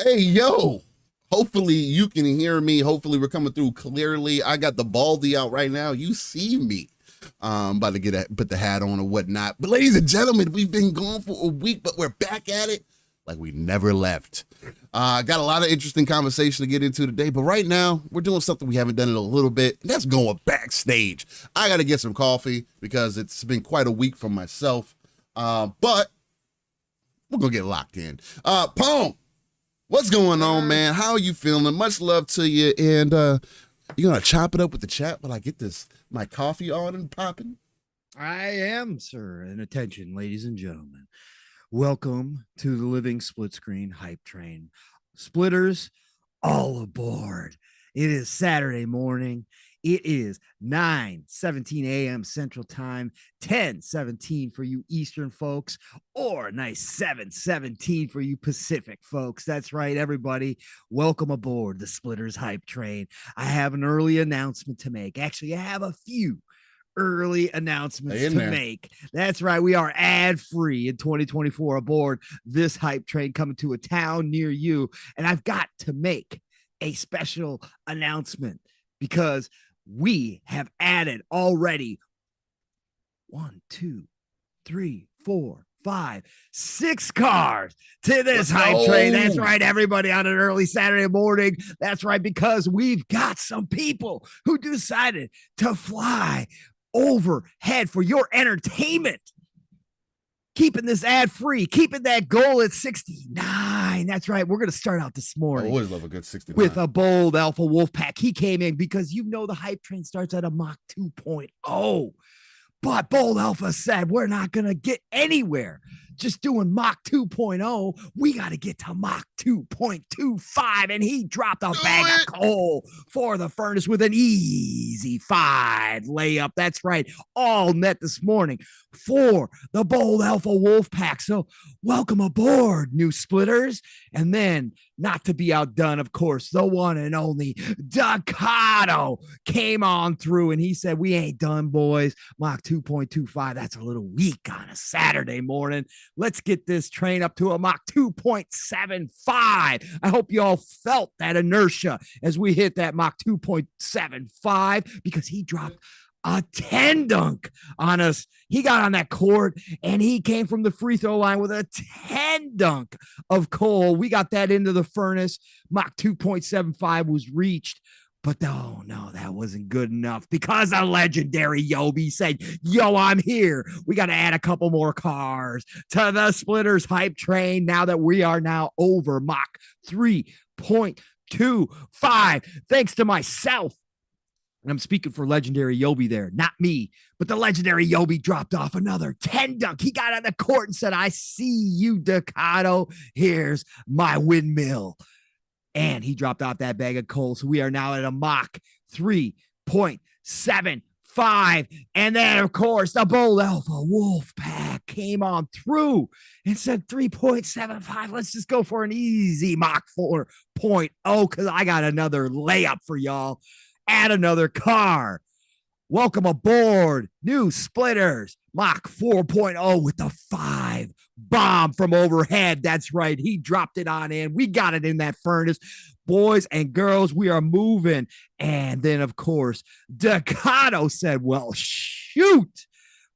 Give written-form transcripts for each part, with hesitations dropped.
Hey, yo. Hopefully you can hear me. Hopefully we're coming through clearly. I got the baldy out right now. You see me. About to put the hat on or whatnot. But ladies and gentlemen, we've been gone for a week, but we're back at it like we never left. Got a lot of interesting conversation to get into today, but right now we're doing something we haven't done in a little bit, and that's going backstage. I got to get some coffee because it's been quite a week for myself, but we're going to get locked in. Pong, what's going on, man? How are you feeling? Much love to you, and you going to chop it up with the chat while I get my coffee on and popping? I am, sir. And attention, ladies and gentlemen. Welcome to the Living Split Screen Hype Train. Splitters, all aboard. It is Saturday morning. It is 9:17 a.m. Central Time, 10:17 for you Eastern folks, or nice 7:17 for you Pacific folks. That's right, everybody. Welcome aboard the Splitters Hype Train. I have an early announcement to make. Actually, I have a few early announcements to make. That's right. We are ad-free in 2024 aboard this hype train coming to a town near you. And I've got to make a special announcement because we have added already 1, 2, 3, 4, 5, 6 cars to this hype train. That's right, everybody, on an early Saturday morning. That's right, because we've got some people who decided to fly overhead for your entertainment. Keeping this ad free, keeping that goal at 69. That's right. We're going to start out this morning. I always love a good 69. With a bold alpha wolf pack. He came in because you know the hype train starts at a Mach 2.0. But Bold Alpha said, we're not going to get anywhere just doing Mach 2.0. We got to get to Mach 2.25. And he dropped a bag of coal for the furnace with an easy 5 layup. That's right. All net this morning for the Bold Alpha Wolf Pack. So welcome aboard, new splitters. And then, not to be outdone, of course, the one and only Ducato came on through and he said, we ain't done, boys. Mach 2.25. That's a little weak on a Saturday morning. Let's get this train up to a Mach 2.75. I hope you all felt that inertia as we hit that Mach 2.75 because he dropped a 10 dunk on us. He got on that court and he came from the free throw line with a 10 dunk of coal. We got that into the furnace. Mach 2.75 was reached. But no, that wasn't good enough because a legendary Yobi said, yo, I'm here. We got to add a couple more cars to the Splitters hype train now that we are now over Mach 3.25. Thanks to myself. And I'm speaking for legendary Yobi there, not me, but the legendary Yobi dropped off another 10 dunk. He got on the court and said, I see you, Ducato. Here's my windmill. And he dropped off that bag of coal. So we are now at a Mach 3.75. And then, of course, the Bold Alpha Wolf Pack came on through and said 3.75. Let's just go for an easy Mach 4.0 because I got another layup for y'all. Add another car. Welcome aboard, new splitters. Mach 4.0 with the 5 bomb from overhead. That's right. He dropped it on in. We got it in that furnace. Boys and girls, we are moving. And then, of course, Ducato said, well, shoot.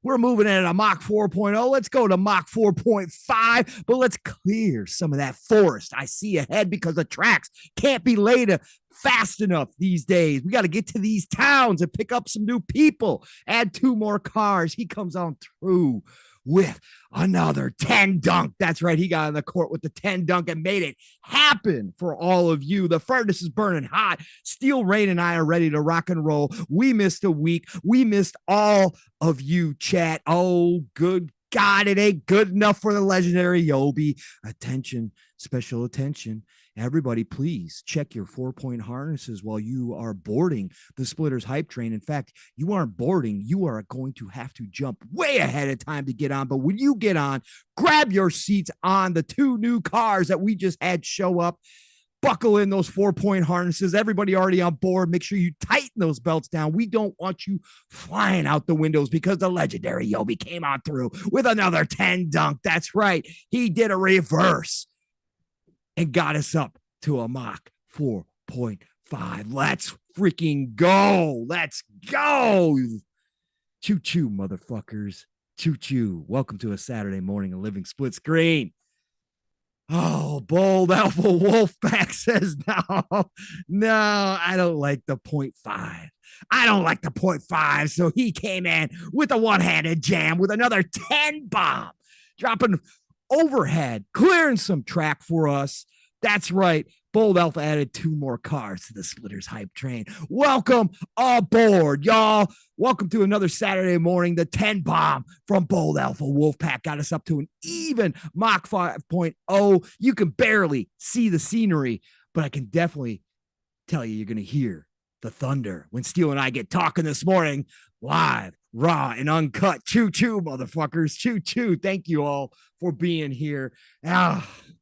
We're moving in at a Mach 4.0. Let's go to Mach 4.5, but let's clear some of that forest I see ahead because the tracks can't be laid fast enough these days. We got to get to these towns and pick up some new people, add 2 more cars. He comes on through with another 10 dunk. That's right. He got on the court with the 10 dunk and made it happen for all of you. The furnace is burning hot. Steel Rain and I are ready to rock and roll. We missed a week. We missed all of you, chat. Oh, good God, it ain't good enough for the legendary Yobi. Attention, special attention. Everybody, please check your 4-point harnesses while you are boarding the Splitters hype train. In fact, you aren't boarding. You are going to have to jump way ahead of time to get on. But when you get on, grab your seats on the 2 new cars that we just had show up. Buckle in those 4-point harnesses. Everybody already on board. Make sure you tighten those belts down. We don't want you flying out the windows because the legendary Yobi came on through with another 10 dunk. That's right. He did a reverse and got us up to a Mach 4.5. Let's freaking go. Let's go. Choo-choo, motherfuckers. Choo-choo. Welcome to a Saturday morning of living split screen. Oh, bold alpha Wolfpack says no, I don't like the 0.5. I don't like the 0.5. So he came in with a one-handed jam with another 10 bomb, dropping overhead, clearing some track for us. That's right. Bold Alpha added 2 more cars to the Splitters hype train. Welcome aboard, y'all. Welcome to another Saturday morning. The 10 bomb from Bold Alpha Wolfpack got us up to an even Mach 5.0. You can barely see the scenery, but I can definitely tell you're going to hear the thunder when Steele and I get talking this morning live, raw, and uncut. Choo-choo, motherfuckers. Choo-choo. Thank you all for being here.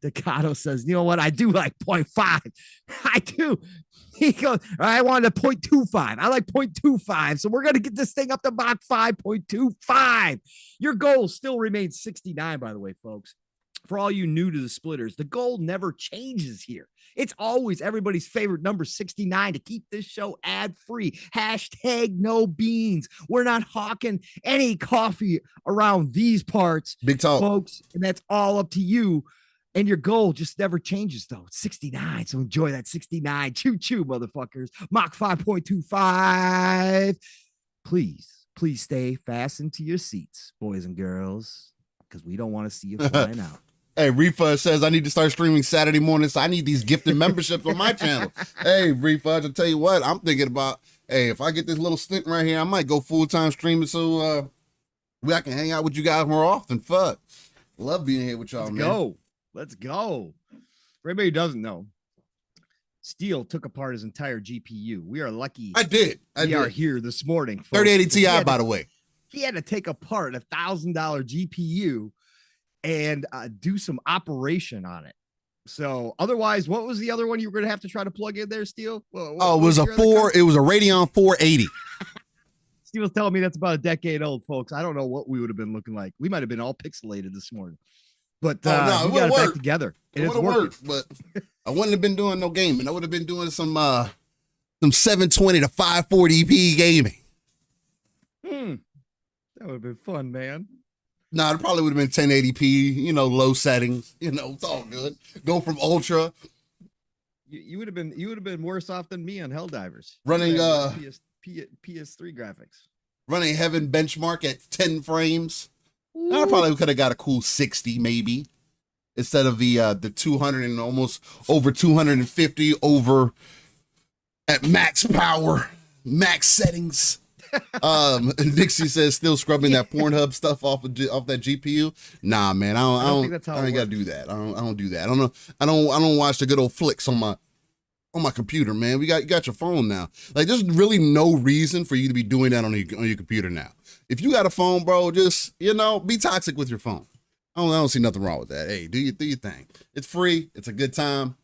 Decado says, you know what? I do like 0.5. I do. He goes, I wanted a 0.25. I like 0.25. So we're going to get this thing up to Mach 5.25. Your goal still remains 69, by the way, folks. For all you new to the splitters, the goal never changes here. It's always everybody's favorite number 69 to keep this show ad-free. Hashtag no beans. We're not hawking any coffee around these parts, Big talk, folks. And that's all up to you. And your goal just never changes, though. It's 69. So enjoy that 69. Choo-choo, motherfuckers. Mach 5.25. Please stay fastened to your seats, boys and girls, because we don't want to see you flying out. Hey, Refudge says I need to start streaming Saturday mornings. So I need these gifted memberships on my channel. Hey, Refudge, I'll tell you what, I'm thinking about, hey, if I get this little stint right here, I might go full-time streaming so I can hang out with you guys more often. Fuck. Love being here with y'all, man. Let's go. For anybody who doesn't know, Steele took apart his entire GPU. We are lucky. I did. We are here this morning. 3080 Ti, by the way. He had to take apart a $1,000 GPU and do some operation on it. So otherwise, what was the other one you were going to have to try to plug in there, Steele? It was a Radeon 480. Steve was telling me that's about a decade old, folks. I don't know what we would have been looking like. We might have been all pixelated this morning. But we got it back together. It would have worked, but I wouldn't have been doing no gaming. I would have been doing some 720 to 540p gaming. That would have been fun, man. Nah, it probably would have been 1080p, low settings. It's all good. Go from ultra. You would have been worse off than me on Helldivers. Running PS3 graphics. Running Heaven benchmark at 10 frames. I probably could have got a cool 60 maybe instead of the 200 and almost over 250 over at max power, max settings. Dixie says still scrubbing that Pornhub stuff off that GPU. Nah, man, I ain't gotta do that. I don't do that. I don't watch the good old flicks on my computer, man. You got your phone now. Like, there's really no reason for you to be doing that on your computer now. If you got a phone, bro, just be toxic with your phone. I don't see nothing wrong with that. Hey, do your thing. It's free. It's a good time.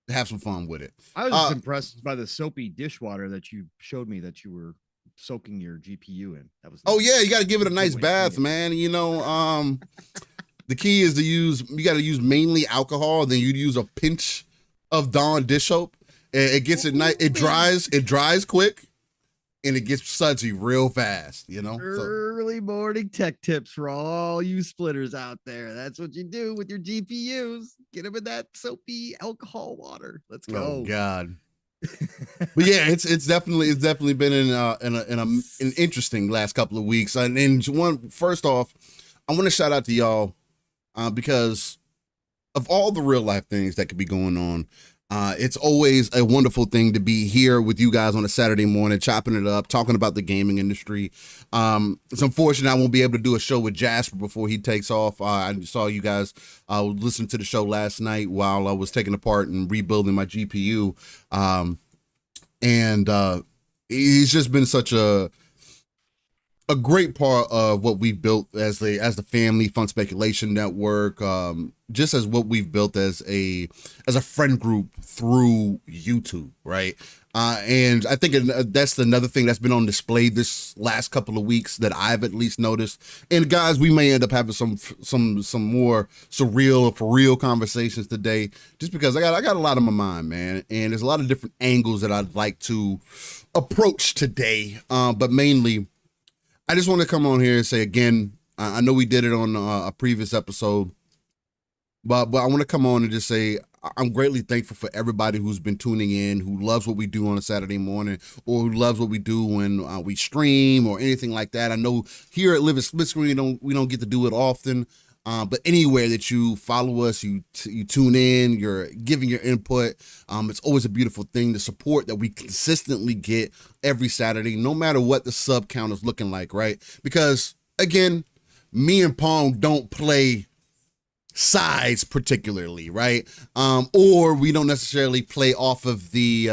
Have some fun with it. I was just impressed by the soapy dishwater that you showed me that you were soaking your GPU in. That was yeah, you got to give it a nice bath, man. The key is you got to use mainly alcohol, then you'd use a pinch of Dawn dish soap. It gets it nice. It dries quick, and it gets sudsy real fast. Early morning tech tips for all you splitters out there. That's what you do with your GPUs. Get them in that soapy alcohol water. Let's go. Oh God. But yeah, it's definitely been an interesting last couple of weeks. First off, I want to shout out to y'all because of all the real life things that could be going on. It's always a wonderful thing to be here with you guys on a Saturday morning, chopping it up, talking about the gaming industry. It's unfortunate I won't be able to do a show with Jasper before he takes off. I saw you guys listen to the show last night while I was taking apart and rebuilding my GPU. And he's just been such a great part of what we've built as the family Fun Speculation Network, just as what we've built as a friend group through YouTube, right? And I think that's another thing that's been on display this last couple of weeks that I've at least noticed. And guys, we may end up having some more surreal or for real conversations today, just because I got a lot on my mind, man. And there's a lot of different angles that I'd like to approach today. But mainly, I just want to come on here and say again, I know we did it on a previous episode, but I want to come on and just say I'm greatly thankful for everybody who's been tuning in, who loves what we do on a Saturday morning, or who loves what we do when we stream or anything like that. I know here at Live at Split Screen, we don't get to do it often, but anywhere that you follow us, you tune in, you're giving your input. It's always a beautiful thing, the support that we consistently get every Saturday, no matter what the sub count is looking like, right? Because again, me and Pong don't play sides particularly, right? Or we don't necessarily play off of the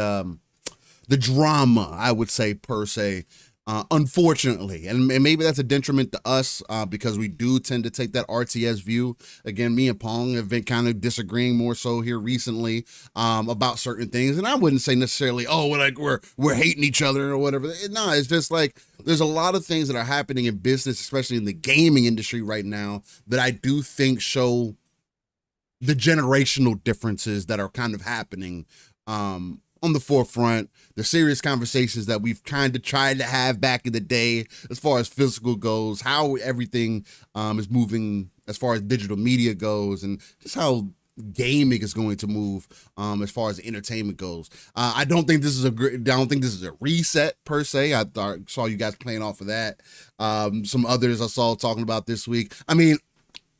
drama, I would say, per se, unfortunately. And maybe that's a detriment to us because we do tend to take that RTS view. Again, me and Pong have been kind of disagreeing more so here recently about certain things. And I wouldn't say necessarily, oh, like we're hating each other or whatever. No, it's just like there's a lot of things that are happening in business, especially in the gaming industry right now, that I do think show the generational differences that are kind of happening on the forefront, the serious conversations that we've kind of tried to have back in the day as far as physical goes, how everything is moving as far as digital media goes, and just how gaming is going to move as far as entertainment goes. I don't think this is a reset per se. I saw you guys playing off of that. Some others I saw talking about this week. I mean,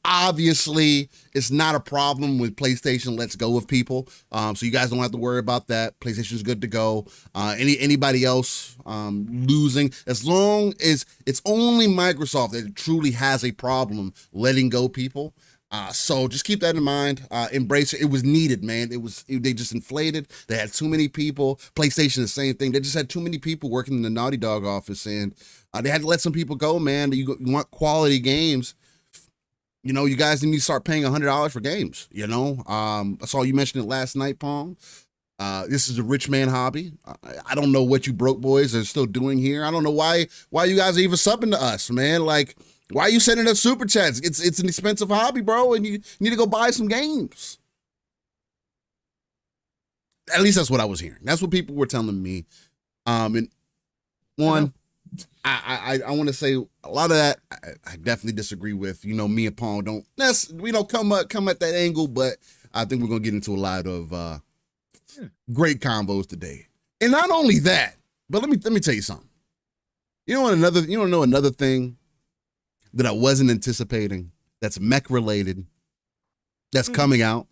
obviously, it's not a problem when PlayStation lets go of people, so you guys don't have to worry about that. PlayStation's good to go. Anybody else losing, as long as it's only Microsoft that truly has a problem letting go people. So just keep that in mind. Embrace it. It was needed, man. They just inflated. They had too many people. PlayStation, the same thing. They just had too many people working in the Naughty Dog office, and they had to let some people go, man. You want quality games. You know, you guys need to start paying $100 for games. You know, I saw you mention it last night, Pong. This is a rich man hobby. I don't know what you broke boys are still doing here. I don't know why you guys are even subbing to us, man. Like, why are you sending us super chats? It's an expensive hobby, bro, and you need to go buy some games. At least that's what I was hearing. That's what people were telling me. And one, I want to say a lot of that I definitely disagree with. You know, me and Pong don't come at that angle, but I think we're gonna get into a lot of great combos today. And not only that, but let me tell you something. You know another thing that I wasn't anticipating that's mech related that's coming out.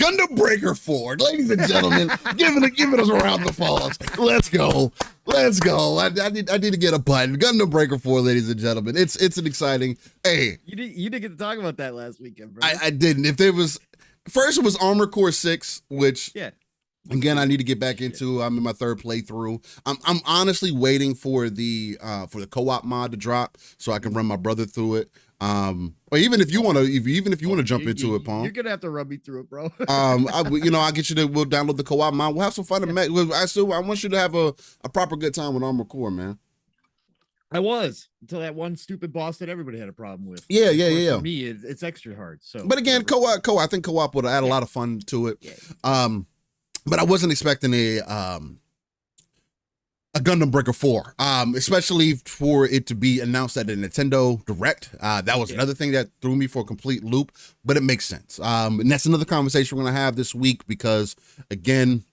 Gundam Breaker 4, ladies and gentlemen, giving us a round of applause. Let's go. I need to get a button. Gundam Breaker 4, ladies and gentlemen. It's an exciting. Hey, you didn't get to talk about that last weekend, bro. I didn't. If there was first, it was Armor Core 6, which again I need to get back into. I'm in my third playthrough. I'm honestly waiting for the co-op mod to drop so I can run my brother through it. Or even if you want to jump into it, Pong. You're gonna have to run me through it, bro. I'll get you we'll download the co-op mod. We'll have some fun. I want you to have a proper good time with Armored Core, man. I was until that one stupid boss that everybody had a problem with. Yeah. For me, it's extra hard. So, but again, co-op, I think co-op would add a lot of fun to it. Yeah. But I wasn't expecting a Gundam Breaker 4, especially for it to be announced at a Nintendo Direct. That was another thing that threw me for a complete loop, but it makes sense. And that's another conversation we're going to have this week because, again,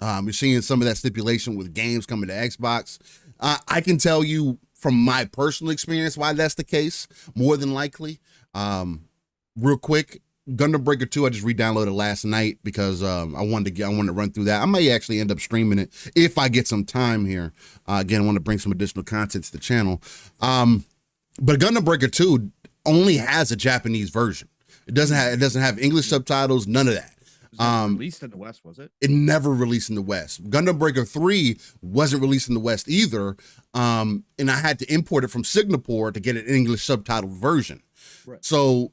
you're seeing some of that stipulation with games coming to Xbox. I can tell you from my personal experience why that's the case, more than likely. Real quick, Gundam Breaker 2, I just re-downloaded last night because I wanted to run through that. I may actually end up streaming it if I get some time here. Again, I want to bring some additional content to the channel. But Gundam Breaker 2 only has a Japanese version. It doesn't have English subtitles, none of that. Released in the West, was it? It never released in the West. Gundam Breaker 3 wasn't released in the West either. And I had to import it from Singapore to get an English subtitled version. Right. So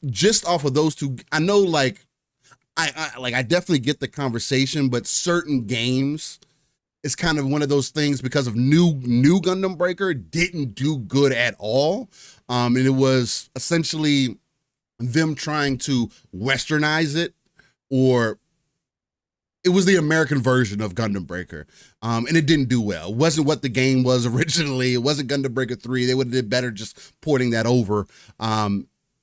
just off of those two, I know, like, I definitely get the conversation, but certain games, it's kind of one of those things because of new Gundam Breaker didn't do good at all. And it was essentially them trying to westernize it, or it was the American version of Gundam Breaker. And it didn't do well. It wasn't what the game was originally. It wasn't Gundam Breaker 3. They would have did better just porting that over.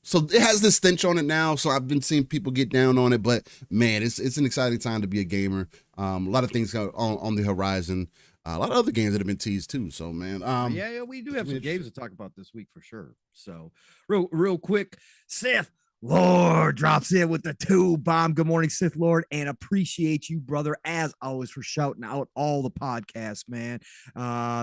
So it has this stench on it now. So I've been seeing people get down on it, but man, it's an exciting time to be a gamer. A lot of things on the horizon. A lot of other games that have been teased too. So man, yeah, we do have some games to talk about this week for sure. So real quick, Sith Lord drops in with the 2 bomb. Good morning, Sith Lord, and appreciate you, brother, as always, for shouting out all the podcasts, man.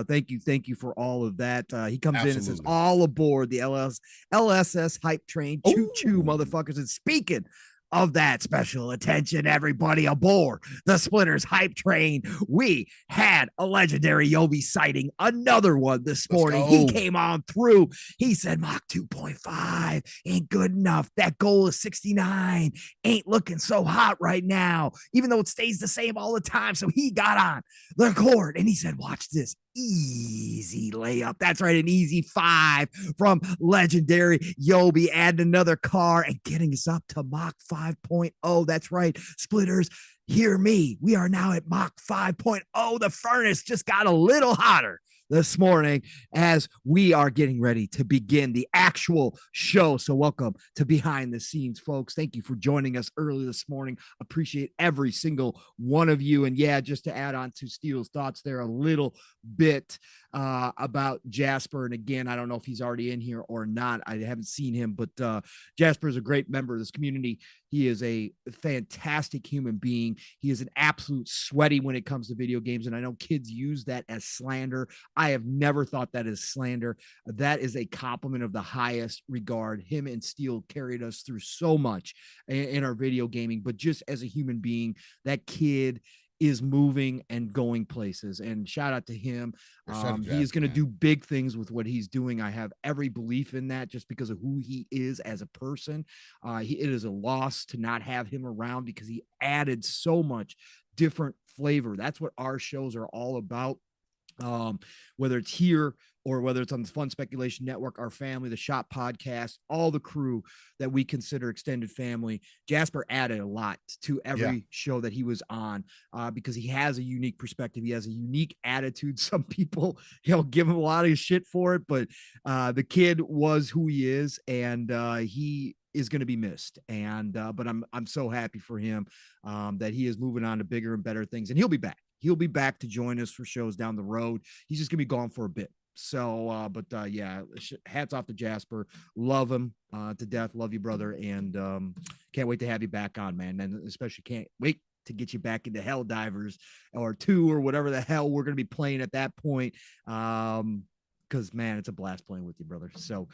Thank you for all of that. He comes in and says, all aboard the LSS hype train. Choo choo, motherfuckers. And speaking of that, special attention, everybody aboard the Splitters hype train. We had a legendary Yobi sighting, another one this morning. He came on through. He said Mach 2.5 ain't good enough. That goal is 69 ain't looking so hot right now, even though it stays the same all the time. So he got on the court and he said, watch this easy layup. That's right, an easy 5 from legendary Yobi, adding another car and getting us up to Mach 5.0. That's right, Splitters, hear me. We are now at Mach 5.0. The furnace just got a little hotter this morning as we are getting ready to begin the actual show. So welcome to Behind the Scenes, folks. Thank you for joining us early this morning. Appreciate every single one of you. And yeah, just to add on to Steele's thoughts there a little bit about Jasper. And again, I don't know if he's already in here or not. I haven't seen him, but Jasper is a great member of this community. He is a fantastic human being. He is an absolute sweaty when it comes to video games. And I know kids use that as slander. I have never thought that is slander. That is a compliment of the highest regard. Him and Steele carried us through so much in our video gaming, but just as a human being, that kid is moving and going places, and shout out to him. He is going to do big things with what he's doing. I have every belief in that just because of who he is as a person. It is a loss to not have him around because he added so much different flavor. That's what our shows are all about. Whether it's here or whether it's on the Fun Speculation Network, our family, the Shop Podcast, all the crew that we consider extended family. Jasper added a lot to every show that he was on because he has a unique perspective. He has a unique attitude. Some people, give him a lot of shit for it, but the kid was who he is, and he is going to be missed. And but I'm so happy for him that he is moving on to bigger and better things, and he'll be back. He'll be back to join us for shows down the road. He's just gonna be gone for a bit. So, yeah, hats off to Jasper. Love him to death. Love you, brother. And can't wait to have you back on, man. And especially can't wait to get you back into Helldivers or 2 or whatever the hell we're going to be playing at that point. Because, man, it's a blast playing with you, brother. So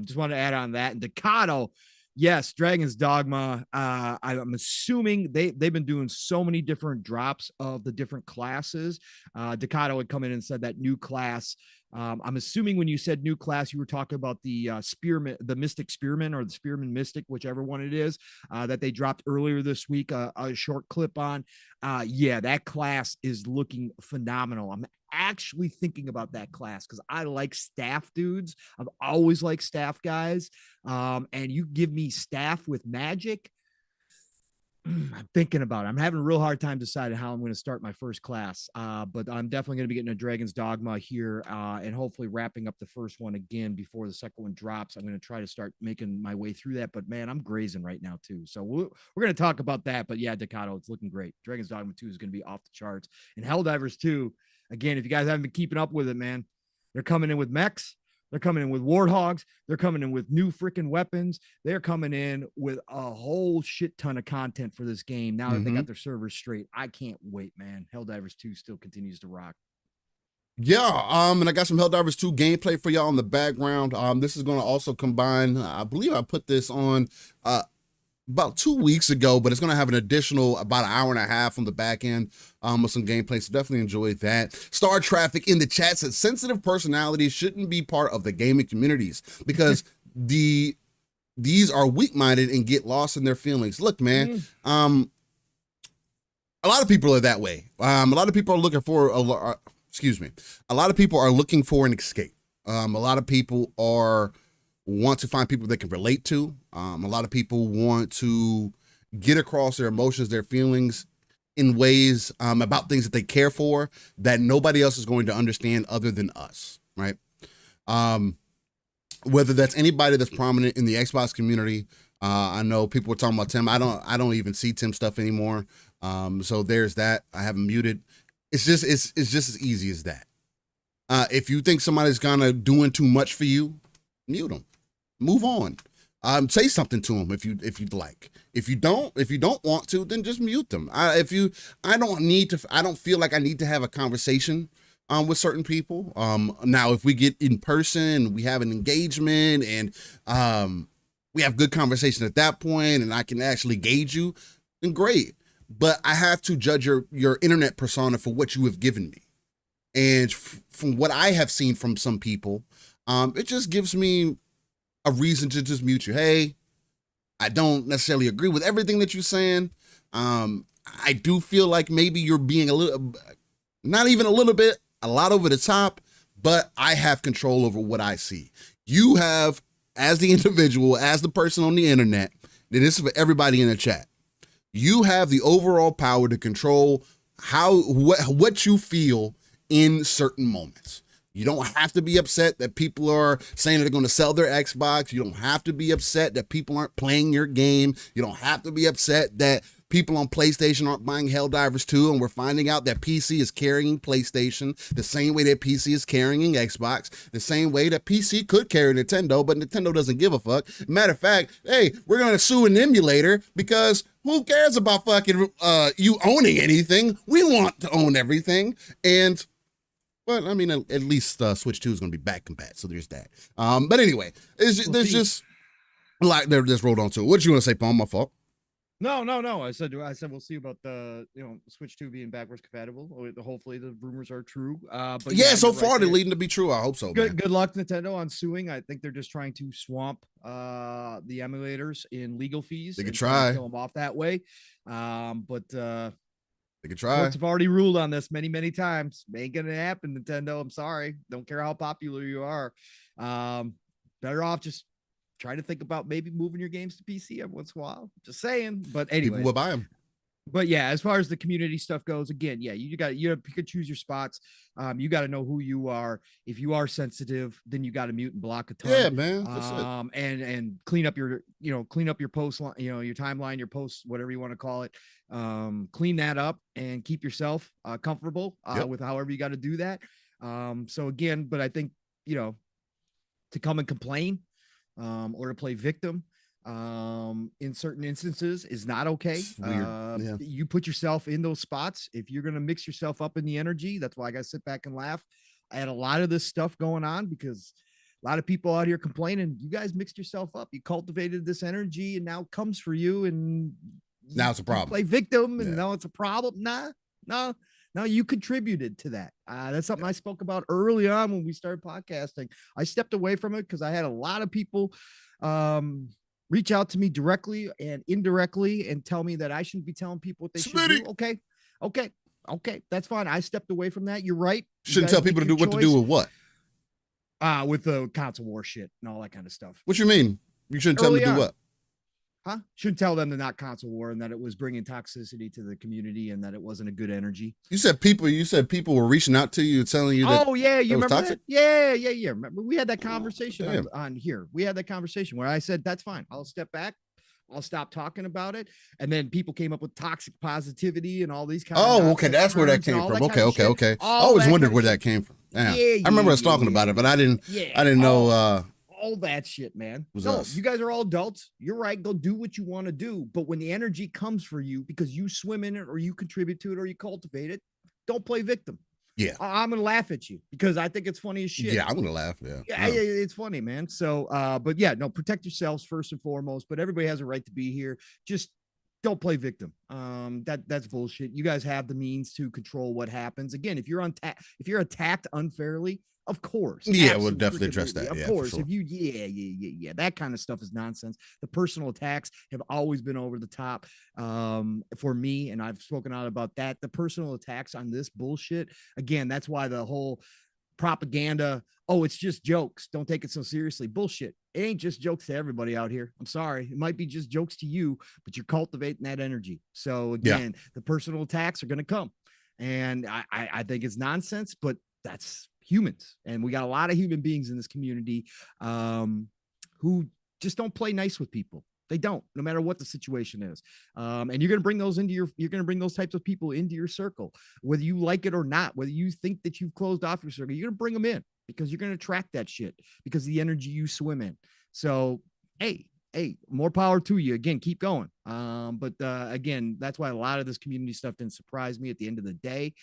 just want to add on that. And Decado, yes, Dragon's Dogma. I'm assuming they've been doing so many different drops of the different classes. Decado had come in and said that new class. I'm assuming when you said new class, you were talking about the Spearman, the Mystic Spearman, or the Spearman Mystic, whichever one it is, that they dropped earlier this week, a short clip on. Yeah, that class is looking phenomenal. I'm actually thinking about that class because I like staff dudes. I've always liked staff guys. And you give me staff with magic, I'm thinking about it. I'm having a real hard time deciding how I'm going to start my first class. But I'm definitely going to be getting a Dragon's Dogma here and hopefully wrapping up the first one again before the second one drops. I'm going to try to start making my way through that. But man, I'm grazing right now too. So we're going to talk about that. But yeah, Decado, it's looking great. Dragon's Dogma 2 is going to be off the charts. And Helldivers 2, again, if you guys haven't been keeping up with it, man, they're coming in with mechs. They're coming in with warthogs. They're coming in with new freaking weapons. They're coming in with a whole shit ton of content for this game. Now that they got their servers straight, I can't wait, man. Helldivers 2 still continues to rock. Yeah, and I got some Helldivers 2 gameplay for y'all in the background. This is going to also combine, I believe I put this on about 2 weeks ago, but it's going to have an additional about an hour and a half on the back end with some gameplay, so definitely enjoy that. Star Traffic in the chat says sensitive personalities shouldn't be part of the gaming communities because the these are weak-minded and get lost in their feelings. Look, man, a lot of people are that way. A lot of people are looking for a lot of people are looking for an escape. A lot of people want to find people they can relate to. A lot of people want to get across their emotions, their feelings in ways about things that they care for that nobody else is going to understand other than us, right? Whether that's anybody that's prominent in the Xbox community. I know people were talking about Tim. I don't even see Tim stuff anymore. So there's that. I have him muted. It's just as easy as that. If you think somebody's doing too much for you, mute them. Move on. Say something to them if you'd like. If you don't want to, then just mute them. I don't feel like I need to have a conversation with certain people. Now if we get in person, we have an engagement and we have good conversation at that point and I can actually gauge you, then great. But I have to judge your internet persona for what you have given me. And from what I have seen from some people, it just gives me a reason to just mute you. Hey, I don't necessarily agree with everything that you're saying. I do feel like maybe you're being not even a little bit, a lot over the top, but I have control over what I see. You have, as the individual, as the person on the internet, and this is for everybody in the chat, you have the overall power to control what you feel in certain moments. You don't have to be upset that people are saying that they're going to sell their Xbox. You don't have to be upset that people aren't playing your game. You don't have to be upset that people on PlayStation aren't buying Helldivers 2, and we're finding out that PC is carrying PlayStation the same way that PC is carrying Xbox, the same way that PC could carry Nintendo, but Nintendo doesn't give a fuck. Matter of fact, hey, we're going to sue an emulator because who cares about fucking you owning anything? We want to own everything. But I mean, at least Switch 2 is going to be back compat, so there's that. But anyway, there's just like they're just rolled on to it. What you want to say, Paul? My fault. No. I said we'll see about the Switch 2 being backwards compatible. Hopefully the rumors are true. But yeah, so far they're leading to be true. I hope so. Good luck, Nintendo, on suing. I think they're just trying to swamp the emulators in legal fees. They could try kill them off that way. But they could try. Courts have already ruled on this many times. Ain't gonna happen, Nintendo. I'm sorry. Don't care how popular you are. Better off just try to think about maybe moving your games to PC every once in a while. Just saying. But anyway, people will buy them. But yeah, as far as the community stuff goes, again, yeah, you can choose your spots. You got to know who you are. If you are sensitive, then you got to mute and block a ton. Yeah, man. That's it. And clean up your post, your timeline, your posts, whatever you want to call it. Clean that up and keep yourself comfortable with however you got to do that. So again, but I think, to come and complain or to play victim in certain instances is not okay. You put yourself in those spots. If you're going to mix yourself up in the energy, that's why I got to sit back and laugh. I had a lot of this stuff going on because a lot of people out here complaining, you guys mixed yourself up. You cultivated this energy and now it comes for you. And now it's a problem. Play victim and now it's a problem. No, you contributed to that. That's something I spoke about early on when we started podcasting. I stepped away from it because I had a lot of people reach out to me directly and indirectly and tell me that I shouldn't be telling people what they should do. Okay. That's fine. I stepped away from that. You're right. Shouldn't tell people to do what to do with what? With the console war shit and all that kind of stuff. What you mean? You shouldn't tell them to do what? Huh? Shouldn't tell them to not console war and that it was bringing toxicity to the community and that it wasn't a good energy. You said people were reaching out to you telling you that. Oh yeah, you remember toxic? That? Yeah. Remember we had that conversation on here. We had that conversation where I said that's fine. I'll step back. I'll stop talking about it. And then people came up with toxic positivity and all these kinds of okay. That's where that came from. Okay. I always wondered where that came from. Yeah. I remember us talking about it, but I didn't know all that shit, man. No, you guys are all adults. You're right. Go do what you want to do. But when the energy comes for you because you swim in it or you contribute to it or you cultivate it, don't play victim. Yeah. I'm going to laugh at you because I think it's funny as shit. Yeah, I'm going to laugh. Yeah, it's funny, man. So, but yeah, no, protect yourselves first and foremost, but everybody has a right to be here. Just don't play victim. That's bullshit. You guys have the means to control what happens. Again, if you're attacked unfairly, of course. Yeah, we'll definitely address that. Of Yeah, course. sure. If you, that kind of stuff is nonsense. The personal attacks have always been over the top for me, and I've spoken out about that. The personal attacks on this bullshit, again, that's why the whole propaganda, oh, it's just jokes, don't take it so seriously. Bullshit. It ain't just jokes to everybody out here. I'm sorry. It might be just jokes to you, but you're cultivating that energy. So again, the personal attacks are going to come. And I think it's nonsense, but that's humans. And we got a lot of human beings in this community who just don't play nice with people. They don't, no matter what the situation is. And you're going to bring those you're going to bring those types of people into your circle, whether you like it or not, whether you think that you've closed off your circle, you're going to bring them in because you're going to attract that shit because of the energy you swim in. So, hey, more power to you. Again, keep going. But again, that's why a lot of this community stuff didn't surprise me at the end of the day.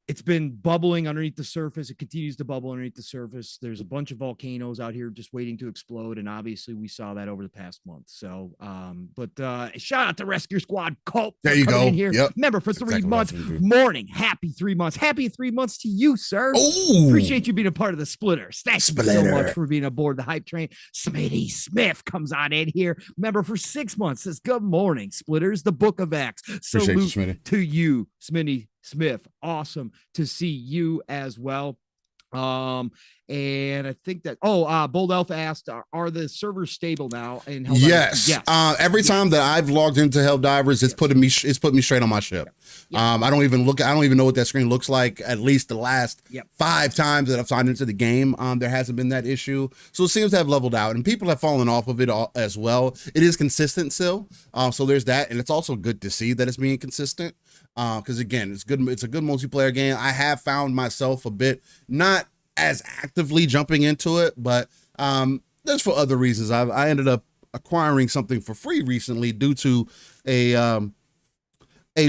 It's been bubbling underneath the surface. It continues to bubble underneath the surface. There's a bunch of volcanoes out here just waiting to explode. And obviously we saw that over the past month. So, but shout out to Rescue Squad Cult. There you go. In here. Yep. Remember, for That's 3 months, morning. Happy 3 months. Happy 3 months to you, sir. Oh, appreciate you being a part of the Splitters. Thank you so much for being aboard the hype train. Smitty Smith comes on in here. Remember, for 6 months, says good morning, Splitters, the Book of X. Salute to you, Smitty Smith. Awesome to see you as well. And I think that Bold Elf asked, are the servers stable now? And yes. Every time that I've logged into Helldivers, it's put me straight on my ship. I don't even know what that screen looks like. At least the last 5 times that I've signed into the game, there hasn't been that issue. So it seems to have leveled out, and people have fallen off of it as well. It is consistent still. So there's that, and it's also good to see that it's being consistent. Because again, it's good. It's a good multiplayer game. I have found myself a bit not as actively jumping into it, but that's for other reasons. I ended up acquiring something for free recently due to a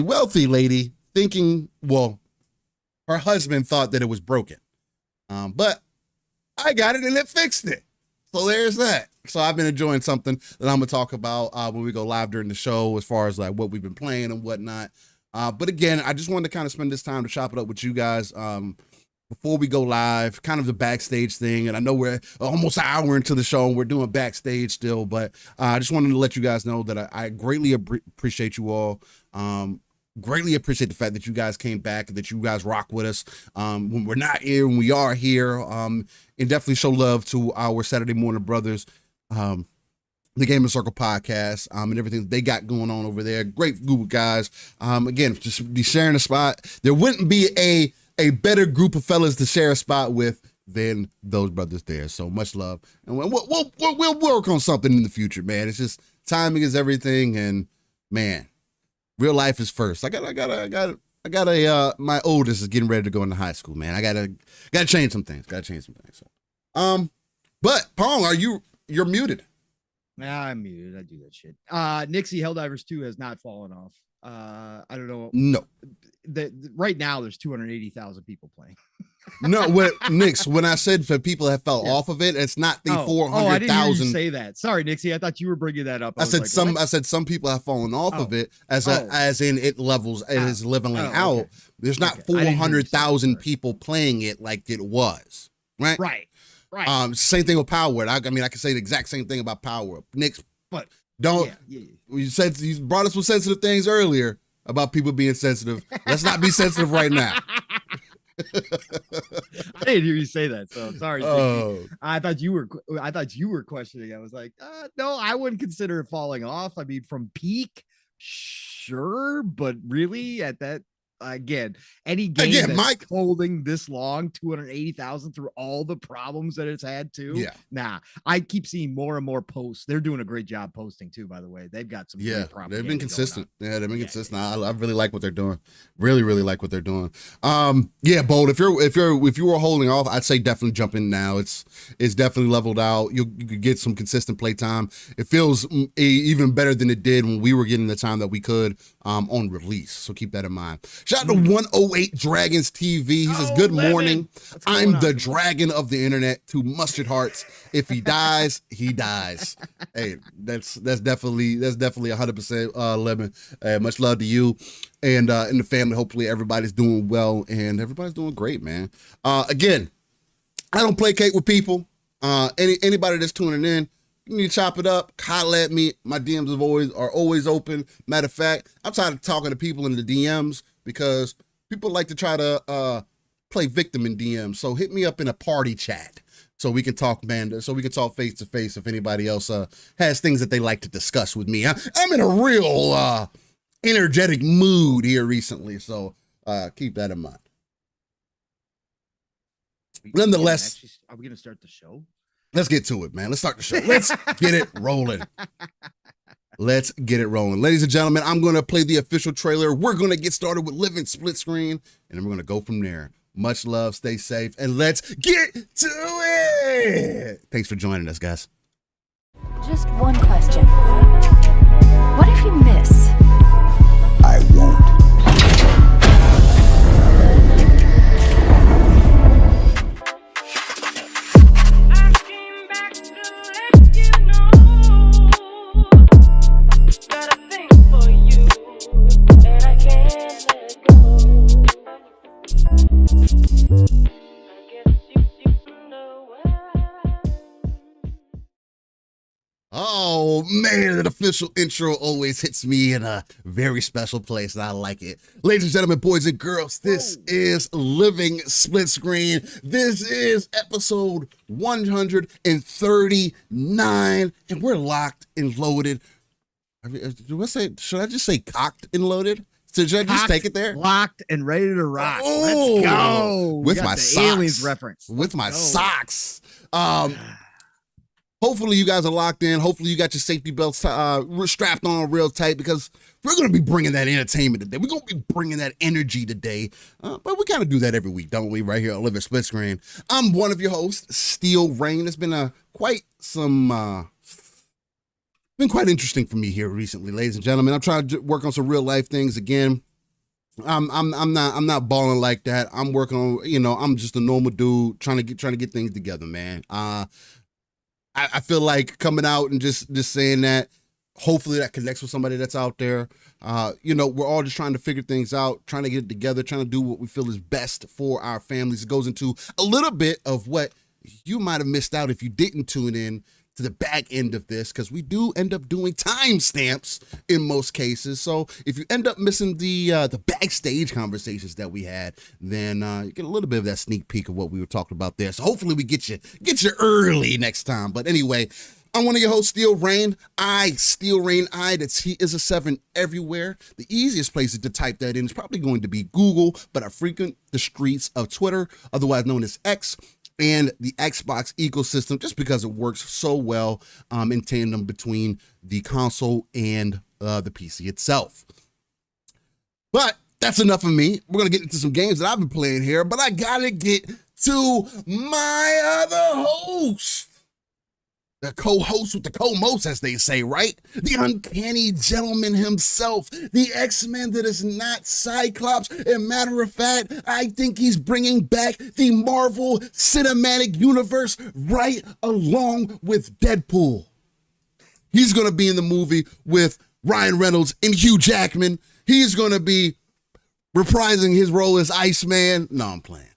wealthy lady thinking, well, her husband thought that it was broken, but I got it and it fixed it. So there's that. So I've been enjoying something that I'm gonna talk about when we go live during the show, as far as like what we've been playing and whatnot. But again, I just wanted to kind of spend this time to chop it up with you guys before we go live, kind of the backstage thing. And I know we're almost an hour into the show and we're doing backstage still, but I just wanted to let you guys know that I greatly appreciate you all. Greatly appreciate the fact that you guys came back and that you guys rock with us when we're not here, when we are here, and definitely show love to our Saturday morning brothers. The Gaming Circle podcast and everything they got going on over there. Great group of guys. Again, just be sharing a spot. There wouldn't be a better group of fellas to share a spot with than those brothers there. So much love, and we'll work on something in the future, man. It's just timing is everything, and man, real life is first. I got my oldest is getting ready to go into high school, man. I gotta change some things. So, but Pong, you're muted. Nah, I'm muted. I do that shit. Nixie Helldivers 2 has not fallen off. I don't know. No. Right now, there's 280,000 people playing. No, when I said for people that fell off of it, it's not the 400,000. I didn't hear you say that. Sorry, Nixie. I thought you were bringing that up. I said some people have fallen off of it as in it levels. It is leveling out. Okay. There's not 400,000 people playing it like it was. Right. Right. Same thing with Power Word. I mean, I can say the exact same thing about Power Word. Nix, but don't. You brought us some sensitive things earlier about people being sensitive. Let's not be sensitive right now. I didn't hear you say that, so sorry. I thought you were questioning. I was like, no, I wouldn't consider it falling off. I mean, from peak, sure, but really at that. Again, any game that's holding this long, 280,000 through all the problems that it's had too. Yeah. Nah, I keep seeing more and more posts. They're doing a great job posting too, by the way. They've got some they've been consistent. Yeah, they've been consistent. I really like what they're doing. Really like what they're doing. Bold, if you were holding off, I'd say definitely jump in now. It's definitely leveled out. You could get some consistent play time. It feels even better than it did when we were getting the time that we could on release. So keep that in mind. Shout out to 108 Dragons TV. He says, good morning. I'm the dragon of the internet to Mustard Hearts. If he dies, he dies. Hey, that's definitely 100% Lemon. Much love to you and the family. Hopefully everybody's doing well and everybody's doing great, man. Again, I don't placate with people. Anybody that's tuning in, you need to chop it up, holler at me. My DMs are always open. Matter of fact, I'm tired of talking to people in the DMs because people like to try to play victim in DMs. So hit me up in a party chat so we can talk, man. So we can talk face to face if anybody else has things that they like to discuss with me. I'm in a real energetic mood here recently, so keep that in mind. Nonetheless, are we going to start the show? Let's get to it, man. Let's start the show. Let's get it rolling. Let's get it rolling. Ladies and gentlemen, I'm going to play the official trailer. We're going to get started with Living Split Screen, and then we're going to go from there. Much love, stay safe, and let's get to it. Thanks for joining us, guys. Just one question. What if you miss? I won't. Oh man, that official intro always hits me in a very special place, and I like it. Ladies and gentlemen, boys and girls, this is Living Split Screen. This is episode 139, and we're locked and loaded. Should I just say cocked and loaded? So should I just take it there? Locked and ready to rock. Oh, let's go. With my socks. Aliens reference. With my socks. Hopefully you guys are locked in. Hopefully you got your safety belts strapped on real tight because we're going to be bringing that entertainment today. We're going to be bringing that energy today. But we kind of do that every week, don't we? Right here on Living Split Screen. I'm one of your hosts, Steel Rain. It's been quite interesting for me here recently, ladies and gentlemen. I'm trying to work on some real life things again. I'm not balling like that. I'm working on, I'm just a normal dude trying to get things together, man. I feel like coming out and just saying that, hopefully that connects with somebody that's out there. We're all just trying to figure things out, trying to get it together, trying to do what we feel is best for our families. It goes into a little bit of what you might have missed out if you didn't tune in to the back end of this, because we do end up doing timestamps in most cases. So if you end up missing the backstage conversations that we had, then you get a little bit of that sneak peek of what we were talking about there. So hopefully we get you early next time. But anyway, I'm one of your hosts, Steel Rain. Steel Rain, that's He is a 7 everywhere. The easiest place to type that in is probably going to be Google, but I frequent the streets of Twitter, otherwise known as X, and the Xbox ecosystem, just because it works so well in tandem between the console and the PC itself. But that's enough of me. We're going to get into some games that I've been playing here, but I got to get to my other host. The co-host with the co-most, as they say, right? The uncanny gentleman himself, the X-Men that is not Cyclops. And matter of fact, I think he's bringing back the Marvel Cinematic Universe right along with Deadpool. He's going to be in the movie with Ryan Reynolds and Hugh Jackman. He's going to be reprising his role as Iceman. No, I'm playing.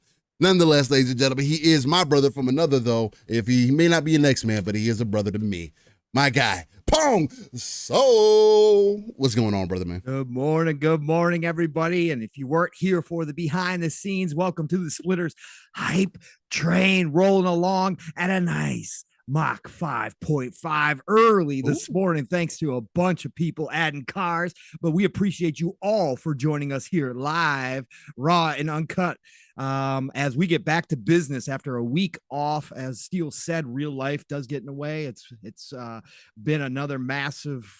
Nonetheless, ladies and gentlemen, he is my brother from another, though. If he may not be an X-Man, but he is a brother to me. My guy, Pong. So, what's going on, brother, man? Good morning, everybody. And if you weren't here for the behind the scenes, welcome to the Splitters hype train rolling along at a nice Mach 5.5 early this morning, thanks to a bunch of people adding cars. But we appreciate you all for joining us here live, raw and uncut, as we get back to business after a week off. As Steele said, real life does get in the way. It's been another massive,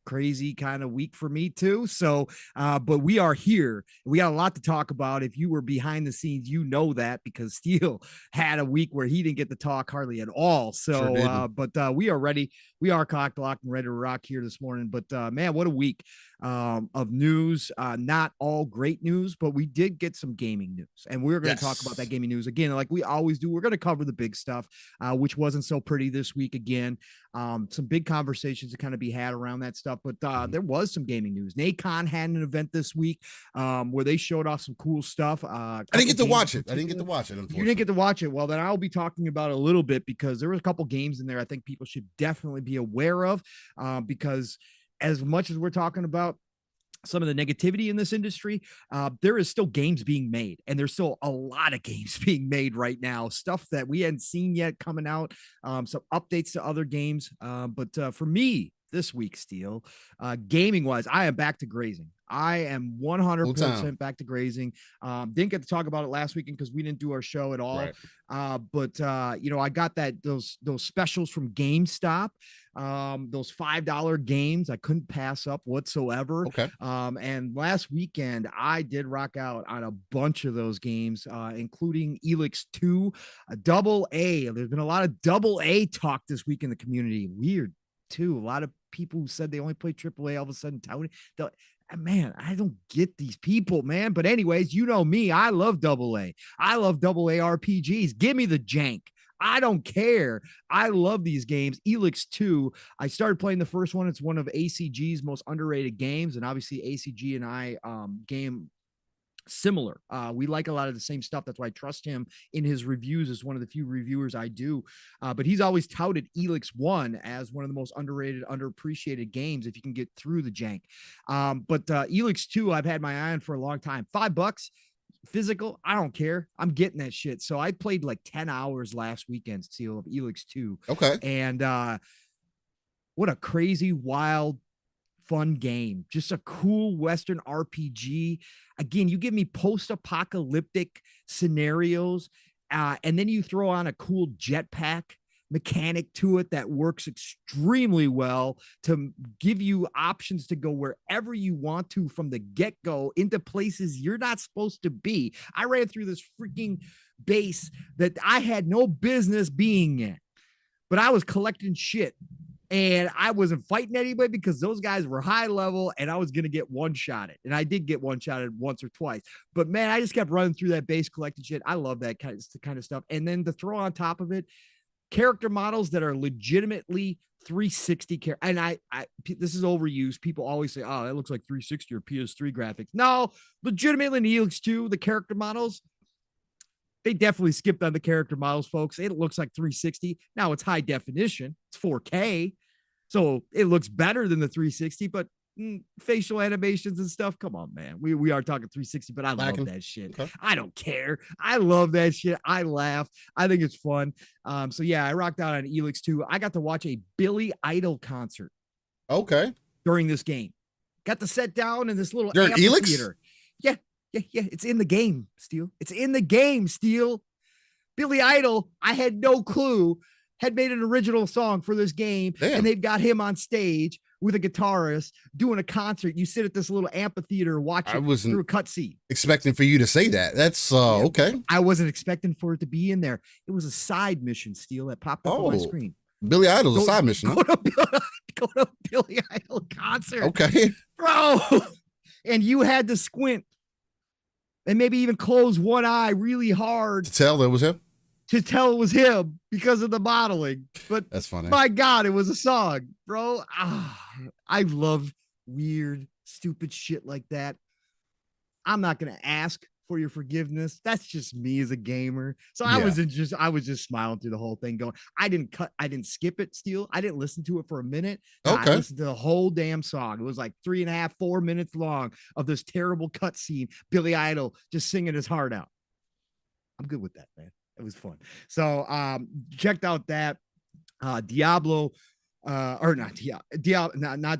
crazy kind of week for me too. So, but we are here. We got a lot to talk about. If you were behind the scenes, you know that, because Steele had a week where he didn't get to talk hardly at all. So, Sure but we are ready. We are cocked, locked, and ready to rock here this morning. But man, what a week. of news. Not all great news, but we did get some gaming news, and we're going to talk about that gaming news again, like we always do. We're going to cover the big stuff, which wasn't so pretty this week again. Some big conversations to kind of be had around that stuff, but there was some gaming news. Nacon had an event this week where they showed off some cool stuff. I didn't get to watch it. Unfortunately. You didn't get to watch it. Well, then I'll be talking about it a little bit, because there were a couple games in there I think people should definitely be aware of, because as much as we're talking about some of the negativity in this industry, there is still games being made, and there's still a lot of games being made right now, stuff that we hadn't seen yet coming out, some updates to other games. But for me this week, Steel, gaming wise, I am back to grazing. I am 100% back to grazing. Didn't get to talk about it last weekend because we didn't do our show at all. Right. But I got those specials from GameStop, those $5 games I couldn't pass up whatsoever. Okay. And last weekend I did rock out on a bunch of those games, including Elix 2, a double A. There's been a lot of double A talk this week in the community. Weird too. A lot of people who said they only play AAA all of a sudden touting. Man, I don't get these people, man. But anyways, you know me, I love AA. I love AA RPGs. Give me the jank. I don't care. I love these games. Elix 2, I started playing the first one. It's one of ACG's most underrated games. And obviously ACG and I game similar. We like a lot of the same stuff. That's why I trust him in his reviews as one of the few reviewers I do. But he's always touted Elix 1 as one of the most underrated, underappreciated games if you can get through the jank. But Elix 2, I've had my eye on for a long time. $5 physical, I don't care. I'm getting that shit. So I played like 10 hours last weekend, Steel, of Elix 2. Okay. And what a crazy, wild, fun game. Just a cool Western RPG. Again, you give me post-apocalyptic scenarios, and then you throw on a cool jetpack mechanic to it that works extremely well to give you options to go wherever you want to from the get-go into places you're not supposed to be. I ran through this freaking base that I had no business being in, but I was collecting shit. And I wasn't fighting anybody because those guys were high level and I was going to get one-shotted. And I did get one-shotted once or twice. But, man, I just kept running through that base collecting shit. I love that kind of stuff. And then to throw on top of it, character models that are legitimately 360 and I this is overused. People always say, oh, that looks like 360 or PS3 graphics. No, legitimately in Elix 2, the character models, they definitely skipped on the character models, folks. It looks like 360. Now it's high definition. It's 4K. So it looks better than the 360, but facial animations and stuff. Come on, man. We are talking 360, but I love that shit. Okay. I don't care. I love that shit. I laugh. I think it's fun. So yeah, I rocked out on Elix 2. I got to watch a Billy Idol concert. Okay. During this game. Got to sit down in this little amphitheater. Yeah. Yeah. It's in the game, Steel. It's in the game, Steel. Billy Idol, I had no clue, had made an original song for this game. Damn. And they've got him on stage with a guitarist doing a concert. You sit at this little amphitheater watching through a cutscene. Expecting for you to say that. That's okay. I wasn't expecting for it to be in there. It was a side mission, Steel, that popped up on my screen. Billy Idol's a side mission. Go to Billy Idol concert. Okay. Bro. And you had to squint and maybe even close one eye really hard to tell it was him. Because of the modeling. But that's funny. My God, it was a song, bro. I love weird, stupid shit like that. I'm not gonna ask for your forgiveness. That's just me as a gamer. So I was just smiling through the whole thing, going, I didn't skip it, Steel. I didn't listen to it for a minute. Okay. I listened to the whole damn song. It was like 3.5, 4 minutes long of this terrible cutscene. Billy Idol just singing his heart out. I'm good with that, man. It was fun. So checked out that Diablo, or not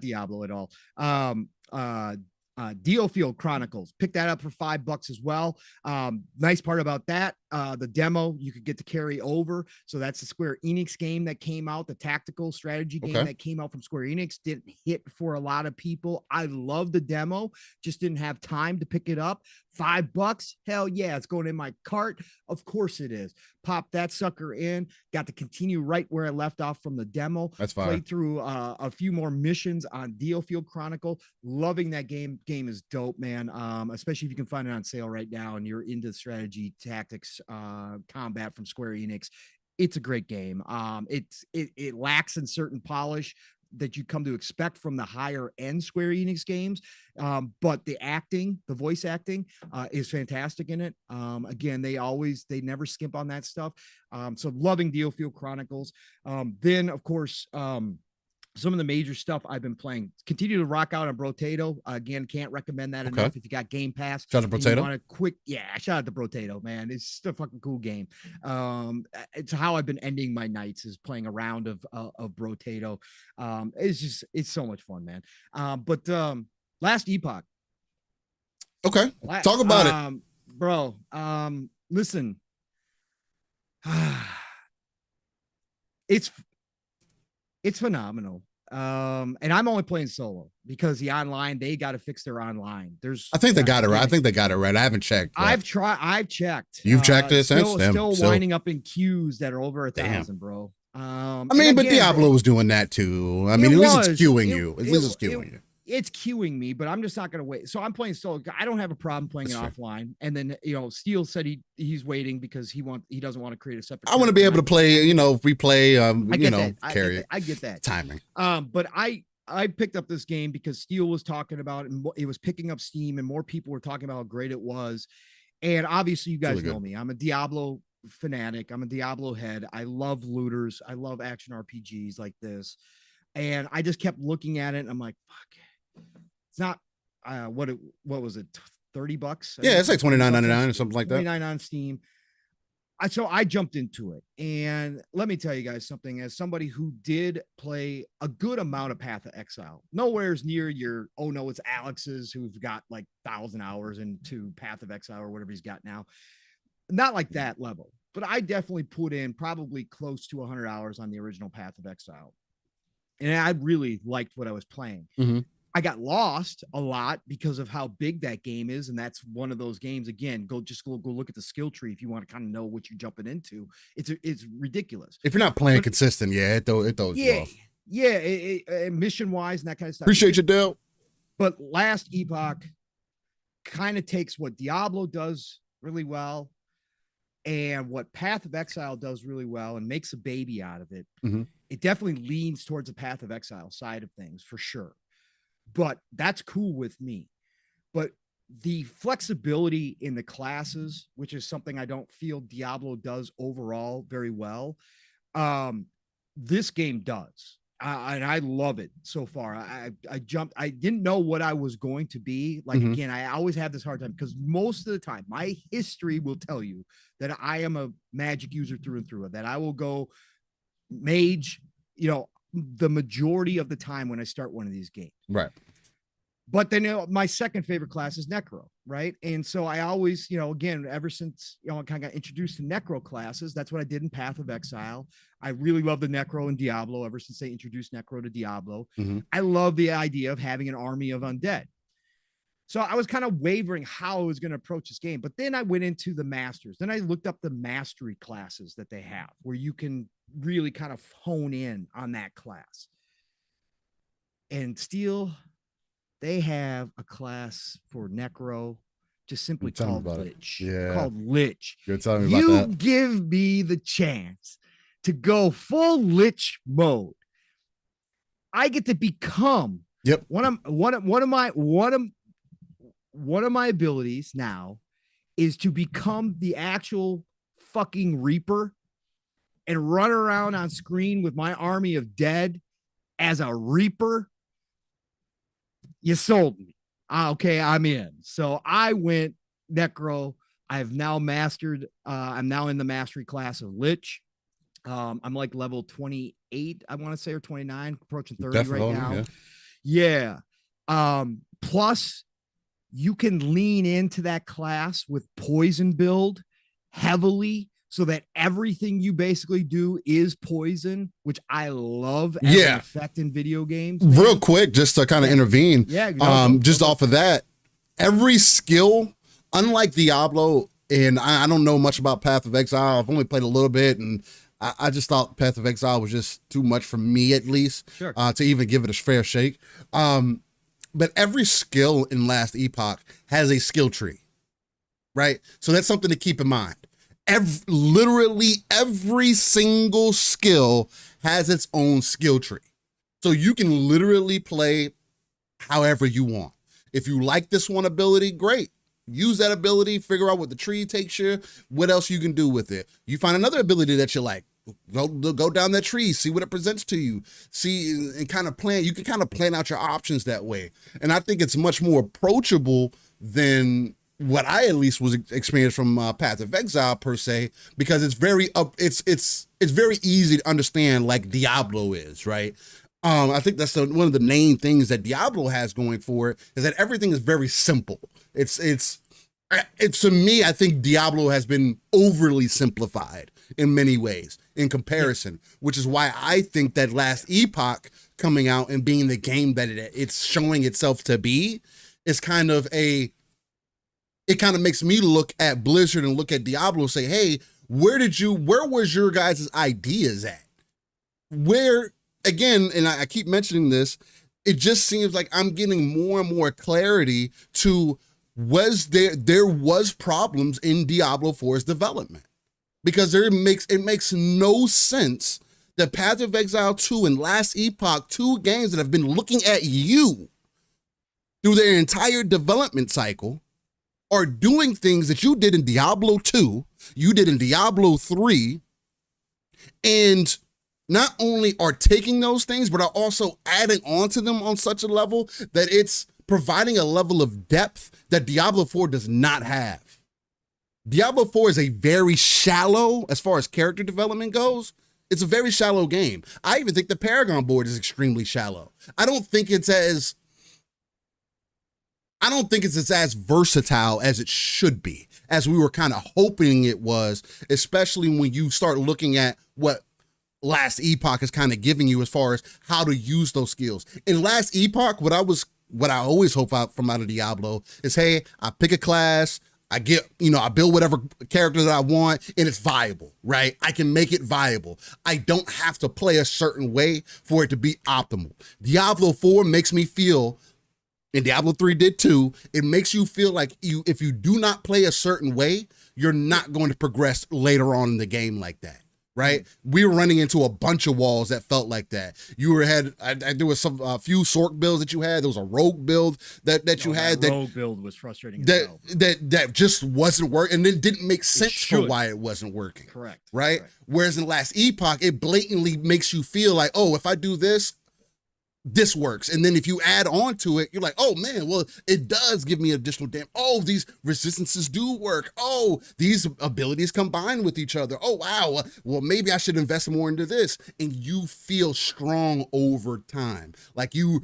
Diablo at all. Deofield Chronicles. Pick that up for $5 as well. Nice part about that, the demo you could get to carry over. So that's the Square Enix game that came out, the tactical strategy game that came out from Square Enix. Didn't hit for a lot of people. I love the demo, just didn't have time to pick it up. $5? Hell yeah, it's going in my cart. Of course it is. Pop that sucker in. Got to continue right where I left off from the demo. That's fine. Played through a few more missions on Field Chronicle. Loving that game. Game is dope, man. Especially if you can find it on sale right now and you're into strategy, tactics, combat from Square Enix. It's a great game. It lacks in certain polish that you come to expect from the higher end Square Enix games. But the voice acting is fantastic in it. Again, they never skimp on that stuff. So loving Field Chronicles. Then of course, some of the major stuff I've been playing. Continue to rock out on Brotato. Again, can't recommend that enough if you got Game Pass. Shout out to Brotato. Shout out to Brotato, man. It's just a fucking cool game. It's how I've been ending my nights is playing a round of Brotato. It's so much fun, man. But last Epoch. Okay, talk about it, bro. Listen, it's phenomenal. And I'm only playing solo because the online, they got to fix their online. I think they got it right. I think they got it right. I haven't checked. I've checked. You've checked it since? Still winding up in queues that are over 1,000, bro. But Diablo was doing that too. I mean, at least it's queuing you. At least it's queuing you. It's queuing me, but I'm just not going to wait. So I'm playing solo. I don't have a problem playing it offline. And then, Steele said he's waiting because he doesn't want to create a separate. I want to be able to play, replay, carry it. I get that. Timing. But I picked up this game because Steele was talking about it and it was picking up steam and more people were talking about how great it was. And obviously you guys know me. I'm a Diablo fanatic. I'm a Diablo head. I love looters. I love action RPGs like this. And I just kept looking at it and I'm like, fuck. It's not what was it, $30? Yeah, it's like $29.99 or something like that. $29 on Steam. So I jumped into it, and let me tell you guys something. As somebody who did play a good amount of Path of Exile, nowhere's near your it's Alex's who've got like 1,000 hours into Path of Exile or whatever he's got now. Not like that level, but I definitely put in probably close to 100 hours on the original Path of Exile, and I really liked what I was playing. Mm-hmm. I got lost a lot because of how big that game is. And that's one of those games. Again, go look at the skill tree. If you want to kind of know what you're jumping into, it's ridiculous. If you're not playing consistent, it throws you off. Yeah. Mission wise and that kind of stuff. Appreciate you, Dale. But last Epoch kind of takes what Diablo does really well and what Path of Exile does really well and makes a baby out of it. Mm-hmm. It definitely leans towards the Path of Exile side of things for sure. But that's cool with me. But the flexibility in the classes, which is something I don't feel Diablo does overall very well, this game does. And I love it so far. I jumped. I didn't know what I was going to be. Like, again, I always have this hard time because most of the time my history will tell you that I am a magic user through and through, that I will go mage, the majority of the time when I start one of these games. Right. But then my second favorite class is Necro, right? And so I always, again, ever since I kind of got introduced to Necro classes, that's what I did in Path of Exile. I really love the Necro in Diablo ever since they introduced Necro to Diablo. Mm-hmm. I love the idea of having an army of undead. So I was kind of wavering how I was going to approach this game. But then I went into the masters. Then I looked up the mastery classes that they have where you can really kind of hone in on that class. And Steel, they have a class for Necro just simply called Lich. Yeah. Called Lich. You're telling me about that. You give me the chance to go full Lich mode. I get to become one of my abilities now is to become the actual fucking Reaper and run around on screen with my army of dead as a Reaper. You sold me. Okay, I'm in. So I went Necro. I have now mastered. I'm now in the mastery class of Lich. I'm like level 28, I want to say, or 29, approaching 30 Definitely, right now. Yeah. Plus, you can lean into that class with poison build heavily so that everything you basically do is poison, which I love as an effect in video games. Man. Real quick, just to kind of intervene. Yeah. Just off of that, every skill unlike Diablo, and I don't know much about Path of Exile. I've only played a little bit, and I just thought Path of Exile was just too much for me, at least, Sure. to even give it a fair shake. But every skill in Last Epoch has a skill tree, right? So that's something to keep in mind. Literally every single skill has its own skill tree. So you can literally play however you want. If you like this one ability, great. Use that ability, figure out what the tree takes you, what else you can do with it. You find another ability that you like, go down that tree, see what it presents to you, see and kind of plan. You can kind of plan out your options that way. And I think it's much more approachable than what I at least was experienced from Path of Exile per se, because it's very it's very easy to understand, like Diablo is, right? I think that's one of the main things that Diablo has going for it, is that everything is very simple. It's to me, I think Diablo has been overly simplified in many ways in comparison, which is why I think that Last Epoch coming out and being the game that it's showing itself to be is kind of it kind of makes me look at Blizzard and look at Diablo and say, hey, where was your guys' ideas at? Where, again, and I keep mentioning this, it just seems like I'm getting more and more clarity to there was problems in Diablo 4's development, because it makes no sense that Path of Exile 2 and Last Epoch, two games that have been looking at you through their entire development cycle, are doing things that you did in Diablo 2, you did in Diablo 3, and not only are taking those things, but are also adding on to them on such a level that it's providing a level of depth that Diablo 4 does not have. Diablo 4 is a very shallow, as far as character development goes, it's a very shallow game. I even think the Paragon board is extremely shallow. I don't think it's as versatile as it should be, as we were kind of hoping it was, especially when you start looking at what Last Epoch is kind of giving you as far as how to use those skills. In Last Epoch, what I always hope from out of Diablo is, hey, I pick a class, I build whatever character that I want, and it's viable, right? I can make it viable. I don't have to play a certain way for it to be optimal. Diablo 4 makes me feel, and Diablo 3 did too, it makes you feel like if you do not play a certain way, you're not going to progress later on in the game like that, right? We were running into a bunch of walls that felt like that. There was a few Sork builds that you had. There was a rogue build that you had. That rogue build was frustrating. That just wasn't working, and it didn't make sense for why it wasn't working. Correct. Right? Correct. Whereas in Last Epoch, it blatantly makes you feel like, oh, if I do this, this works. And then if you add on to it, you're like, oh man, well, it does give me additional damage. Oh, these resistances do work. Oh, these abilities combine with each other. Oh, wow. Well, maybe I should invest more into this. And you feel strong over time. Like you're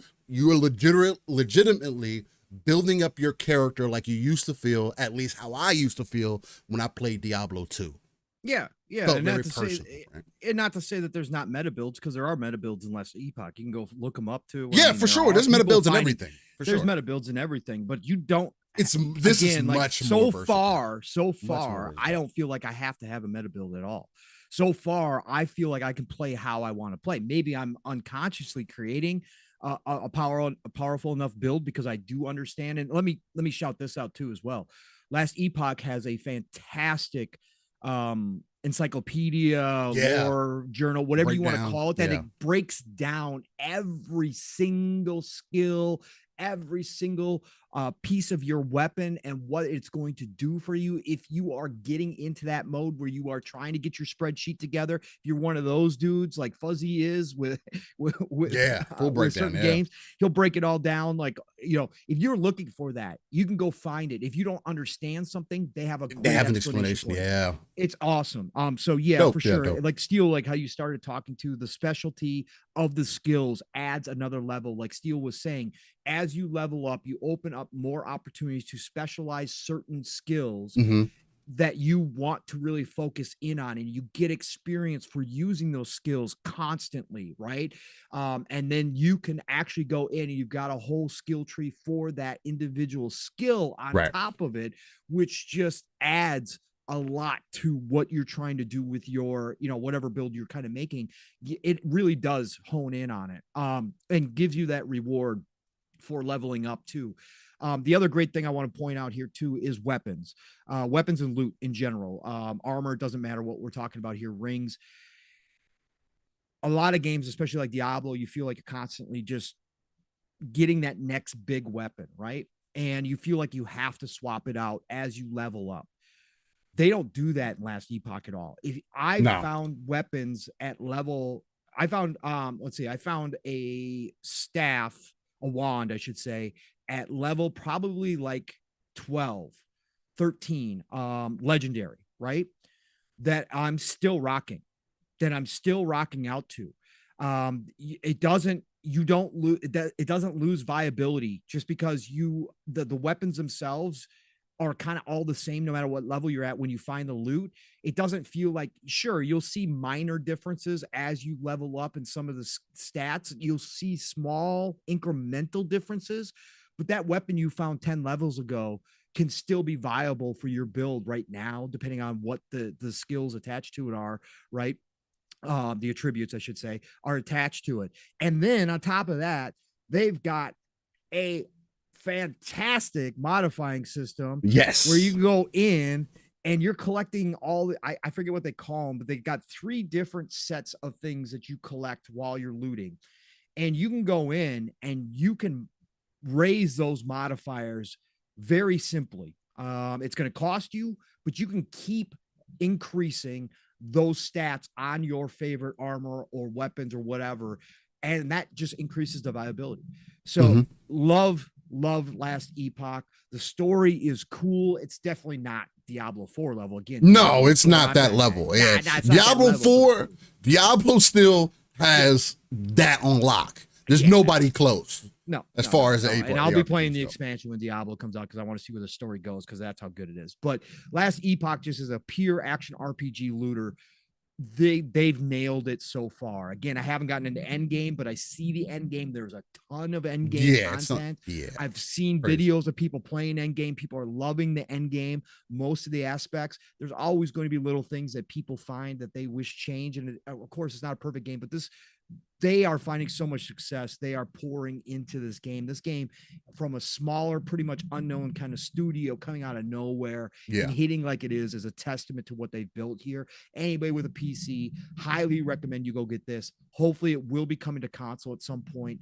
legitimately building up your character like you used to feel, at least how I used to feel when I played Diablo 2. Yeah. Felt And very personal, right? and not to say that there's not meta builds, because there are meta builds in Last Epoch. You can go look them up too. Yeah, for sure. There's meta builds in everything. There's meta builds in everything, but you don't. This is much so more far. So Much more far, versatile. I don't feel like I have to have a meta build at all. So far, I feel like I can play how I want to play. Maybe I'm unconsciously creating a powerful enough build, because I do understand. And let me shout this out too as well. Last Epoch has a fantastic encyclopedia, lore journal, whatever you want to call it, that it breaks down every single skill, every single piece of your weapon, and what it's going to do for you if you are getting into that mode where you are trying to get your spreadsheet together. If you're one of those dudes like Fuzzy is with full breakdown, certain games, he'll break it all down. Like, if you're looking for that, you can go find it. If you don't understand something, they have an explanation. Yeah, it's awesome. So yeah, dope, for sure. dope. Like Steel, like how you started talking to, the specialty of the skills adds another level. Like Steel was saying, as you level up, you open up more opportunities to specialize certain skills. Mm-hmm. that you want to really focus in on, and you get experience for using those skills constantly, right? And then you can actually go in and you've got a whole skill tree for that individual skill on Right. top of it, which just adds a lot to what you're trying to do with your, whatever build you're kind of making. It really does hone in on it, and gives you that reward for leveling up too. The other great thing I want to point out here too is weapons, weapons and loot in general. Armor, doesn't matter what we're talking about here. Rings. A lot of games, especially like Diablo, you feel like you're constantly just getting that next big weapon, right? And you feel like you have to swap it out as you level up. They don't do that in Last Epoch at all. If I found weapons at level, I found I found a staff, a wand, I should say, at level probably like 12, 13, legendary, right? That I'm still rocking, out to. It doesn't lose viability just because the weapons themselves are kind of all the same no matter what level you're at. When you find the loot, it doesn't feel like, sure, you'll see minor differences as you level up in some of the stats. You'll see small incremental differences, but that weapon you found 10 levels ago can still be viable for your build right now, depending on what the skills attached to it are, right? The attributes, I should say, are attached to it. And then on top of that, they've got a fantastic modifying system. Yes. Where you can go in and you're collecting all I forget what they call them, but they got 3 different sets of things that you collect while you're looting. And you can go in and you can raise those modifiers very simply. It's going to cost you, but you can keep increasing those stats on your favorite armor or weapons or whatever. And that just increases the viability. So love Last Epoch. The story is cool. It's definitely not Diablo 4 level. Again, no, it's not that level. Yeah, Diablo 4, Diablo still has that on lock. There's nobody close. No, as far as and I'll be playing the expansion when Diablo comes out because I want to see where the story goes, because that's how good it is. But Last Epoch just is a pure action RPG looter. They've nailed it so far. Again, I haven't gotten into Endgame, but I see the Endgame. There's a ton of Endgame content. I've seen videos of people playing Endgame. People are loving the Endgame. Most of the aspects. There's always going to be little things that people find that they wish change. And of course, it's not a perfect game, but they are finding so much success. They are pouring into this game. This game from a smaller, pretty much unknown kind of studio coming out of nowhere and hitting like it is a testament to what they've built here. Anybody with a PC, highly recommend you go get this. Hopefully it will be coming to console at some point,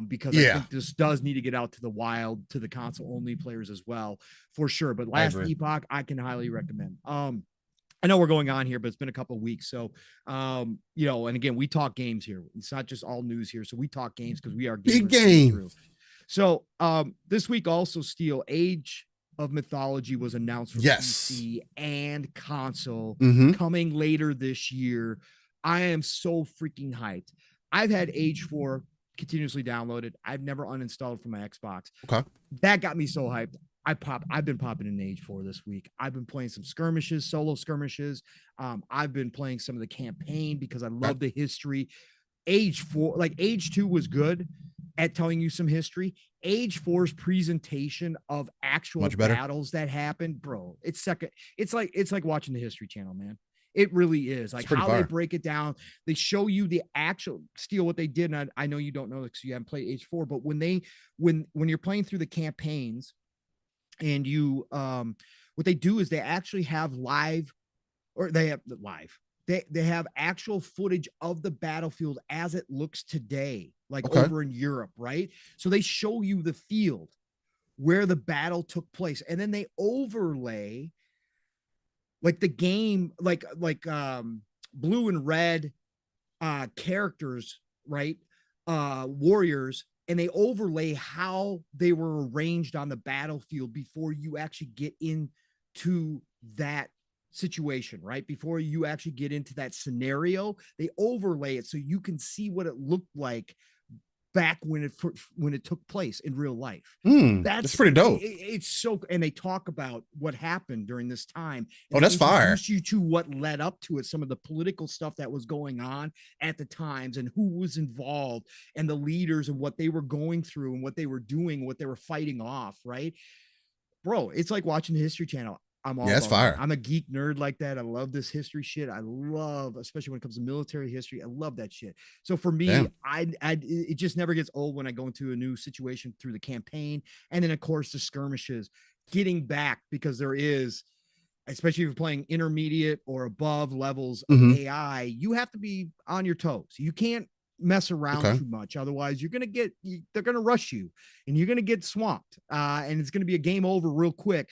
because I think this does need to get out to the wild, to the console only players as well, for sure. But Last Epoch, I can highly recommend. I know we're going on here, but it's been a couple of weeks. So, and again, we talk games here. It's not just all news here. So we talk games because we are big game. So, this week also, Steel, Age of Mythology was announced for PC and console coming later this year. I am so freaking hyped. I've had Age 4 continuously downloaded. I've never uninstalled from my Xbox. Okay. That got me so hyped. I've been popping in Age 4 this week. I've been playing some skirmishes, solo skirmishes. I've been playing some of the campaign because I love the history. Age 4, like Age 2 was good at telling you some history. Age 4's presentation of actual battles that happened, bro, it's second. It's like watching the History Channel, man. It really is. Like how they break it down. They show you the actual Steel, what they did. And I know you don't know because you haven't played Age 4, but when you're playing through the campaigns, and you what they do is they actually have they have actual footage of the battlefield as it looks today, like over in Europe, right? So they show you the field where the battle took place, and then they overlay like the game, like blue and red characters, right? Warriors, and they overlay how they were arranged on the battlefield before you actually get into that situation, right? Before you actually get into that scenario, they overlay it so you can see what it looked like back when it took place in real life. That's pretty dope. It's so, and they talk about what happened during this time. Oh, that's fire. Introduce you to what led up to it, some of the political stuff that was going on at the times, and who was involved, and the leaders and what they were going through, and what they were doing, what they were fighting off. Right, bro. It's like watching the History Channel. I'm all that's fire. I'm a geek nerd like that. I love this history shit. I love, especially when it comes to military history. I love that shit. So for me, it just never gets old when I go into a new situation through the campaign, and then of course the skirmishes, getting back, because there is, especially if you're playing intermediate or above levels of AI, you have to be on your toes. You can't mess around too much, otherwise they're gonna rush you and you're gonna get swamped, and it's gonna be a game over real quick.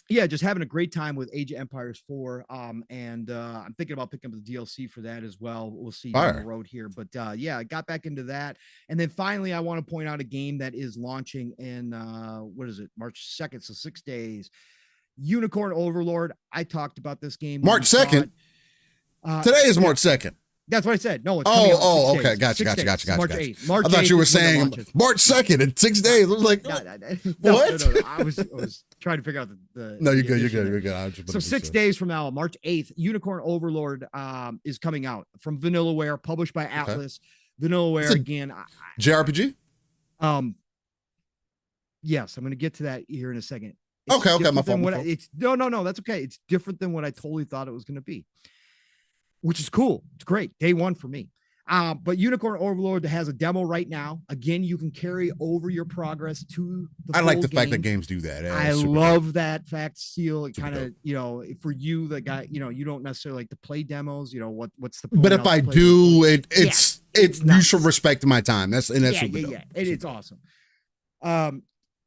Yeah, just having a great time with Age of Empires 4, and I'm thinking about picking up the DLC for that as well. We'll see down the road here, but yeah, I got back into that. And then finally, I want to point out a game that is launching in what is it, March 2nd, so 6 days. Unicorn Overlord. I talked about this game March 2nd. Today is March 2nd. That's what I said. No, it's okay. Gotcha. March 8th. March I thought 8th you were saying March 2nd in 6 days. I was like, what? No. I was trying to figure out the No, you're good. You're good. So 6 days from now, March 8th, Unicorn Overlord is coming out from Vanillaware, published by Atlas. Vanillaware again. JRPG? Yes, I'm going to get to that here in a second. Okay. My fault. No, that's okay. It's different than what I totally thought it was going to be, which is cool. It's great. Day one for me. But Unicorn Overlord has a demo right now. Again, you can carry over your progress to the I like the game. fact that games do that. I love that fact seal. It kind of, for you, the guy, you don't necessarily like to play demos, what's the point? But if I do, it's you should respect my time. That's super dope. It's awesome.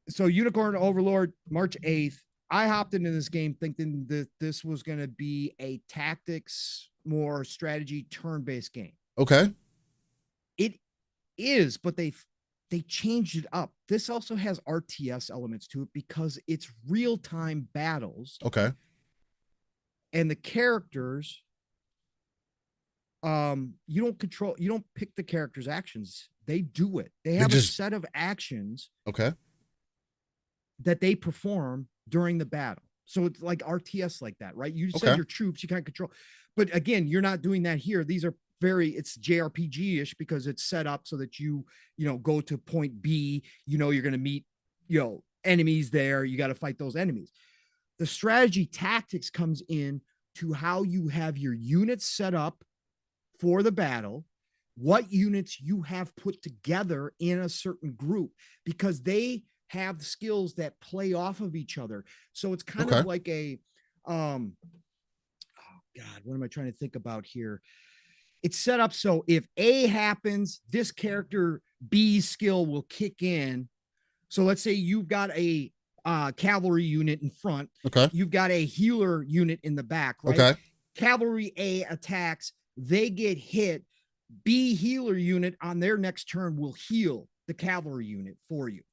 So Unicorn Overlord, March 8th. I hopped into this game thinking that this was going to be a tactics, more strategy, turn-based game. Okay. It is, but they changed it up. This also has RTS elements to it because it's real-time battles. Okay. And the characters, you don't pick the characters' actions. They do it. They have a set of actions. Okay. That they perform during the battle. So it's like RTS like that, right? You send your troops, you can't control. But again, you're not doing that here. These are it's JRPG-ish because it's set up so that you go to point B, you're going to meet, enemies there. You got to fight those enemies. The strategy tactics comes in to how you have your units set up for the battle, what units you have put together in a certain group, because they have skills that play off of each other. So it's kind of like a, oh God, what am I trying to think about here? It's set up so if A happens, this character B's skill will kick in. So let's say you've got a cavalry unit in front. Okay. You've got a healer unit in the back, right? Okay. Cavalry A attacks, they get hit. B healer unit on their next turn will heal the cavalry unit for you.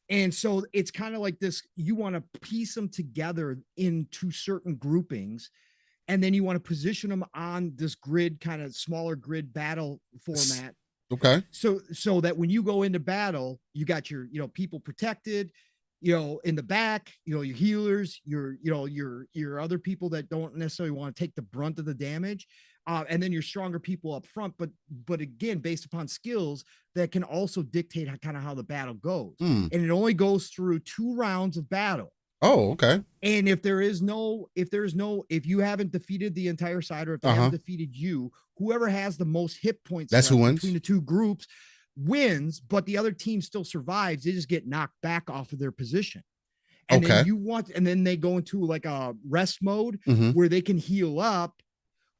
And so it's kind of like this, you want to piece them together into certain groupings, and then you want to position them on this grid, kind of smaller grid battle format. Okay. So that when you go into battle, you got your, people protected, in the back, your healers, your other people that don't necessarily want to take the brunt of the damage. And then your stronger people up front, but again, based upon skills that can also dictate kind of how the battle goes. And it only goes through 2 rounds of battle. Oh, okay. And if you haven't defeated the entire side, or if they haven't defeated you, whoever has the most hit points that's who wins between the 2 groups wins, but the other team still survives. They just get knocked back off of their position. And then they go into like a rest mode where they can heal up.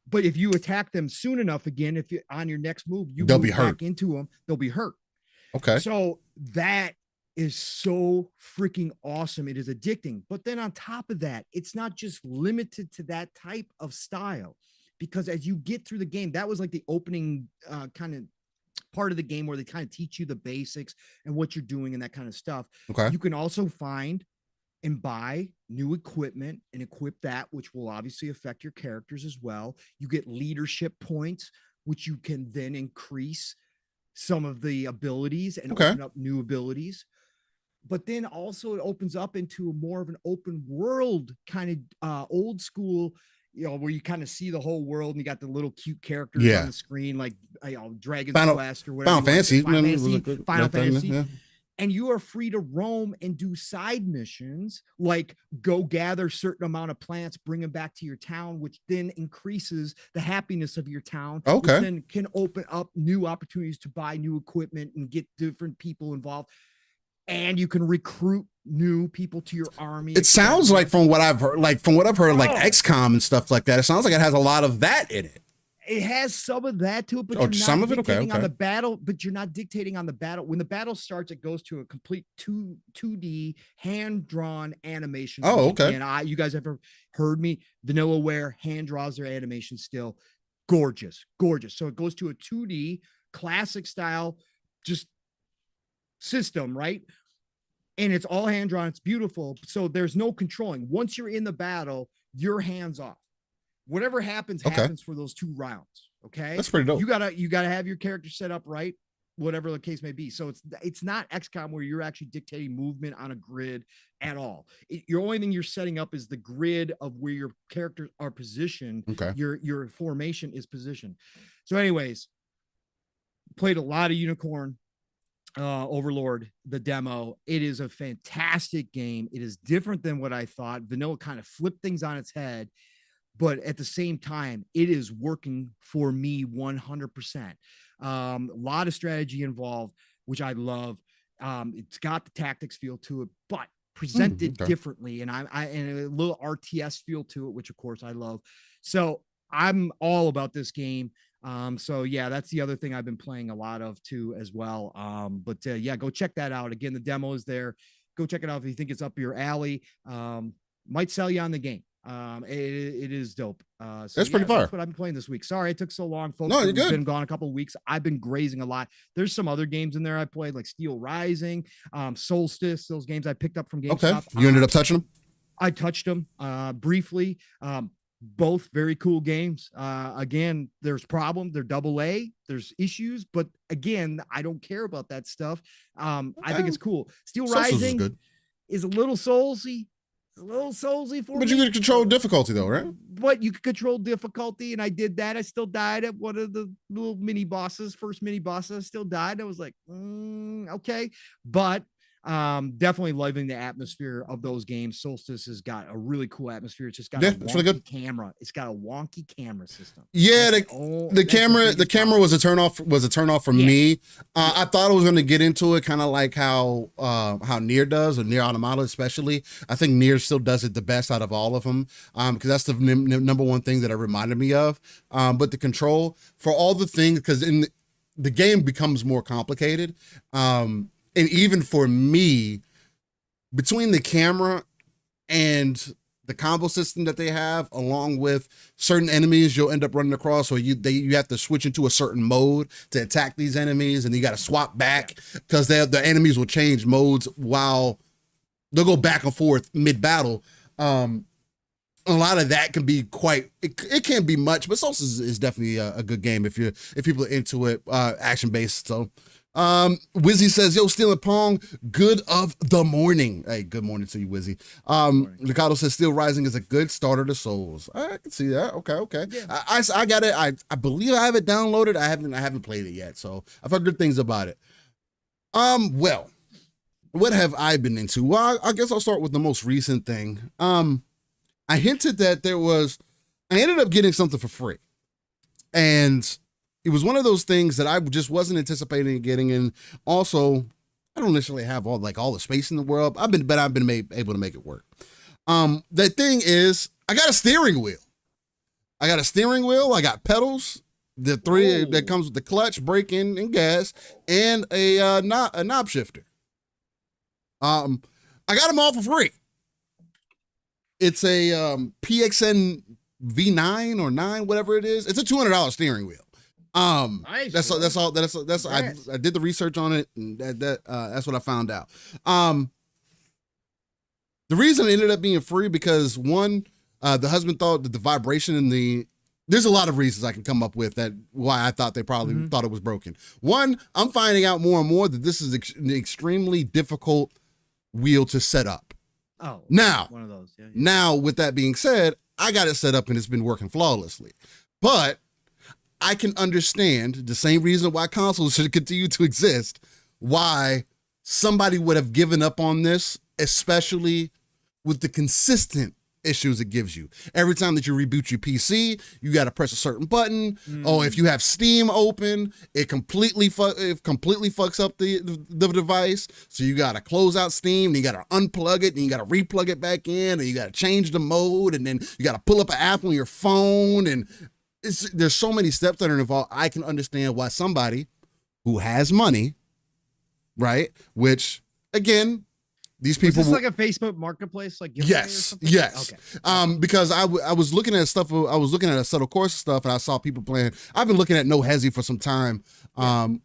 But if you attack them soon enough, again, if you on your next move, they'll be hurt. Back into them, they'll be hurt. Okay. So that is so freaking awesome. It is addicting. But then on top of that, it's not just limited to that type of style, because as you get through the game, that was like the opening kind of part of the game where they kind of teach you the basics and what you're doing and that kind of stuff. Okay. You can also find and buy new equipment and equip that, which will obviously affect your characters as well. You get leadership points which you can then increase some of the abilities and Okay. open up new abilities. But then also it opens up into more of an open world kind of old school, where you kind of see the whole world and you got the little cute characters on the screen, like Dragon's Quest or whatever. Final Fantasy. Yeah. And you are free to roam and do side missions, like go gather certain amount of plants, bring them back to your town, which then increases the happiness of your town. Okay. Which then can open up new opportunities to buy new equipment and get different people involved. And you can recruit new people to your army. It sounds like from what I've heard, like XCOM and stuff like that, it sounds like it has a lot of that in it. It has some of that to it, but you're some not of it. Okay. on the battle. But you're not dictating on the battle. When the battle starts, it goes to a complete 2D hand-drawn animation. Oh, okay. And you guys ever heard me? VanillaWare hand draws their animation still. Gorgeous. So it goes to a 2D classic style, just system, right? And it's all hand drawn. It's beautiful. So there's no controlling. Once you're in the battle, your hands off. Whatever happens for those 2 rounds. Okay, that's pretty dope. You gotta have your character set up right, whatever the case may be. So it's not XCOM where you're actually dictating movement on a grid at all. Your only thing you're setting up is the grid of where your characters are positioned. Okay, your formation is positioned. So, anyways, played a lot of Unicorn Overlord, the demo. It is a fantastic game. It is different than what I thought. Vanilla kind of flipped things on its head. But at the same time, it is working for me 100%. A lot of strategy involved, which I love. It's got the tactics feel to it, but presented differently, and and a little RTS feel to it, which of course I love. So I'm all about this game. So yeah, that's the other thing I've been playing a lot of too as well. But yeah, go check that out. Again, the demo is there. Go check it out if you think it's up your alley. Might sell you on the game. It is dope. So that's pretty far. That's what I've been playing this week. Sorry it took so long, folks. No, you're good. Been gone a couple of weeks. I've been grazing a lot. There's some other games in there I played, like Steel Rising, Solstice, those games I picked up from GameStop. Okay, you ended up touching them? I touched them briefly. Both very cool games. Again, there's problems. They're AA. There's issues, but again, I don't care about that stuff. I think it's cool. Steel Rising is a little soulsy. A little soulsy for me. But you can control difficulty though, right? But you can control difficulty, and I did that. I still died at one of the little mini bosses, first mini bosses. I still died. I was like, okay. But definitely loving the atmosphere of those games. Solstice has got a really cool atmosphere. It's just got a wonky really camera. It's got a wonky camera system. Yeah, the camera was a turnoff for me. I thought I was going to get into it kind of like how Nier does, or Nier Automata especially. I think Nier still does it the best out of all of them, because that's the number one thing that it reminded me of. But the control for all the things, because in the game becomes more complicated. And even for me, between the camera and the combo system that they have, along with certain enemies you'll end up running across, or you have to switch into a certain mode to attack these enemies, and you got to swap back because the enemies will change modes while they'll go back and forth mid-battle. A lot of that can be it can be much, but Solstice is definitely a good game if people are into it, action-based. So Wizzy says, yo, Steel and Pong, good of the morning. Hey, good morning to you, Wizzy. Ricardo says Steel Rising is a good starter to Souls. I can see that. Okay. Yeah. I got it. I believe I have it downloaded. I haven't played it yet, so I've heard good things about it. Well, what have I been into? Well, I guess I'll start with the most recent thing. I hinted that I ended up getting something for free, and it was one of those things that I just wasn't anticipating getting. And also, I don't necessarily have all the space in the world. I've been able to make it work. The thing is, I got a steering wheel. I got pedals, the three that comes with the clutch, brake, and gas, and a knob shifter. I got them all for free. It's a PXN V9 or 9, whatever it is. It's a $200 steering wheel. Nice, that's all. I did the research on it, and that's what I found out. The reason it ended up being free because one, the husband thought that the vibration in the there's a lot of reasons I can come up with that why I thought they probably thought it was broken. One, I'm finding out more and more that this is an extremely difficult wheel to set up. Oh, now, one of those. Yeah. Now, with that being said, I got it set up and it's been working flawlessly. But I can understand the same reason why consoles should continue to exist, why somebody would have given up on this, especially with the consistent issues it gives you. Every time that you reboot your PC, you got to press a certain button. Oh, if you have Steam open, it completely fucks up the device. So you got to close out Steam, and you got to unplug it, and you got to replug it back in, and you got to change the mode, and then you got to pull up an app on your phone, and there's so many steps that are involved. I can understand why somebody who has money, right? Which again, these people. Is this like a Facebook Marketplace, like giveaway or something? Yes. Okay. Because I was looking at stuff. I was looking at a subtle course stuff, and I saw people playing. I've been looking at No Hesi for some time,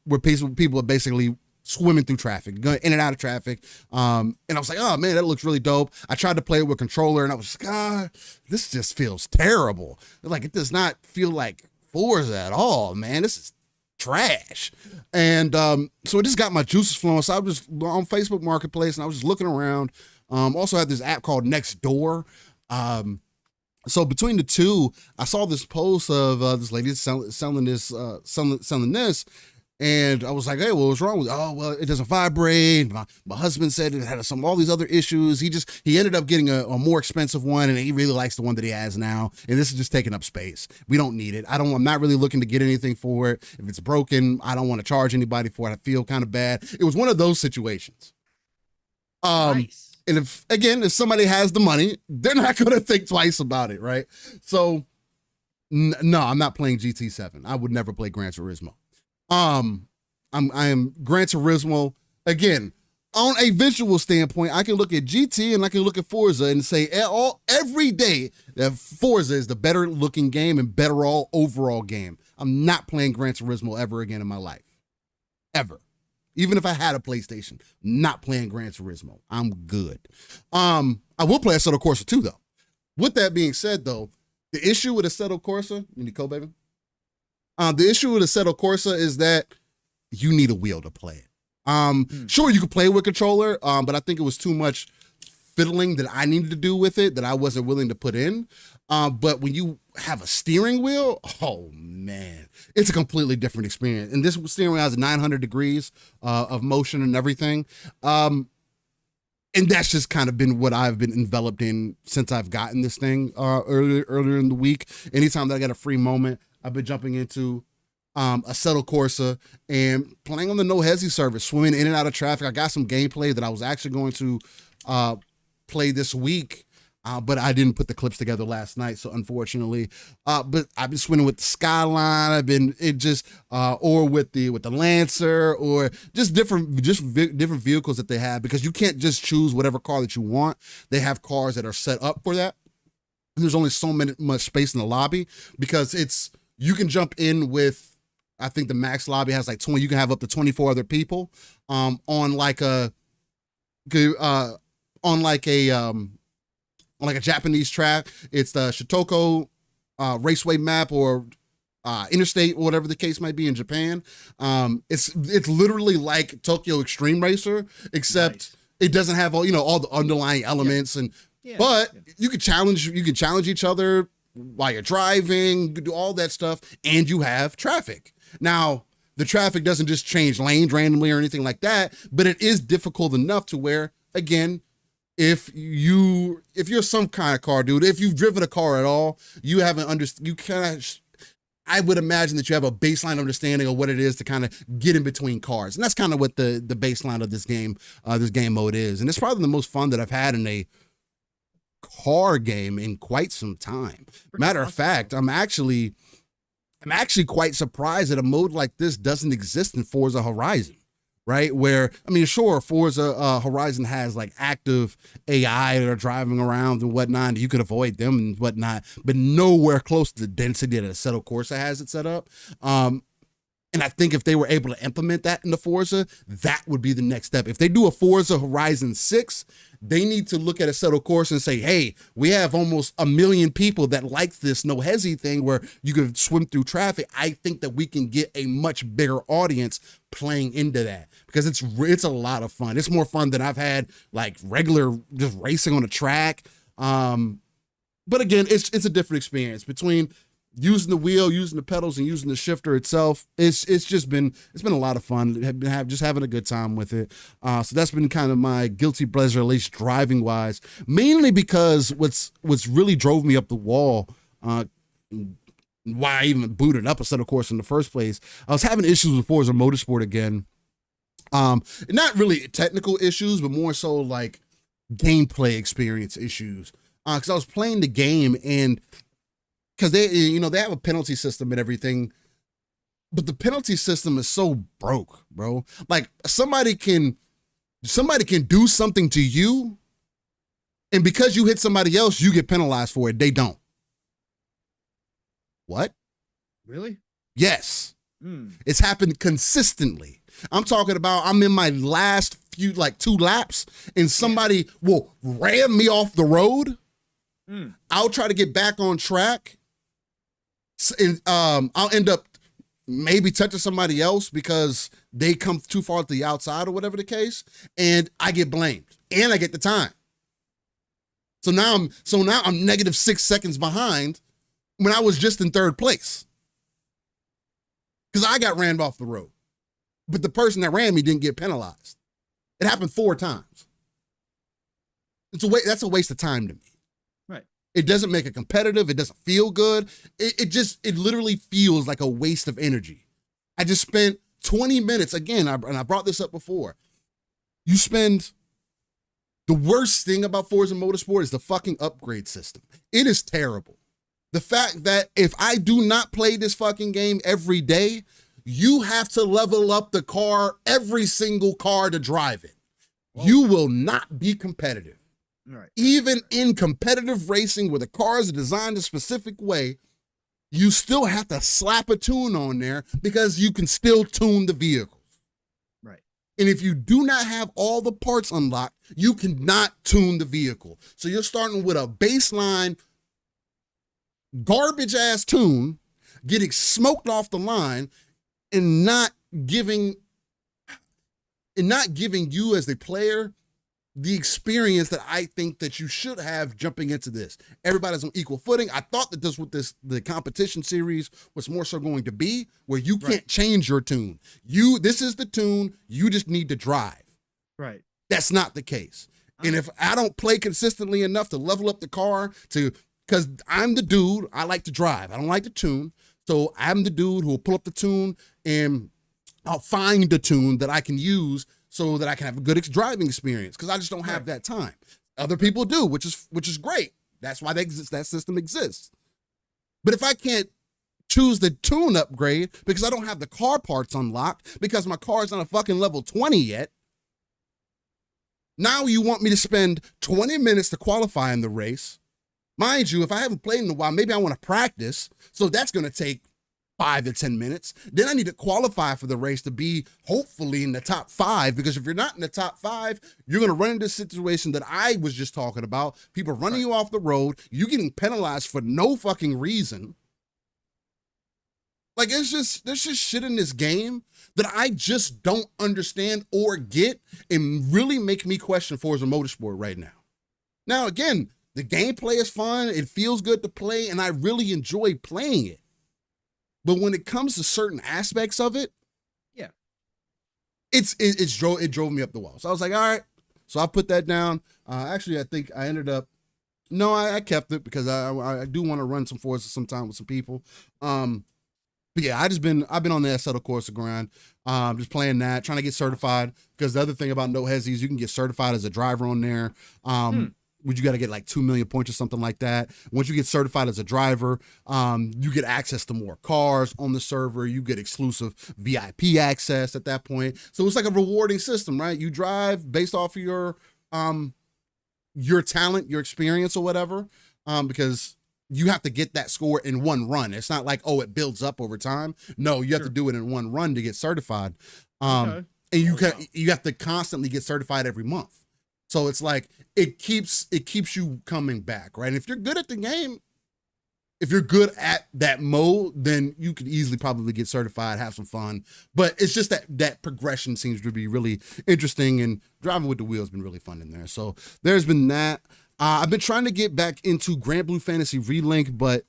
where people are basically swimming through traffic, going in and out of traffic. And I was like, oh man, that looks really dope. I tried to play it with controller, and I was like, this just feels terrible. Like it does not feel like Forza at all, man. This is trash. And so it just got my juices flowing. So I was just on Facebook Marketplace and I was just looking around. Also had this app called Nextdoor. So between the two, I saw this post of this lady selling this. And I was like, hey, well, what's wrong with it? Oh, well, it doesn't vibrate. My husband said it had all these other issues. He ended up getting a more expensive one, and he really likes the one that he has now. And this is just taking up space. We don't need it. I'm not really looking to get anything for it. If it's broken, I don't want to charge anybody for it. I feel kind of bad. It was one of those situations. Nice. And if somebody has the money, they're not going to think twice about it, right? So, no, I'm not playing GT7. I would never play Gran Turismo. I am Gran Turismo again on a visual standpoint. I can look at GT and I can look at Forza and say every day that Forza is the better looking game and better overall game. I'm not playing Gran Turismo ever again in my life, ever. Even if I had a PlayStation, not playing Gran Turismo. I'm good. I will play Assetto Corsa 2 though. With that being said though, the issue with Assetto Corsa, you need code, baby. The issue with Assetto Corsa is that you need a wheel to play it. Sure, you could play with controller, but I think it was too much fiddling that I needed to do with it that I wasn't willing to put in. But when you have a steering wheel, oh man, it's a completely different experience. And this steering wheel has 900 degrees of motion and everything. And that's just kind of been what I've been enveloped in since I've gotten this thing earlier in the week. Anytime that I got a free moment, I've been jumping into Assetto Corsa and playing on the No Hesi service, swimming in and out of traffic. I got some gameplay that I was actually going to play this week, but I didn't put the clips together last night, so unfortunately. But I've been swimming with the Skyline. Or with the Lancer, or just different vehicles that they have, because you can't just choose whatever car that you want. They have cars that are set up for that. And there's only so much space in the lobby, because you can jump in with, I think the max lobby has like 20, you can have up to 24 other people on like a Japanese track. It's the Shitoko Raceway map, or interstate, or whatever the case might be in Japan. It's literally like Tokyo Extreme Racer, except it doesn't have all the underlying elements. And but you can challenge each other while you're driving. You can do all that stuff, and you have traffic. Now, the traffic doesn't just change lanes randomly or anything like that, but it is difficult enough to where, again, if you're some kind of car dude, if you've driven a car at all, I would imagine that you have a baseline understanding of what it is to kind of get in between cars. And that's kind of what the baseline of this game mode is. And it's probably the most fun that I've had in a car game in quite some time. Matter of fact, I'm actually quite surprised that a mode like this doesn't exist in Forza Horizon, right? Where, I mean, sure, Forza Horizon has like active AI that are driving around and whatnot, and you could avoid them and whatnot, but nowhere close to the density that Assetto Corsa has it set up. And I think if they were able to implement that in the Forza, that would be the next step. If they do a Forza Horizon 6, they need to look at a settled course and say, hey, we have almost 1 million people that like this no hesi thing where you can swim through traffic. I think that we can get a much bigger audience playing into that because it's a lot of fun. It's more fun than I've had like regular just racing on a track. But again, it's a different experience between using the wheel, using the pedals, and using the shifter itself. It's been a lot of fun. Just having a good time with it. So that's been kind of my guilty pleasure, at least driving wise. Mainly because what's really drove me up the wall, why I even booted up a set of course in the first place. I was having issues with Forza Motorsport again. Not really technical issues, but more so like gameplay experience issues. Because I was playing the game and because they have a penalty system and everything, but the penalty system is so broke, bro. Like somebody can do something to you, and because you hit somebody else, you get penalized for it. They don't. What? Really? Yes. It's happened consistently. I'm talking about I'm in my last few, like 2 laps, and somebody will ram me off the road. I'll try to get back on track. And I'll end up maybe touching somebody else because they come too far to the outside or whatever the case, and I get blamed and I get the time. So now I'm -6 seconds behind when I was just in 3rd place because I got rammed off the road, but the person that ran me didn't get penalized. It happened 4 times. That's a waste of time to me. It doesn't make it competitive. It doesn't feel good. It literally feels like a waste of energy. I just spent 20 minutes, again, and I brought this up before. The worst thing about Forza Motorsport is the fucking upgrade system. It is terrible. The fact that if I do not play this fucking game every day, you have to level up the car, every single car to drive it. Whoa. You will not be competitive. Right. Even in competitive racing where the cars are designed a specific way, you still have to slap a tune on there because you can still tune the vehicles. Right. And if you do not have all the parts unlocked, you cannot tune the vehicle. So you're starting with a baseline garbage ass tune, getting smoked off the line, and not giving you as the player the experience that I think that you should have jumping into this. Everybody's on equal footing. I thought that the competition series was more so going to be where you can't change your tune. This is the tune, you just need to drive. Right. That's not the case. And if I don't play consistently enough to level up the car because I'm the dude, I like to drive. I don't like to tune. So I'm the dude who will pull up the tune and I'll find the tune that I can use so that I can have a good driving experience because I just don't have that time. Other people do, which is great. That's why that system exists. But if I can't choose the tune upgrade because I don't have the car parts unlocked because my car is on a fucking level 20 yet, now you want me to spend 20 minutes to qualify in the race. Mind you, if I haven't played in a while, maybe I want to practice. So that's going to take 5 to 10 minutes. Then I need to qualify for the race to be hopefully in the top 5, because if you're not in the top 5, you're going to run into a situation that I was just talking about. People running you off the road, you getting penalized for no fucking reason. Like there's just shit in this game that I just don't understand or get and really make me question Forza Motorsport right now. Now, again, the gameplay is fun. It feels good to play and I really enjoy playing it. But when it comes to certain aspects of it, it drove me up the wall. So I was like, all right. So I put that down. Actually, I think I ended up, no, I kept it because I do want to run some Forza sometime with some people. But yeah, I've been on the settled course of grind, just playing that, trying to get certified. Because the other thing about No Hesi is you can get certified as a driver on there. You got to get like 2 million points or something like that. Once you get certified as a driver, you get access to more cars on the server. You get exclusive VIP access at that point. So it's like a rewarding system, right? You drive based off of your talent, your experience or whatever. Because you have to get that score in one run. It's not like, oh, it builds up over time. No, you have to do it in one run to get certified. Okay. And you have to constantly get certified every month. So it's like it keeps you coming back, right? And if you're good at the game, if you're good at that mode, then you could easily probably get certified, have some fun. But it's just that progression seems to be really interesting, and driving with the wheel has been really fun in there. So there's been that. I've been trying to get back into Grand Blue Fantasy Relink, but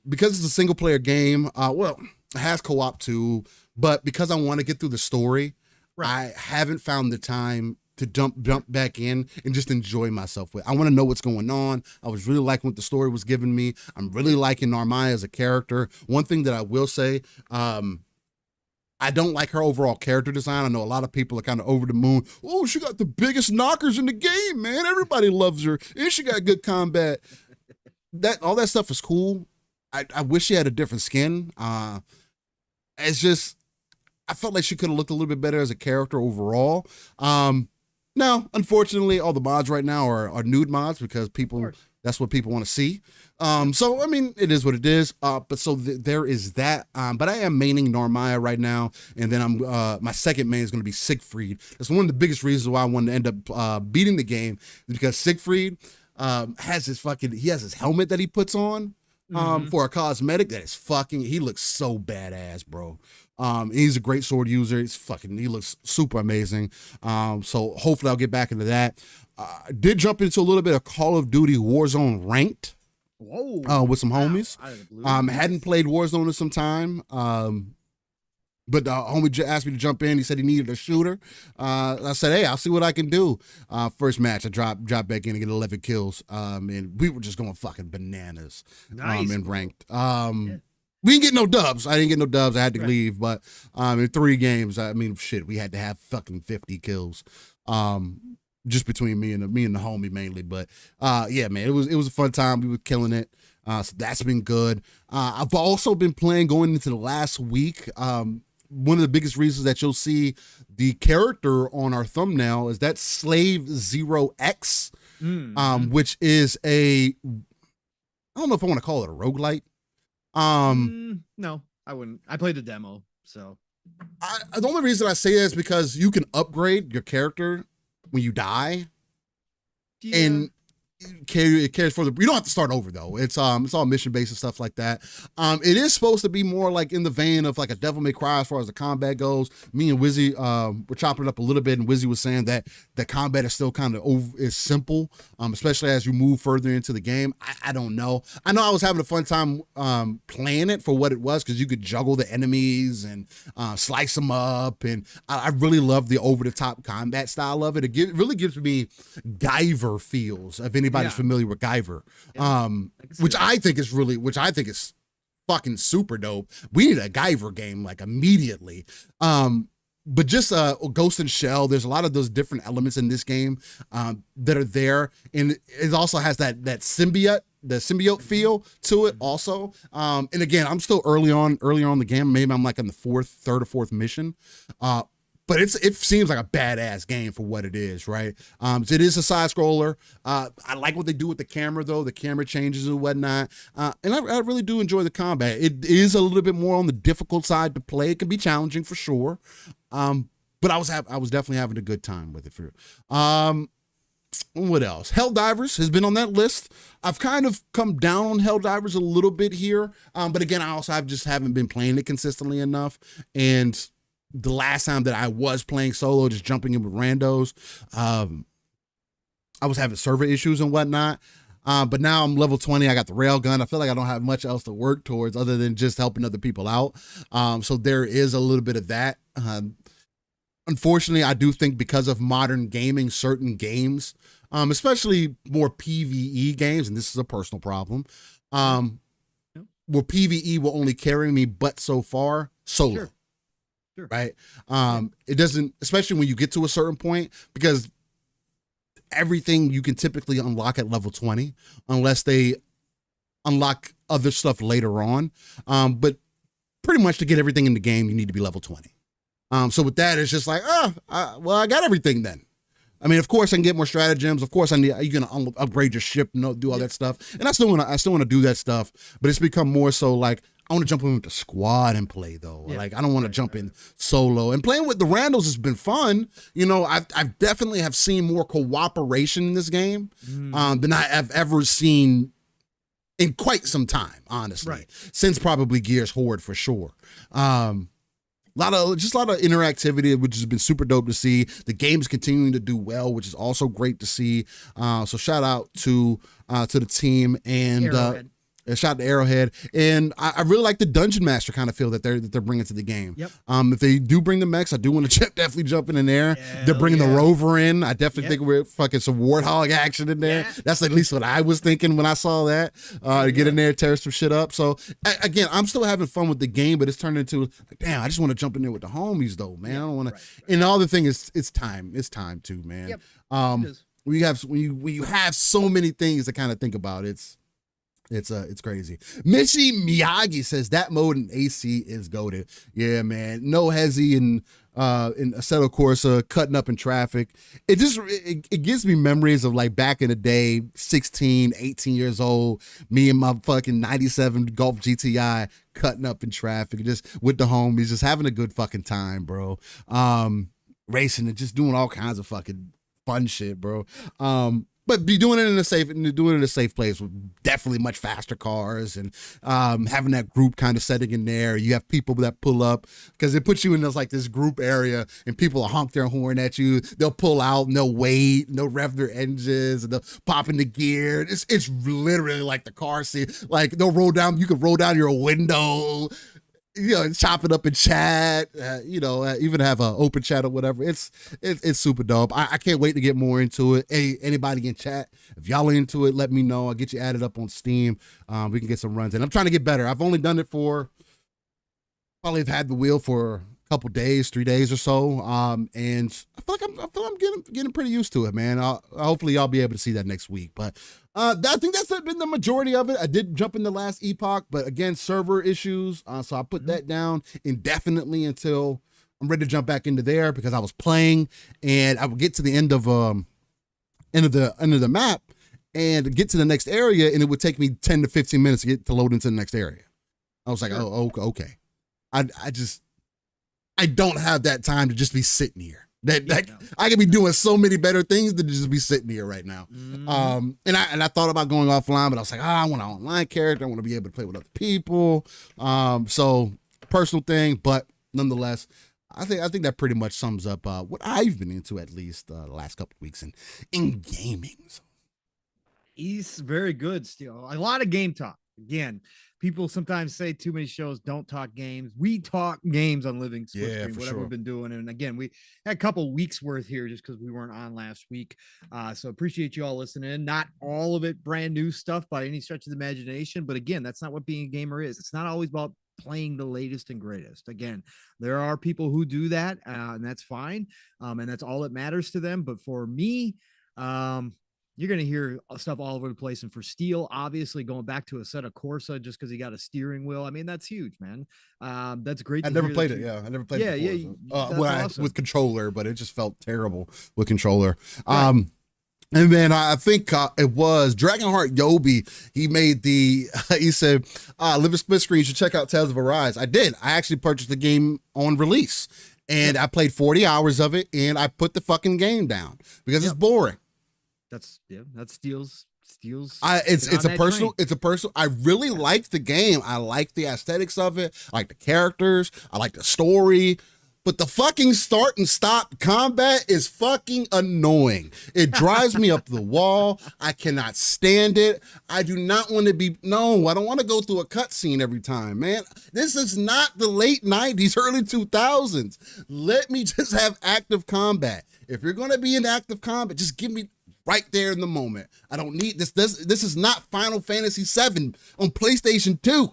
because it's a single player game, well, it has co-op too, but because I want to get through the story, I haven't found the time to jump back in and just enjoy myself with. I want to know what's going on. I was really liking what the story was giving me. I'm really liking Narmaya as a character. One thing that I will say, I don't like her overall character design. I know a lot of people are kind of over the moon. Oh, she got the biggest knockers in the game, man. Everybody loves her. And she got good combat. All that stuff is cool. I wish she had a different skin. It's just, I felt like she could have looked a little bit better as a character overall. Now, unfortunately, all the mods right now are nude mods because that's what people want to see. So, I mean, it is what it is. But so there is that. But I am maining Narmaya right now. And then my second main is going to be Siegfried. That's one of the biggest reasons why I wanted to end up beating the game, is because Siegfried has his helmet that he puts on for a cosmetic that is he looks so badass, bro. He's a great sword user. He looks super amazing. So hopefully I'll get back into that. Did jump into a little bit of Call of Duty Warzone ranked. Whoa. With some homies. Hadn't played Warzone in some time. But the homie asked me to jump in. He said he needed a shooter. I said, hey, I'll see what I can do. First match, I dropped back in and get 11 kills. And we were just going fucking bananas. Nice. And ranked. We didn't get no dubs. I didn't get no dubs. I had to leave. But in 3 games, I mean, shit, we had to have fucking 50 kills. Just between me and the homie mainly. But yeah, man, it was a fun time. We were killing it. So that's been good. I've also been playing going into the last week. One of the biggest reasons that you'll see the character on our thumbnail is that Slave 0X, which is I don't know if I want to call it a roguelite. No, I wouldn't. I played the demo, so. The only reason I say that is because you can upgrade your character when you die, and it carries further. You don't have to start over though. It's all mission based and stuff like that. It is supposed to be more like in the vein of like a Devil May Cry as far as the combat goes. Me and Wizzy were chopping it up a little bit, and Wizzy was saying that the combat is still kind of is simple, especially as you move further into the game. I don't know. I know I was having a fun time playing it for what it was, because you could juggle the enemies and slice them up, and I really love the over the top combat style of it. It really gives me Guyver feels, if anybody's familiar with Guyver, which I think is fucking super dope. We need a Guyver game like immediately. But just Ghost and Shell, there's a lot of those different elements in this game that are there, and it also has that symbiote feel to it also. And again, I'm still earlier on the game. Maybe I'm like on the third or fourth mission. But it seems like a badass game for what it is, right? So it is a side scroller. I like what they do with the camera though. The camera changes and whatnot. And I really do enjoy the combat. It is a little bit more on the difficult side to play. It can be challenging for sure. But I was definitely having a good time with it. What else? Helldivers has been on that list. I've kind of come down on Helldivers a little bit here. But again, I just haven't been playing it consistently enough. And the last time that I was playing solo, just jumping in with randos, I was having server issues and whatnot. But now I'm level 20. I got the railgun. I feel like I don't have much else to work towards other than just helping other people out. So there is a little bit of that. Unfortunately, I do think because of modern gaming, certain games, especially more PvE games, and this is a personal problem, where PvE will only carry me but so far solo. Sure. Right. It doesn't, especially when you get to a certain point, because everything you can typically unlock at level 20 unless they unlock other stuff later on. But pretty much to get everything in the game, you need to be level 20. So with that, it's just like, I got everything then. I mean, of course I can get more stratagems. Of course you're gonna upgrade your ship, do all that stuff. And I still wanna do that stuff, but it's become more so like I want to jump in with the squad and play though. Yeah. Like I don't want to jump in solo. And playing with the randos has been fun. I've definitely have seen more cooperation in this game than I have ever seen in quite some time, honestly. Since probably Gears Horde for sure. A lot of interactivity, which has been super dope to see. The game's continuing to do well, which is also great to see. So shout out to the team and shout out to Arrowhead. And I really like the Dungeon Master kind of feel that they're bringing to the game. Yep. If they do bring the mechs, I do want to definitely jump in there. They're bringing the Rover in. I definitely think we're fucking some Warthog action in there. That's at least what I was thinking when I saw that. To get in there, tear some shit up. So again, I'm still having fun with the game, but it's turned into like, damn, I just want to jump in there with the homies though, man. I don't want to. And the other thing is, it's time. It's time too, man. Yep. When you have so many things to kind of think about, it's crazy. Missy Miyagi says that mode in AC is goated. Yeah, man. No hezzy in Assetto Corsa cutting up in traffic. It gives me memories of like back in the day, 16, 18 years old, me and my fucking 97 Golf GTI cutting up in traffic, just with the homies, just having a good fucking time, bro. Racing and just doing all kinds of fucking fun shit, bro. But be doing it in a safe place with definitely much faster cars and having that group kind of setting in there. You have people that pull up because it puts you in this group area and people will honk their horn at you. They'll pull out and they'll wait and they'll rev their engines and they'll pop into gear. It's literally like the car scene. Like they'll you can roll down your window, chop it up in chat, even have an open chat or whatever. It's super dope. I can't wait to get more into it. Hey, anybody in chat, if y'all are into it, let me know. I'll get you added up on Steam. We can get some runs in. I'm trying to get better. I've only done it probably have had the wheel for a couple days, 3 days or so. And I feel like I'm getting pretty used to it, man. Hopefully y'all be able to see that next week. But I think that's been the majority of it. I did jump in the last Epoch, but again, server issues. So I put that down indefinitely until I'm ready to jump back into there because I was playing and I would get to the end of the map and get to the next area, and it would take me 10 to 15 minutes to get to load into the next area. I was like, oh, okay. I don't have that time to just be sitting here. I could be doing so many better things than to just be sitting here right now. And I thought about going offline, but I was like, I want an online character. I want to be able to play with other people. So personal thing, but nonetheless, I think that pretty much sums up what I've been into at least the last couple of weeks in gaming. So. He's very good still. A lot of game talk. Again, people sometimes say too many shows don't talk games. We talk games on Living SplitScreen, whatever we've been doing. And again, we had a couple weeks worth here just because we weren't on last week. So appreciate you all listening. Not all of it brand new stuff by any stretch of the imagination. But again, that's not what being a gamer is. It's not always about playing the latest and greatest. Again, there are people who do that, and that's fine. And that's all that matters to them. But for me, you're going to hear stuff all over the place. And for Steel, obviously going back to Assetto Corsa just because he got a steering wheel. I mean, that's huge, man. That's great. I never played it. Yeah. I never played it before. Awesome. With controller, but it just felt terrible with controller. Right. And then I think it was Dragonheart Yobi. He said, Living SplitScreen, you should check out Tales of Arise. I did. I actually purchased the game on release and I played 40 hours of it and I put the fucking game down because it's boring. That's Steel's. It's a personal. I really liked the game. I like the aesthetics of it. I like the characters. I like the story. But the fucking start and stop combat is fucking annoying. It drives me up the wall. I cannot stand it. I do not want to I don't want to go through a cutscene every time, man. This is not the late 90s, early 2000s. Let me just have active combat. If you're going to be in active combat, just give me right there in the moment. I don't need this. This is not Final Fantasy VII on PlayStation 2.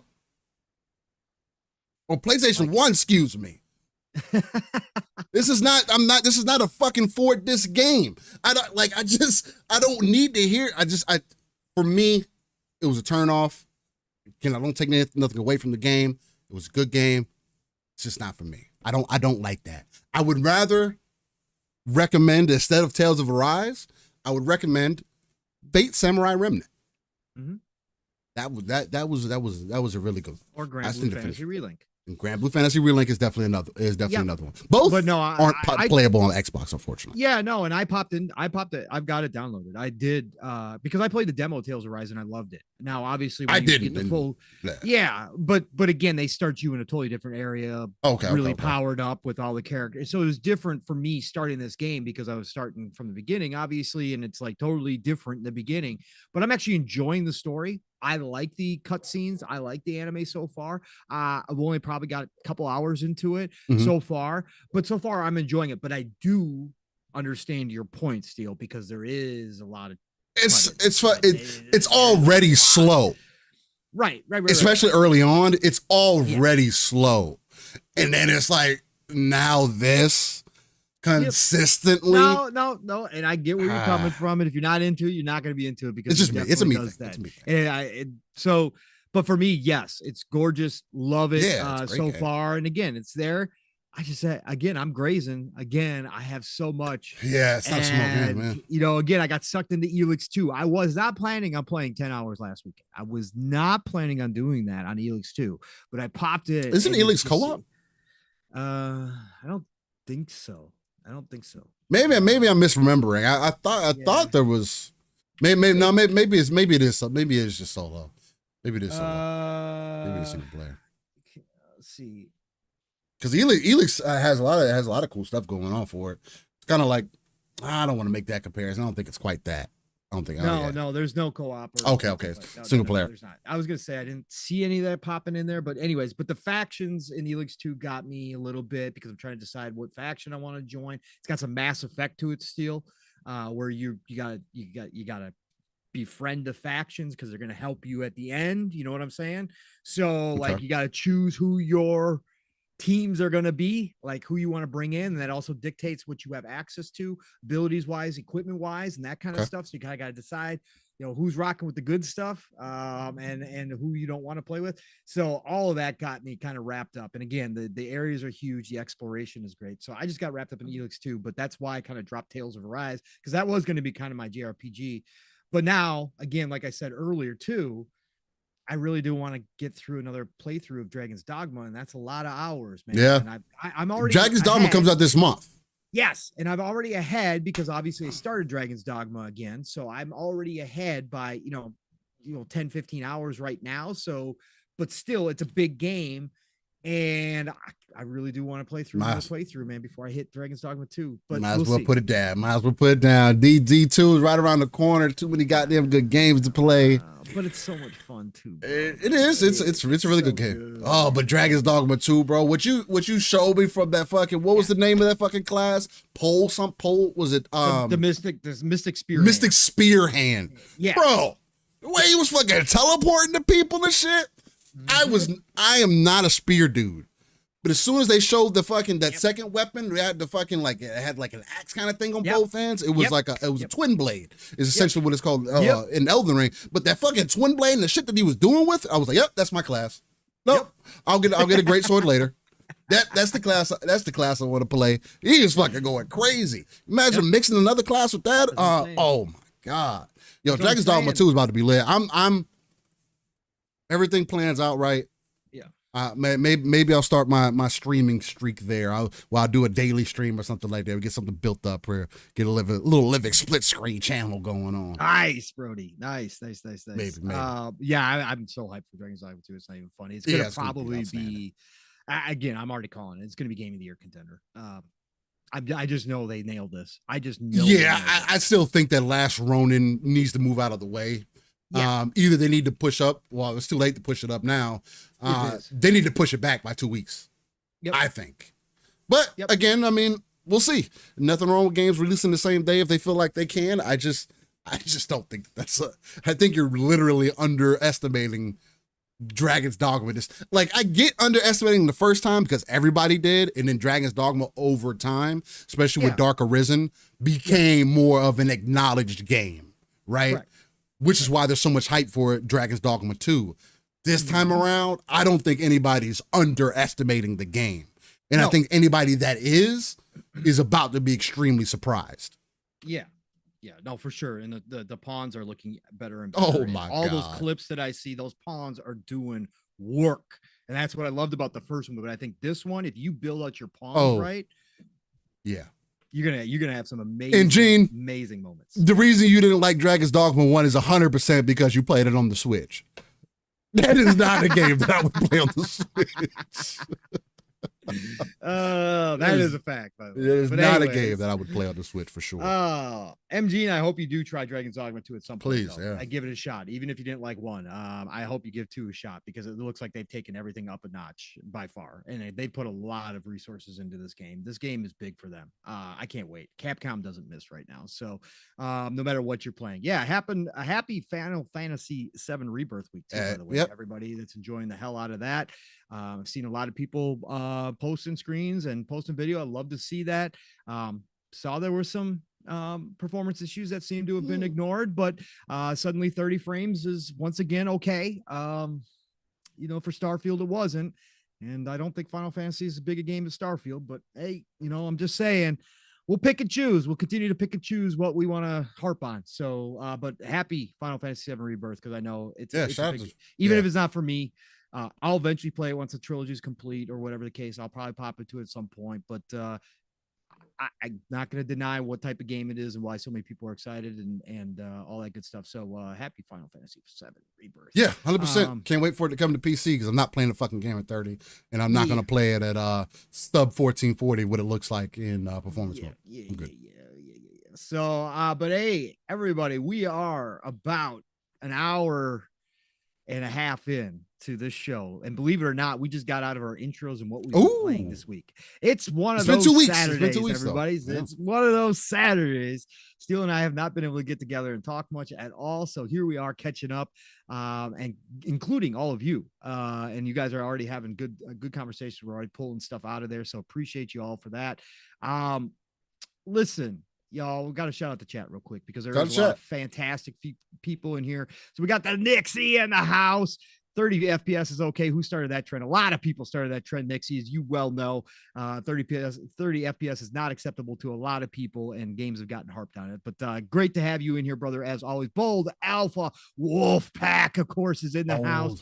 On PlayStation 1, excuse me. This is not a fucking 4-disc game. I don't need to hear. For me, it was a turn off. Again, I don't take nothing away from the game. It was a good game. It's just not for me. I don't like that. I would rather recommend, instead of Tales of Arise, I would recommend Fate Samurai Remnant. Mm-hmm. That was a really good. Or Grand Blue Fantasy Relink. And Grand Blue Fantasy Relink is definitely another one. Both but no, aren't playable on Xbox, unfortunately. Yeah, no, and I popped it. I've got it downloaded. I did because I played the demo Tales of Rise and I loved it. Now, obviously, when I you didn't. Get the full, yeah, but again, they start you in a totally different area. Okay. Powered up with all the characters. So it was different for me starting this game because I was starting from the beginning, obviously, and it's like totally different in the beginning. But I'm actually enjoying the story. I like the cutscenes. I like the anime so far. I've only probably got a couple hours into it so far, but so far I'm enjoying it. But I do understand your point, Steele, because there is a lot of it's already slow. Right. Especially early on, it's already slow, and then it's like now this. Consistently. No, and I get where you're coming from. And if you're not into it, you're not going to be into it because it's just me. It's a me thing. But for me, yes, it's gorgeous. Love it so game. far. And again, it's there. I just said again, I'm grazing. Again, I have so much. Yeah, it's not a small game, man. You know, again, I got sucked into Elix 2. I was not planning on playing 10 hours last weekend. I was not planning on doing that on Elix 2, but I popped it. Isn't Elix co-op? I don't think so. Maybe I'm misremembering. I thought there was maybe it is just solo. Maybe it is solo. Maybe it's single player. Let's see. Because Elix has a lot of cool stuff going on for it. It's kind of like I don't want to make that comparison. I don't think it's quite that. I don't think. No, there's no co-op. Okay, single player. There's not. I was gonna say I didn't see any of that popping in there, but anyways, but the factions in Elix 2 got me a little bit because I'm trying to decide what faction I want to join. It's got some Mass Effect to it still, where you gotta befriend the factions because they're gonna help you at the end. You know what I'm saying? So like you gotta choose who your teams are going to be, like who you want to bring in, and that also dictates what you have access to abilities wise, equipment wise, and that kind of stuff. So you kind of got to decide, you know, who's rocking with the good stuff, and who you don't want to play with. So all of that got me kind of wrapped up. And again, the areas are huge, the exploration is great. So I just got wrapped up in Elix 2, but that's why I kind of dropped Tales of Arise, because that was going to be kind of my JRPG. But now, again, like I said earlier too, I really do want to get through another playthrough of Dragon's Dogma, and that's a lot of hours, man. Yeah, and I'm already Dragon's Dogma comes out this month. Yes, and I'm already ahead because obviously I started Dragon's Dogma again, so I'm already ahead by 10, 15 hours right now. So, but still, it's a big game, and I really do want to play through another playthrough, man, before I hit Dragon's Dogma 2. But might as well put it down. D2 is right around the corner. Too many goddamn good games to play. But it's so much fun too. Bro. It is. It's a really good game. Good. Oh, but Dragon's Dogma 2, bro. What you showed me from that fucking, what was the name of that fucking class? Pole was it the Mystic Spear. Mystic Spear Hand. Yeah. Bro. The way he was fucking teleporting to people and shit. I am not a spear dude. But as soon as they showed the fucking second weapon, they had the fucking it had like an axe kind of thing on both ends. It was it was a twin blade. Is essentially what it's called in Elden Ring. But that fucking twin blade and the shit that he was doing with, I was like, yep, that's my class. Nope, I'll get a great sword later. That's the class. That's the class I want to play. He is fucking going crazy. Imagine mixing another class with that. Oh my god, yo, Dragon's Dogma 2 is about to be lit. I'm everything plans out right. Maybe I'll start my streaming streak there. I'll do a daily stream or something like that. We get something built up here. Get a little living split screen channel going on. Nice, Brody. Nice. Maybe. I'm so hyped for Dragon's Dogma 2. It's not even funny. It's gonna probably be. Again, I'm already calling it. It's gonna be Game of the Year contender. I just know they nailed this. I just know. Yeah, I still think that Last Ronin needs to move out of the way. Yeah. Either they need to push up. Well, it's too late to push it up now. They need to push it back by 2 weeks. I think. But again, I mean, we'll see. Nothing wrong with games releasing the same day if they feel like they can. I just don't think I think you're literally underestimating Dragon's Dogma. I get underestimating the first time because everybody did, and then Dragon's Dogma over time, especially with Dark Arisen, became more of an acknowledged game, right? Correct. Which is why there's so much hype for Dragon's Dogma 2. This time around, I don't think anybody's underestimating the game. And I think anybody that is about to be extremely surprised. Yeah. Yeah, no, for sure. And the pawns are looking better and Oh better. my All God. those clips that I see, those pawns are doing work. And that's what I loved about the first one. But I think this one, if you build out your pawns right, yeah, you're gonna have some amazing, and Gene, amazing moments. The reason you didn't like Dragon's Dogma 1 is 100% because you played it on the Switch. That is not a game that I would play on the Switch. That is a fact, by the way. It is not a game that I would play on the Switch for sure. MG, and I hope you do try Dragon's Dogma 2 at some point. Please, yeah. I give it a shot, even if you didn't like 1. I hope you give 2 a shot because it looks like they've taken everything up a notch by far, and they put a lot of resources into this game. This game is big for them. I can't wait. Capcom doesn't miss right now, so no matter what you're playing, a happy Final Fantasy VII Rebirth week too, by the way. Everybody that's enjoying the hell out of that. I've seen a lot of people posting screens and posting video. I'd love to see that. Saw there were some performance issues that seem to have been ignored, but suddenly 30 frames is once again okay. For Starfield it wasn't, and I don't think Final Fantasy is as big a game as Starfield, but hey, I'm just saying we'll pick and choose. We'll continue to pick and choose what we want to harp on. So but happy Final Fantasy VII Rebirth, because I know it's even if it's not for me. I'll eventually play it once the trilogy is complete or whatever the case. I'll probably pop into it at some point, but I'm not going to deny what type of game it is and why so many people are excited and all that good stuff. So happy Final Fantasy VII Rebirth. Yeah, 100%. Can't wait for it to come to PC because I'm not playing the fucking game at 30, and I'm not going to play it at sub 1440 what it looks like in performance mode. I'm good. So, but hey, everybody, we are about an hour and a half in to this show, and believe it or not, we just got out of our intros and what we've been playing this week. It's one of those Saturdays, everybody. It's one of those Saturdays. Steele and I have not been able to get together and talk much at all, so here we are catching up, and including all of you. And you guys are already having good conversations. We're already pulling stuff out of there, so appreciate you all for that. Listen, y'all, we got to shout out the chat real quick because there's a lot of fantastic people in here. So we got the Nixie in the house. 30 FPS is okay. Who started that trend? A lot of people started that trend, Nixie, as you well know. 30 FPS is not acceptable to a lot of people, and games have gotten harped on it. But great to have you in here, brother, as always. Bold Alpha Wolf Pack, of course, is in the house.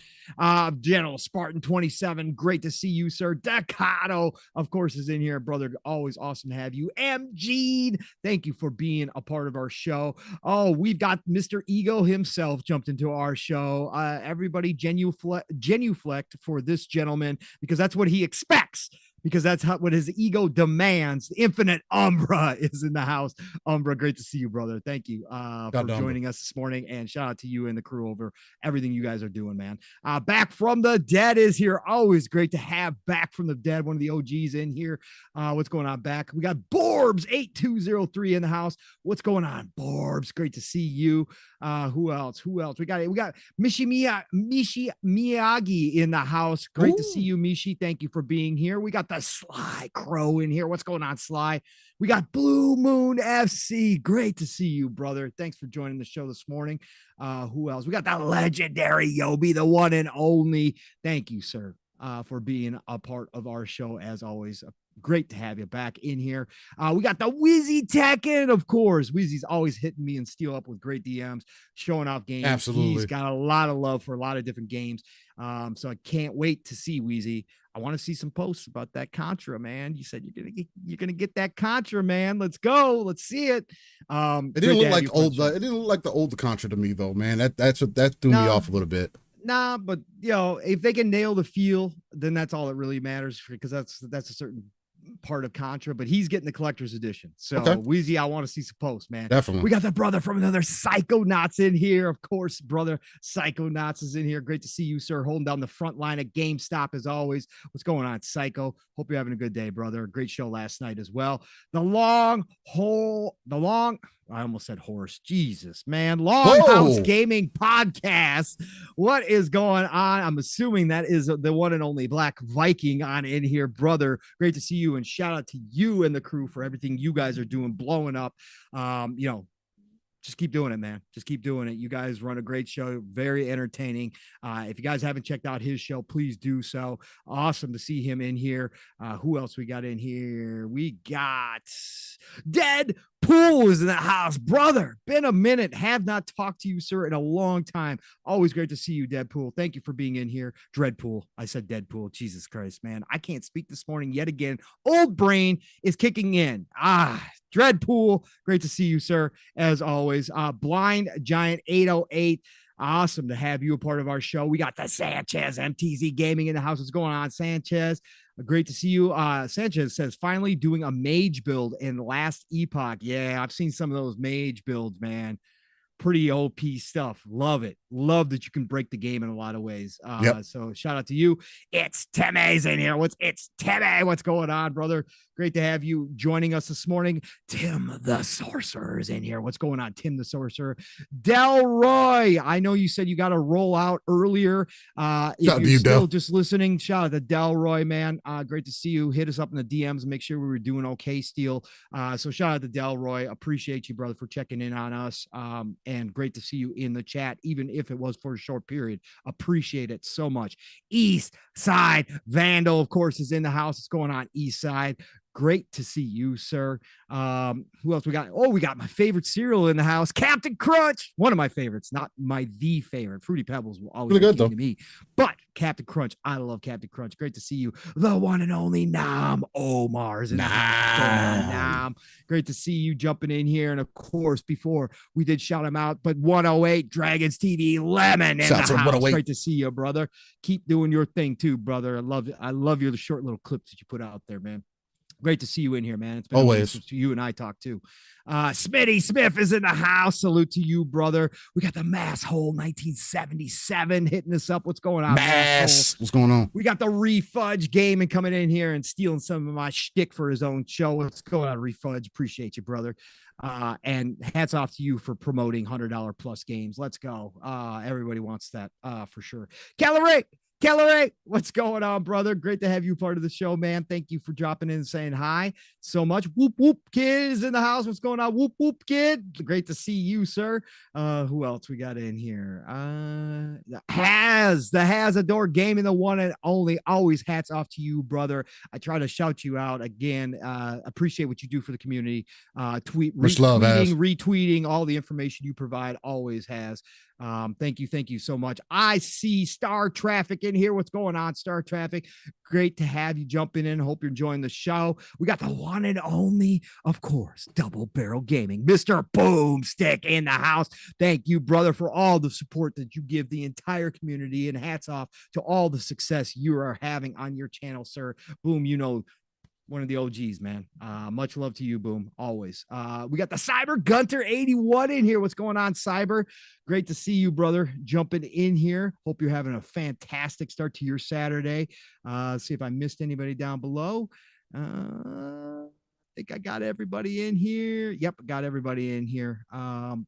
General Spartan 27, great to see you, sir. Decado, of course, is in here, brother. Always awesome to have you. MG, thank you for being a part of our show. Oh, we've got Mr. Ego himself jumped into our show. Everybody, genuflect for this gentleman, because that's what he expects, because that's what his ego demands. Infinite Umbra is in the house. Umbra, great to see you, brother. Thank you for joining us this morning, and shout out to you and the crew over everything you guys are doing, man. Back from the dead is here. Always great to have Back from the Dead, one of the OGs in here. What's going on, Back? We got Borbs 8203 in the house. What's going on, Borbs? Great to see you. Who else? We got Mishi Miyagi in the house. Great to see you, Mishi. Thank you for being here. We got the Sly Crow in here. What's going on, Sly? We got Blue Moon FC. Great to see you, brother. Thanks for joining the show this morning. Who else? We got the legendary Yobi, the one and only. Thank you, sir, for being a part of our show as always. Great to have you back in here. We got the Wheezy Tekken, of course. Wheezy's always hitting me and Steele up with great DMs, showing off games. Absolutely. He's got a lot of love for a lot of different games. So I can't wait to see Wheezy. I want to see some posts about that Contra, man. You said you're gonna get that Contra, man. Let's go. Let's see it. It didn't look like it didn't look like the older Contra to me, though, man. That threw me off a little bit. Nah, but if they can nail the feel, then that's all that really matters, because that's a certain part of Contra. But he's getting the collector's edition. So Wheezy, I want to see some posts, man. Definitely. We got the brother from another Psychonauts in here. Of course, brother Psychonauts is in here. Great to see you, sir, holding down the front line at GameStop as always. What's going on, Psycho? Hope you're having a good day, brother. Great show last night as well. I almost said horse. Jesus, man. Longhouse Gaming Podcast. What is going on? I'm assuming that is the one and only Black Viking on in here, brother. Great to see you, and shout out to you and the crew for everything you guys are doing, blowing up. just keep doing it, man. Just keep doing it. You guys run a great show, very entertaining. If you guys haven't checked out his show, please do so. Awesome to see him in here. Who else we got in here? We got Deadpool is in the house. Brother, been a minute. Have not talked to you, sir, in a long time. Always great to see you, Deadpool. Thank you for being in here. Dreadpool. I said Deadpool. Jesus Christ, man. I can't speak this morning yet again. Old brain is kicking in. Dreadpool, great to see you, sir, as always. Blind Giant 808, awesome to have you a part of our show. We got the Sanchez MTZ Gaming in the house. What's going on, Sanchez? Great to see you. Sanchez says, finally doing a mage build in the last Epoch. Yeah, I've seen some of those mage builds, man. Pretty OP stuff. Love it. Love that you can break the game in a lot of ways. So shout out to you. It's Timmy's in here. It's Timmy. What's going on, brother? Great to have you joining us this morning. Tim the Sorcerer is in here. What's going on, Tim the Sorcerer? Delroy, I know you said you got to roll out earlier. If you're still just listening, shout out to Delroy, man. Great to see you. Hit us up in the DMs and make sure we were doing okay still. So shout out to Delroy. Appreciate you, brother, for checking in on us. And great to see you in the chat, even if it was for a short period. Appreciate it so much. East Side Vandal, of course, is in the house. What's going on, East Side? Great to see you, sir. Who else we got? Oh, we got my favorite cereal in the house, Captain Crunch. One of my favorites, not the favorite. Fruity Pebbles will always be good to me, but Captain Crunch, I love Captain Crunch. Great to see you, the one and only Nam Omar's in the house. Nam, great to see you jumping in here. And of course, before we did shout him out, but 108 Dragons TV Lemon in the house. Great to see you, brother. Keep doing your thing too, brother. I love your short little clips that you put out there, man. Great to see you in here, man. It's been always to you and I talk too. Smitty Smith is in the house. Salute to you, brother. We got the Mass Hole 1977 hitting us up. What's going on, Mass? What's going on? We got the Refudge Gaming coming in here and stealing some of my shtick for his own show. What's going on, Refudge? Appreciate you, brother. And hats off to you for promoting $100 plus games. Let's go. Everybody wants that for sure. Kellery, what's going on, brother? Great to have you part of the show, man. Thank you for dropping in and saying hi so much. Whoop, whoop, kid is in the house. What's going on? Whoop, whoop, kid. Great to see you, sir. Who else we got in here? The Hazador Gaming, the one and only. Always hats off to you, brother. I try to shout you out again. Appreciate what you do for the community. Retweeting all the information you provide. Always has. Thank you so much. I see Star Traffic in here. What's going on, Star Traffic? Great to have you jumping in. Hope you're enjoying the show. We got the one and only, of course, Double Barrel Gaming, Mr. Boomstick in the house. Thank you, brother, for all the support that you give the entire community, and hats off to all the success you are having on your channel, sir. Boom, you know, one of the OGs, man. Much love to you, Boom. Always. We got the Cyber Gunter 81 in here. What's going on, Cyber? Great to see you, brother. Jumping in here. Hope you're having a fantastic start to your Saturday. See if I missed anybody down below. I think I got everybody in here. Yep, got everybody in here.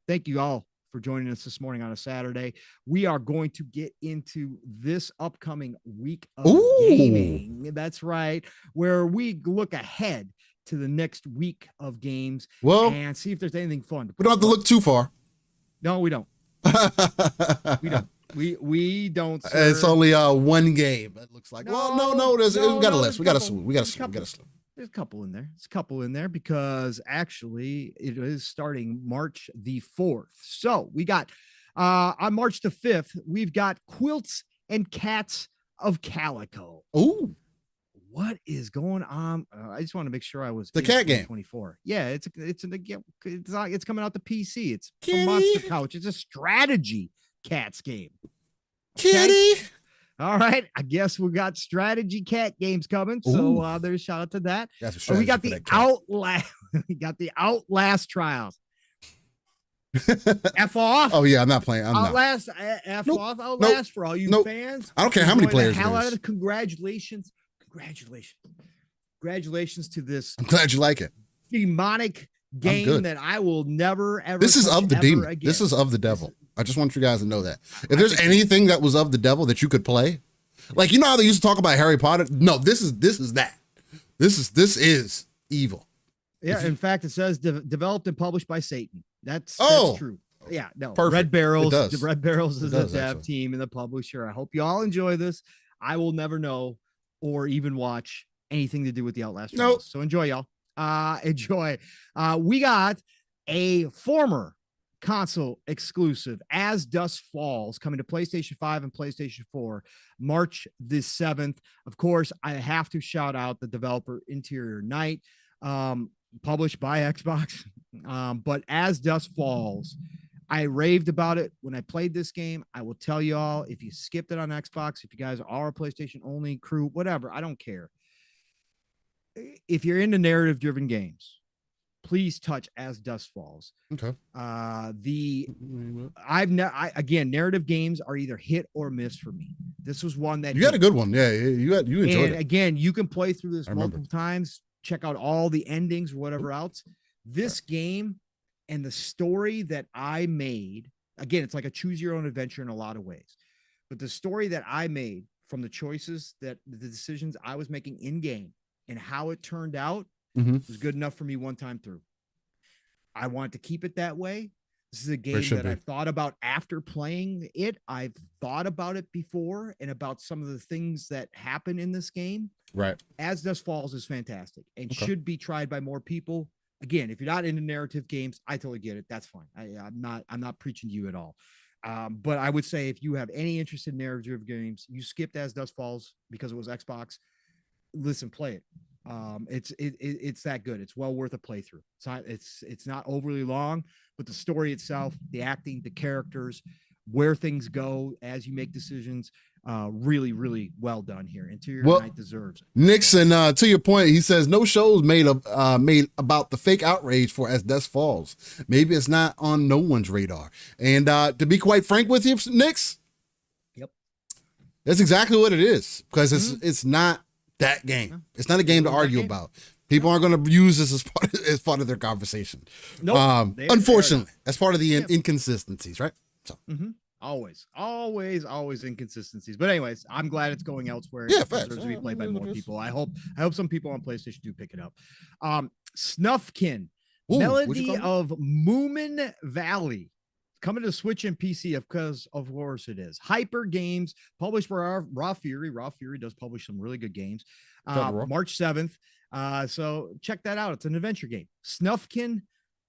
Thank you all for joining us this morning on a Saturday. We are going to get into this upcoming week of gaming. That's right, where we look ahead to the next week of games and see if there's anything fun. We don't have to look too far. No, we don't. We don't. Sir. It's only one game. It looks like. We got a list. We got a slew. There's a couple in there. It's a couple in there because actually it is starting March the 4th. So we got on March the 5th, we've got Quilts and Cats of Calico. Ooh. What is going on? I just want to make sure I was the cat game 24. Yeah, it's coming out the PC. It's from Monster Couch. It's a strategy cats game. Kitty. Okay? All right, I guess we got strategy cat games coming. So there's a shout out to that. We got the Outlast. We got the Outlast trials. F off. Oh yeah, I'm not playing. Outlast. F off. Outlast for all you fans. I don't care how many players. Congratulations to this. I'm glad you like it. Demonic game that I will never ever. This is of the demon. Again. This is of the devil. I just want you guys to know that. If there's anything that was of the devil that you could play, like, you know how they used to talk about Harry Potter? No, this is that. This is evil. Yeah, in fact, it says developed and published by Satan. That's Oh, true. Yeah, no. perfect. Red Barrels. It The does. Red Barrels It is does, the dev actually. team and the publisher. I hope you all enjoy this. I will never know or even watch anything to do with the Outlast Nope. trials. So enjoy, y'all. Enjoy. We got a former console exclusive, As Dusk Falls, coming to PlayStation 5 and PlayStation 4 March the 7th. Of course, I have to shout out the developer Interior Night, published by Xbox. But As Dusk Falls, I raved about it when I played this game. I will tell y'all, if you skipped it on Xbox, if you guys are a PlayStation only crew, whatever, I don't care. If you're into narrative driven games, please touch As Dusk Falls. Okay. Again, narrative games are either hit or miss for me. This was one that You had a good one. Yeah, you enjoyed and it. again, you can play through this I remember. multiple times, check out all the endings or whatever else. This game and the story that I made, again, it's like a choose your own adventure in a lot of ways. But the story that I made from the choices the decisions I was making in game and how it turned out was good enough for me one time through. I want to keep it that way. This is a game that I've thought about after playing it. I've thought about it before and about some of the things that happen in this game. Right. As Dusk Falls is fantastic and should be tried by more people. Again, if you're not into narrative games, I totally get it. That's fine. I'm not preaching to you at all. But I would say if you have any interest in narrative games, you skipped As Dusk Falls because it was Xbox. Listen, play it. It's that good. It's well worth a playthrough. It's not overly long, but the story itself, the acting, the characters, where things go as you make decisions, really, really well done here. Interior Night deserves it. Nixon, to your point, he says no shows made about the fake outrage for As Dusk Falls. Maybe it's not on no one's radar. And to be quite frank with you, Nix, that's exactly what it is, because it's not that game. It's not a game to argue about. People aren't going to use this as part of their conversation. Nope. Unfortunately, that's part of the inconsistencies, right? So. Always inconsistencies. But anyways, I'm glad it's going elsewhere. Yeah, it deserves to be played by more people. I hope some people on PlayStation do pick it up. Snuffkin, Melody of Moomin Valley, coming to Switch and PC, because of course it is. Hyper Games, published by Raw Fury. Raw Fury does publish some really good games. March 7th. So check that out. It's an adventure game. Snuffkin,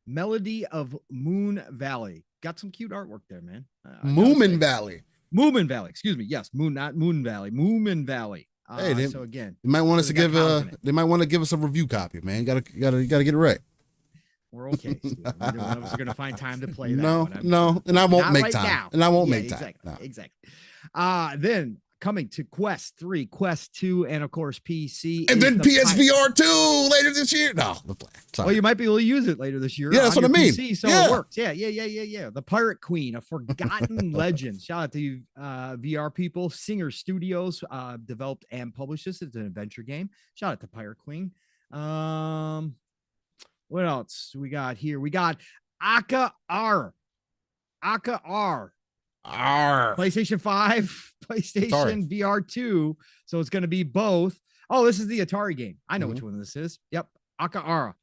Melody of Moon Valley. Got some cute artwork there, man. Moomin Valley. Moomin Valley. Excuse me. Yes, not Moon Valley. Moomin Valley. So again, they might want us to give they might want to give us a review copy, man. Gotta get it right. We're okay, Steve. Neither one of us are gonna find time to play that. No, and I won't make time. Now. And I won't make time. Exactly. Then coming to Quest 3, Quest 2, and of course PC. And then PSVR 2 later this year. No, sorry. Well, you might be able to use it later this year. Yeah, that's what I mean. PC, so it works. Yeah. The Pirate Queen, a forgotten legend. Shout out to VR people. Singer Studios developed and published this. It's an adventure game. Shout out to Pirate Queen. What else we got here? We got Aka R. PlayStation 5, PlayStation VR 2. So it's going to be both. Oh, this is the Atari game. I know which one this is. Yep. Aka.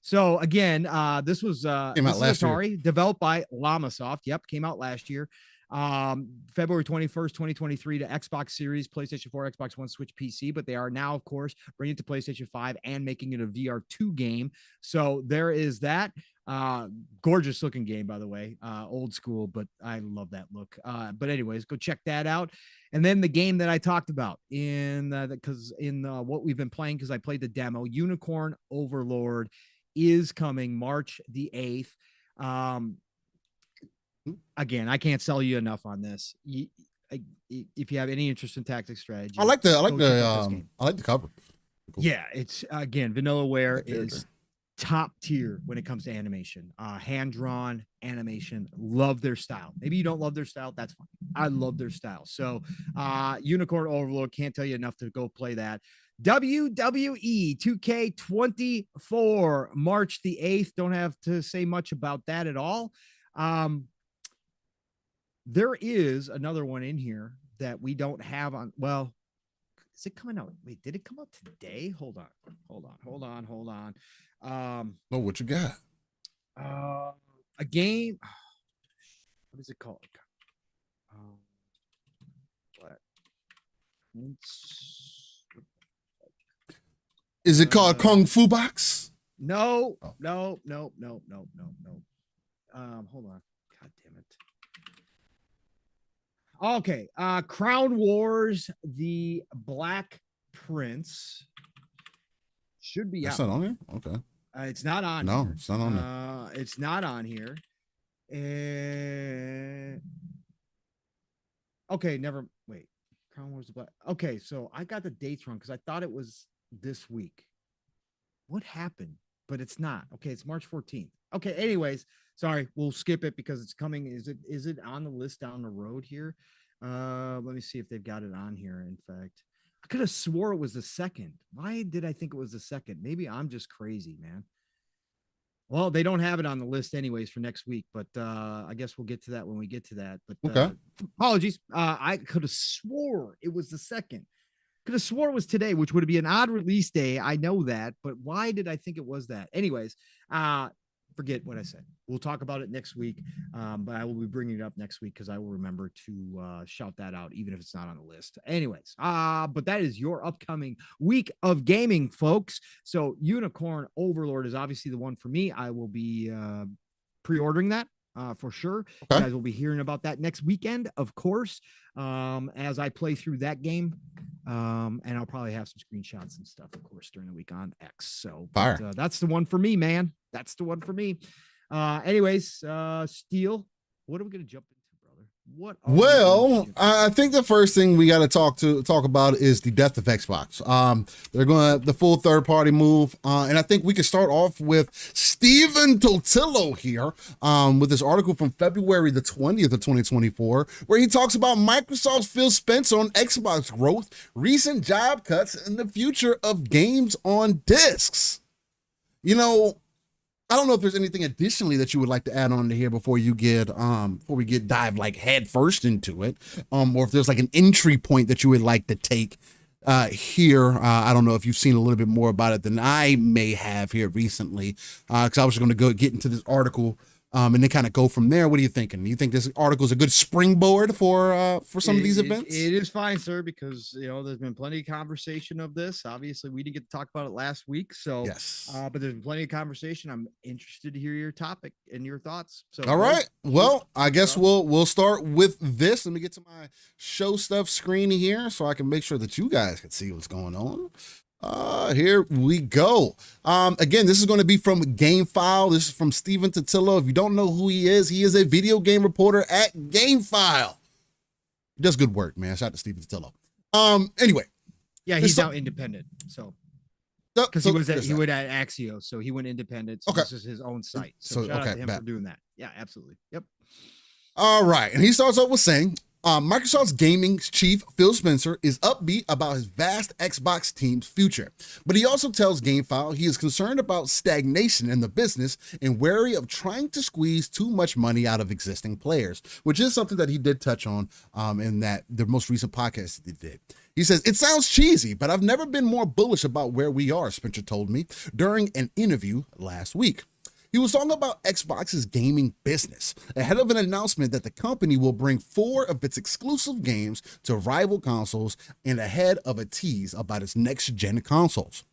So again, this was Atari, developed by Llamasoft. Yep. Came out last year. February 21st, 2023 to Xbox Series, PlayStation 4, Xbox One, Switch, PC, but they are now, of course, bringing it to PlayStation 5 and making it a VR2 game. So there is that. Gorgeous looking game, by the way. Old school, but I love that look. But anyways, go check that out. And then the game that I talked about in what we've been playing, because I played the demo, Unicorn Overlord is coming March the 8th. Again, I can't sell you enough on this. If you have any interest in tactics strategy, I like the cover. Cool. Yeah, it's again, Vanillaware is top tier when it comes to animation. Hand-drawn animation. Love their style. Maybe you don't love their style. That's fine. I love their style. So Unicorn Overlord, can't tell you enough to go play that. WWE 2K24, March the 8th. Don't have to say much about that at all. There is another one in here that we don't have on. Well, is it coming out? Wait, did it come out today? Hold on. Oh, what you got? a game. What is it called? What? Is it called Kung Fu Box? No, Oh. no. Hold on. God damn it. Okay. Crown Wars, the Black Prince should be That's out. not on here? Okay. It's not on No, here. it's not on there. It's not on here. Okay, wait. Crown Wars, the Black. Okay, so I got the dates wrong because I thought it was this week. What happened? But it's not. Okay, it's March 14th. Okay, anyways, sorry, we'll skip it because it's coming. Is it on the list down the road here? Let me see if they've got it on here. In fact, I could have swore it was the second. Why did I think it was the second? Maybe I'm just crazy, man. Well, they don't have it on the list anyways for next week, but I guess we'll get to that when we get to that. But Okay. Apologies. I could have swore it was the second. Could have swore it was today, which would be an odd release day. I know that, but why did I think it was that? Anyways, forget what I said. We'll talk about it next week, but I will be bringing it up next week because I will remember to shout that out, even if it's not on the list. Anyways, but that is your upcoming week of gaming, folks. So Unicorn Overlord is obviously the one for me. I will be pre-ordering that. For sure. Okay. You guys will be hearing about that next weekend, of course, as I play through that game. And I'll probably have some screenshots and stuff, of course, during the week on X. So that's the one for me, man. That's the one for me. Anyways, Steel, what are we going to jump into, brother? What? Well, I think the first thing we got to talk about is the death of Xbox. They're going to the full third party move, and I think we can start off with Stephen Totillo here, with this article from February the 20th of 2024, where he talks about Microsoft's Phil Spencer on Xbox growth, recent job cuts, and the future of games on discs. You know, I don't know if there's anything additionally that you would like to add on to here before we dive like head first into it, or if there's like an entry point that you would like to take here. I don't know if you've seen a little bit more about it than I may have here recently, because I was going to get into this article and then kind of go from there. What are you thinking? Do you think this article is a good springboard for some of these events? It is fine, sir, because there's been plenty of conversation of this. Obviously, we didn't get to talk about it last week, so Yes. But there's been plenty of conversation. I'm interested to hear your topic and your thoughts. So, all right. Well, I guess we'll start with this. Let me get to my show stuff screen here so I can make sure that you guys can see what's going on. Here we go. Again, this is going to be from GameFile. This is from Stephen Totillo. If you don't know who he is a video game reporter at GameFile. He does good work, man. Shout out to Stephen Totillo. Anyway. Yeah, he's now independent. So because he was at Axios, so he went independent. So this is his own site. So shout out to him for doing that. Yeah, absolutely. Yep. All right. And he starts off with saying, Microsoft's gaming chief, Phil Spencer, is upbeat about his vast Xbox team's future, but he also tells GameFile he is concerned about stagnation in the business and wary of trying to squeeze too much money out of existing players, which is something that he did touch on in the most recent podcast that he did. He says, "It sounds cheesy, but I've never been more bullish about where we are," Spencer told me during an interview last week. He was talking about Xbox's gaming business ahead of an announcement that the company will bring 4 of its exclusive games to rival consoles and ahead of a tease about its next-gen consoles.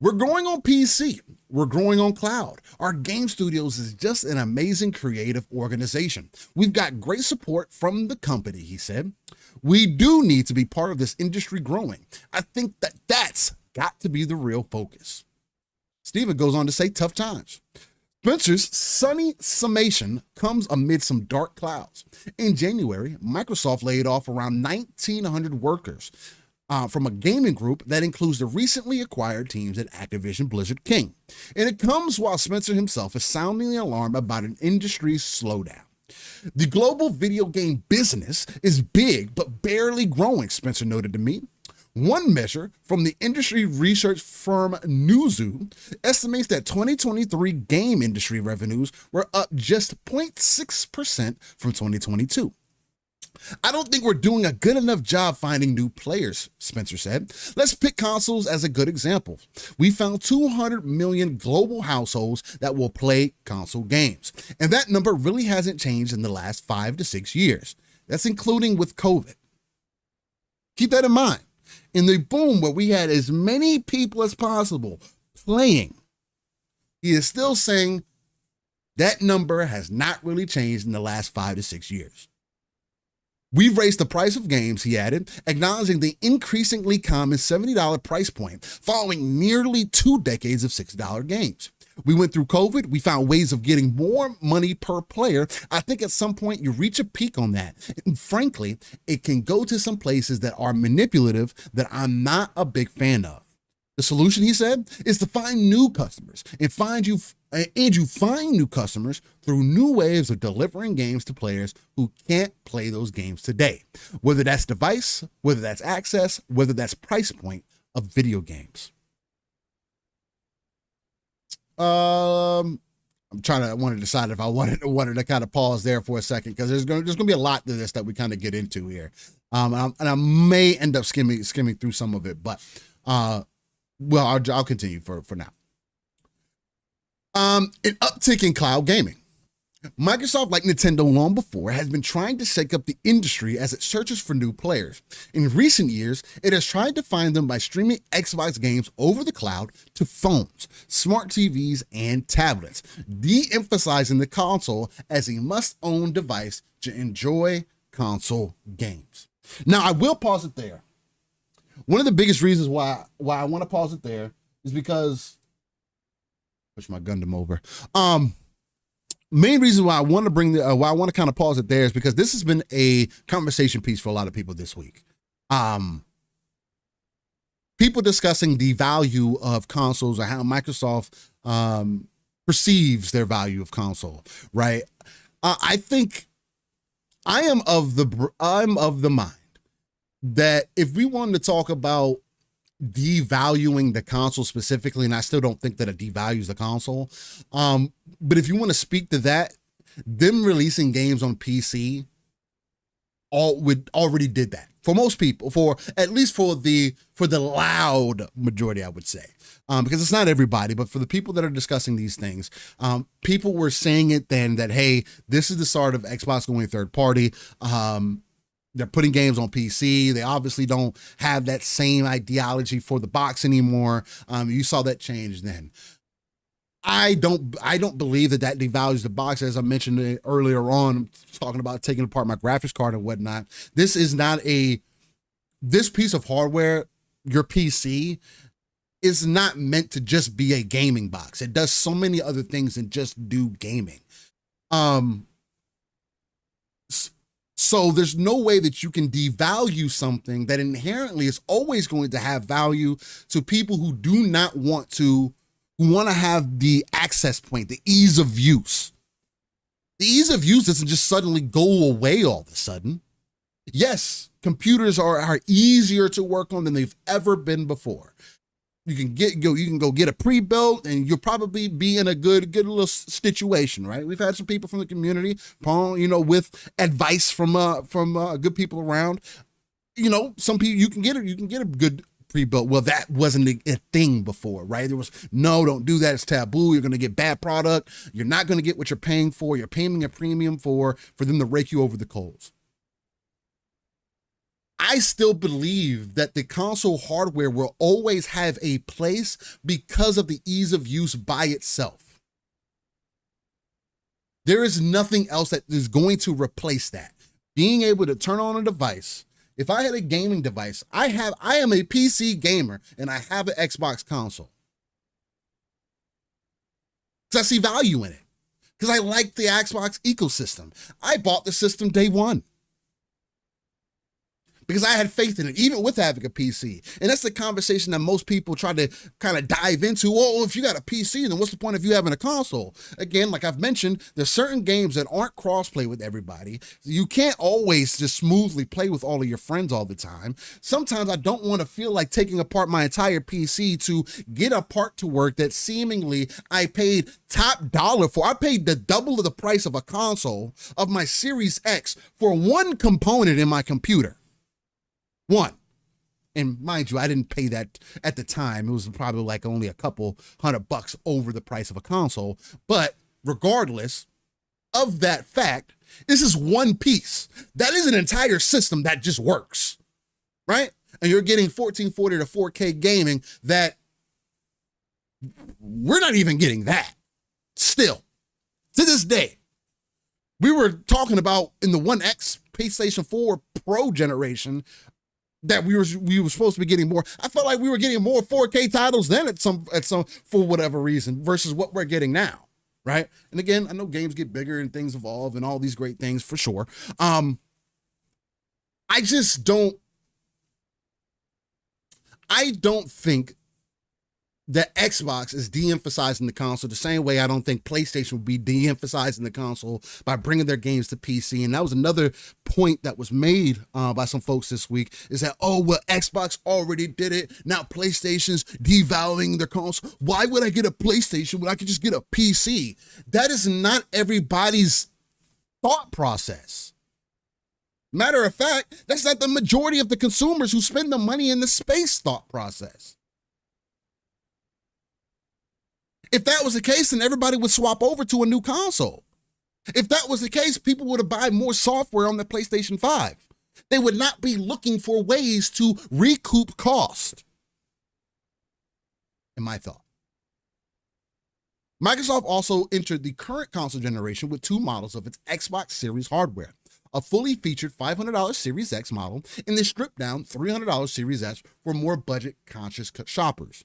"We're growing on PC. We're growing on cloud. Our game studios is just an amazing creative organization. We've got great support from the company," he said. "We do need to be part of this industry growing. I think that's got to be the real focus." Steven goes on to say tough times. Spencer's sunny summation comes amid some dark clouds. In January, Microsoft laid off around 1,900 workers from a gaming group that includes the recently acquired teams at Activision Blizzard King. And it comes while Spencer himself is sounding the alarm about an industry slowdown. "The global video game business is big but barely growing," Spencer noted to me. One measure from the industry research firm Newzoo estimates that 2023 game industry revenues were up just 0.6% from 2022. I don't think we're doing a good enough job finding new players, Spencer said. Let's pick consoles as a good example. We found 200 million global households that will play console games, and that number really hasn't changed in the last 5 to 6 years. That's including with COVID. Keep that in mind. In the boom where we had as many people as possible playing, he is still saying that number has not really changed in the last 5 to 6 years. We've raised the price of games, he added, acknowledging the increasingly common $70 price point following nearly 2 decades of $6 games. We went through COVID. We found ways of getting more money per player. I think at some point you reach a peak on that. And frankly, it can go to some places that are manipulative that I'm not a big fan of. The solution, he said, is to find new customers and you find new customers through new ways of delivering games to players who can't play those games today, whether that's device, whether that's access, whether that's price point of video games. I want to decide if I wanted to kind of pause there for a second, because there's going to be a lot to this that we kind of get into here. And I may end up skimming through some of it, but well, I'll continue for now. An uptick in cloud gaming. Microsoft, like Nintendo long before, has been trying to shake up the industry as it searches for new players. In recent years, it has tried to find them by streaming Xbox games over the cloud to phones, smart TVs, and tablets, de-emphasizing the console as a must-own device to enjoy console games. Now, I will pause it there. One of the biggest reasons why I want to pause it there is because, push my Gundam over. Main reason why I want to kind of pause it there is because this has been a conversation piece for a lot of people this week. People discussing the value of consoles or how Microsoft perceives their value of console, right? I think I'm of the mind that if we wanted to talk about devaluing the console specifically, and I still don't think that it devalues the console, but if you want to speak to that, them releasing games on PC already did that for most people, for at least for the loud majority, I would say, because it's not everybody, but for the people that are discussing these things, people were saying it then that, hey, this is the start of Xbox going third party. They're putting games on PC. They obviously don't have that same ideology for the box anymore. You saw that change then. I don't believe that devalues the box. As I mentioned earlier on, talking about taking apart my graphics card and whatnot. This piece of hardware, your PC, is not meant to just be a gaming box. It does so many other things than just do gaming. So there's no way that you can devalue something that inherently is always going to have value to people who want to have the access point, the ease of use. The ease of use doesn't just suddenly go away all of a sudden. Yes, computers are easier to work on than they've ever been before. You can go get a pre-built and you'll probably be in a good little situation, right? We've had some people from the community, with advice from good people around. Some people you can get a good pre-built. Well, that wasn't a thing before, right? There was don't do that. It's taboo. You're going to get bad product. You're not going to get what you're paying for. You're paying a premium for them to rake you over the coals. I still believe that the console hardware will always have a place because of the ease of use by itself. There is nothing else that is going to replace that. Being able to turn on a device. If I had a gaming device, I am a PC gamer and I have an Xbox console. Because I see value in it. Because I like the Xbox ecosystem. I bought the system day one. because I had faith in it, even with having a PC. And that's the conversation that most people try to kind of dive into. Oh, if you got a PC, then what's the point of you having a console? Again, like I've mentioned, there's certain games that aren't cross-play with everybody. You can't always just smoothly play with all of your friends all the time. Sometimes I don't want to feel like taking apart my entire PC to get a part to work that seemingly I paid top dollar for. I paid the double of the price of a console of my Series X for one component in my computer. One. And mind you, I didn't pay that at the time. It was probably like only a couple $100 over the price of a console. But regardless of that fact, this is one piece. That is an entire system that just works, right? And you're getting 1440 to 4K gaming that we're not even getting that still to this day. We were talking about in the One X PlayStation 4 Pro generation that we were supposed to be getting more. I felt like we were getting more 4K titles then at some for whatever reason versus what we're getting now, right? And again, I know games get bigger and things evolve and all these great things for sure. I don't think that Xbox is de-emphasizing the console the same way I don't think PlayStation would be de-emphasizing the console by bringing their games to PC. And that was another point that was made by some folks this week, is that, oh, well, Xbox already did it. Now PlayStation's devaluing their console. Why would I get a PlayStation when I could just get a PC? That is not everybody's thought process. Matter of fact, that's not the majority of the consumers who spend the money in the space thought process. If that was the case, then everybody would swap over to a new console. If that was the case, people would have bought more software on the PlayStation 5. They would not be looking for ways to recoup cost. In my thought. Microsoft also entered the current console generation with two models of its Xbox Series hardware. A fully featured $500 Series X model and the stripped down $300 Series S for more budget-conscious shoppers.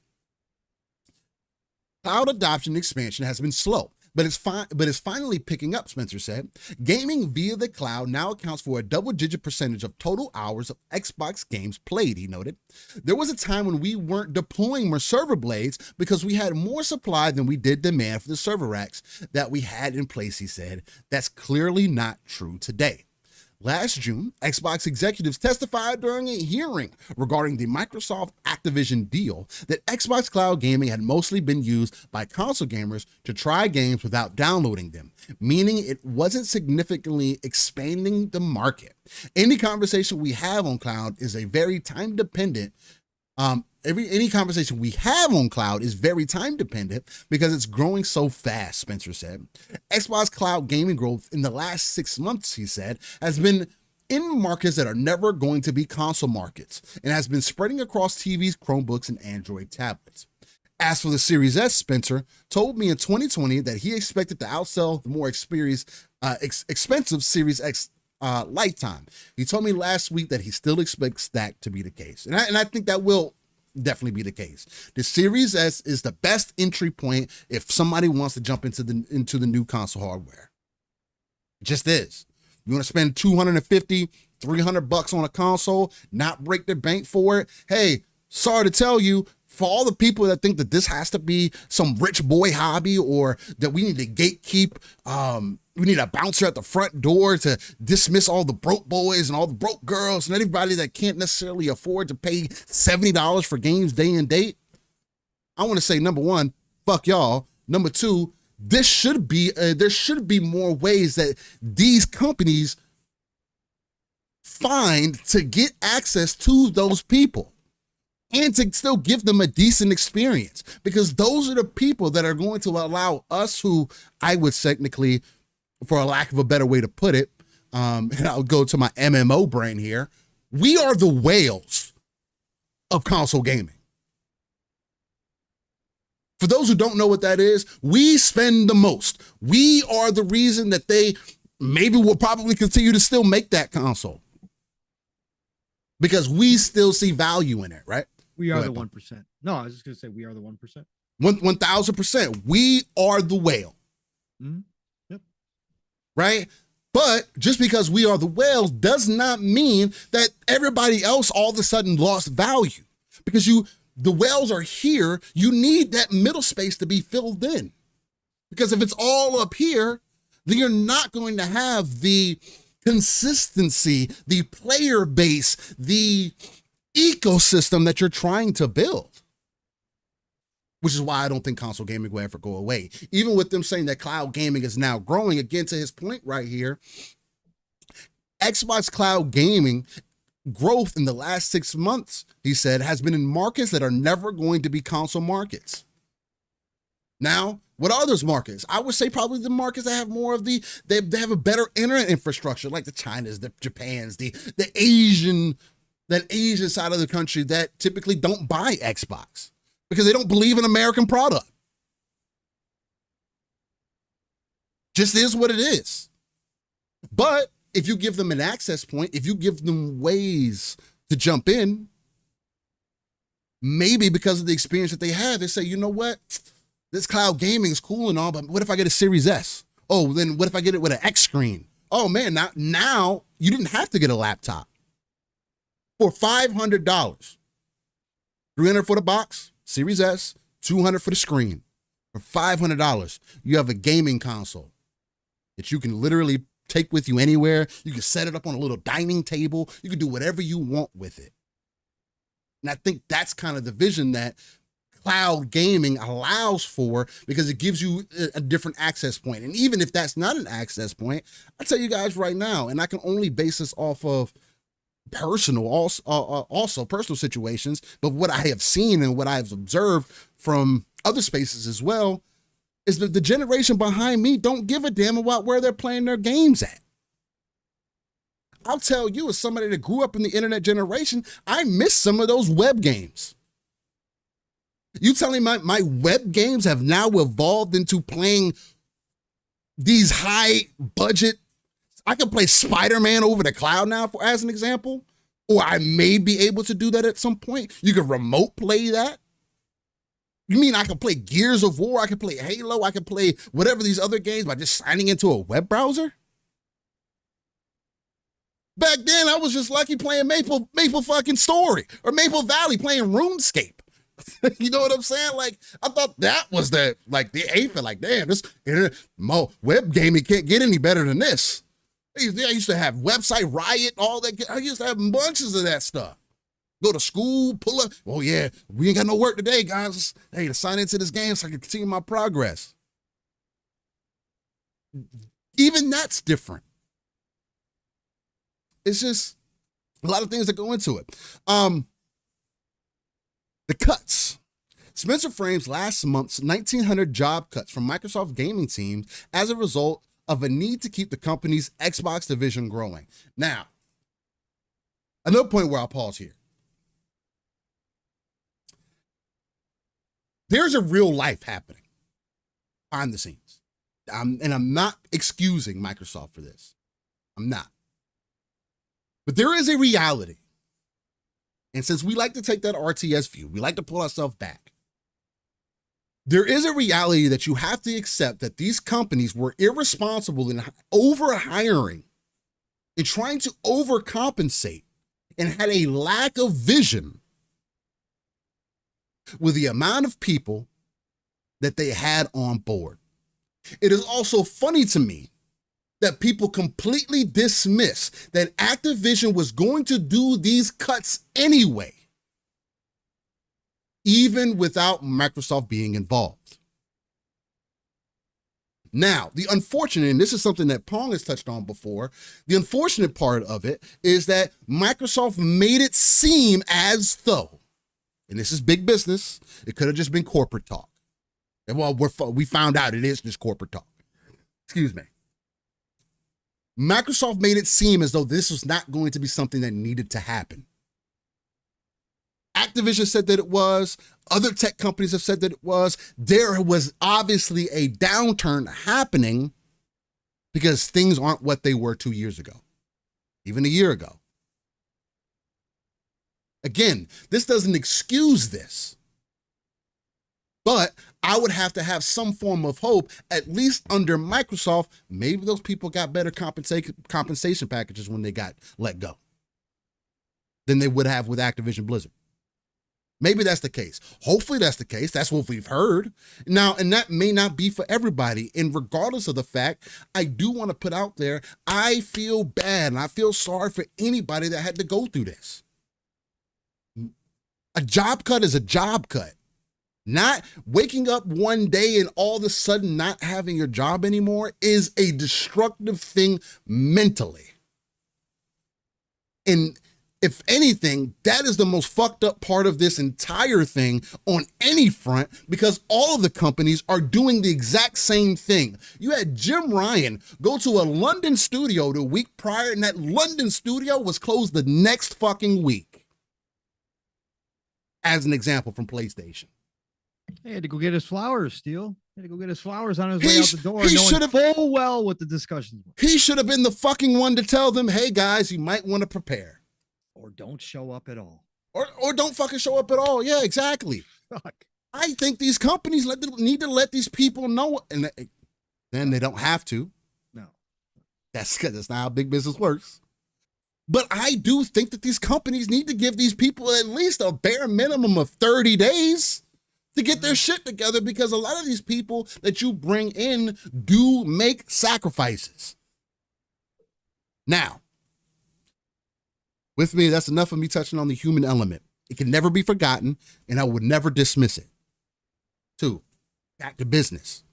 Cloud adoption expansion has been slow, but it's finally picking up, Spencer said. Gaming via the cloud now accounts for a double-digit percentage of total hours of Xbox games played, he noted. There was a time when we weren't deploying more server blades because we had more supply than we did demand for the server racks that we had in place, he said. That's clearly not true today. Last June, Xbox executives testified during a hearing regarding the Microsoft Activision deal that Xbox Cloud Gaming had mostly been used by console gamers to try games without downloading them, meaning it wasn't significantly expanding the market. Any conversation we have on cloud is a very time-dependent any conversation we have on cloud is very time dependent because it's growing so fast, Spencer said. Xbox Cloud Gaming growth in the last 6 months, he said, has been in markets that are never going to be console markets and has been spreading across TVs, Chromebooks, and Android tablets. As for the Series S, Spencer told me in 2020 that he expected to outsell the more expensive Series X lifetime. He told me last week that he still expects that to be the case. And I think that will definitely be the case. The Series S is the best entry point if somebody wants to jump into the new console hardware. It just is. You want to spend $250, $300 on a console, not break the bank for it? Hey, sorry to tell you, for all the people that think that this has to be some rich boy hobby or that we need to gatekeep, we need a bouncer at the front door to dismiss all the broke boys and all the broke girls and anybody that can't necessarily afford to pay $70 for games day and date. I want to say, number one, fuck y'all. Number two, there should be more ways that these companies find to get access to those people and to still give them a decent experience, because those are the people that are going to allow us, who I would technically, for a lack of a better way to put it, and I'll go to my MMO brain here, we are the whales of console gaming. For those who don't know what that is, we spend the most. We are the reason that they maybe will probably continue to still make that console, because we still see value in it, right? We are the 1%. No, I was just going to say we are the 1%. 1,000%. We are the whale. Mm-hmm. Yep. Right? But just because we are the whales does not mean that everybody else all of a sudden lost value. Because the whales are here, you need that middle space to be filled in. Because if it's all up here, then you're not going to have the consistency, the player base, the ecosystem that you're trying to build. Which is why I don't think console gaming will ever go away. Even with them saying that cloud gaming is now growing, again, to his point right here, Xbox cloud gaming growth in the last 6 months, he said, has been in markets that are never going to be console markets. Now, what are those markets? I would say probably the markets that have more of they have a better internet infrastructure, like the Chinas, the Japans, that Asian side of the country that typically don't buy Xbox because they don't believe in American product. Just is what it is. But if you give them an access point, if you give them ways to jump in, maybe because of the experience that they have, they say, you know what? This cloud gaming is cool and all, but what if I get a Series S? Oh, then what if I get it with an X screen? Oh man, now you didn't have to get a laptop. For $500, $300 for the box, Series S, $200 for the screen. For $500, you have a gaming console that you can literally take with you anywhere. You can set it up on a little dining table. You can do whatever you want with it. And I think that's kind of the vision that cloud gaming allows for, because it gives you a different access point. And even if that's not an access point, I tell you guys right now, and I can only base this off of personal situations, but what I have seen and what I've observed from other spaces as well, is that the generation behind me don't give a damn about where they're playing their games at. I'll tell you, as somebody that grew up in the internet generation, I miss some of those web games. You telling me my web games have now evolved into playing these high budget, I can play Spider-Man over the cloud now, as an example, or I may be able to do that at some point. You can remote play that. You mean I can play Gears of War, I can play Halo, I can play whatever these other games by just signing into a web browser? Back then, I was just lucky playing Maple fucking Story, or Maple Valley playing RuneScape. You know what I'm saying? Like, I thought that was the eighth, like, damn, this web gaming can't get any better than this. I used to have Website Riot, all that. I used to have bunches of that stuff. Go to school, pull up. Oh yeah, we ain't got no work today, guys. Hey, to sign into this game so I can continue my progress. Even that's different. It's just a lot of things that go into it. The cuts. Spencer frames last month's 1,900 job cuts from Microsoft gaming teams as a result of a need to keep the company's Xbox division growing. Now, another point where I'll pause here. There's a real life happening behind the scenes. And I'm not excusing Microsoft for this. I'm not. But there is a reality. And since we like to take that RTS view, we like to pull ourselves back. There is a reality that you have to accept, that these companies were irresponsible in over-hiring and trying to overcompensate, and had a lack of vision with the amount of people that they had on board. It is also funny to me that people completely dismiss that Activision was going to do these cuts anyway, even without Microsoft being involved. Now, the unfortunate, and this is something that Pong has touched on before, the unfortunate part of it is that Microsoft made it seem as though, and this is big business, it could have just been corporate talk. And well, we found out it is just corporate talk. Excuse me. Microsoft made it seem as though this was not going to be something that needed to happen. Activision said that it was. Other tech companies have said that it was. There was obviously a downturn happening because things aren't what they were 2 years ago, even a year ago. Again, this doesn't excuse this, but I would have to have some form of hope, at least under Microsoft. Maybe those people got better compensation packages when they got let go than they would have with Activision Blizzard. Maybe that's the case. Hopefully that's the case. That's what we've heard. Now, and that may not be for everybody. And regardless of the fact, I do want to put out there, I feel bad and I feel sorry for anybody that had to go through this. A job cut is a job cut. Not waking up one day and all of a sudden not having your job anymore is a destructive thing mentally. And if anything, that is the most fucked up part of this entire thing on any front, because all of the companies are doing the exact same thing. You had Jim Ryan go to a London studio the week prior, and that London studio was closed the next fucking week. As an example from PlayStation. He had to go get his flowers, Steele. He had to go get his flowers on his way out the door, knowing full well what the discussions were. He should have been the fucking one to tell them, hey guys, you might want to prepare. Or don't show up at all. Or don't fucking show up at all. Yeah, exactly. Fuck. I think these companies need to let these people know, and then they don't have to. No. That's not how big business works. But I do think that these companies need to give these people at least a bare minimum of 30 days to get their shit together, because a lot of these people that you bring in do make sacrifices. Now, with me, that's enough of me touching on the human element. It can never be forgotten, and I would never dismiss it. 2, back to business.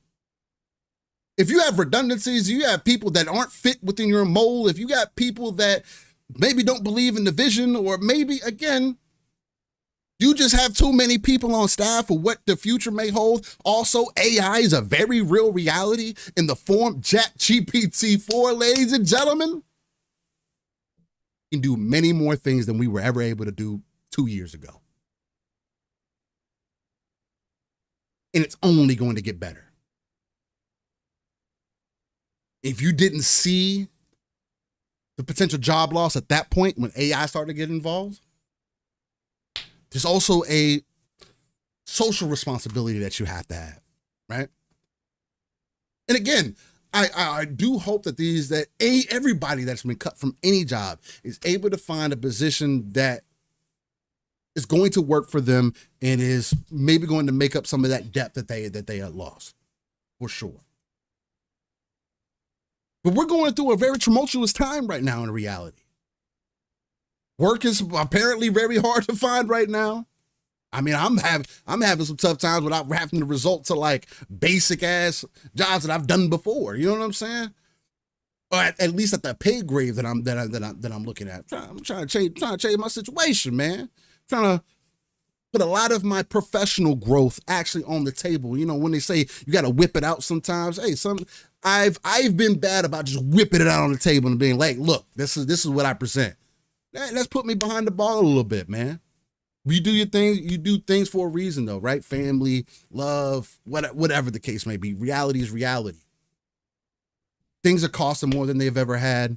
If you have redundancies, you have people that aren't fit within your mold, if you got people that maybe don't believe in the vision, or maybe, again, you just have too many people on staff for what the future may hold. Also, AI is a very real reality in the form ChatGPT-4, ladies and gentlemen. Can do many more things than we were ever able to do 2 years ago. And it's only going to get better. If you didn't see the potential job loss at that point when AI started to get involved, there's also a social responsibility that you have to have, right? And again, I do hope that everybody that's been cut from any job is able to find a position that is going to work for them and is maybe going to make up some of that depth that they had lost, for sure. But we're going through a very tumultuous time right now in reality. Work is apparently very hard to find right now. I mean, I'm having some tough times without having to resort to like basic ass jobs that I've done before. You know what I'm saying? Or at least at the pay grade that I'm looking at. I'm trying to change my situation, man. Trying to put a lot of my professional growth actually on the table. You know, when they say you got to whip it out sometimes. Hey, I've been bad about just whipping it out on the table and being like, look, this is what I present. Let's put me behind the ball a little bit, man. You do your thing. You do things for a reason, though, right? Family, love, whatever the case may be. Reality is reality. Things are costing more than they've ever had.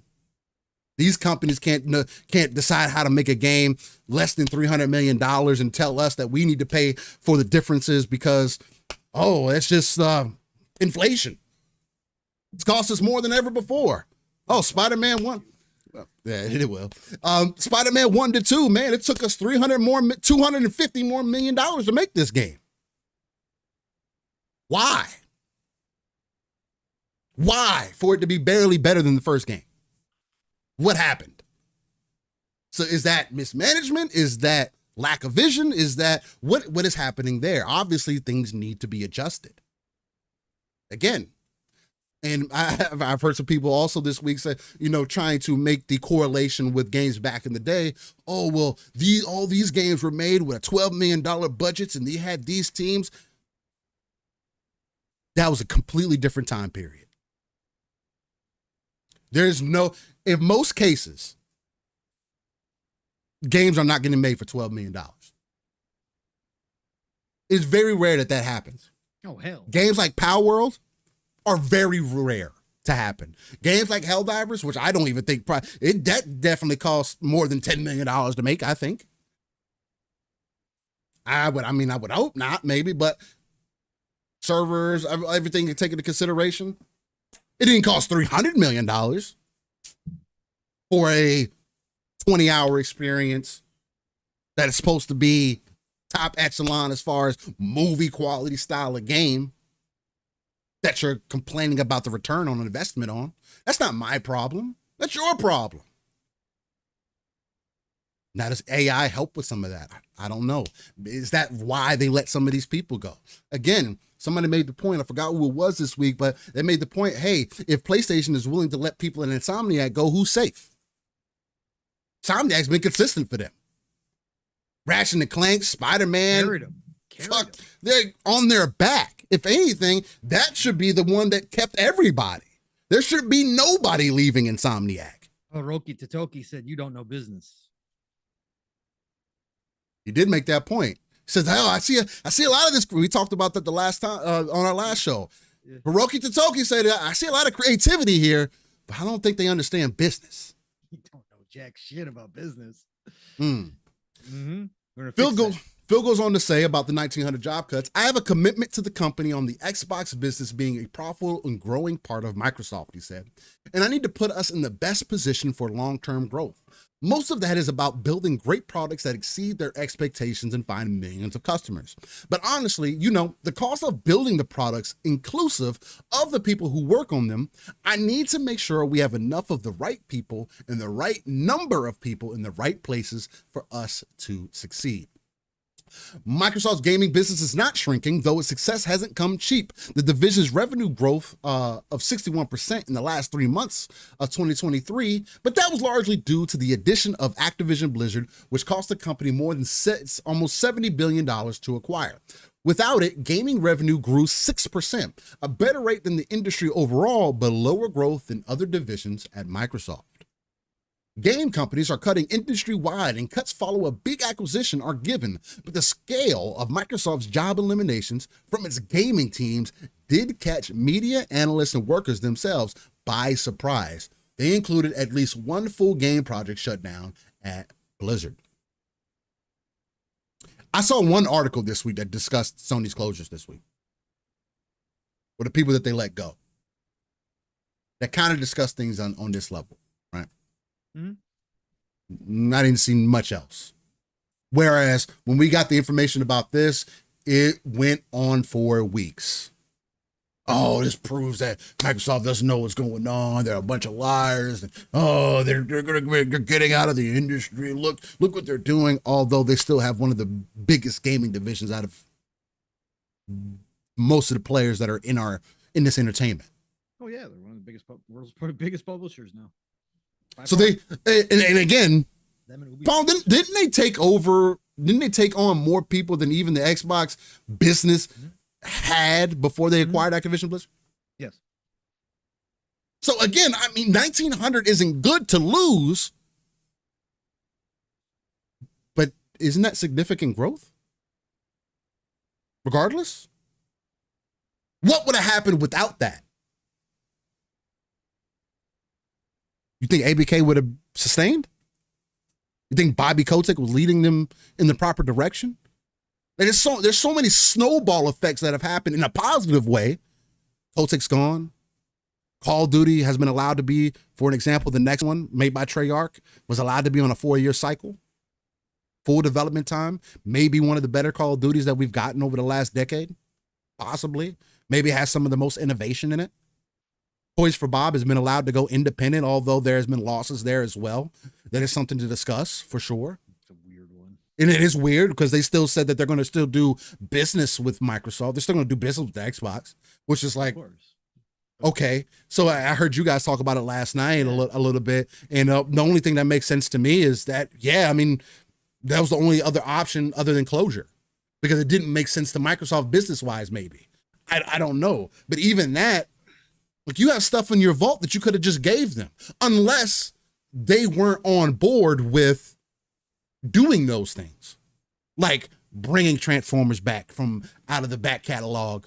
These companies can't decide how to make a game less than $300 million and tell us that we need to pay for the differences because, it's just inflation. It's cost us more than ever before. Oh, Spider-Man 1. Yeah, it will. Spider-Man 1 to 2, man, it took us $250 more million to make this game. Why? Why? For it to be barely better than the first game. What happened? So is that mismanagement? Is that lack of vision? Is that what is happening there? Obviously, things need to be adjusted. Again, and I've heard some people also this week say, trying to make the correlation with games back in the day. Oh, well, all these games were made with $12 million budgets and they had these teams. That was a completely different time period. In most cases, games are not getting made for $12 million. It's very rare that happens. Oh, hell. Games like Power World are very rare to happen. Games like Helldivers, which I don't even think, that definitely costs more than $10 million to make, I think. I would hope not, maybe, but servers, everything you take into consideration. It didn't cost $300 million for a 20-hour experience that is supposed to be top echelon as far as movie quality style of game that you're complaining about the return on investment on. That's not my problem. That's your problem. Now, does AI help with some of that? I don't know. Is that why they let some of these people go? Again, somebody made the point, I forgot who it was this week, but they made the point, hey, if PlayStation is willing to let people in Insomniac go, who's safe? Insomniac's been consistent for them. Ratchet and Clank, Spider-Man, Carried 'em. fuck, they're on their back. If anything, that should be the one that kept everybody. There should be nobody leaving Insomniac. Hiroki Totoki said, "You don't know business." He did make that point. He says, "Hell, I see a lot of this." We talked about that the last time on our last show. Yeah. Hiroki Totoki said, "I see a lot of creativity here, but I don't think they understand business." You don't know jack shit about business. Mm-hmm. Phil goes on to say about the 1,900 job cuts, "I have a commitment to the company on the Xbox business being a profitable and growing part of Microsoft," he said, "and I need to put us in the best position for long-term growth. Most of that is about building great products that exceed their expectations and find millions of customers. But honestly, the cost of building the products, inclusive of the people who work on them, I need to make sure we have enough of the right people and the right number of people in the right places for us to succeed." Microsoft's gaming business is not shrinking, though its success hasn't come cheap. The division's revenue growth of 61% in the last 3 months of 2023, but that was largely due to the addition of Activision Blizzard, which cost the company more than almost $70 billion to acquire. Without it, gaming revenue grew 6%, a better rate than the industry overall, but lower growth than other divisions at Microsoft. Game companies are cutting industry-wide, and cuts follow a big acquisition are given, but the scale of Microsoft's job eliminations from its gaming teams did catch media analysts and workers themselves by surprise. They included at least one full game project shut down at Blizzard. I saw one article this week that discussed Sony's closures this week, or the people that they let go, that kind of discussed things on this level, right? Mm-hmm. I didn't see much else. Whereas when we got the information about this, it went on for weeks. Oh, this proves that Microsoft doesn't know what's going on. They're a bunch of liars. Oh, they're getting out of the industry. Look what they're doing. Although they still have one of the biggest gaming divisions out of most of the players that are in this entertainment. Oh yeah, they're one of the world's biggest publishers now. So they, and again, Paul, didn't they take on more people than even the Xbox business had before they acquired Activision Blizzard? Yes. So again, 1,900 isn't good to lose, but isn't that significant growth? Regardless, what would have happened without that? You think ABK would have sustained? You think Bobby Kotick was leading them in the proper direction? There's so many snowball effects that have happened in a positive way. Kotick's gone. Call of Duty has been allowed to be, for an example, the next one made by Treyarch was allowed to be on a 4-year cycle. Full development time. Maybe one of the better Call of Duties that we've gotten over the last decade. Possibly. Maybe it has some of the most innovation in it. Toys for Bob has been allowed to go independent, although there has been losses there as well. That is something to discuss for sure. It's a weird one. And it is weird because they still said that they're going to still do business with Microsoft. They're still going to do business with the Xbox, which is like, okay. So I heard you guys talk about it last night a little bit. And the only thing that makes sense to me is that, that was the only other option other than closure, because it didn't make sense to Microsoft business-wise, maybe. I don't know. But even that, like, you have stuff in your vault that you could have just gave them, unless they weren't on board with doing those things, like bringing Transformers back from out of the back catalog.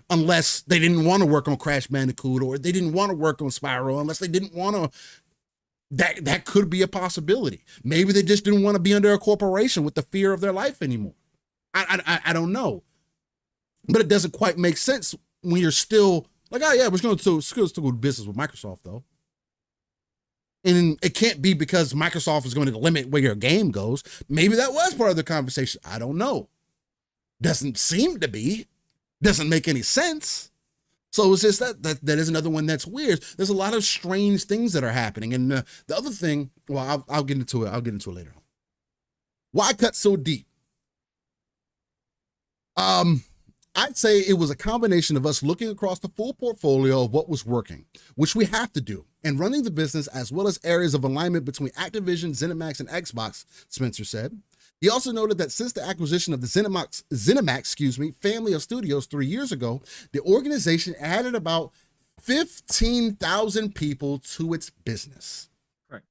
Unless they didn't want to work on Crash Bandicoot, or they didn't want to work on Spyro, unless they didn't want to, that could be a possibility. Maybe they just didn't want to be under a corporation with the fear of their life anymore. I don't know. but it doesn't quite make sense when you're still like, oh yeah, we're going to still do business with Microsoft though. And it can't be because Microsoft is going to limit where your game goes. Maybe that was part of the conversation. I don't know. Doesn't seem to be. Doesn't make any sense. So it's just that is another one that's weird. There's a lot of strange things that are happening. And the other thing, well, I'll get into it. I'll get into it later. Why cut so deep? I'd say it was a combination of us looking across the full portfolio of what was working, which we have to do, and running the business, as well as areas of alignment between Activision, ZeniMax, and Xbox, Spencer said. He also noted that since the acquisition of the ZeniMax family of studios 3 years ago, the organization added about 15,000 people to its business. Right.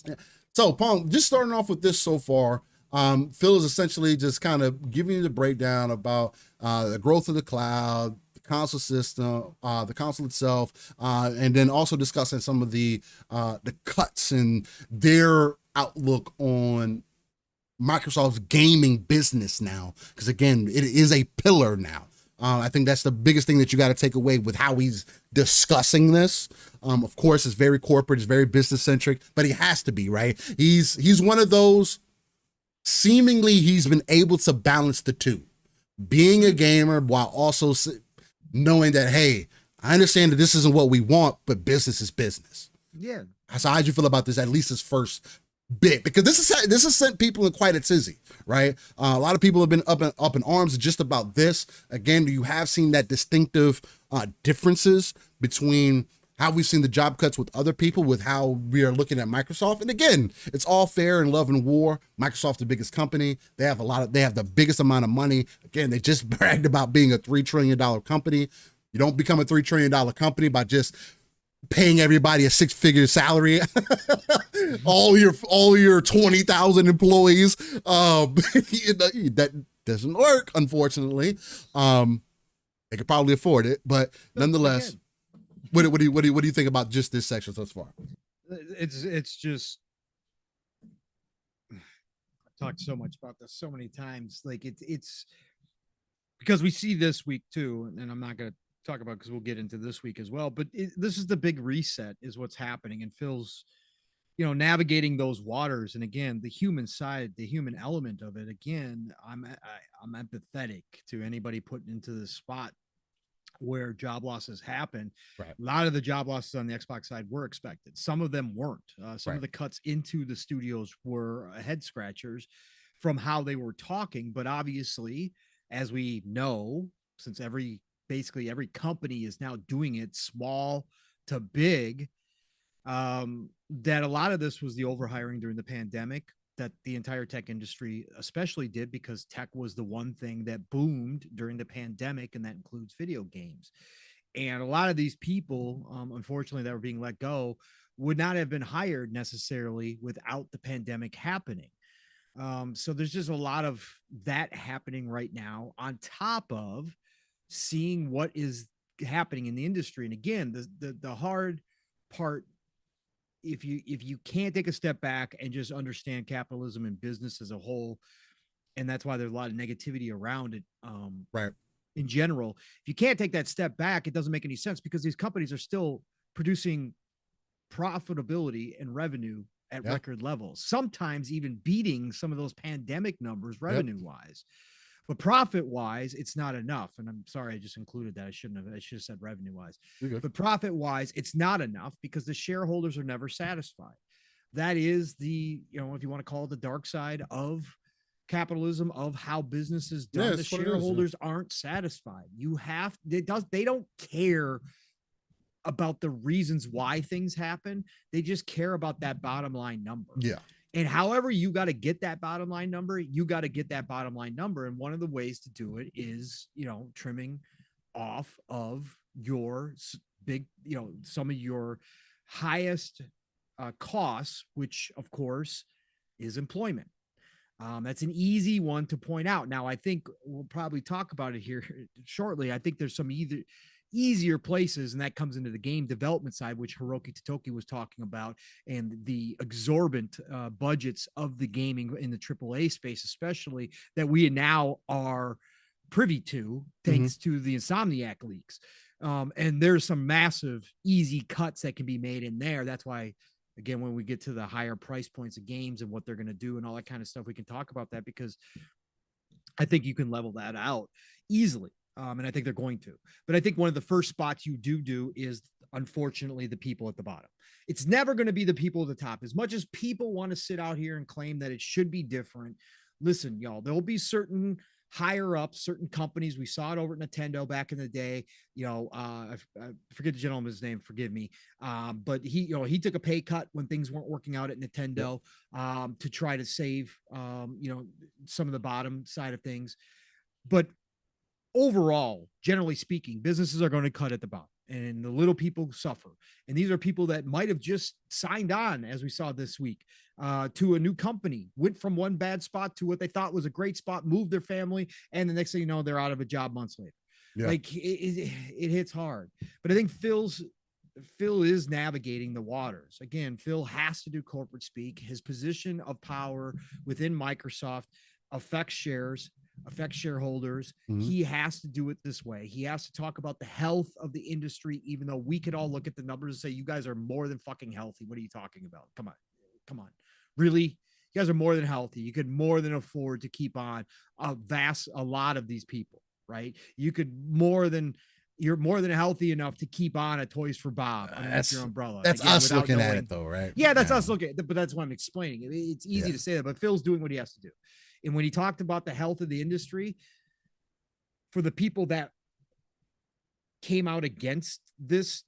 Yeah. So, Pong, just starting off with this so far, Phil is essentially just kind of giving you the breakdown about the growth of the cloud, the console system, the console itself, and then also discussing some of the cuts and their outlook on Microsoft's gaming business now. Because again, it is a pillar now. I think that's the biggest thing that you got to take away with how he's discussing this. Of course, it's very corporate, it's very business centric, but he has to be, right? He's one of those. Seemingly, he's been able to balance the two, being a gamer while also knowing that, hey, I understand that this isn't what we want, but business is business. Yeah. So how'd you feel about this? At least his first bit, because this has sent people in quite a tizzy, right? A lot of people have been up in arms just about this. Again, you have seen that distinctive differences between how we've seen the job cuts with other people, with how we are looking at Microsoft. And again, it's all fair in love and war. Microsoft's the biggest company. They have the biggest amount of money. Again, they just bragged about being a $3 trillion company. You don't become a $3 trillion company by just paying everybody a 6-figure salary. all your 20,000 employees. That doesn't work, unfortunately. They could probably afford it, but nonetheless, what do you think about just this section thus far? It's just, I've talked so much about this so many times. Like it's because we see this week too, and I'm not going to talk about because we'll get into this week as well. But this is the big reset, is what's happening, and Phil's, navigating those waters. And again, the human side, the human element of it. Again, I'm empathetic to anybody put into this spot where job losses happen. Right. A lot of the job losses on the Xbox side were expected. Some of them weren't. Some of the cuts into the studios were head scratchers from how they were talking. But obviously, as we know, since basically every company is now doing it, small to big, that a lot of this was the overhiring during the pandemic that the entire tech industry especially did, because tech was the one thing that boomed during the pandemic, and that includes video games. And a lot of these people, unfortunately, that were being let go would not have been hired necessarily without the pandemic happening. So there's just a lot of that happening right now, on top of seeing what is happening in the industry. And again, the hard part, if you can't take a step back and just understand capitalism and business as a whole, and that's why there's a lot of negativity around it, in general, if you can't take that step back, it doesn't make any sense, because these companies are still producing profitability and revenue at record levels, sometimes even beating some of those pandemic numbers revenue wise. But profit wise, it's not enough. And I'm sorry, I just included that. I should have said revenue wise. But profit wise, it's not enough, because the shareholders are never satisfied. That is the, if you want to call it the dark side of capitalism, of how business is done. The shareholders aren't satisfied. They don't care about the reasons why things happen. They just care about that bottom line number. Yeah. And however you got to get that bottom line number, you got to get that bottom line number. And one of the ways to do it is, trimming off of your big, some of your highest costs, which of course is employment. That's an easy one to point out. Now, I think we'll probably talk about it here shortly. I think there's some easier places, and that comes into the game development side, which Hiroki Totoki was talking about, and the exorbitant budgets of the gaming in the AAA space, especially that we now are privy to, thanks to the Insomniac leaks. And there's some massive easy cuts that can be made in there. That's why, again, when we get to the higher price points of games and what they're going to do and all that kind of stuff, we can talk about that, because I think you can level that out easily. And I think they're going to. But I think one of the first spots you do is, unfortunately, the people at the bottom. It's never going to be the people at the top. As much as people want to sit out here and claim that it should be different, listen, y'all, there'll be certain higher up, certain companies. We saw it over at Nintendo back in the day. I forget the gentleman's name, forgive me. But he took a pay cut when things weren't working out at Nintendo to try to save, some of the bottom side of things. But overall, generally speaking, businesses are going to cut at the bottom, and the little people suffer. And these are people that might have just signed on, as we saw this week, to a new company, went from one bad spot to what they thought was a great spot, moved their family, and the next thing you know, they're out of a job months later. Yeah. Like it hits hard. But I think Phil is navigating the waters. Again, Phil has to do corporate speak. His position of power within Microsoft affects shares, affects shareholders. He has to do it this way. He has to talk about the health of the industry, even though we could all look at the numbers and say, you guys are more than fucking healthy. What are you talking about? Come on. Really? You guys are more than healthy. You could more than afford to keep on a lot of these people, right? You're more than healthy enough to keep on a Toys for Bob underneath your umbrella. That's us looking at it though, right? Yeah, that's us looking at it, but that's what I'm explaining. It's easy to say that, but Phil's doing what he has to do. And when he talked about the health of the industry, for the people that came out against this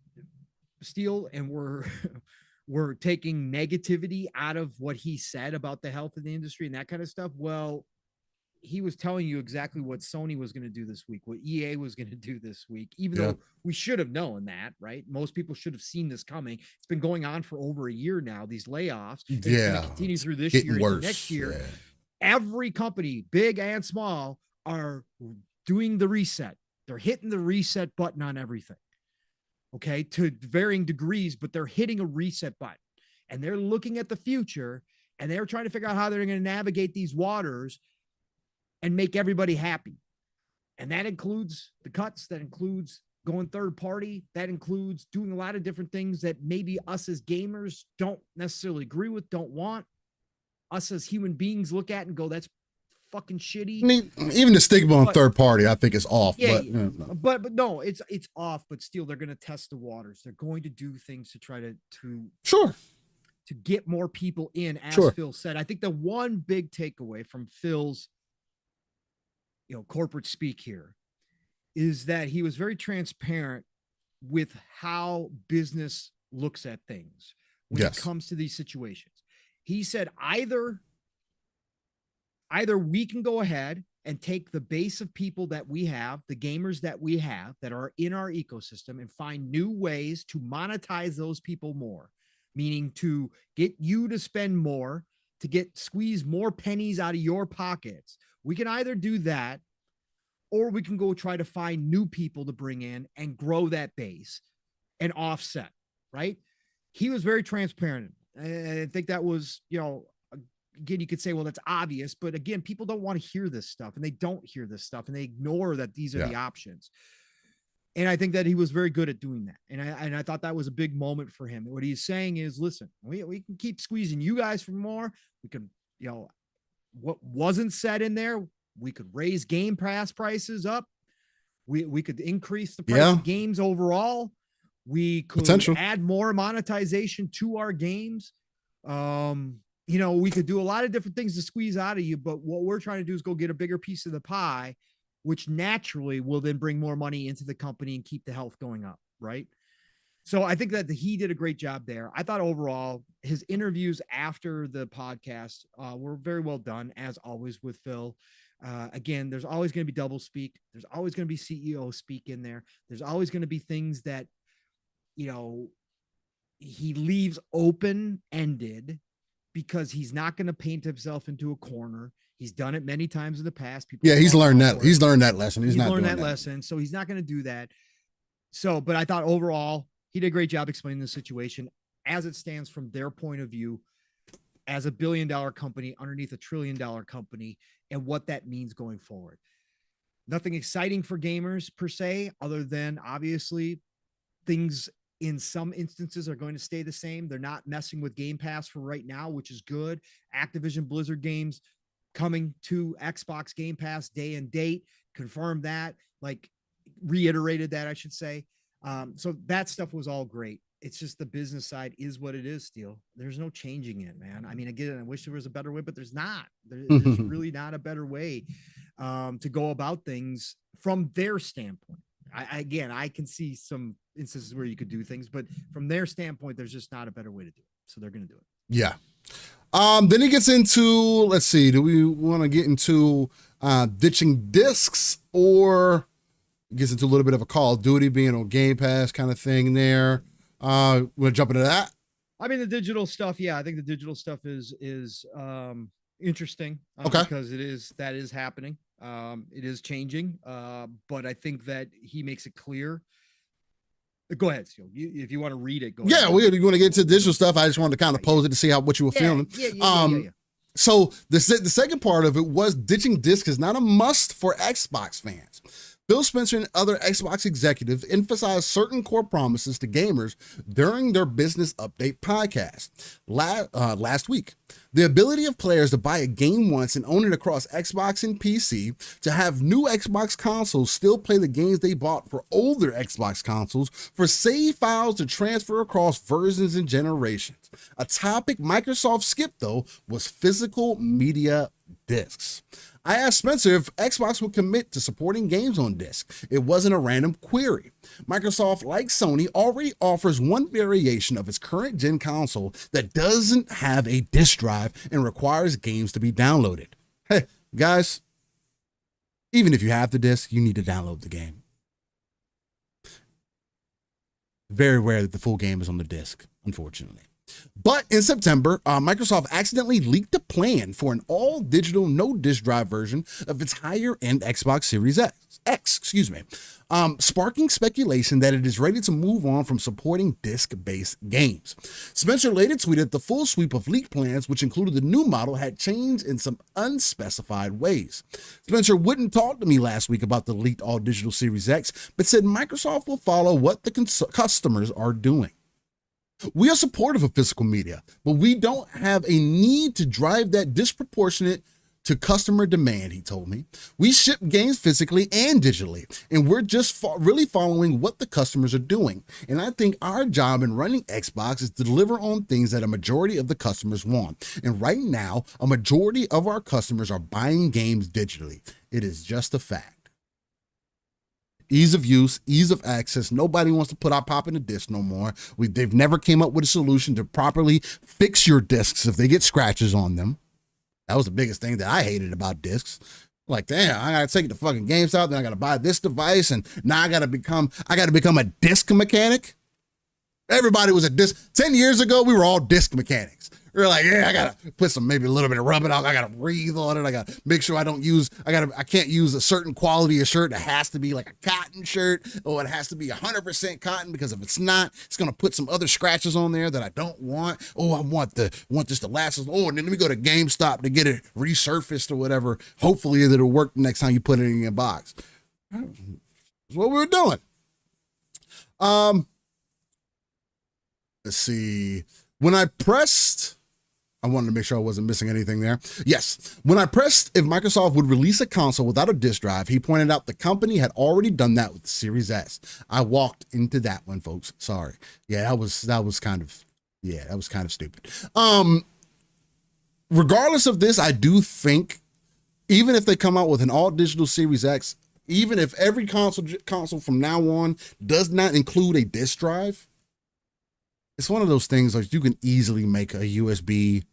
deal and were taking negativity out of what he said about the health of the industry and that kind of stuff, well, he was telling you exactly what Sony was going to do this week, what EA was going to do this week, even though we should have known that, right? Most people should have seen this coming. It's been going on for over a year now, these layoffs. It's going to continue through this year and next year. Yeah. Every company, big and small, are doing the reset. They're hitting the reset button on everything. Okay, to varying degrees, but they're hitting a reset button, and they're looking at the future, and they're trying to figure out how they're going to navigate these waters and make everybody happy. And that includes the cuts, that includes going third party, that includes doing a lot of different things that maybe us as gamers don't necessarily agree with, don't want. Us as human beings look at and go, that's fucking shitty. I mean, even the stigma on third party, I think is off. Yeah, but no, it's off, but still they're going to test the waters. They're going to do things to try to get more people in, as Phil said. I think the one big takeaway from Phil's corporate speak here is that he was very transparent with how business looks at things when it comes to these situations. He said either we can go ahead and take the base of people that we have, the gamers that we have that are in our ecosystem, and find new ways to monetize those people more, meaning to get you to spend more, to squeeze more pennies out of your pockets. We can either do that, or we can go try to find new people to bring in and grow that base and offset, right? He was very transparent. I think that was, again, you could say, well, that's obvious, but again, people don't want to hear this stuff, and they don't hear this stuff, and they ignore that these are the options. And I think that he was very good at doing that. And I thought that was a big moment for him. What he's saying is, listen, we can keep squeezing you guys for more. We could, what wasn't said in there, we could raise Game Pass prices up. We could increase the price of games overall. We could add more monetization to our games. We could do a lot of different things to squeeze out of you, but what we're trying to do is go get a bigger piece of the pie, which naturally will then bring more money into the company and keep the health going up, right? So I think that he did a great job there. I thought overall his interviews after the podcast were very well done, as always with Phil. Again, there's always going to be double speak. There's always going to be CEO speak in there. There's always going to be things that, he leaves open-ended because he's not going to paint himself into a corner. He's done it many times in the past. He's learned that lesson. He's not learned that lesson. So he's not going to do that. So, but I thought overall he did a great job explaining the situation as it stands from their point of view as a $1 billion company underneath a $1 trillion company and what that means going forward. Nothing exciting for gamers per se, other than obviously things in some instances are going to stay the same. They're not messing with Game Pass for right now, which is good. Activision Blizzard games coming to Xbox Game Pass day and date, confirmed that, like reiterated that, I should say. So that stuff was all great. It's just the business side is what it is, Steel. There's no changing it, man. I mean, again, I wish there was a better way, but there's not. There's really not a better way to go about things from their standpoint. I can see some instances where you could do things, but from their standpoint, there's just not a better way to do it. So they're going to do it. Yeah. Then he gets into, let's see, do we want to get into ditching discs, or gets into a little bit of a Call of Duty being on Game Pass kind of thing there? We're gonna jump into that. I mean, the digital stuff. Yeah, I think the digital stuff is interesting. Okay. Because that is happening. It is changing. But I think that he makes it clear. Go ahead, Steel. If you want to read it, go ahead. Yeah, we're going to get into the digital stuff. I just wanted to kind of pose it to see what you were feeling. Yeah. So the second part of it was ditching disc is not a must for Xbox fans. Phil Spencer and other Xbox executives emphasized certain core promises to gamers during their business update podcast last week. The ability of players to buy a game once and own it across Xbox and PC, to have new Xbox consoles still play the games they bought for older Xbox consoles, for save files to transfer across versions and generations. A topic Microsoft skipped, though, was physical media discs. I asked Spencer if Xbox would commit to supporting games on disc. It wasn't a random query. Microsoft, like Sony, already offers one variation of its current gen console that doesn't have a disc drive and requires games to be downloaded. Hey, guys, even if you have the disc, you need to download the game. Very rare that the full game is on the disc, unfortunately. But in September, Microsoft accidentally leaked a plan for an all-digital, no-disc drive version of its higher-end Xbox Series X, sparking speculation that it is ready to move on from supporting disc-based games. Spencer later tweeted the full sweep of leaked plans, which included the new model, had changed in some unspecified ways. Spencer wouldn't talk to me last week about the leaked all-digital Series X, but said Microsoft will follow what the customers are doing. We are supportive of physical media, but we don't have a need to drive that disproportionate to customer demand, he told me. We ship games physically and digitally, and we're just really following what the customers are doing. And I think our job in running Xbox is to deliver on things that a majority of the customers want. And right now, a majority of our customers are buying games digitally. It is just a fact. Ease of use, ease of access. Nobody wants to put our pop in a disc no more. They've never came up with a solution to properly fix your discs if they get scratches on them. That was the biggest thing that I hated about discs. Like, damn, I gotta take the fucking games out, then I gotta buy this device, and now I gotta become a disc mechanic. Everybody was a disc. 10 years ago, we were all disc mechanics. We were like, yeah, I gotta put maybe a little bit of rub it out. I gotta breathe on it. I gotta make sure I can't use a certain quality of shirt. It has to be like a cotton shirt, or it has to be 100% cotton, because if it's not, it's gonna put some other scratches on there that I don't want. Oh, I want this to last. Oh, and then let me go to GameStop to get it resurfaced or whatever. Hopefully it'll work the next time you put it in your box. That's what we were doing. Let's see. When I wanted to make sure I wasn't missing anything there. Yes. When I pressed if Microsoft would release a console without a disc drive, he pointed out the company had already done that with the Series S. I walked into that one, folks. Sorry. Yeah, that was kind of stupid. Regardless of this, I do think even if they come out with an all digital Series X, even if every console from now on does not include a disc drive, it's one of those things like you can easily make a USB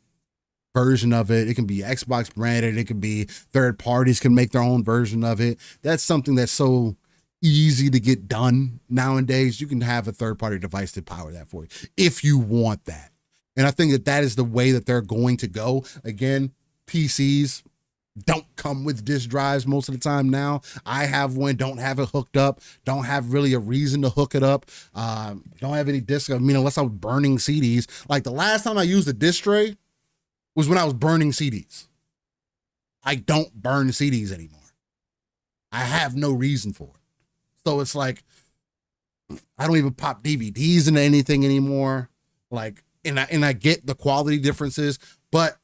version of it. It can be Xbox branded. It can be third parties can make their own version of it. That's something that's so easy to get done nowadays. You can have a third party device to power that for you if you want that. And I think that is the way that they're going to go. Again, PCs, don't come with disk drives most of the time now. I have one, don't have it hooked up, don't have really a reason to hook it up, don't have any disk. I mean, unless I was burning CDs. Like the last time I used a disk tray was when I was burning CDs. I don't burn CDs anymore. I have no reason for it. So it's like, I don't even pop DVDs into anything anymore. Like, and I get the quality differences, but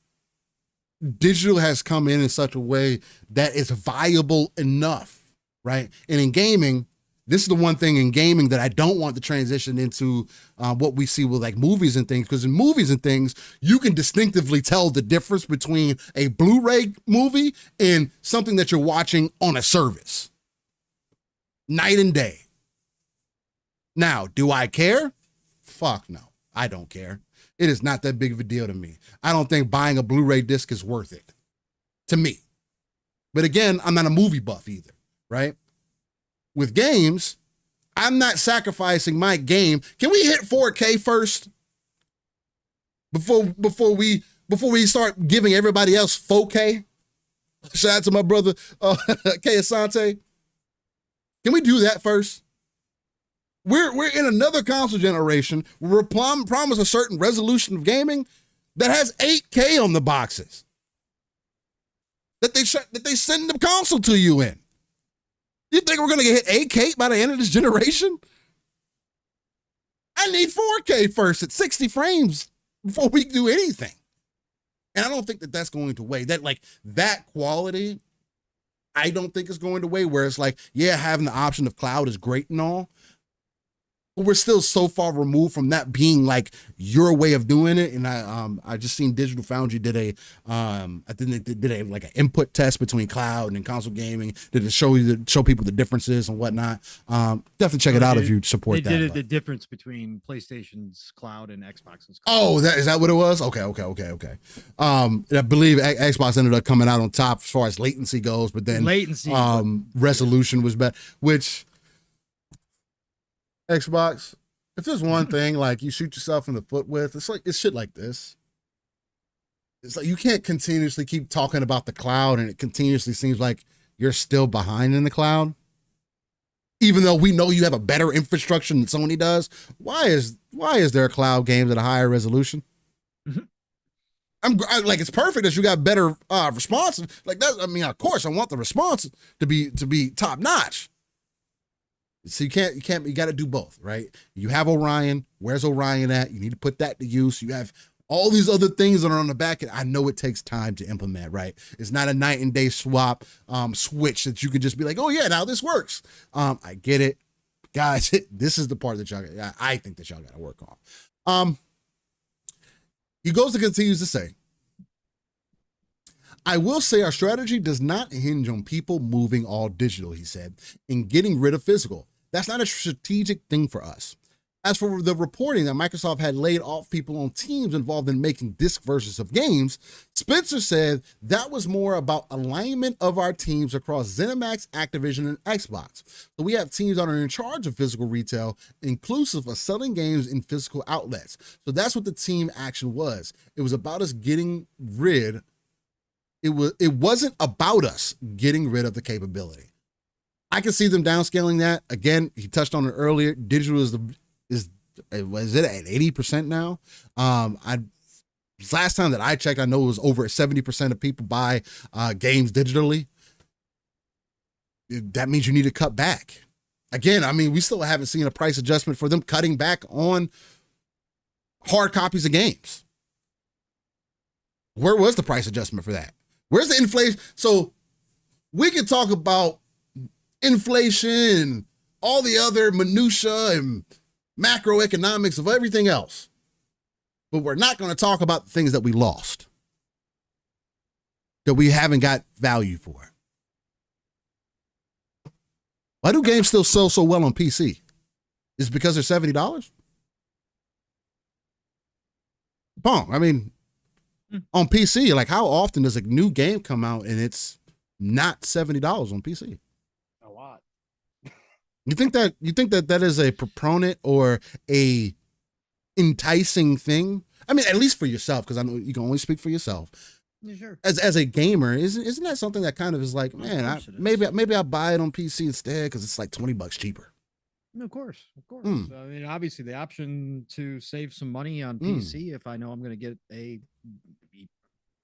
digital has come in such a way that it's viable enough, right? And in gaming, this is the one thing in gaming that I don't want to transition into what we see with like movies and things, because in movies and things, you can distinctively tell the difference between a Blu-ray movie and something that you're watching on a service. Night and day. Now, do I care? Fuck no, I don't care. It is not that big of a deal to me. I don't think buying a Blu-ray disc is worth it to me. But again, I'm not a movie buff either, right? With games, I'm not sacrificing my game. Can we hit 4K first? Before we start giving everybody else 4K? Shout out to my brother, K Asante. Can we do that first? We're in another console generation where we're promised a certain resolution of gaming that has 8K on the boxes that they send the console to you in. You think we're gonna hit 8K by the end of this generation? I need 4K first at 60 frames before we do anything. And I don't think that that's going to weigh. That quality, I don't think is going to weigh, where it's like, yeah, having the option of cloud is great and all, but we're still so far removed from that being like your way of doing it. And I just seen Digital Foundry did I think they did an input test between cloud and console gaming to show people the differences and whatnot. Definitely check it out if you support that. They did the difference between PlayStation's cloud and Xbox's cloud. Oh, is that what it was? Okay. I believe Xbox ended up coming out on top as far as latency goes, but then resolution was better, which Xbox, if there's one thing like you shoot yourself in the foot with, it's shit like this. It's like you can't continuously keep talking about the cloud and it continuously seems like you're still behind in the cloud. Even though we know you have a better infrastructure than Sony does, why is there cloud games at a higher resolution? Mm-hmm. It's perfect that you got better response. Like that, I mean, of course I want the response to be top notch. So you got to do both, right? You have Orion. Where's Orion at? You need to put that to use. You have all these other things that are on the back end. I know it takes time to implement, right? It's not a night and day swap switch that you could just be like, oh yeah, now this works. I get it. Guys, this is the part that I think that y'all got to work on. He continues to say, I will say our strategy does not hinge on people moving all digital, he said, and getting rid of physical. That's not a strategic thing for us. As for the reporting that Microsoft had laid off people on teams involved in making disc versions of games, Spencer said that was more about alignment of our teams across ZeniMax, Activision, and Xbox. So we have teams that are in charge of physical retail, inclusive of selling games in physical outlets. So that's what the team action was. It was about us getting rid. It wasn't about us getting rid of the capability. I can see them downscaling that. Again, he touched on it earlier. Digital is it at 80% now? Last time that I checked, I know it was over 70% of people buy games digitally. That means you need to cut back. Again, I mean, we still haven't seen a price adjustment for them cutting back on hard copies of games. Where was the price adjustment for that? Where's the inflation? So we can talk about inflation and all the other minutia and macroeconomics of everything else, but we're not going to talk about the things that we lost, that we haven't got value for. Why do games still sell so well on PC? Is it because they're $70? I mean, on PC, like how often does a new game come out and it's not $70 on PC? A lot. You think that is a proponent or a enticing thing? I mean, at least for yourself, because I know you can only speak for yourself. Yeah, sure. As a gamer, isn't that something that kind of is like, man, course it is. maybe I'll buy it on PC instead because it's like $20 cheaper. Of course, of course. Mm. I mean, obviously, the option to save some money on PC if I know I'm going to get a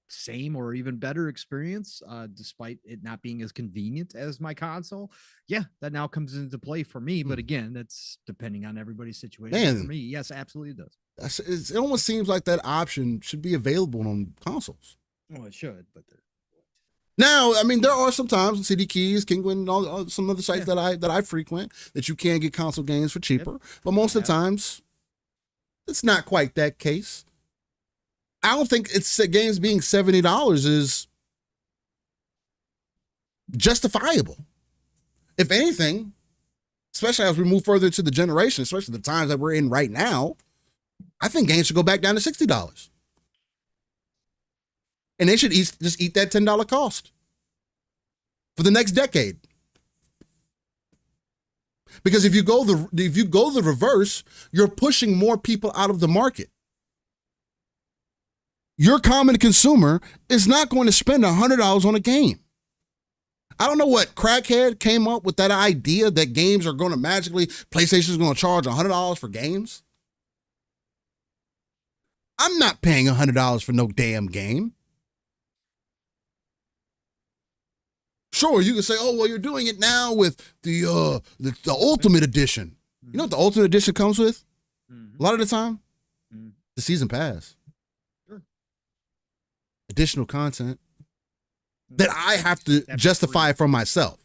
same or even better experience, despite it not being as convenient as my console. Yeah, that now comes into play for me. But again, that's depending on everybody's situation. Man, for me, yes, absolutely it does. It almost seems like that option should be available on consoles. Oh, it should, but now, I mean, there are some times CD Keys, Kingwin, all some other sites that I frequent that you can get console games for cheaper. But most of the times, it's not quite that case. I don't think it's games being $70 is justifiable. If anything, especially as we move further into the generation, especially the times that we're in right now, I think games should go back down to $60. And they should just eat that $10 cost for the next decade. Because if you go the reverse, you're pushing more people out of the market. Your common consumer is not going to spend $100 on a game. I don't know what crackhead came up with that idea that games are going to PlayStation is going to charge $100 for games. I'm not paying $100 for no damn game. Sure, you can say, oh, well, you're doing it now with the Ultimate Edition. You know what the Ultimate Edition comes with? A lot of the time? The season pass. Sure. Additional content that I have to justify for myself.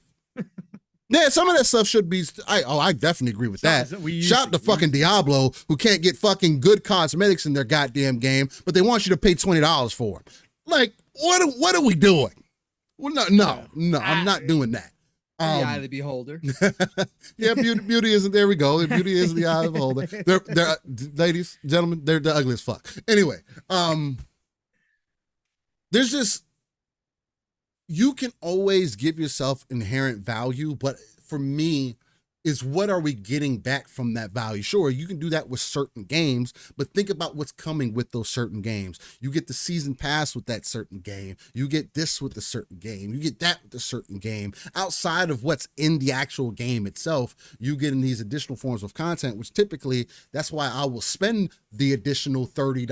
Yeah, some of that stuff should be, I definitely agree with that. Shout out to fucking Diablo, who can't get fucking good cosmetics in their goddamn game, but they want you to pay $20 for them. Like, what are we doing? Well, no, I'm not doing that. The eye of the beholder. Yeah, beauty isn't. There we go. Beauty is the eye of the beholder. They're ladies, gentlemen, they're the ugly as fuck. Anyway, there's just, you can always give yourself inherent value, but for me, is what are we getting back from that value? Sure, you can do that with certain games, but think about what's coming with those certain games. You get the season pass with that certain game. You get this with a certain game. You get that with a certain game. Outside of what's in the actual game itself, you get in these additional forms of content, which typically, that's why I will spend the additional $30,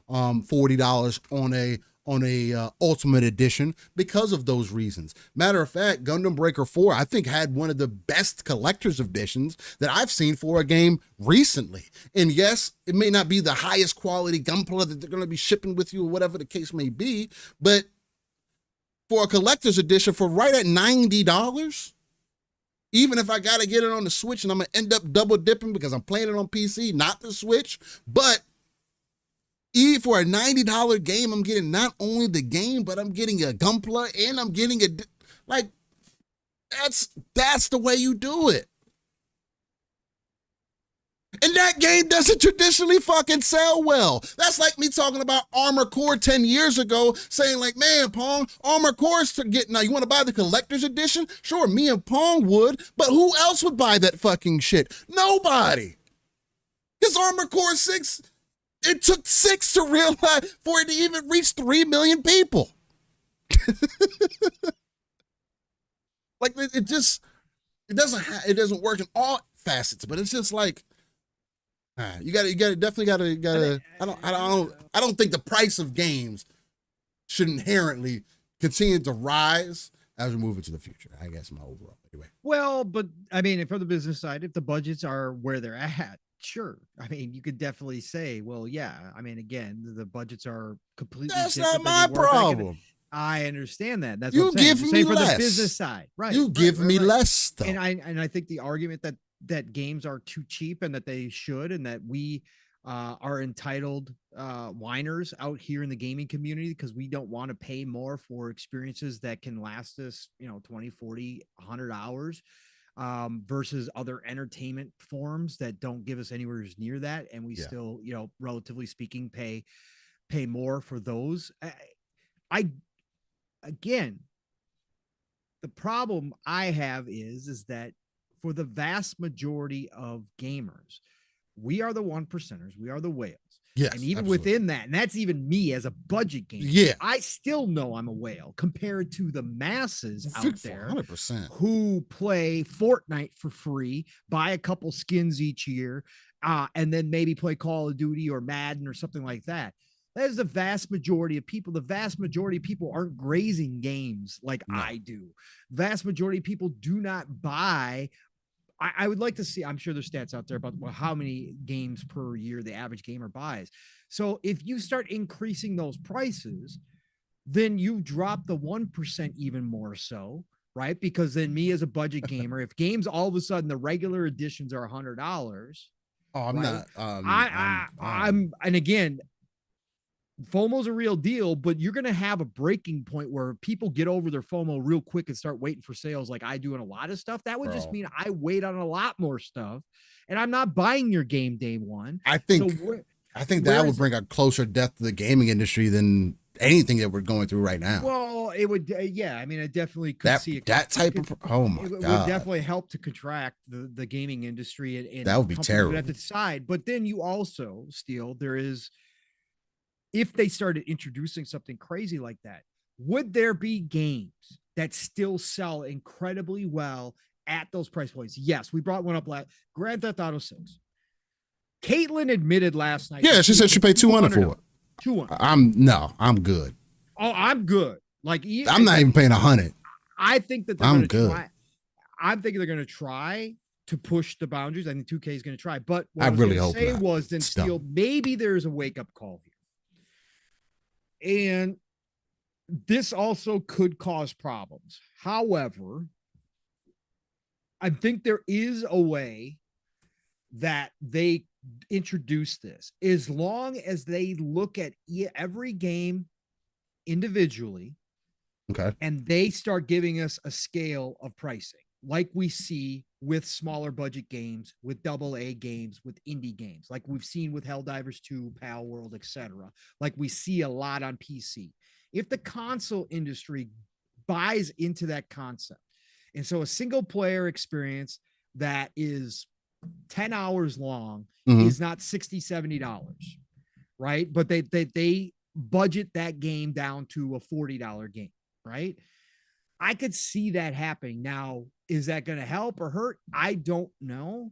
$40 on a Ultimate Edition because of those reasons. Matter of fact, Gundam Breaker 4, I think, had one of the best collector's editions that I've seen for a game recently. And yes, it may not be the highest quality Gunpla that they're going to be shipping with you or whatever the case may be, but for a collector's edition for right at $90, even if I got to get it on the Switch and I'm going to end up double dipping because I'm playing it on PC, not the Switch, but for a $90 game, I'm getting not only the game, but I'm getting a Gunpla and I'm getting that's the way you do it. And that game doesn't traditionally fucking sell well. That's like me talking about Armored Core 10 years ago, saying like, man, Pong, Armored Core's to get, now you want to buy the collector's edition? Sure, me and Pong would, but who else would buy that fucking shit? Nobody. Because Armored Core 6, it took 6 to realize for it to even reach 3 million people. Like it doesn't work in all facets, but it's just like you definitely gotta. I don't think the price of games should inherently continue to rise as we move into the future. I guess my overall anyway. Well, but I mean, from the business side, if the budgets are where they're at, sure. I mean, you could definitely say, well, yeah. I mean, again, the budgets are completely. That's not my problem. I understand that. That's you what I'm saying. give me for less. The business side, right? You give me less, though. And I think the argument that games are too cheap and that they should, and that we are entitled whiners out here in the gaming community because we don't want to pay more for experiences that can last us, 20, 40, 100 hours. Versus other entertainment forms that don't give us anywhere near that, and we still, relatively speaking, pay more for those. Again, the problem I have is that for the vast majority of gamers, we are the 1%ers, we are the whales. Yes, and even absolutely. within that, and that's even me as a budget gamer. Yeah. I still know I'm a whale compared to the masses out there 100%. who play Fortnite for free, buy a couple skins each year, and then maybe play Call of Duty or Madden or something like that. That is the vast majority of people. The vast majority of people aren't grazing games like I do. Vast majority of people do not buy. I would like to see, I'm sure there's stats out there about how many games per year the average gamer buys. So if you start increasing those prices, then you drop the 1% even more so, right? Because then me as a budget gamer, if games all of a sudden the regular editions are $100, Oh, I'm right? not. I'm and again, FOMO's a real deal, but you're going to have a breaking point where people get over their FOMO real quick and start waiting for sales like I do in a lot of stuff. That would just mean I wait on a lot more stuff and I'm not buying your game day one. I think that would bring a closer death to the gaming industry than anything that we're going through right now. Well, it would, yeah. I mean, I definitely could see that type of. Oh my god, it would definitely help to contract the gaming industry, and that would be terrible. Would have to decide, but then you also there is, if they started introducing something crazy like that, would there be games that still sell incredibly well at those price points? Yes, we brought one up last. Grand Theft Auto 6. Caitlin admitted last night. Yeah, she said she paid $200 for it. 200. I'm good. Oh, I'm good. Like I'm not even paying $100. I think that I'm good. I'm thinking they're going to try to push the boundaries. I think 2K is going to try, but what I really hope say not. Was then still maybe there's a wake up call here. And this also could cause problems. However, I think there is a way that they introduce this, as long as they look at every game individually. Okay. And they start giving us a scale of pricing, like we see with smaller budget games, with AA games, with indie games, like we've seen with Helldivers 2, Pal World, etc. Like we see a lot on PC. If the console industry buys into that concept, and so a single player experience that is 10 hours long is not $60, $70, right? But they budget that game down to a $40 game, right? I could see that happening. Now, is that going to help or hurt? I don't know.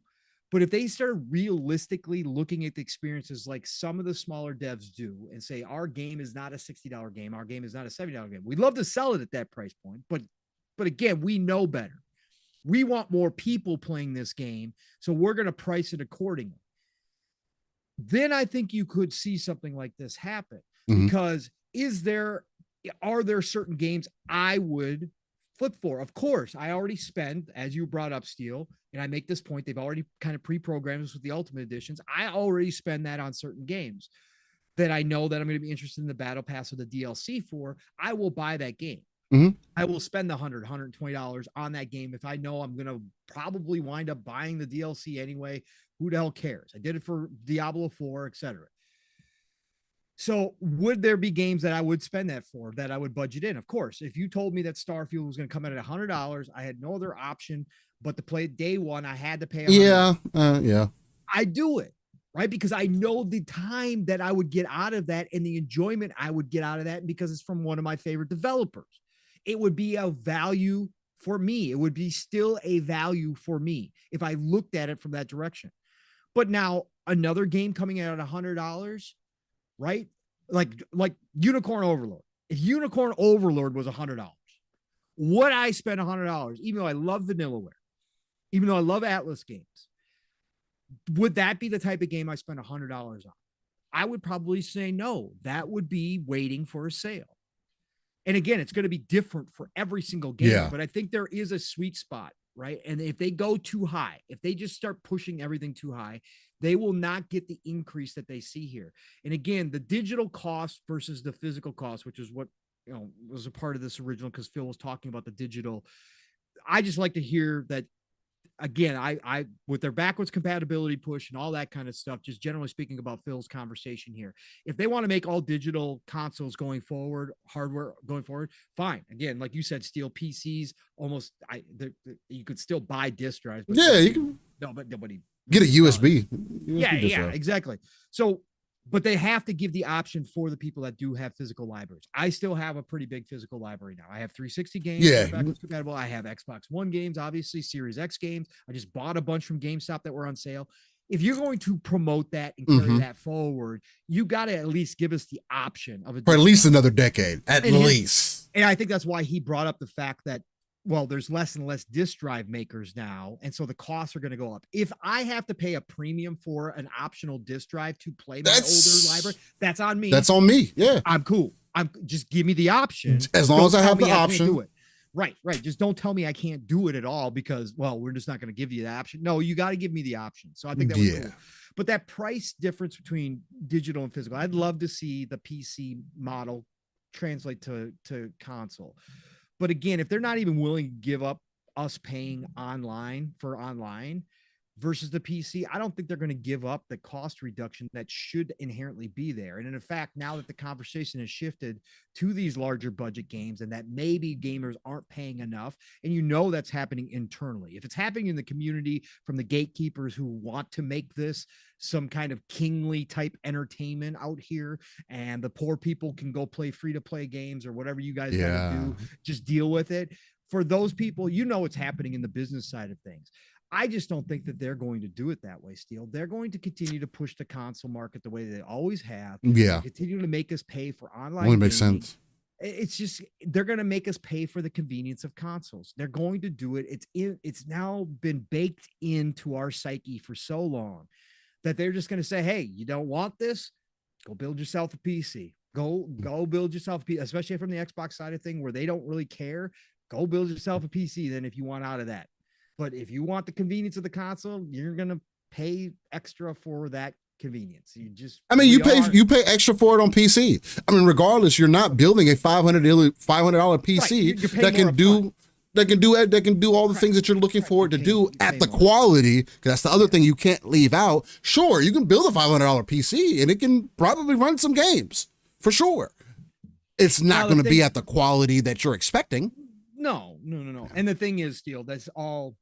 But if they start realistically looking at the experiences like some of the smaller devs do and say, our game is not a $60 game, our game is not a $70 game. We'd love to sell it at that price point, but again, we know better. We want more people playing this game, so we're going to price it accordingly. Then I think you could see something like this happen, because are there certain games I would flip for? Of course, I already spend, as you brought up, Steel, and I make this point, they've already kind of pre-programmed this with the Ultimate Editions. I already spend that on certain games that I know that I'm going to be interested in the Battle Pass or the DLC for. I will buy that game. I will spend the $100, $120 on that game if I know I'm going to probably wind up buying the DLC anyway. Who the hell cares? I did it for Diablo 4, etc. So would there be games that I would spend that for, that I would budget in? Of course, if you told me that Starfield was going to come in at $100, I had no other option but to play it day one. I had to pay $100. Yeah. I do it, right? Because I know the time that I would get out of that and the enjoyment I would get out of that, because it's from one of my favorite developers. It would be a value for me. It would be still a value for me if I looked at it from that direction. But now another game coming out at $100, right? Like Unicorn Overlord. If Unicorn Overlord was $100, would I spend $100? Even though I love Vanillaware, even though I love Atlas games, would that be the type of game I spend $100 on? I would probably say no. That would be waiting for a sale. And again, it's going to be different for every single game, but I think there is a sweet spot, right? And if they go too high, if they just start pushing everything too high, they will not get the increase that they see here. And again, the digital cost versus the physical cost, which is what, was a part of this original, because Phil was talking about the digital. I just like to hear that, again, I with their backwards compatibility push and all that kind of stuff, just generally speaking about Phil's conversation here, if they want to make all digital consoles going forward, hardware going forward, fine. Again, like you said, Steel, PCs almost, you could still buy disk drives. But you can. No, but nobody get a USB. Yeah, exactly. So but they have to give the option for the people that do have physical libraries. I still have a pretty big physical library now. I have 360 games that are backwards compatible. I have Xbox One games, obviously, Series X games. I just bought a bunch from GameStop that were on sale. If you're going to promote that and carry that forward, you got to at least give us the option of for at least another decade, at least. And I think that's why he brought up the fact that, well, there's less and less disk drive makers now, and so the costs are going to go up. If I have to pay a premium for an optional disk drive to play my older library, that's on me. That's on me. Yeah, I'm cool. I'm just give me the option. As long as I have the option. Do it. Right. Just don't tell me I can't do it at all because, well, we're just not going to give you the option. No, you got to give me the option. So I think that was cool. But that price difference between digital and physical, I'd love to see the PC model translate to console. But again, if they're not even willing to give up us paying online versus the PC, I don't think they're going to give up the cost reduction that should inherently be there. And in fact, now that the conversation has shifted to these larger budget games and that maybe gamers aren't paying enough, and that's happening internally. If it's happening in the community from the gatekeepers who want to make this some kind of kingly type entertainment out here, and the poor people can go play free to play games or whatever you guys want to do, just deal with it. For those people, what's happening in the business side of things. I just don't think that they're going to do it that way, Steele. They're going to continue to push the console market the way they always have. Yeah. Continue to make us pay for online. Only makes sense. It's just, they're going to make us pay for the convenience of consoles. They're going to do it. It's now been baked into our psyche for so long that they're just going to say, hey, you don't want this? Go build yourself a PC. Go build yourself a PC, especially from the Xbox side of thing where they don't really care. Go build yourself a PC then if you want out of that. But if you want the convenience of the console, you're going to pay extra for that convenience. You pay extra for it on PC. I mean, regardless, you're not building a $500 PC that can do all the things that you're looking for it to do at the quality. Because that's the other thing you can't leave out. Sure, you can build a $500 PC and it can probably run some games for sure. It's not going to be at the quality that you're expecting. No. And the thing is, Steele, that's all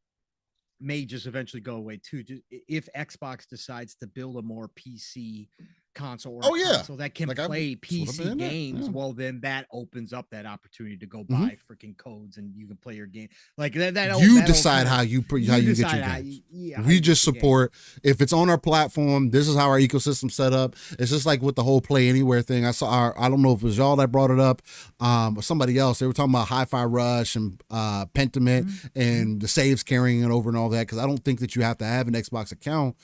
may just eventually go away too. Just if Xbox decides to build a more PC console or console that can play PC games, well, then that opens up that opportunity to go buy freaking codes and you can play your game like that. You decide how you get your games. We just support. If it's on our platform, this is how our ecosystem set up. It's just like with the whole Play Anywhere thing. I don't know if it was y'all that brought it up, or somebody else. They were talking about Hi-Fi Rush and Pentiment and the saves carrying it over and all that. Because I don't think that you have to have an Xbox account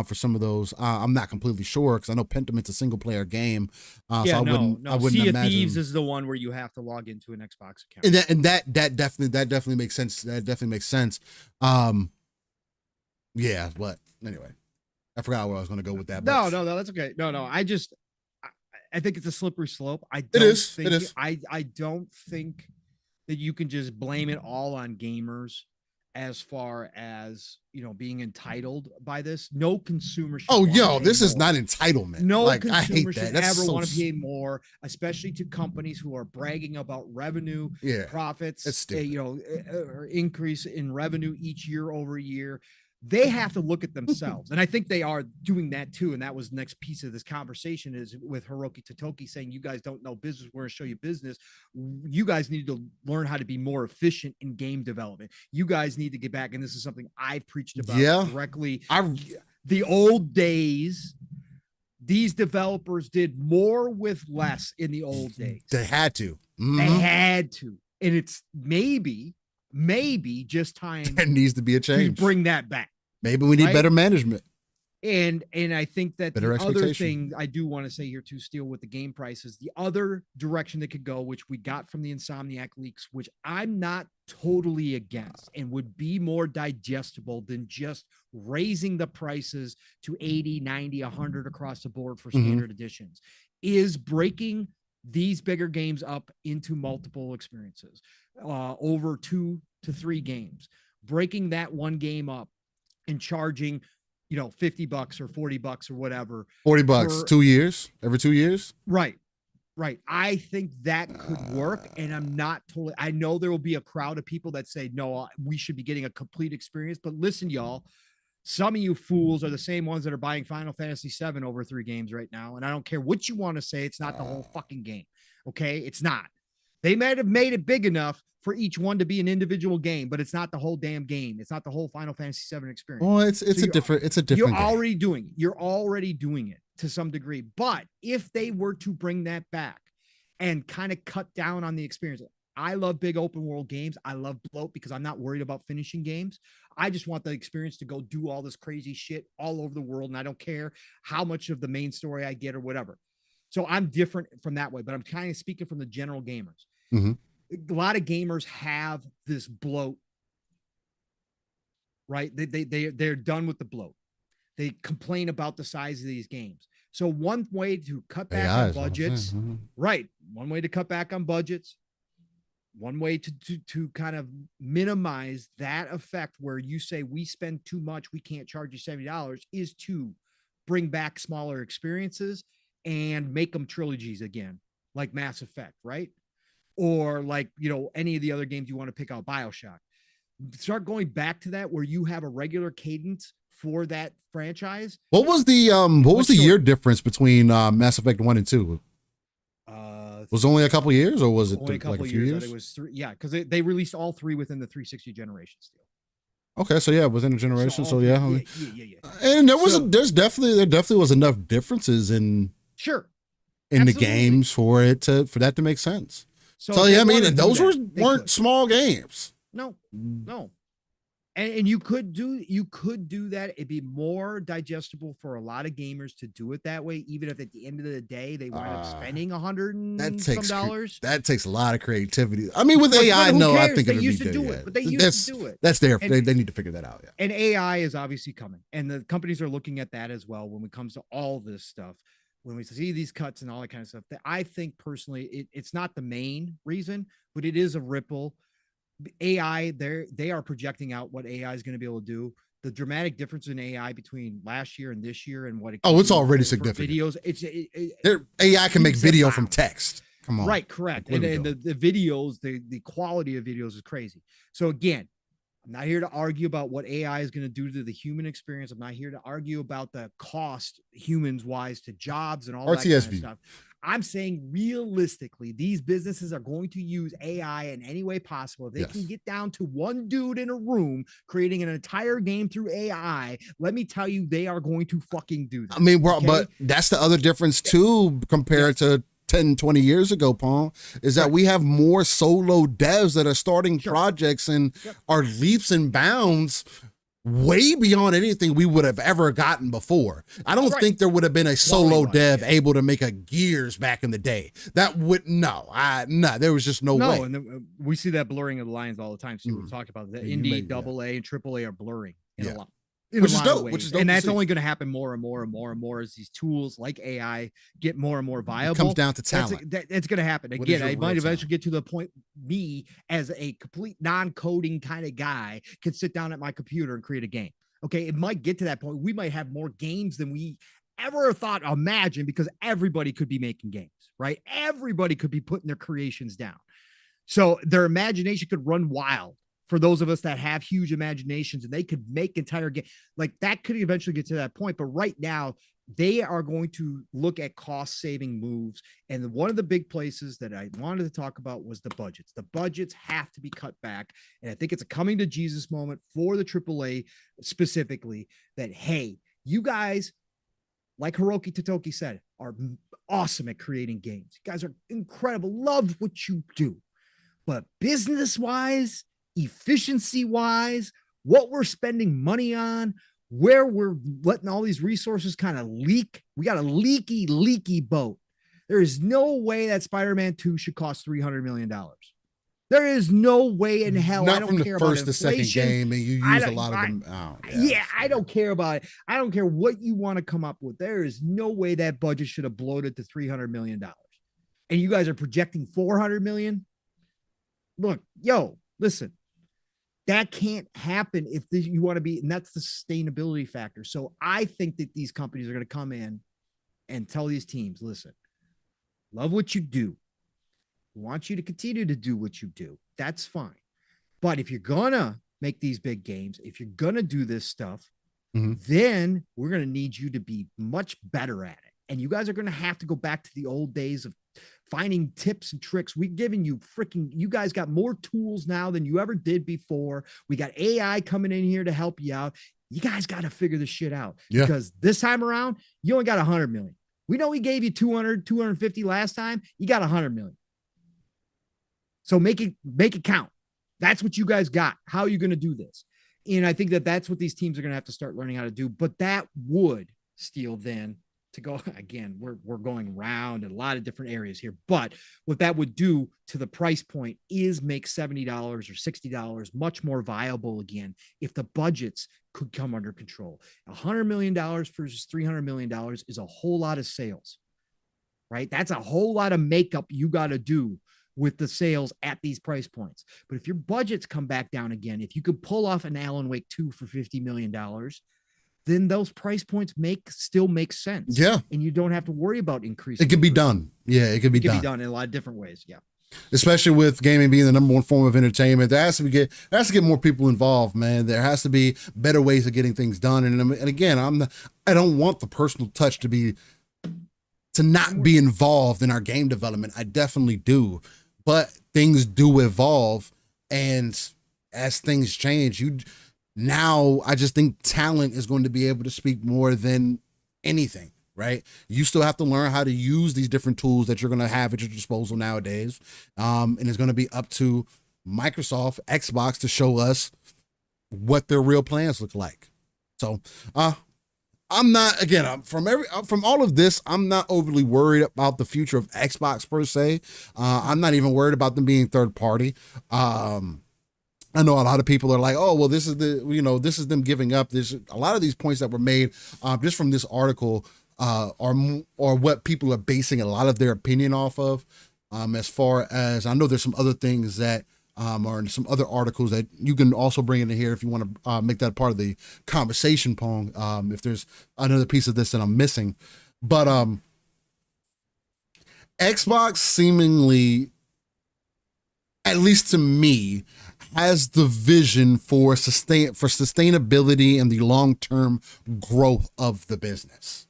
for some of those. I'm not completely sure because I know Pentiment's a single player game. I wouldn't Sea imagine. of Thieves is the one where you have to log into an Xbox account. And that definitely makes sense. That definitely makes sense. Yeah, but anyway, I forgot where I was going to go with that. No, that's okay. No, I think it's a slippery slope. It is. I don't think that you can just blame it all on gamers. As far as being entitled by this, no consumer should. This is not entitlement. No I consumer hate that. should ever want to pay more, especially to companies who are bragging about revenue, profits, or increase in revenue each year over year. They have to look at themselves. And I think they are doing that too. And that was the next piece of this conversation is with Hiroki Totoki saying, you guys don't know business. We're going to show you business. You guys need to learn how to be more efficient in game development. You guys need to get back. And this is something I've preached about directly. The old days, these developers did more with less in the old days. They had to. They had to. And it's maybe just time. There needs to be a change. To bring that back. Maybe we need better management. And I think that the other thing I do want to say here to Steele with the game prices, the other direction that could go, which we got from the Insomniac leaks, which I'm not totally against and would be more digestible than just raising the prices to 80, 90, 100 across the board for standard editions, is breaking these bigger games up into multiple experiences, over 2 to 3 games, breaking that one game up and charging, $50 or $40 or whatever. $40, 2 years, every 2 years. Right. I think that could work. And I know there will be a crowd of people that say, no, we should be getting a complete experience, but listen, y'all, Some of you fools are the same ones that are buying Final Fantasy VII over 3 games right now. And I don't care what you want to say. It's not the whole fucking game. Okay. It's not. They might have made it big enough for each one to be an individual game, but it's not the whole damn game. It's not the whole Final Fantasy VII experience. Well, it's a different You're game. already doing it. You're already doing it to some degree. But if they were to bring that back and kind of cut down on the experience, I love big open world games. I love bloat because I'm not worried about finishing games. I just want the experience to go do all this crazy shit all over the world. And I don't care how much of the main story I get or whatever. So I'm different from that way, but I'm kind of speaking from the general gamers. Mm-hmm. A lot of gamers have this bloat, right? They're done with the bloat. They complain about the size of these games. So one way to cut back on budgets, right? One way to cut back on budgets. One way to kind of minimize that effect where you say we spend too much, we can't charge you $70, is to bring back smaller experiences and make them trilogies again, like Mass Effect, right? Or like, you know, any of the other games you want to pick out, BioShock. Start going back to that where you have a regular cadence for that franchise. What was the year difference between Mass Effect 1 and 2? Was it only a couple years, or was it only a couple like a few years? It was 3, yeah, because they released all 3 within the 360 generation still. Okay, so yeah, within a generation. So yeah. And there definitely was enough differences in Absolutely. the games for that to make sense. So yeah, I mean, those weren't small games. No. And you could do that. It'd be more digestible for a lot of gamers to do it that way, even if at the end of the day they wind up spending $100 That takes a lot of creativity. I mean, with AI, no, I think they used to do it, but they used to do it. That's there. They need to figure that out. Yeah. And AI is obviously coming, and the companies are looking at that as well when it comes to all this stuff. When we see these cuts and all that kind of stuff, that I think personally, it's not the main reason, but it is a ripple. AI, they are projecting out what AI is going to be able to do. The dramatic difference in AI between last year and this year, and what it's already significant. Videos, AI can make video from text. Come on, right? Correct. And the videos, the quality of videos is crazy. So again, I'm not here to argue about what AI is going to do to the human experience. I'm not here to argue about the cost humans wise to jobs and all that kind of stuff. I'm saying realistically, these businesses are going to use AI in any way possible. If they can get down to one dude in a room creating an entire game through AI, let me tell you, they are going to fucking do that. I mean, but that's the other difference too, compared to 10, 20 years ago, Paul, is that we have more solo devs that are starting projects and are leaps and bounds way beyond anything we would have ever gotten before. I don't think there would have been a solo dev able to make a Gears back in the day. That would there was just no way. And we see that blurring of the lines all the time. So we talked about that. Indie, AA, and AAA are blurring in a lot. Which is dope. And that's only going to happen more and more and more and more as these tools like AI get more and more viable. It comes down to talent. It's going to happen. Again, I might eventually get to the point, me as a complete non-coding kind of guy can sit down at my computer and create a game. Okay. It might get to that point. We might have more games than we ever thought, imagine, because everybody could be making games, right? Everybody could be putting their creations down. So their imagination could run wild. For those of us that have huge imaginations, and they could make entire game like that, could eventually get to that point. But right now, they are going to look at cost saving moves. And one of the big places that I wanted to talk about was the budgets. The budgets have to be cut back. And I think it's a coming to Jesus moment for the AAA specifically, that, hey, you guys, like Hiroki Totoki said, are awesome at creating games. You guys are incredible. Love what you do. But business wise, efficiency wise, what we're spending money on, where we're letting all these resources kind of leak. We got a leaky boat. There is no way that Spider-Man 2 should cost $300 million. There is no way in hell. Not I don't from care the first about to second game, and you use a lot of them. I don't care about it. I don't care what you want to come up with. There is no way that budget should have bloated to $300 million. And you guys are projecting $400 million. Look, listen. That can't happen if you want to be, and that's the sustainability factor. So I think that these companies are going to come in and tell these teams, listen, love what you do. We want you to continue to do what you do. That's fine. But if you're going to make these big games, if you're going to do this stuff, then we're going to need you to be much better at it. And you guys are going to have to go back to the old days of finding tips and tricks. We're giving you you guys got more tools now than you ever did before. We got AI coming in here to help you out. You guys got to figure this shit out because this time around, you only got 100 million. We know we gave you 200, 250 last time. You got 100 million. So make it count. That's what you guys got. How are you going to do this? And I think that's what these teams are going to have to start learning how to do. But that would steal then to go again. We're going round in a lot of different areas here. But what that would do to the price point is make $70 or $60 much more viable again if the budgets could come under control. $100 million versus $300 million is a whole lot of sales, right? That's a whole lot of makeup you got to do with the sales at these price points. But if your budgets come back down again, if you could pull off an Alan Wake 2 for $50 million, then those price points still make sense. Yeah. And you don't have to worry about increasing. It can be done. Yeah, it can be done in a lot of different ways. Yeah. Especially with gaming being the number one form of entertainment, there has to get more people involved, man. There has to be better ways of getting things done. And again, I don't want the personal touch to not be involved in our game development. I definitely do. But things do evolve, and as things change, I just think talent is going to be able to speak more than anything, right? You still have to learn how to use these different tools that you're going to have at your disposal nowadays. And it's going to be up to Microsoft, Xbox to show us what their real plans look like. So, I'm not, again, from all of this, I'm not overly worried about the future of Xbox per se. I'm not even worried about them being third party. I know a lot of people are like, oh, well, this is them giving up. There's a lot of these points that were made just from this article or what people are basing a lot of their opinion off of. As far as I know, there's some other things that or some other articles that you can also bring in here if you want to make that part of the conversation, Pong. If there's another piece of this that I'm missing, but Xbox seemingly, at least to me, has the vision for sustainability and the long-term growth of the business.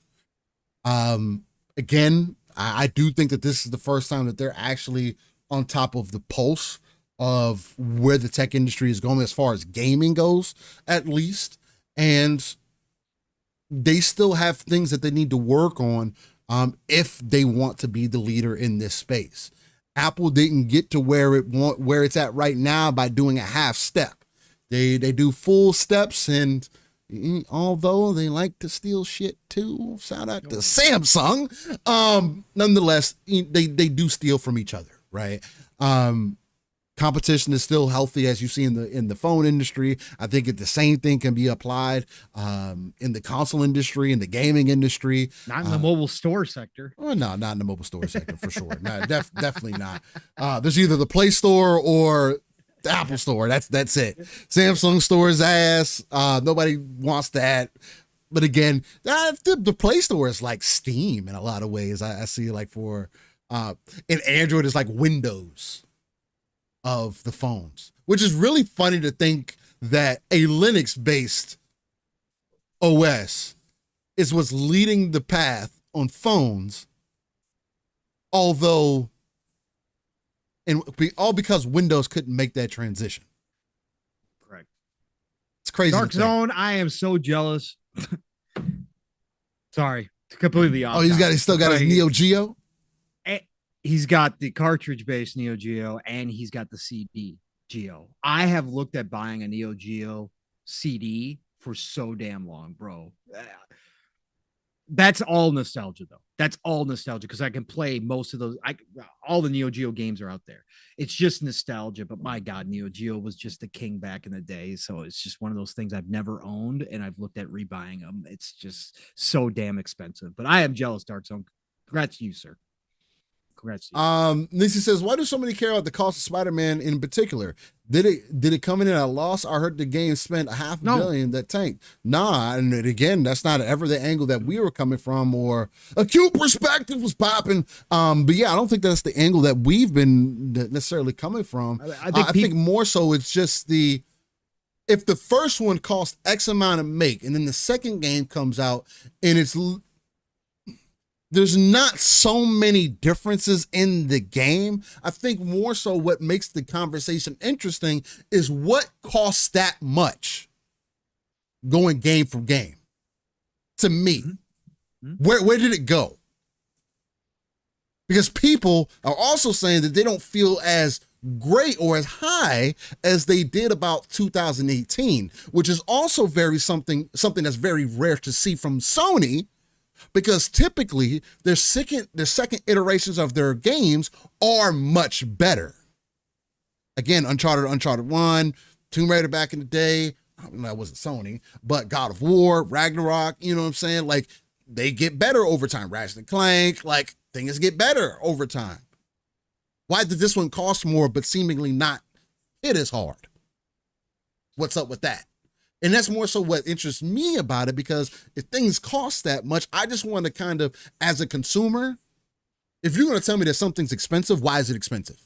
Again, I do think that this is the first time that they're actually on top of the pulse of where the tech industry is going as far as gaming goes, at least. And they still have things that they need to work on if they want to be the leader in this space. Apple didn't get to where it's at right now by doing a half step. They do full steps, and although they like to steal shit too, shout out to Samsung. Nonetheless, they do steal from each other, right? Competition is still healthy, as you see in the phone industry. I think the same thing can be applied in the console industry, in the gaming industry. Not in the mobile store sector. Oh, no, not in the mobile store sector for sure. No, definitely not. There's either the Play Store or the Apple Store. That's it. Samsung Store's ass. Nobody wants that. But again, the Play Store is like Steam in a lot of ways. I see like for and Android is like Windows of the phones, which is really funny to think that a Linux-based OS is what's leading the path on phones, although, and all because Windows couldn't make that transition. Correct. It's crazy. Dark Zone, I am so jealous. Sorry, completely off. Oh, he's still got his Neo Geo? He's got the cartridge-based Neo Geo, and he's got the CD Geo. I have looked at buying a Neo Geo CD for so damn long, bro. That's all nostalgia, though. That's all nostalgia because I can play most of those. All the Neo Geo games are out there. It's just nostalgia, but my God, Neo Geo was just the king back in the day. So it's just one of those things I've never owned, and I've looked at rebuying them. It's just so damn expensive. But I am jealous, Dark Zone. Congrats to you, sir. Congrats. Nisi says, why do so many care about the cost of Spider-Man in particular? Did it come in at a loss? I heard the game spent $500 million that tanked. Nah, and again, that's not ever the angle that we were coming from or a cute perspective was popping. But yeah, I don't think that's the angle that we've been necessarily coming from. I think more so it's just if the first one costs X amount to make, and then the second game comes out and there's not so many differences in the game. I think more so what makes the conversation interesting is what costs that much going game from game. To me, where did it go? Because people are also saying that they don't feel as great or as high as they did about 2018, which is also something that's very rare to see from Sony, because typically their second iterations of their games are much better. Again, Uncharted 1, Tomb Raider back in the day, I don't know, that wasn't Sony, but God of War, Ragnarok, you know what I'm saying? Like, they get better over time. Ratchet and Clank, like, things get better over time. Why did this one cost more but seemingly not hit as hard? What's up with that? And that's more so what interests me about it, because if things cost that much, I just want to kind of, as a consumer, if you're going to tell me that something's expensive, why is it expensive?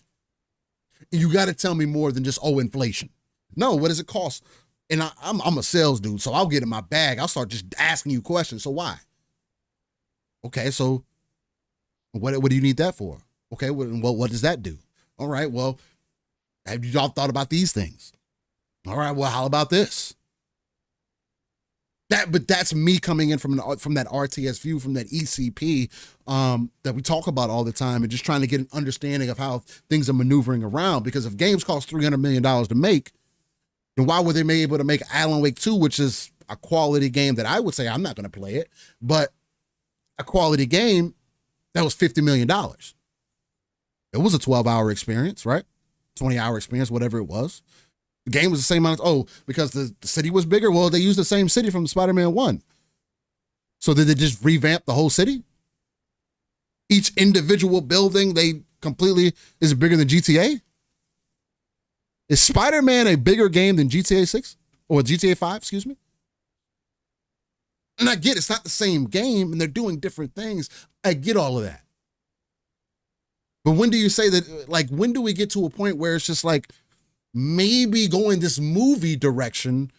And you got to tell me more than just, inflation. No, what does it cost? And I'm a sales dude, so I'll get in my bag. I'll start just asking you questions. So why? Okay, so what do you need that for? Okay, well, what does that do? All right, well, have you all thought about these things? All right, well, how about this? But that's me coming in from that RTS view, from that ECP that we talk about all the time, and just trying to get an understanding of how things are maneuvering around. Because if games cost $300 million to make, then why were they able to make Alan Wake 2, which is a quality game that I would say, I'm not going to play it, but a quality game that was $50 million. It was a 12-hour experience, right? 20-hour experience, whatever it was. The game was the same amount. Because the city was bigger. Well, they used the same city from Spider-Man 1. So did they just revamp the whole city? Each individual building, is bigger than GTA? Is Spider-Man a bigger game than GTA 6? Or GTA 5, excuse me? And I get it's not the same game and they're doing different things. I get all of that. But when do you say that, like, when do we get to a point where it's just like, maybe going this movie direction,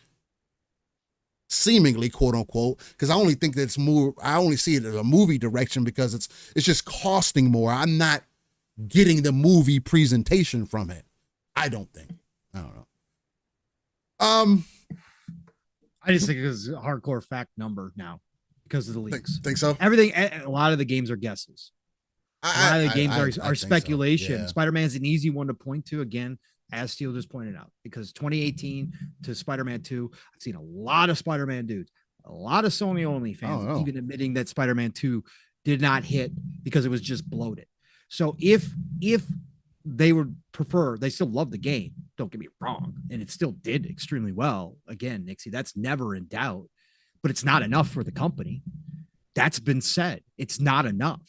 seemingly, quote unquote, because I only think that I only see it as a movie direction because it's just costing more. I'm not getting the movie presentation from it. I don't know. I just think it's a hardcore fact number now because of the leaks. Think so? Everything, a lot of the games are guesses. A lot of the games are speculation. So. Yeah. Spider-Man's an easy one to point to, again, as Steele just pointed out, because 2018 to Spider-Man 2, I've seen a lot of Spider-Man dudes, a lot of Sony only fans, even admitting that Spider-Man 2 did not hit because it was just bloated. So if they would prefer, they still love the game, don't get me wrong, and it still did extremely well. Again, Nixie, that's never in doubt, but it's not enough for the company. That's been said. It's not enough.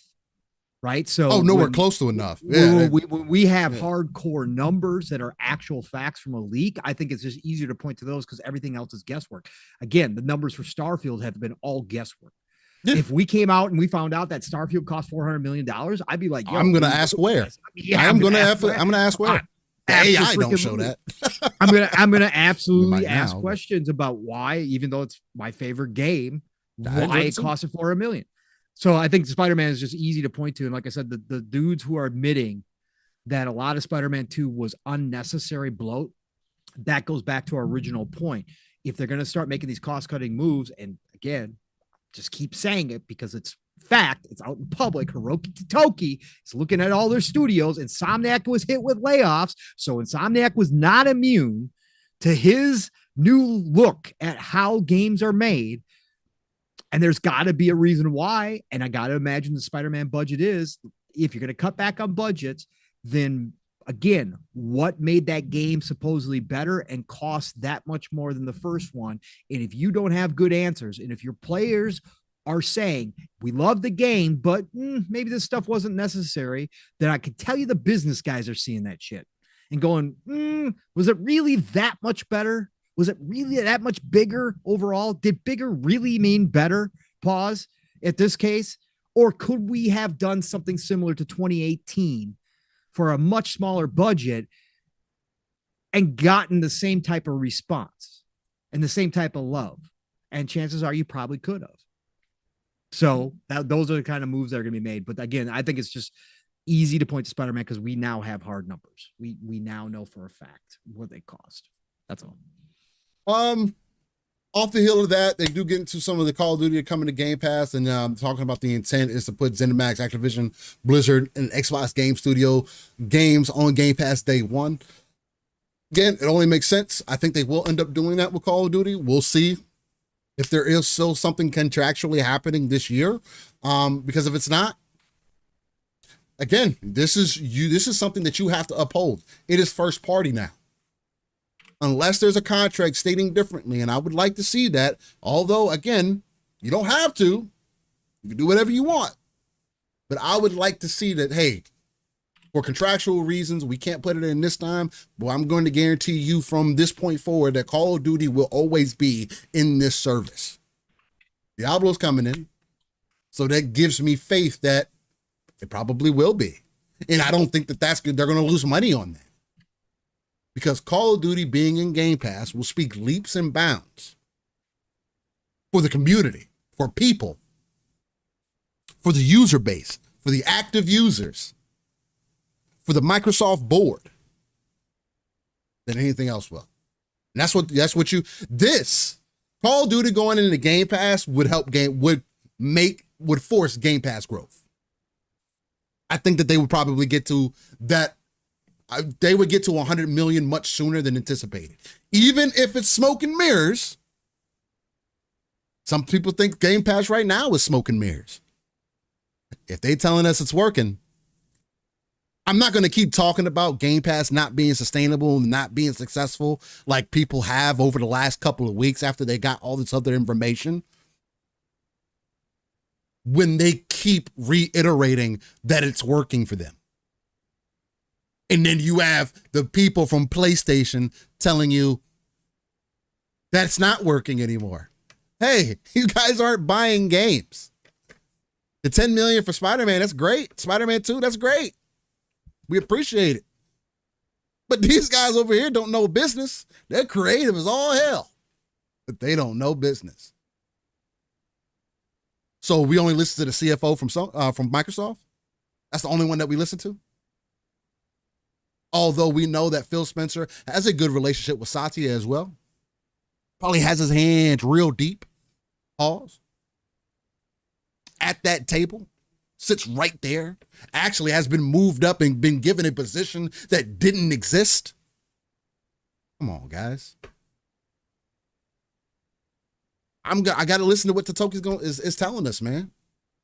Right. So nowhere close to enough. Yeah. When we have hardcore numbers that are actual facts from a leak, I think it's just easier to point to those because everything else is guesswork. Again, the numbers for Starfield have been all guesswork. Yeah. If we came out and we found out that Starfield cost $400 million, I'd be like, I'm going to ask where. I'm going to ask where. AI don't show that. I'm going to absolutely ask questions about why, even though it's my favorite game, why it costed $400 million. So I think Spider-Man is just easy to point to. And like I said, the dudes who are admitting that a lot of Spider-Man 2 was unnecessary bloat, that goes back to our original point. If they're going to start making these cost-cutting moves, and again, just keep saying it because it's fact, it's out in public. Hiroki Totoki is looking at all their studios. Insomniac was hit with layoffs. So Insomniac was not immune to his new look at how games are made. And there's got to be a reason why. And I got to imagine the Spider-Man budget is, if you're going to cut back on budgets, then again, what made that game supposedly better and cost that much more than the first one? And if you don't have good answers, and if your players are saying, we love the game, but maybe this stuff wasn't necessary, then I can tell you the business guys are seeing that shit and going, was it really that much better? Was it really that much bigger overall? Did bigger really mean better? Pause at this case. Or could we have done something similar to 2018 for a much smaller budget and gotten the same type of response? and the same type of love. And chances are you probably could have. So those are the kind of moves that are going to be made. But again, I think it's just easy to point to Spider-Man because we now have hard numbers. We now know for a fact what they cost. That's all. Off the heel of that, they do get into some of the Call of Duty coming to Game Pass, and talking about the intent is to put ZeniMax, Activision, Blizzard, and Xbox Game Studio games on Game Pass day one. Again, it only makes sense. I think they will end up doing that with Call of Duty. We'll see if there is still something contractually happening this year. Because if it's not, again, this is something that you have to uphold. It is first party now. Unless there's a contract stating differently, and I would like to see that. Although, again, you don't have to. You can do whatever you want. But I would like to see that, hey, for contractual reasons, we can't put it in this time, but I'm going to guarantee you from this point forward that Call of Duty will always be in this service. Diablo's coming in, so that gives me faith that it probably will be. And I don't think that that's good. They're going to lose money on that. Because Call of Duty being in Game Pass will speak leaps and bounds for the community, for people, for the user base, for the active users, for the Microsoft board than anything else will. And this Call of Duty going into Game Pass would force Game Pass growth. I think that they would probably get to that. They would get to 100 million much sooner than anticipated. Even if it's smoke and mirrors, some people think Game Pass right now is smoke and mirrors. If they telling us it's working, I'm not going to keep talking about Game Pass not being sustainable and not being successful like people have over the last couple of weeks after they got all this other information. When they keep reiterating that it's working for them. And then you have the people from PlayStation telling you that's not working anymore. Hey, you guys aren't buying games. The 10 million for Spider-Man, that's great. Spider-Man 2, that's great. We appreciate it. But these guys over here don't know business. They're creative as all hell, but they don't know business. So we only listen to the CFO from Microsoft. That's the only one that we listen to. Although we know that Phil Spencer has a good relationship with Satya as well. Probably has his hands real deep. Pause. At that table. Sits right there. Actually has been moved up and been given a position that didn't exist. Come on, guys. I got to listen to what Totoki's is telling us, man.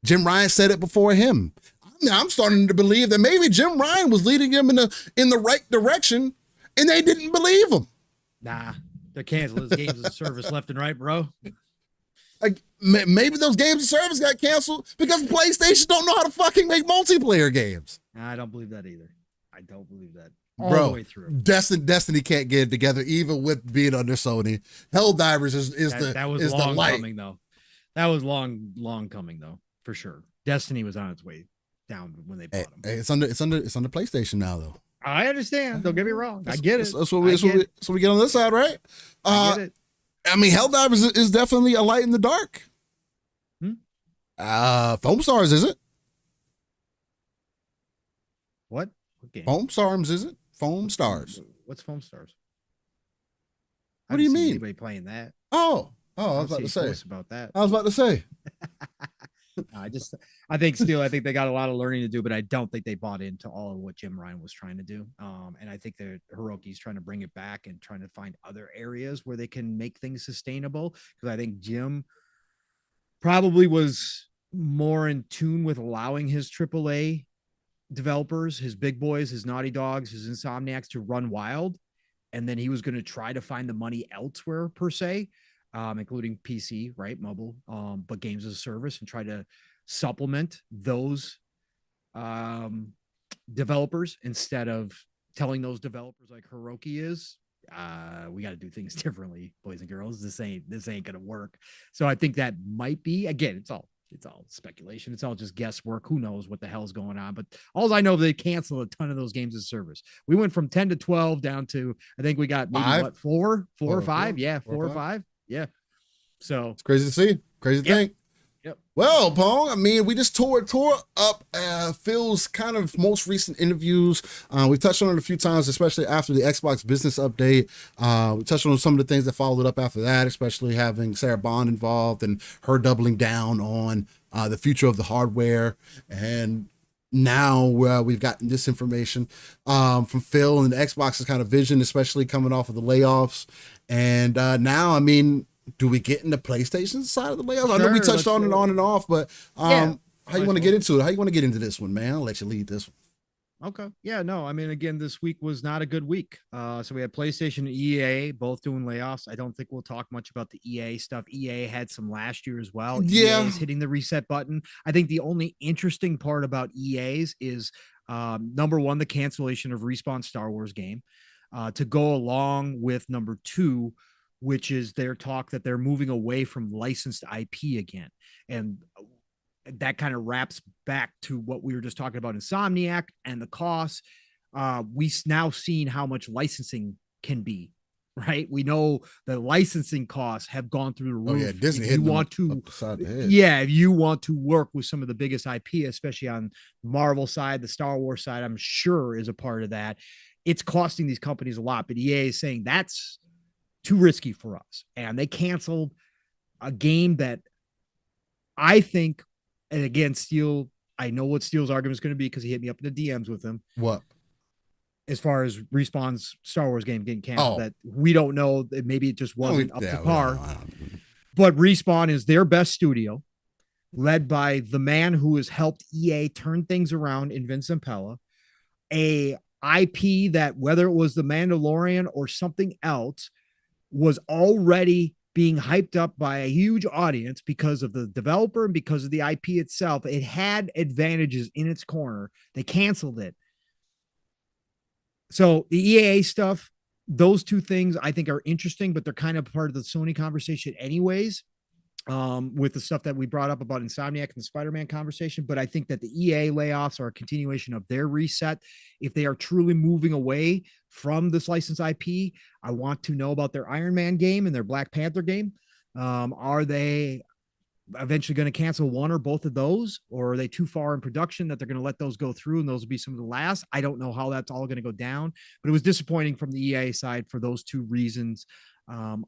Jim Ryan said it before him. I'm starting to believe that maybe Jim Ryan was leading him in the right direction, and they didn't believe him. Nah, they're canceling those games of service left and right, bro. Like, maybe those games of service got canceled because PlayStation don't know how to fucking make multiplayer games. I don't believe that either. I don't believe that. Bro, the way through. Destiny can't get it together, even with being under Sony. Helldivers is that was long coming though. That was long coming though, for sure. Destiny was on its way down when they bought them. It's under PlayStation now though. I understand. Don't get me wrong. I get it. That's what we get on this side, right? I get it. I mean, Helldivers is definitely a light in the dark. Foam Stars isn't. What game? Foam Stars isn't. Foam Stars. What's Foam Stars? What do you mean? Anybody playing that? Oh, I was about to say about that. I was about to say. I think they got a lot of learning to do, but I don't think they bought into all of what Jim Ryan was trying to do. And I think that Hiroki's trying to bring it back and trying to find other areas where they can make things sustainable. Because I think Jim probably was more in tune with allowing his AAA developers, his big boys, his Naughty Dogs, his Insomniacs to run wild. And then he was going to try to find the money elsewhere per se. Including PC, right, mobile, but games as a service, and try to supplement those developers instead of telling those developers like Hiroki is, we got to do things differently, boys and girls. This ain't gonna work. So I think that might be, again, it's all it's all speculation. It's all just guesswork. Who knows what the hell's going on? But all I know, they canceled a ton of those games of service. We went from 10 to 12 down to, I think we got maybe Five? what, four or five? Four. Yeah, Four four or or five. Yeah. So It's crazy to see. Crazy to think. Yep. Well, Pong, I mean, we just tore up Phil's kind of most recent interviews. We touched on it a few times, especially after the Xbox business update. We touched on some of the things that followed up after that, especially having Sarah Bond involved and her doubling down on the future of the hardware. And now we've gotten this information from Phil and Xbox's kind of vision, especially coming off of the layoffs. And now, I mean, do we get into PlayStation's side of the layoffs? I know we touched on it on and off, but how you want to get into it? How you want to get into this one, man? I'll let you lead this one. Okay. Yeah, no, I mean, again, this week was not a good week. So we had PlayStation and EA both doing layoffs. I don't think we'll talk much about the EA stuff. EA had some last year as well. Yeah. EA is hitting the reset button. I think the only interesting part about EA's is number one, the cancellation of Respawn Star Wars game to go along with number two, which is their talk that they're moving away from licensed IP again. And that kind of wraps back to what we were just talking about Insomniac and the costs. We now seen how much licensing can be, right? We know the licensing costs have gone through the roof. Oh yeah, Disney if you want to, if you want to work with some of the biggest IP, especially on Marvel side, the Star Wars side, I'm sure is a part of that. It's costing these companies a lot, but EA is saying that's too risky for us. And they canceled a game that I think, and again, Steel, I know what Steele's argument is going to be because he hit me up in the DMs with him. What? As far as Respawn's Star Wars game getting canceled, that we don't know, that maybe it just wasn't up to par. But Respawn is their best studio, led by the man who has helped EA turn things around in Vince Zampella, a IP that, whether it was The Mandalorian or something else, was already being hyped up by a huge audience because of the developer and because of the IP itself. It had advantages in its corner. They canceled it. So the EAA stuff, those two things I think are interesting, but they're kind of part of the Sony conversation anyways, with the stuff that we brought up about Insomniac and the Spider-Man conversation. But I think that the EA layoffs are a continuation of their reset. If they are truly moving away from this licensed IP, I want to know about their Iron Man game and their Black Panther game. Are they eventually going to cancel one or both of those, or are they too far in production that they're going to let those go through and those will be some of the last? I don't know how that's all going to go down, but it was disappointing from the EA side for those two reasons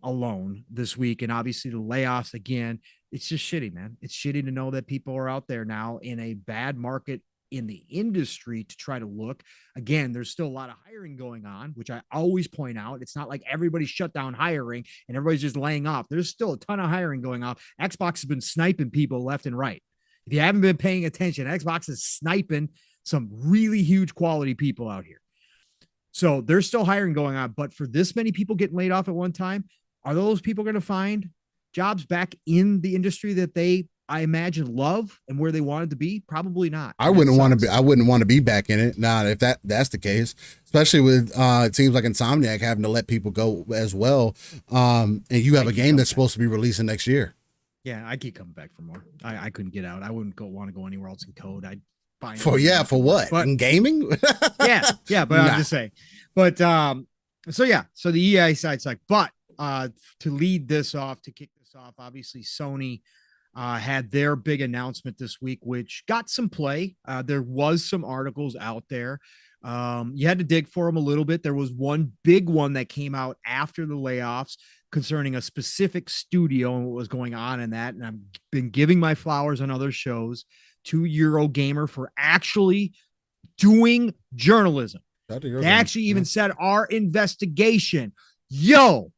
alone this week. And obviously the layoffs, again, it's just shitty, man. It's shitty to know that people are out there now in a bad market in the industry to try to look. Again, there's still a lot of hiring going on, which I always point out. It's not like everybody shut down hiring and everybody's just laying off. There's still a ton of hiring going on. Xbox has been sniping people left and right. If you haven't been paying attention, Xbox is sniping some really huge quality people out here. So there's still hiring going on, but for this many people getting laid off at one time, are those people going to find jobs back in the industry that they, I imagine, love and where they wanted to be? Probably not. I wouldn't want to be back in it. Nah, if that's the case, especially with it seems like Insomniac having to let people go as well. And you have a game that's supposed to be releasing next year. Yeah, I keep coming back for more. I couldn't get out. I wouldn't want to go anywhere else in code. I'd find for what? But in gaming? yeah, but I'm just saying. But so the EA side's like, but to lead this off, to kick this off, obviously Sony had their big announcement this week, which got some play. There was some articles out there. You had to dig for them a little bit. There was one big one that came out after the layoffs concerning a specific studio and what was going on in that. And I've been giving my flowers on other shows to Eurogamer for actually doing journalism. They actually even said our investigation. Yo,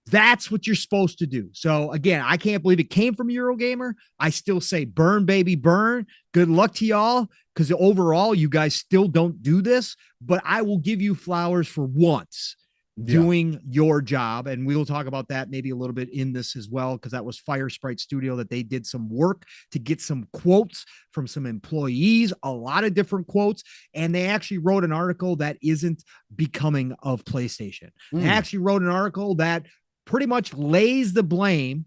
that's what you're supposed to do. So again, I can't believe it came from Eurogamer. I still say burn, baby, burn. Good luck to y'all, because overall, you guys still don't do this, but I will give you flowers for once doing your job. And we'll talk about that maybe a little bit in this as well, because that was Firesprite Studio that they did some work to get some quotes from some employees, a lot of different quotes. And they actually wrote an article that isn't becoming of PlayStation. They actually wrote an article that pretty much lays the blame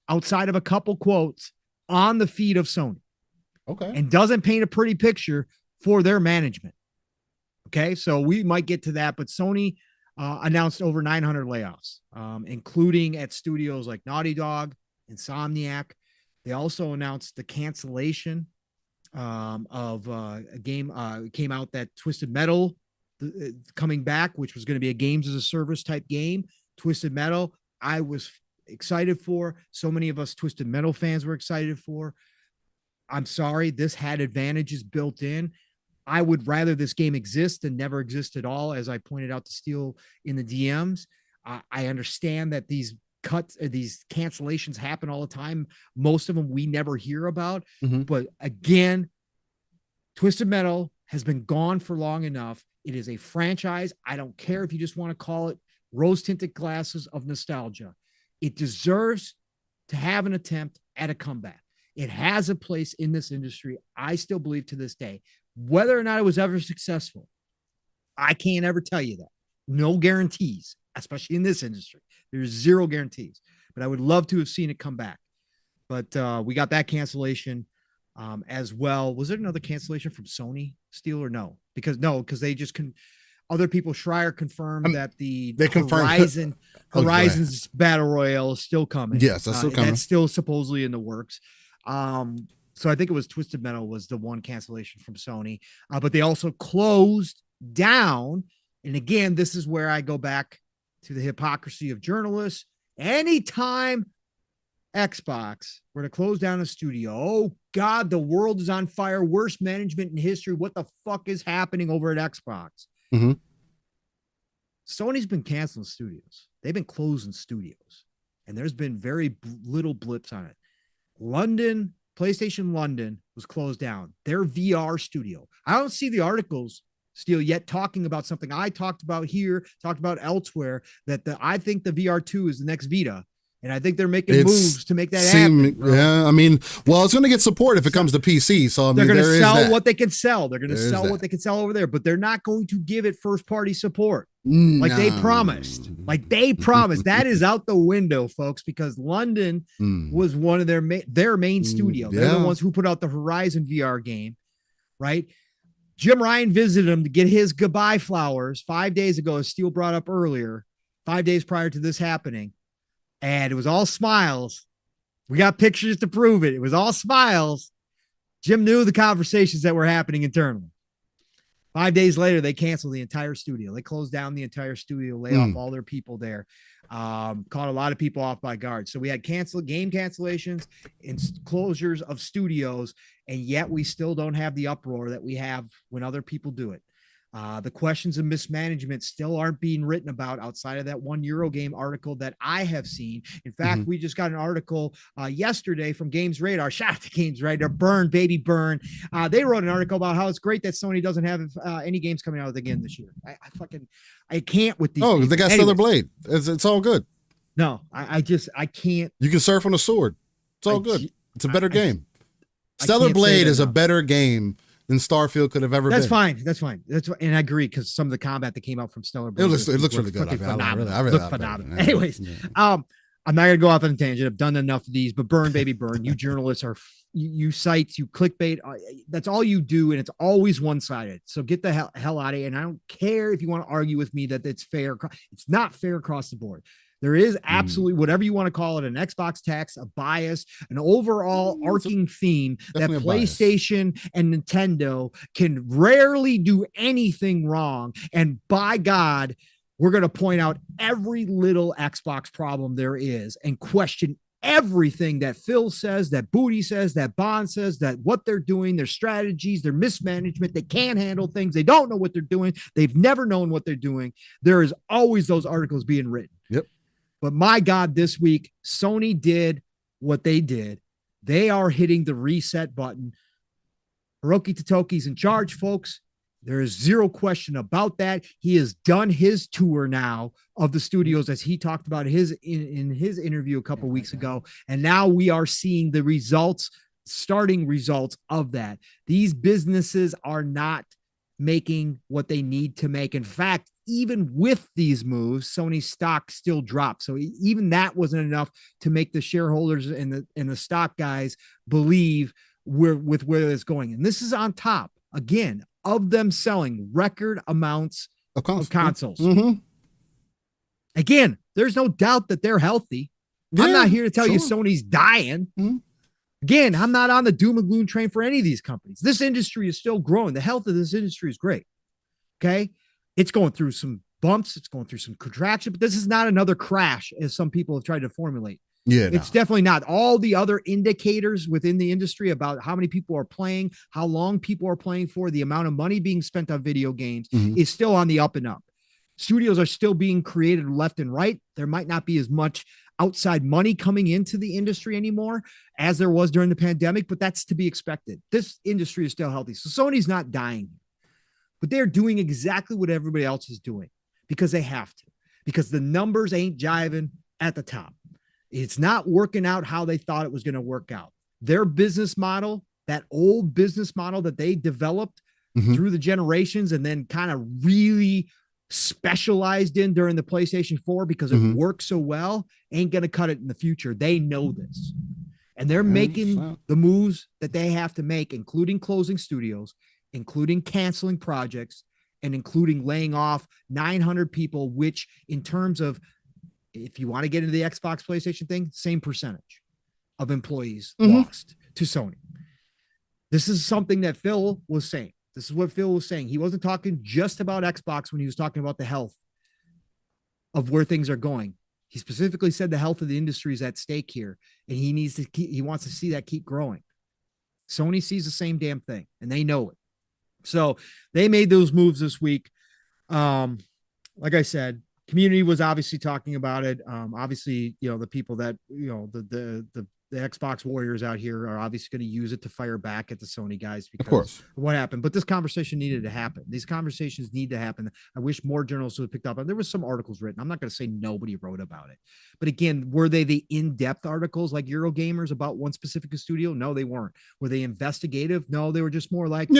outside of a couple quotes on the feet of Sony. Okay. And doesn't paint a pretty picture for their management. Okay, so we might get to that, but Sony announced over 900 layoffs, including at studios like Naughty Dog, Insomniac. They also announced the cancellation of a game came out, that Twisted Metal coming back, which was going to be a games as a service type game. Twisted Metal, I was excited for. So many of us Twisted Metal fans were excited for. I'm sorry, this had advantages built in. I would rather this game exist than never exist at all, as I pointed out to Steele in the DMs. I understand that these cuts, these cancellations happen all the time. Most of them we never hear about. Mm-hmm. But again, Twisted Metal has been gone for long enough. It is a franchise. I don't care if you just want to call it rose-tinted glasses of nostalgia. It deserves to have an attempt at a comeback. It has a place in this industry. I still believe to this day. Whether or not it was ever successful, I can't ever tell you that. No guarantees, especially in this industry. There's zero guarantees. But I would love to have seen it come back. But we got that cancellation as well. Was there another cancellation from Sony, Steel, or no? Because they just other people. Schreier confirmed that the Horizon's Battle Royale is still coming. Yes, that's still coming. That's still supposedly in the works. So I think it was Twisted Metal was the one cancellation from Sony, but they also closed down. And again, this is where I go back to the hypocrisy of journalists. Anytime Xbox were to close down a studio, oh God, the world is on fire. Worst management in history. What the fuck is happening over at Xbox? Mm-hmm. Sony's been canceling studios. They've been closing studios, and there's been very little blips on it. PlayStation London was closed down. Their VR studio. I don't see the articles still yet talking about something I talked about here, talked about elsewhere, that I think the VR2 is the next Vita. And I think they're making moves to make that happen. Bro. Yeah, I mean, well, it's going to get support if it comes to PC. So I mean, they're going to sell what they can sell. They're going to sell that. what they can sell over there, but they're not going to give it first party support like they promised. Like they promised. That is out the window, folks, because London was one of their main studio. They're the ones who put out the Horizon VR game, right? Jim Ryan visited him to get his goodbye flowers 5 days ago, as Steele brought up earlier, 5 days prior to this happening. And it was all smiles. We got pictures to prove it. It was all smiles. Jim knew the conversations that were happening internally. 5 days later, they canceled the entire studio. They closed down the entire studio, lay off all their people there. Caught a lot of people off by guard. So we had game cancellations and closures of studios, and yet we still don't have the uproar that we have when other people do it. The questions of mismanagement still aren't being written about outside of that one Eurogame article that I have seen. In fact, we just got an article yesterday from Games Radar. Shout out to Games Radar. Burn, baby, burn. They wrote an article about how it's great that Sony doesn't have any games coming out again this year. I can't with these. Oh, they got Stellar Blade. It's all good. No, I can't. You can surf on a sword. It's all good. It's a better game. Stellar Blade is a better game than Starfield could have ever been. That's fine. And I agree, because some of the combat that came out from Stellar Blade it looks really good. Phenomenal. Anyways, I'm not gonna go off on a tangent. I've done enough of these, but burn, baby, burn. You journalists are you sites, you clickbait. That's all you do, and it's always one-sided. So get the hell out of here. And I don't care if you want to argue with me that it's fair. It's not fair across the board. There is absolutely whatever you want to call it, an Xbox tax, a bias, an overall arcing theme that PlayStation and Nintendo can rarely do anything wrong. And by God, we're going to point out every little Xbox problem there is and question everything that Phil says, that Booty says, that Bond says, that what they're doing, their strategies, their mismanagement, they can't handle things. They don't know what they're doing. They've never known what they're doing. There is always those articles being written. Yep. But my God, this week, Sony did what they did. They are hitting the reset button. Hiroki Totoki's in charge, folks. There is zero question about that. He has done his tour now of the studios, as he talked about in his interview a couple weeks ago. And now we are seeing the starting results of that. These businesses are not making what they need to make. In fact, even with these moves, Sony's stock still dropped. So even that wasn't enough to make the shareholders and the stock guys believe where it's going. And this is on top, again, of them selling record amounts of consoles. Mm-hmm. Again, there's no doubt that they're healthy. I'm not here to tell you Sony's dying. Mm-hmm. Again, I'm not on the doom and gloom train for any of these companies. This industry is still growing. The health of this industry is great. Okay. It's going through some bumps. It's going through some contraction, but this is not another crash as some people have tried to formulate. Yeah, it's definitely not. All the other indicators within the industry about how many people are playing, how long people are playing for, the amount of money being spent on video games is still on the up and up. Studios are still being created left and right. There might not be as much outside money coming into the industry anymore as there was during the pandemic, but that's to be expected. This industry is still healthy. So Sony's not dying, but they're doing exactly what everybody else is doing because they have to, because the numbers ain't jiving at the top. It's not working out how they thought it was going to work out. Their business model, that old business model that they developed through the generations and then kind of really specialized in during the PlayStation 4 because it works so well, ain't going to cut it in the future. They know this. And they're making the moves that they have to make, including closing studios, including canceling projects, and including laying off 900 people, which in terms of, if you want to get into the Xbox PlayStation thing, same percentage of employees lost to Sony. This is something that Phil was saying. This is what Phil was saying. He wasn't talking just about Xbox when he was talking about the health of where things are going. He specifically said the health of the industry is at stake here, and he wants to see that keep growing. Sony sees the same damn thing, and they know it. So they made those moves this week. Like I said, community was obviously talking about it. Obviously, the people that, the Xbox warriors out here are obviously going to use it to fire back at the Sony guys because of what happened. But this conversation needed to happen. These conversations need to happen. I wish more journalists would have picked up on. There was some articles written. I'm not going to say nobody wrote about it. But again, were they the in-depth articles like Eurogamers about one specific studio? No, they weren't. Were they investigative? No, they were just more like,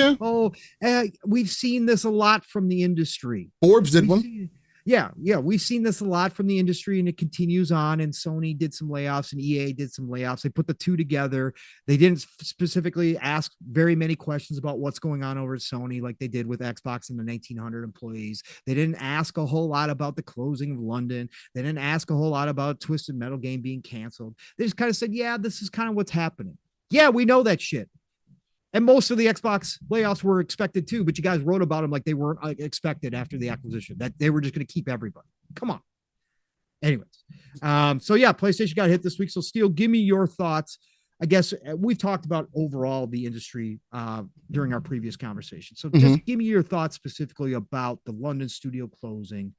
we've seen this a lot from the industry. Forbes did one. Yeah. We've seen this a lot from the industry and it continues on. And Sony did some layoffs and EA did some layoffs. They put the two together. They didn't specifically ask very many questions about what's going on over at Sony like they did with Xbox and the 1,900 employees. They didn't ask a whole lot about the closing of London. They didn't ask a whole lot about Twisted Metal game being canceled. They just kind of said, yeah, this is kind of what's happening. Yeah, we know that shit. And most of the Xbox layoffs were expected too, but you guys wrote about them like they weren't expected after the acquisition, that they were just going to keep everybody. Come on. Anyways. So yeah, PlayStation got hit this week. So Steele, give me your thoughts. I guess we've talked about overall the industry during our previous conversation. So just give me your thoughts specifically about the London studio closing,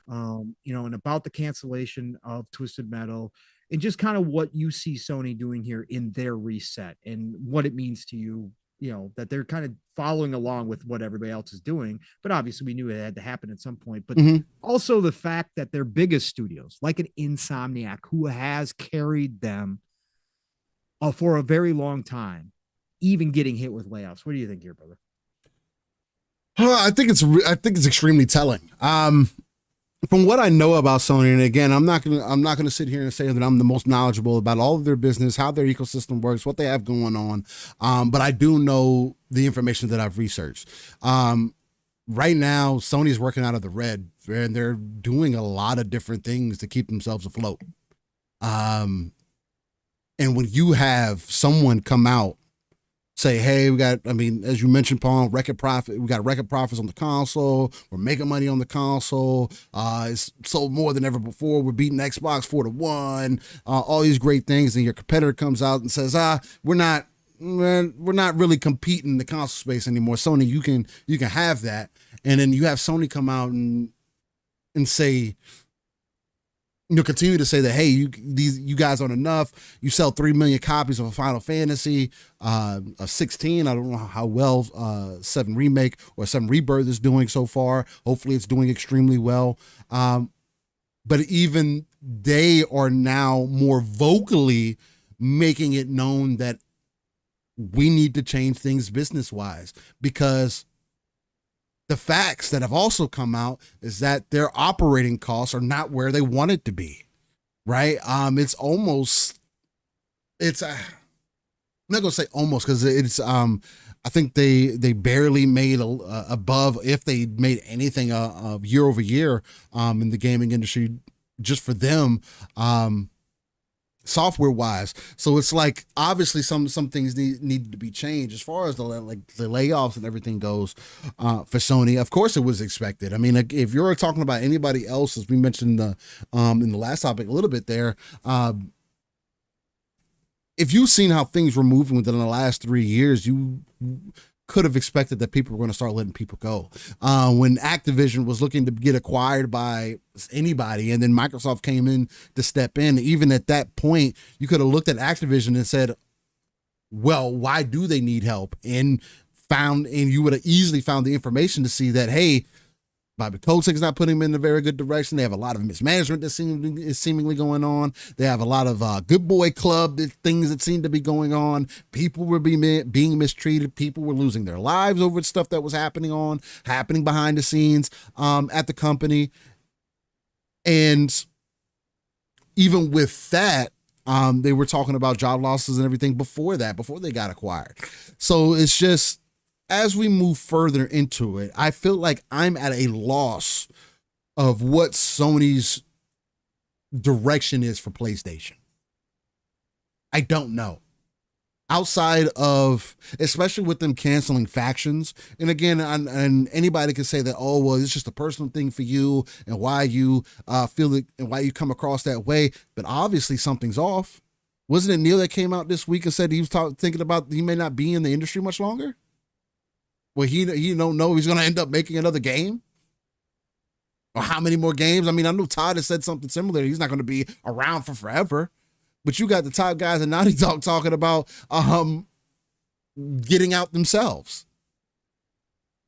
and about the cancellation of Twisted Metal, and just kind of what you see Sony doing here in their reset and what it means to you, that they're kind of following along with what everybody else is doing. But obviously we knew it had to happen at some point, but also the fact that their biggest studios, like an Insomniac, who has carried them for a very long time, even getting hit with layoffs. What do you think here, brother? I think it's extremely telling. From what I know about Sony, and again, I'm not gonna sit here and say that I'm the most knowledgeable about all of their business, how their ecosystem works, what they have going on. But I do know the information that I've researched. Right now, Sony's working out of the red, and they're doing a lot of different things to keep themselves afloat. And when you have someone come out, say, hey, as you mentioned, Paul, record profit. We got record profits on the console. We're making money on the console. It's sold more than ever before. We're beating Xbox 4-1. All these great things. And your competitor comes out and says, we're not really competing in the console space anymore. Sony, you can have that. And then you have Sony come out and say, continue to say that, hey, you guys aren't enough. You sell 3 million copies of a Final Fantasy, a 16. I don't know how well 7 Remake or 7 Rebirth is doing so far. Hopefully it's doing extremely well. But even they are now more vocally making it known that we need to change things business-wise, because the facts that have also come out is that their operating costs are not where they want it to be, right? I'm not gonna say almost, because it's I think they barely made above, if they made anything of year over year in the gaming industry just for them, software wise. So it's like obviously some things need to be changed as far as the layoffs and everything goes for Sony. Of course it was expected. I mean, like, if you're talking about anybody else, as we mentioned in the last topic a little bit there, if you've seen how things were moving within the last 3 years, you could have expected that people were going to start letting people go. When Activision was looking to get acquired by anybody, and then Microsoft came in to step in, even at that point, you could have looked at Activision and said, well, why do they need help? And you would have easily found the information to see that, hey, Bobby Kotick's not putting them in a very good direction. They have a lot of mismanagement that is seemingly going on. They have a lot of good boy club things that seem to be going on. People were being mistreated. People were losing their lives over stuff that was happening behind the scenes at the company. And even with that, they were talking about job losses and everything before they got acquired. So it's just, as we move further into it, I feel like I'm at a loss of what Sony's direction is for PlayStation. I don't know. Outside of, especially with them canceling factions, and again, and anybody can say that, oh, well, it's just a personal thing for you and why you feel it and why you come across that way. But obviously something's off. Wasn't it Neil that came out this week and said he was thinking about he may not be in the industry much longer? Well, he don't know he's going to end up making another game, or how many more games. I mean, I know Todd has said something similar. He's not going to be around for forever, but you got the top guys at Naughty Dog talking about getting out themselves.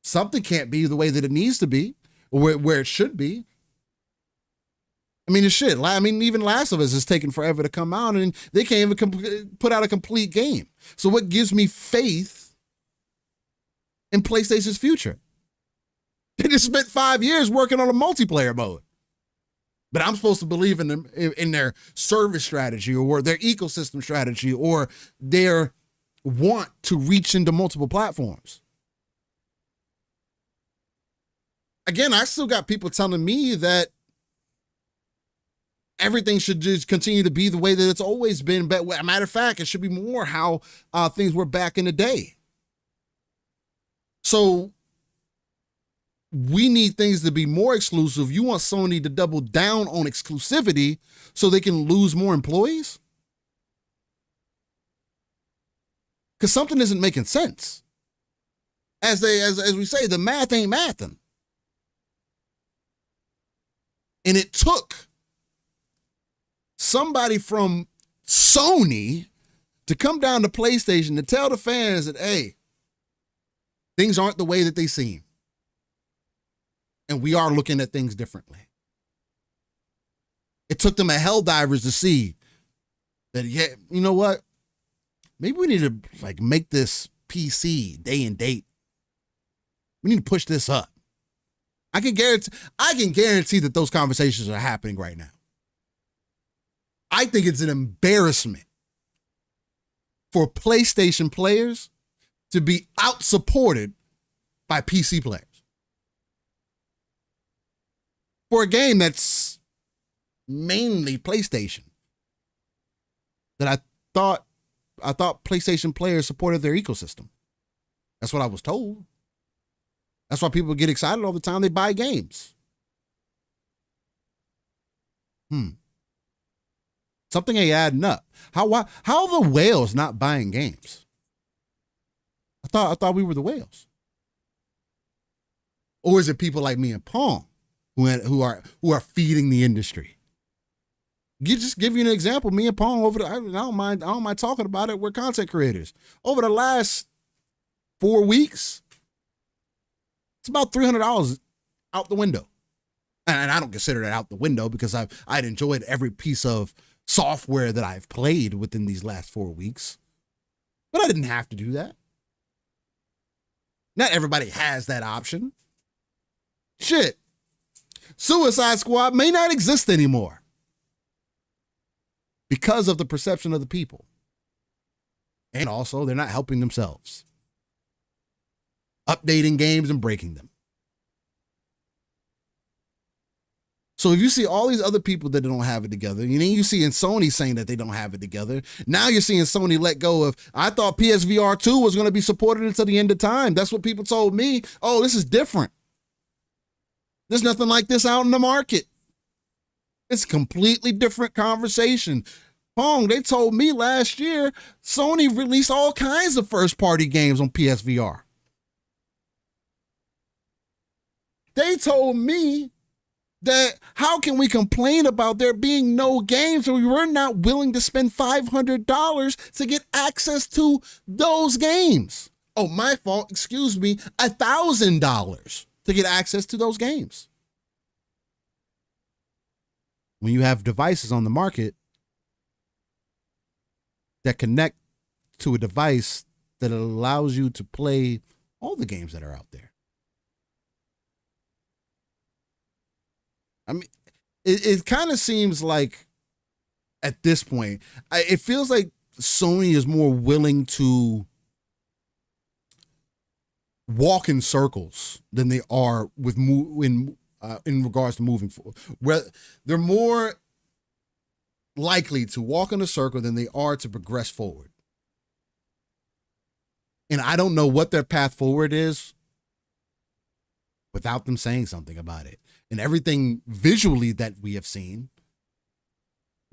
Something can't be the way that it needs to be, or where it should be. I mean, it's shit. I mean, even Last of Us is taking forever to come out, and they can't even put out a complete game. So what gives me faith in PlayStation's future? They just spent 5 years working on a multiplayer mode, but I'm supposed to believe in them, in their service strategy, or their ecosystem strategy, or their want to reach into multiple platforms. Again, I still got people telling me that everything should just continue to be the way that it's always been. But as a matter of fact, it should be more how things were back in the day. So we need things to be more exclusive. You want Sony to double down on exclusivity so they can lose more employees? Because something isn't making sense. As we say, the math ain't mathing. And it took somebody from Sony to come down to PlayStation to tell the fans that, hey, things aren't the way that they seem. And we are looking at things differently. It took them a Helldivers to see that, yeah, you know what? Maybe we need to make this PC day and date. We need to push this up. I can guarantee that those conversations are happening right now. I think it's an embarrassment for PlayStation players to be out-supported by PC players for a game that's mainly PlayStation. That I thought PlayStation players supported their ecosystem. That's what I was told. That's why people get excited all the time they buy games. Something ain't adding up. How are the whales not buying games? I thought we were the whales. Or is it people like me and Pong who are feeding the industry? Just give you an example. Me and Pong I don't mind talking about it. We're content creators. Over the last 4 weeks, it's about $300 out the window. And I don't consider that out the window because I'd enjoyed every piece of software that I've played within these last 4 weeks. But I didn't have to do that. Not everybody has that option. Shit. Suicide Squad may not exist anymore because of the perception of the people. And also, they're not helping themselves. Updating games and breaking them. So if you see all these other people that don't have it together, and then you see in Sony saying that they don't have it together, now you're seeing Sony let go of, I thought PSVR 2 was going to be supported until the end of time. That's what people told me. Oh, this is different. There's nothing like this out in the market. It's a completely different conversation. Pong, they told me last year, Sony released all kinds of first-party games on PSVR. They told me that how can we complain about there being no games when we were not willing to spend $500 to get access to those games? Oh, my fault. Excuse me. $1,000 to get access to those games. When you have devices on the market that connect to a device that allows you to play all the games that are out there. I mean, it kind of seems like at this point, it feels like Sony is more willing to walk in circles than they are with in regards to moving forward. Where they're more likely to walk in a circle than they are to progress forward. And I don't know what their path forward is without them saying something about it. And everything visually that we have seen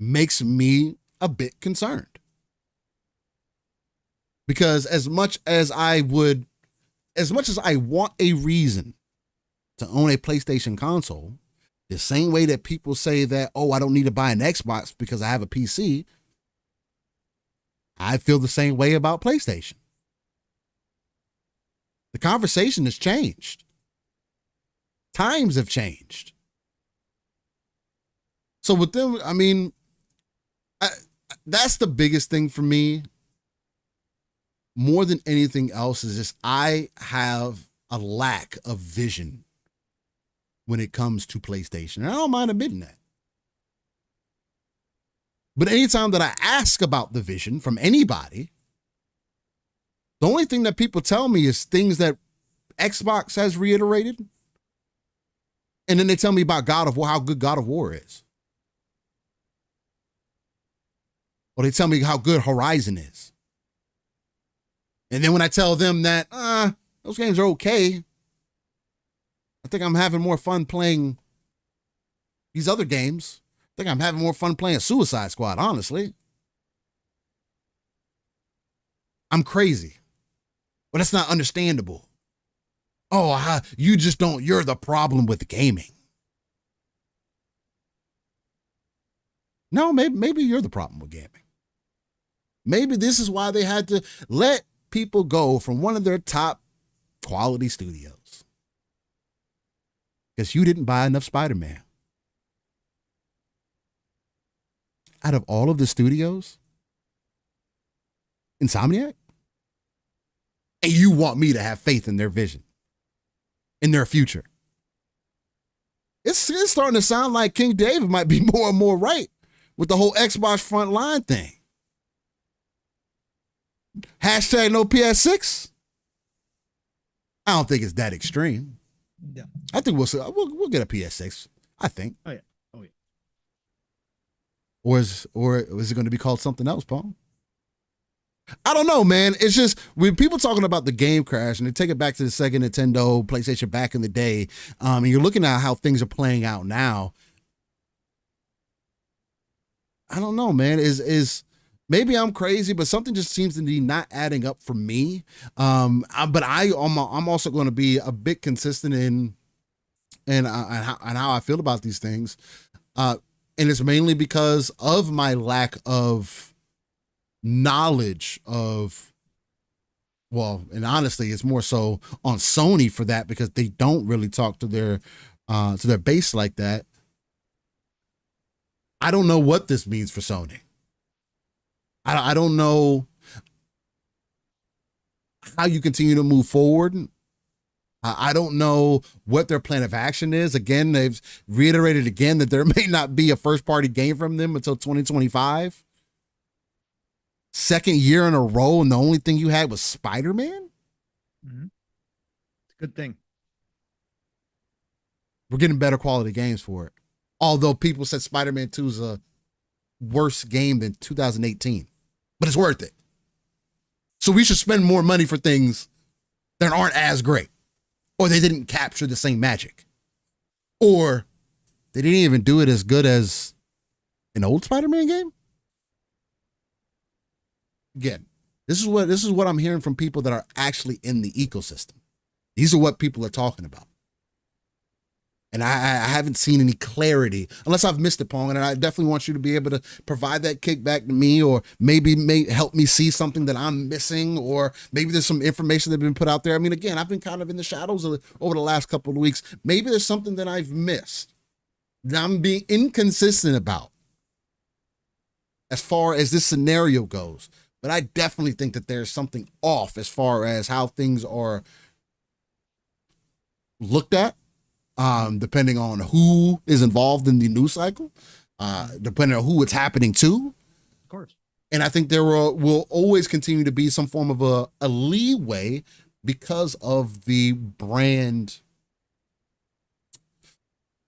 makes me a bit concerned. Because as much as I want a reason to own a PlayStation console, the same way that people say that, oh, I don't need to buy an Xbox because I have a PC, I feel the same way about PlayStation. The conversation has changed. Times have changed. So with them, I mean, that's the biggest thing for me. More than anything else is just I have a lack of vision when it comes to PlayStation. And I don't mind admitting that. But anytime that I ask about the vision from anybody, the only thing that people tell me is things that Xbox has reiterated. And then they tell me about God of War, how good God of War is. Or they tell me how good Horizon is. And then when I tell them that, those games are okay, I think I'm having more fun playing these other games. I think I'm having more fun playing Suicide Squad, honestly. I'm crazy. But that's not understandable. Oh, you're the problem with gaming. No, maybe you're the problem with gaming. Maybe this is why they had to let people go from one of their top quality studios. Because you didn't buy enough Spider-Man. Out of all of the studios, Insomniac? And you want me to have faith in their vision, in their future. It's starting to sound like King David might be more and more right with the whole Xbox Frontline thing. Hashtag no PS6. I don't think it's that extreme. Yeah. I think we'll get a PS6. I think. Oh yeah. Or is it going to be called something else, Paul? I don't know, man. It's just when people talking about the game crash and they take it back to the Sega Nintendo, PlayStation back in the day, and you're looking at how things are playing out now. I don't know, man. Is maybe I'm crazy, but something just seems to be not adding up for me. I'm also going to be a bit consistent in how I feel about these things, and it's mainly because of my lack of knowledge of, well, and honestly, it's more so on Sony for that because they don't really talk to their base like that. I don't know what this means for Sony. I don't know how you continue to move forward I don't know what their plan of action is. Again, they've reiterated again that there may not be a first-party game from them until 2025. Second year in a row, and the only thing you had was Spider-Man? Mm-hmm. It's a good thing. We're getting better quality games for it. Although people said Spider-Man 2 is a worse game than 2018. But it's worth it. So we should spend more money for things that aren't as great. Or they didn't capture the same magic. Or they didn't even do it as good as an old Spider-Man game. Again, this is what I'm hearing from people that are actually in the ecosystem. These are what people are talking about. And I haven't seen any clarity, unless I've missed it, Pong. And I definitely want you to be able to provide that kickback to me, or maybe help me see something that I'm missing, or maybe there's some information that's been put out there. I mean, again, I've been kind of in the shadows over the last couple of weeks. Maybe there's something that I've missed that I'm being inconsistent about as far as this scenario goes. But I definitely think that there's something off as far as how things are looked at. Depending on who is involved in the news cycle, depending on who it's happening to. Of course. And I think there will always continue to be some form of a leeway because of the brand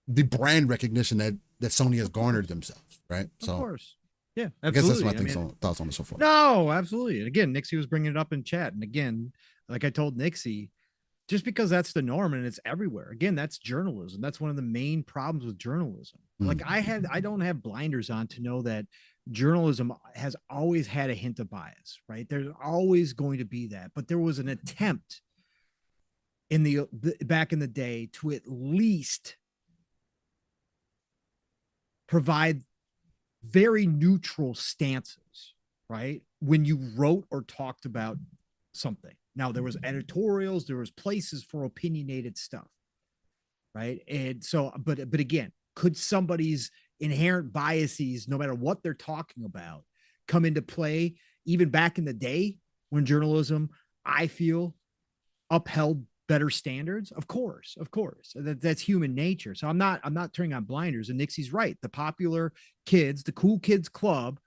recognition that Sony has garnered themselves, right? Of course. Yeah, absolutely. I guess that's my thoughts on it so far. No, absolutely. And again, Nixie was bringing it up in chat. And again, like I told Nixie, just because that's the norm and it's everywhere. Again, that's journalism. That's one of the main problems with journalism. Like I don't have blinders on to know that journalism has always had a hint of bias, right? There's always going to be that, but there was an attempt in the back in the day to at least provide very neutral stances, right? When you wrote or talked about something. Now there was editorials, there was places for opinionated stuff, right? And so, but again, could somebody's inherent biases, no matter what they're talking about, come into play even back in the day when journalism, I feel, upheld better standards? Of course. That's human nature. So I'm not turning on blinders. And Nixie's right. The popular kids, the cool kids club,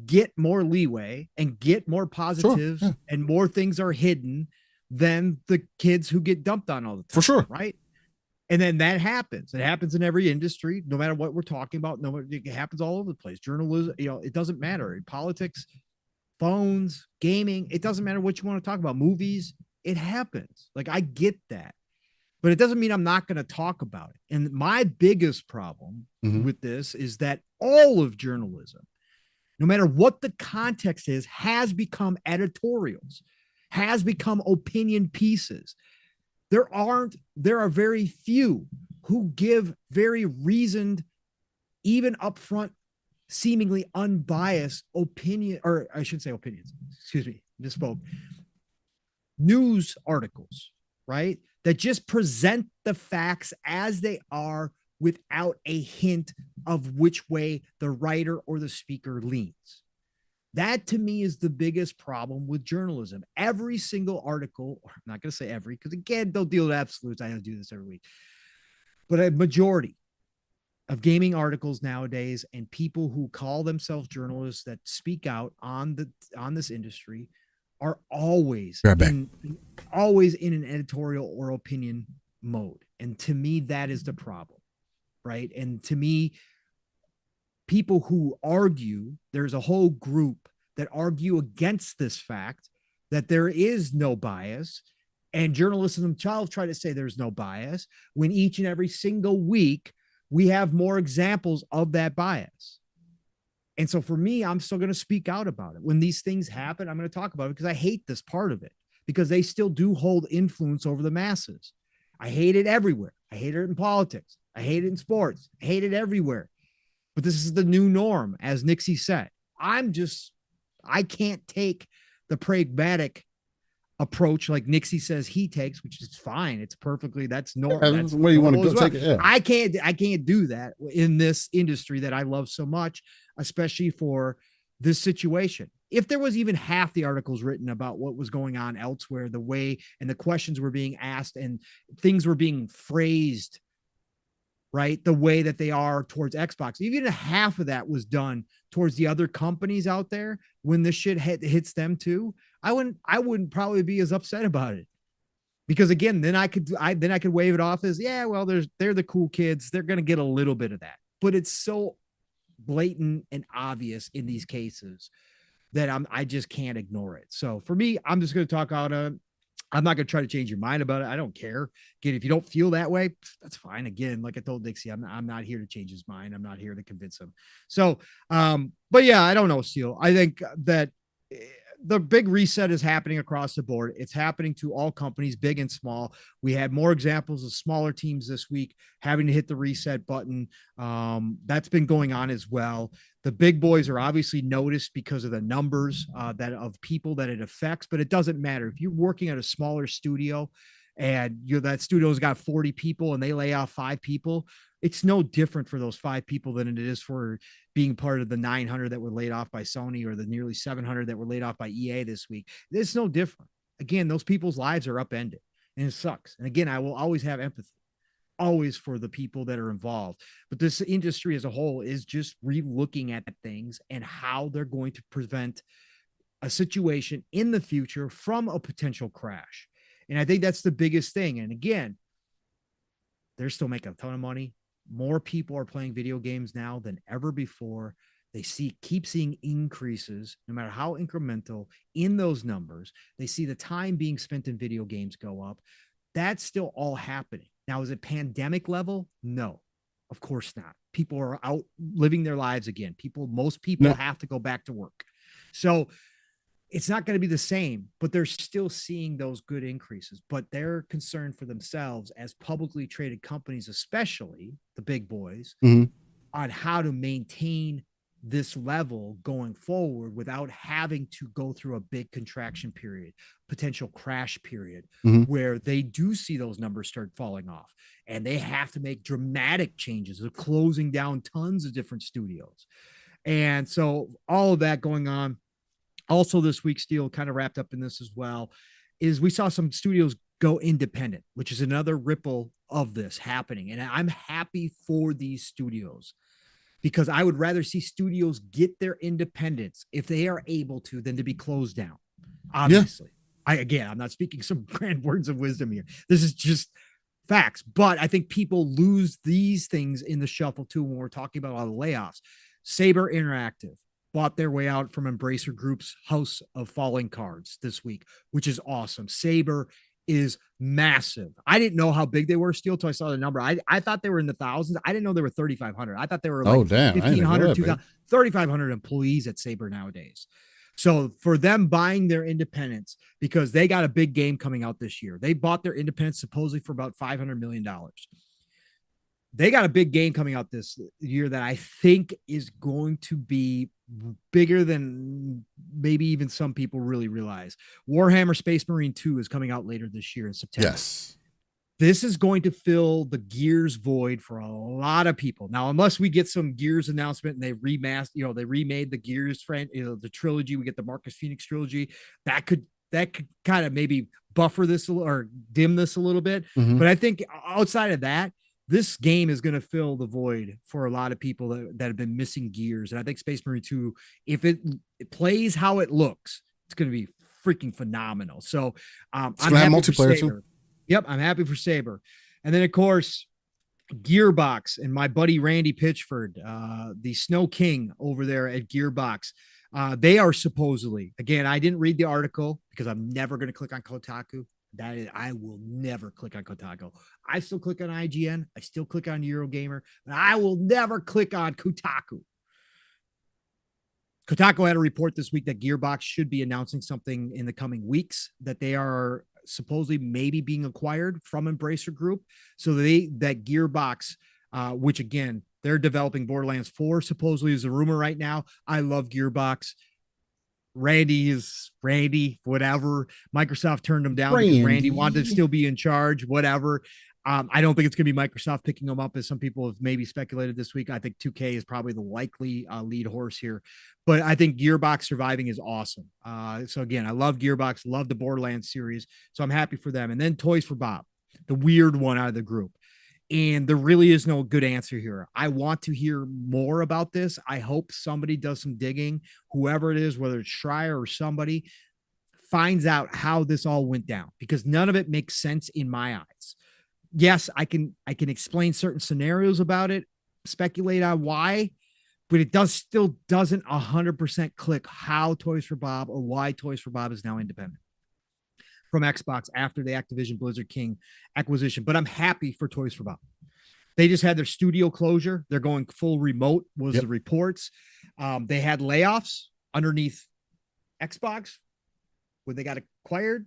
get more leeway and get more positives, sure, yeah, and more things are hidden than the kids who get dumped on all the time. For sure. Right. And then that happens. It happens in every industry, no matter what we're talking about. It happens all over the place. Journalism, it doesn't matter. In politics, phones, gaming, it doesn't matter what you want to talk about. Movies, it happens. Like, I get that. But it doesn't mean I'm not going to talk about it. And my biggest problem with this is that all of journalism, no matter what the context is, has become editorials, has become opinion pieces. There are very few who give very reasoned, even upfront, seemingly unbiased opinion, or I should say opinions, excuse me, misspoke, news articles, right? That just present the facts as they are without a hint of which way the writer or the speaker leans. That to me is the biggest problem with journalism. Every single article, or I'm not going to say every, because again, they'll deal with absolutes. I don't do this every week, but a majority of gaming articles nowadays and people who call themselves journalists that speak out on this industry are always in an editorial or opinion mode. And to me, that is the problem. Right. And to me, people who argue, there's a whole group that argue against this fact that there is no bias, and journalists themselves try to say there's no bias, when each and every single week we have more examples of that bias. And so for me, I'm still going to speak out about it. When these things happen, I'm going to talk about it because I hate this part of it, because they still do hold influence over the masses. I hate it everywhere. I hate it in politics. I hate it in sports. I hate it everywhere. But this is the new norm, as Nixie said. I can't take the pragmatic approach like Nixie says he takes, which is fine. It's perfectly, that's normal. That's where you want to go take it. Yeah. I can't do that in this industry that I love so much, especially for this situation. if there was even half the articles written about what was going on elsewhere, the way and the questions were being asked and things were being phrased, right, the way that they are towards Xbox, even half of that was done towards the other companies out there, when this shit hits them too, I wouldn't probably be as upset about it. Because again, then I could wave it off as, yeah, well, they're the cool kids. They're going to get a little bit of that, but it's so blatant and obvious in these cases that I just can't ignore it. So for me, I'm just going to talk out. I'm not going to try to change your mind about it. I don't care. Again, if you don't feel that way, that's fine. Again, like I told Dixie, I'm not here to change his mind. I'm not here to convince him. So, but yeah, I don't know, Steele. I think that the big reset is happening across the board. It's happening to all companies, big and small. We had more examples of smaller teams this week having to hit the reset button. That's been going on as well. The big boys are obviously noticed because of the numbers that of people that it affects, but it doesn't matter. If you're working at a smaller studio and that studio's got 40 people and they lay off 5 people, it's no different for those 5 people than it is for being part of the 900 that were laid off by Sony or the nearly 700 that were laid off by EA this week. It's no different. Again, those people's lives are upended and it sucks. And again, I will always have empathy, always, for the people that are involved. But this industry as a whole is just re-looking at things and how they're going to prevent a situation in the future from a potential crash. And I think that's the biggest thing. And again, they're still making a ton of money. More people are playing video games now than ever before. They keep seeing increases, no matter how incremental, in those numbers. They see the time being spent in video games go up. That's still all happening. Now, is it pandemic level? No, of course not. People are out living their lives again. Most people have to go back to work. So it's not going to be the same, but they're still seeing those good increases. But they're concerned for themselves as publicly traded companies, especially the big boys, on how to maintain this level going forward without having to go through a big contraction period, potential crash period, where they do see those numbers start falling off and they have to make dramatic changes of closing down tons of different studios. And so all of that going on. Also this week, Steele, kind of wrapped up in this as well, is we saw some studios go independent, which is another ripple of this happening. And I'm happy for these studios because I would rather see studios get their independence if they are able to than to be closed down. Obviously, I'm not speaking some grand words of wisdom here. This is just facts, but I think people lose these things in the shuffle too when we're talking about all the layoffs. Saber Interactive bought their way out from Embracer Group's House of Falling Cards this week, which is awesome. Saber is massive. I didn't know how big they were, Steel, until I saw the number. I thought they were in the thousands. I didn't know they were 3,500. I thought they were like 1,500, 2,000, 3,500 employees at Saber nowadays. So for them buying their independence, because they got a big game coming out this year, they bought their independence supposedly for about $500 million. They got a big game coming out this year that I think is going to be bigger than maybe even some people really realize. Warhammer Space Marine 2 is coming out later this year in September. Yes. This is going to fill the Gears void for a lot of people. Now, unless we get some Gears announcement and they they remade the Gears the trilogy, we get the Marcus Phoenix trilogy, that could kind of maybe buffer this or dim this a little bit. But I think outside of that, this game is going to fill the void for a lot of people that have been missing Gears. And I think Space Marine 2, if it plays how it looks, it's going to be freaking phenomenal. So I'm happy multiplayer for Saber. Too. Yep, I'm happy for Saber. And then, of course, Gearbox and my buddy Randy Pitchford, the Snow King over there at Gearbox, they are supposedly, again, I didn't read the article because I'm never going to click on Kotaku. I will never click on Kotaku. I still click on IGN. I still click on Eurogamer, but I will never click on Kotaku. Kotaku had a report this week that Gearbox should be announcing something in the coming weeks, that they are supposedly maybe being acquired from Embracer Group. So that Gearbox, which again, they're developing Borderlands 4, supposedly is a rumor right now. I love Gearbox. Randy is Randy, whatever. Microsoft turned him down because Randy wanted to still be in charge, whatever. I don't think it's going to be Microsoft picking them up, as some people have maybe speculated this week. I think 2K is probably the likely lead horse here, but I think Gearbox surviving is awesome. So again, I love Gearbox, love the Borderlands series, so I'm happy for them. And then Toys for Bob, the weird one out of the group. And there really is no good answer here. I want to hear more about this. I hope somebody does some digging, whoever it is, whether it's Schreier or somebody, finds out how this all went down, because none of it makes sense in my eyes. Yes, I can explain certain scenarios about it, speculate on why, but it still doesn't 100% click how Toys for Bob, or why Toys for Bob is now independent from Xbox after the Activision Blizzard King acquisition. But I'm happy for Toys for Bob. They just had their studio closure. They're going full remote, was the reports. They had layoffs underneath Xbox when they got acquired,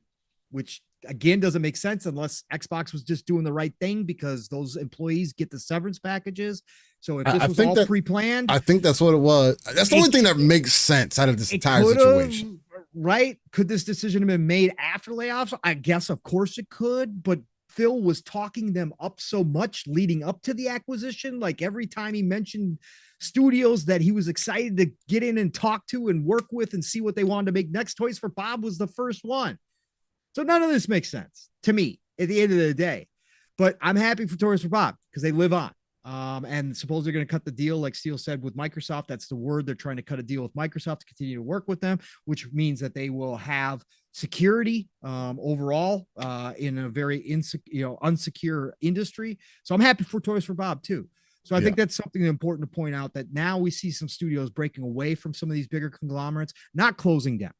which again doesn't make sense unless Xbox was just doing the right thing, because those employees get the severance packages. So if this was all pre-planned, I think that's what it was. That's the only thing that makes sense out of this entire situation. Right? Could this decision have been made after layoffs? I guess, of course it could, but Phil was talking them up so much leading up to the acquisition. Like every time he mentioned studios that he was excited to get in and talk to and work with and see what they wanted to make next, Toys for Bob was the first one. So none of this makes sense to me at the end of the day, but I'm happy for Toys for Bob because they live on. And suppose they're going to cut the deal, like Steele said, with Microsoft. That's the word. They're trying to cut a deal with Microsoft to continue to work with them, which means that they will have security overall in a very unsecure industry. So I'm happy for Toys for Bob too. So I think that's something important to point out, that now we see some studios breaking away from some of these bigger conglomerates, not closing down,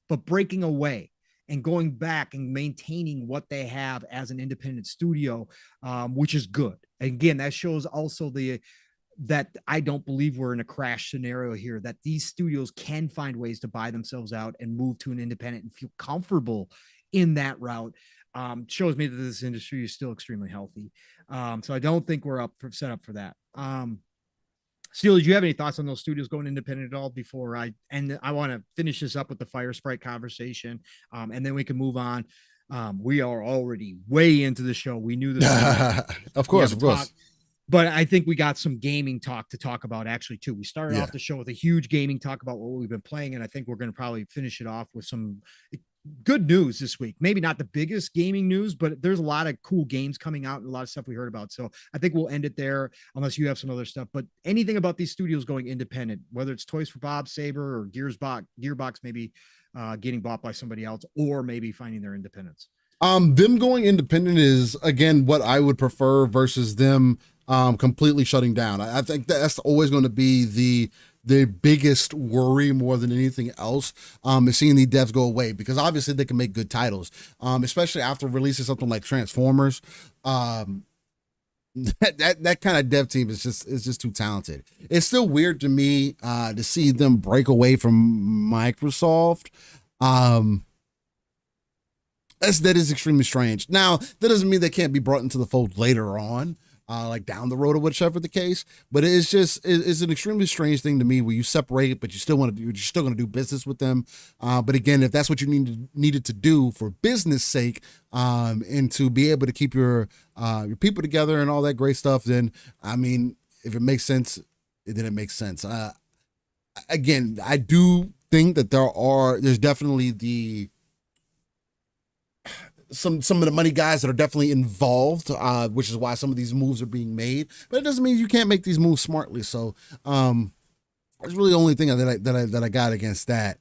but breaking away and going back and maintaining what they have as an independent studio, which is good. Again, that shows also that I don't believe we're in a crash scenario here, that these studios can find ways to buy themselves out and move to an independent and feel comfortable in that route. Shows me that this industry is still extremely healthy. So I don't think we're set up for that. Steele, did you have any thoughts on those studios going independent at all before I want to finish this up with the Firesprite conversation, and then we can move on. We are already way into the show. We knew this. Of course. But I think we got some gaming talk to talk about actually too. We started off the show with a huge gaming talk about what we've been playing, and I think we're going to probably finish it off with some good news this week. Maybe not the biggest gaming news, but there's a lot of cool games coming out and a lot of stuff we heard about. So I think we'll end it there unless you have some other stuff. But anything about these studios going independent, whether it's Toys for Bob, Saber, or Gearbox maybe getting bought by somebody else, or maybe finding their independence. Them going independent is, again, what I would prefer versus them completely shutting down. I think that's always going to be the biggest worry more than anything else, is seeing the devs go away, because obviously they can make good titles, especially after releasing something like Transformers. That kind of dev team is just too talented. It's still weird to me to see them break away from Microsoft. That is extremely strange. Now, that doesn't mean they can't be brought into the fold later on, like down the road or whichever the case. But it's an extremely strange thing to me where you separate, but you're still going to do business with them. But again, if that's what you needed to do for business sake, and to be able to keep your people together and all that great stuff, then I mean, if it makes sense, then it makes sense. Again, I do think that there's definitely some of the money guys that are definitely involved, which is why some of these moves are being made. But it doesn't mean you can't make these moves smartly. So that's really the only thing that I got against that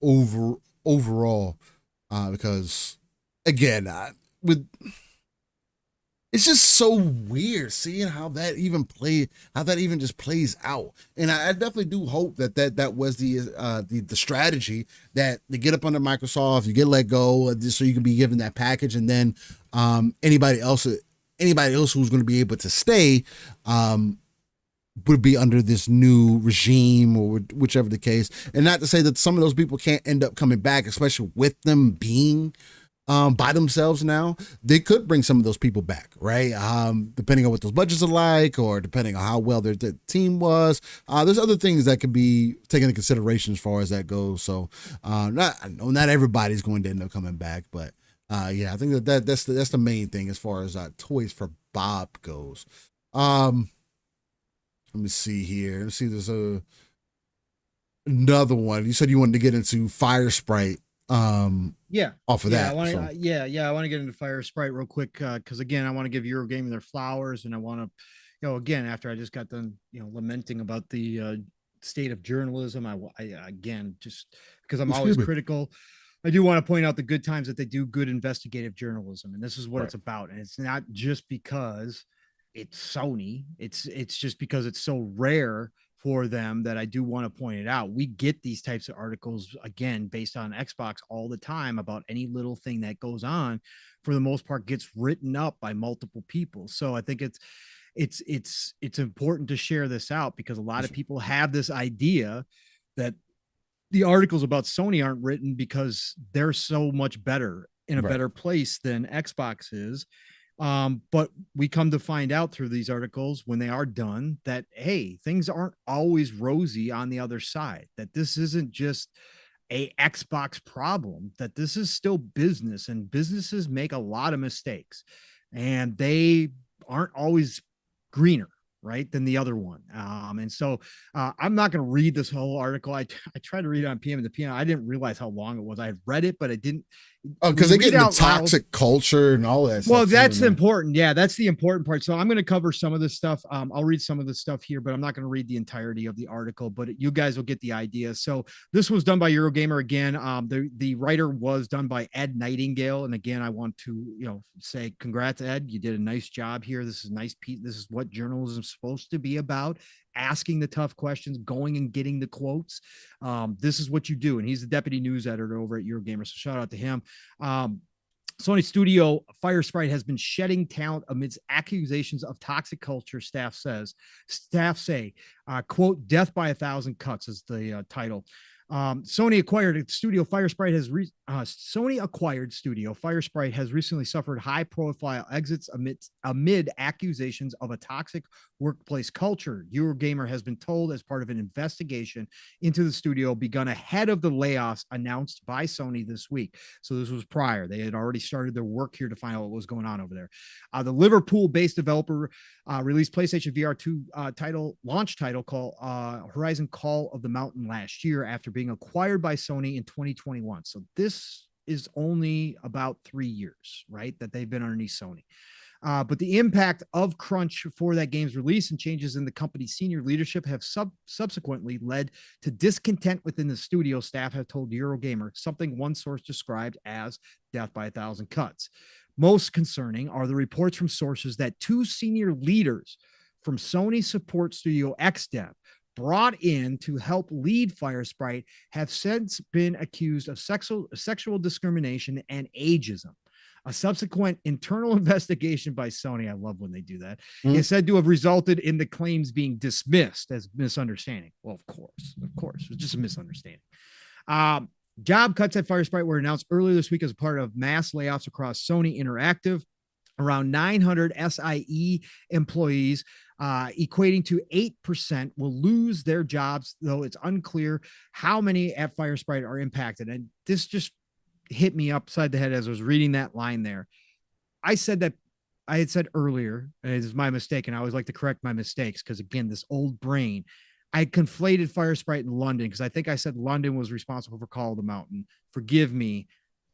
overall, because again, it's just so weird seeing how that even just plays out. And I definitely do hope that was the strategy, that they get up under Microsoft, you get let go, just so you can be given that package, and then anybody else who's going to be able to stay would be under this new regime, or whichever the case. And not to say that some of those people can't end up coming back, especially with them being by themselves now. They could bring some of those people back, right? Depending on what those budgets are like, or depending on how well their team was. There's other things that could be taken into consideration as far as that goes. So not everybody's going to end up coming back, but Yeah, I think that's the main thing as far as Toys for Bob goes. Um, let me see here. Let's see, there's another one. You said you wanted to get into Firesprite. Yeah. Off of Yeah, I that. want So to. I want to get into Firesprite real quick because again, I want to give Eurogaming their flowers, and I want to, again, after I just got done, lamenting about the state of journalism, I again just because I'm always excuse me. critical. I do want to point out the good times that they do good investigative journalism, and this is what Right. it's about. And it's not just because it's Sony; it's just because it's so rare for them that I do want to point it out. We get these types of articles again based on Xbox all the time about any little thing that goes on. For the most part, gets written up by multiple people. So I think it's important to share this out because a lot of people have this idea that the articles about Sony aren't written because they're so much better in a Right. better place than Xbox is. But we come to find out through these articles when they are done that, hey, things aren't always rosy on the other side, that this isn't just a Xbox problem, that this is still business and businesses make a lot of mistakes and they aren't always greener, right, than the other one. And so I'm not going to read this whole article. I tried to read it on PM to PM. I didn't realize how long it was. I had read it, but I didn't. Oh, because they get into toxic culture and all that. Well, that's too, important. Yeah, that's the important part. So I'm going to cover some of this stuff. I'll read some of the stuff here, but I'm not going to read the entirety of the article. But you guys will get the idea. So this was done by Eurogamer again. The writer was done by Ed Nightingale, and again, I want to say congrats, Ed. You did a nice job here. This is a nice piece. This is what journalism is supposed to be about. Asking the tough questions, going and getting the quotes. This is what you do. And he's the deputy news editor over at Eurogamer. So shout out to him. Sony studio Firesprite has been shedding talent amidst accusations of toxic culture. Staff say, quote, death by 1,000 cuts is the title. Sony acquired studio Firesprite has recently suffered high-profile exits amid accusations of a toxic workplace culture. Eurogamer has been told, as part of an investigation into the studio begun ahead of the layoffs announced by Sony this week. So this was prior. They had already started their work here to find out what was going on over there. The Liverpool-based developer released PlayStation VR 2 launch title called Horizon Call of the Mountain last year after being acquired by Sony in 2021. So this is only about 3 years, right, that they've been underneath Sony. But the impact of crunch for that game's release and changes in the company's senior leadership have subsequently led to discontent within the studio. Staff have told Eurogamer, something one source described as death by 1,000 cuts. Most concerning are the reports from sources that 2 senior leaders from Sony support studio XDev brought in to help lead Firesprite have since been accused of sexual discrimination and ageism. A subsequent internal investigation by Sony, I love when they do that, is said to have resulted in the claims being dismissed as misunderstanding. Well, of course, it was just a misunderstanding. Job cuts at Firesprite were announced earlier this week as a part of mass layoffs across Sony Interactive. Around 900 SIE employees, equating to 8%, will lose their jobs, though it's unclear how many at Firesprite are impacted. And this just hit me upside the head as I was reading that line there. I had said earlier, and it is my mistake, and I always like to correct my mistakes because, again, this old brain, I conflated Firesprite in London because I think I said London was responsible for Call of the Mountain. Forgive me.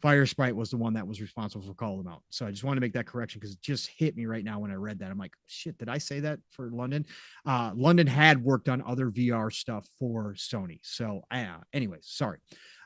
Firesprite was the one that was responsible for Call of the Mountain. So I just want to make that correction because it just hit me right now when I read that. I'm like, shit, did I say that for London? London had worked on other VR stuff for Sony. So anyways, sorry.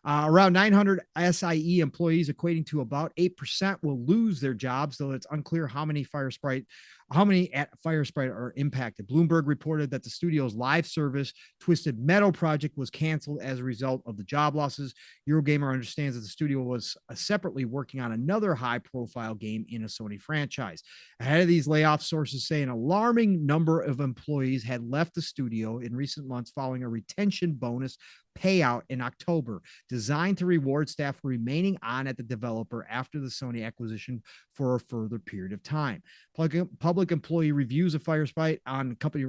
Around 900 SIE employees, equating to about 8%, will lose their jobs, though it's unclear how many at Firesprite are impacted. Bloomberg reported that the studio's live service Twisted Metal project was canceled as a result of the job losses. Eurogamer understands that the studio was separately working on another high-profile game in a Sony franchise. Ahead of these layoffs, sources say an alarming number of employees had left the studio in recent months following a retention bonus payout in October, designed to reward staff for remaining on at the developer after the Sony acquisition for a further period of time. Public employee reviews of Firesprite on company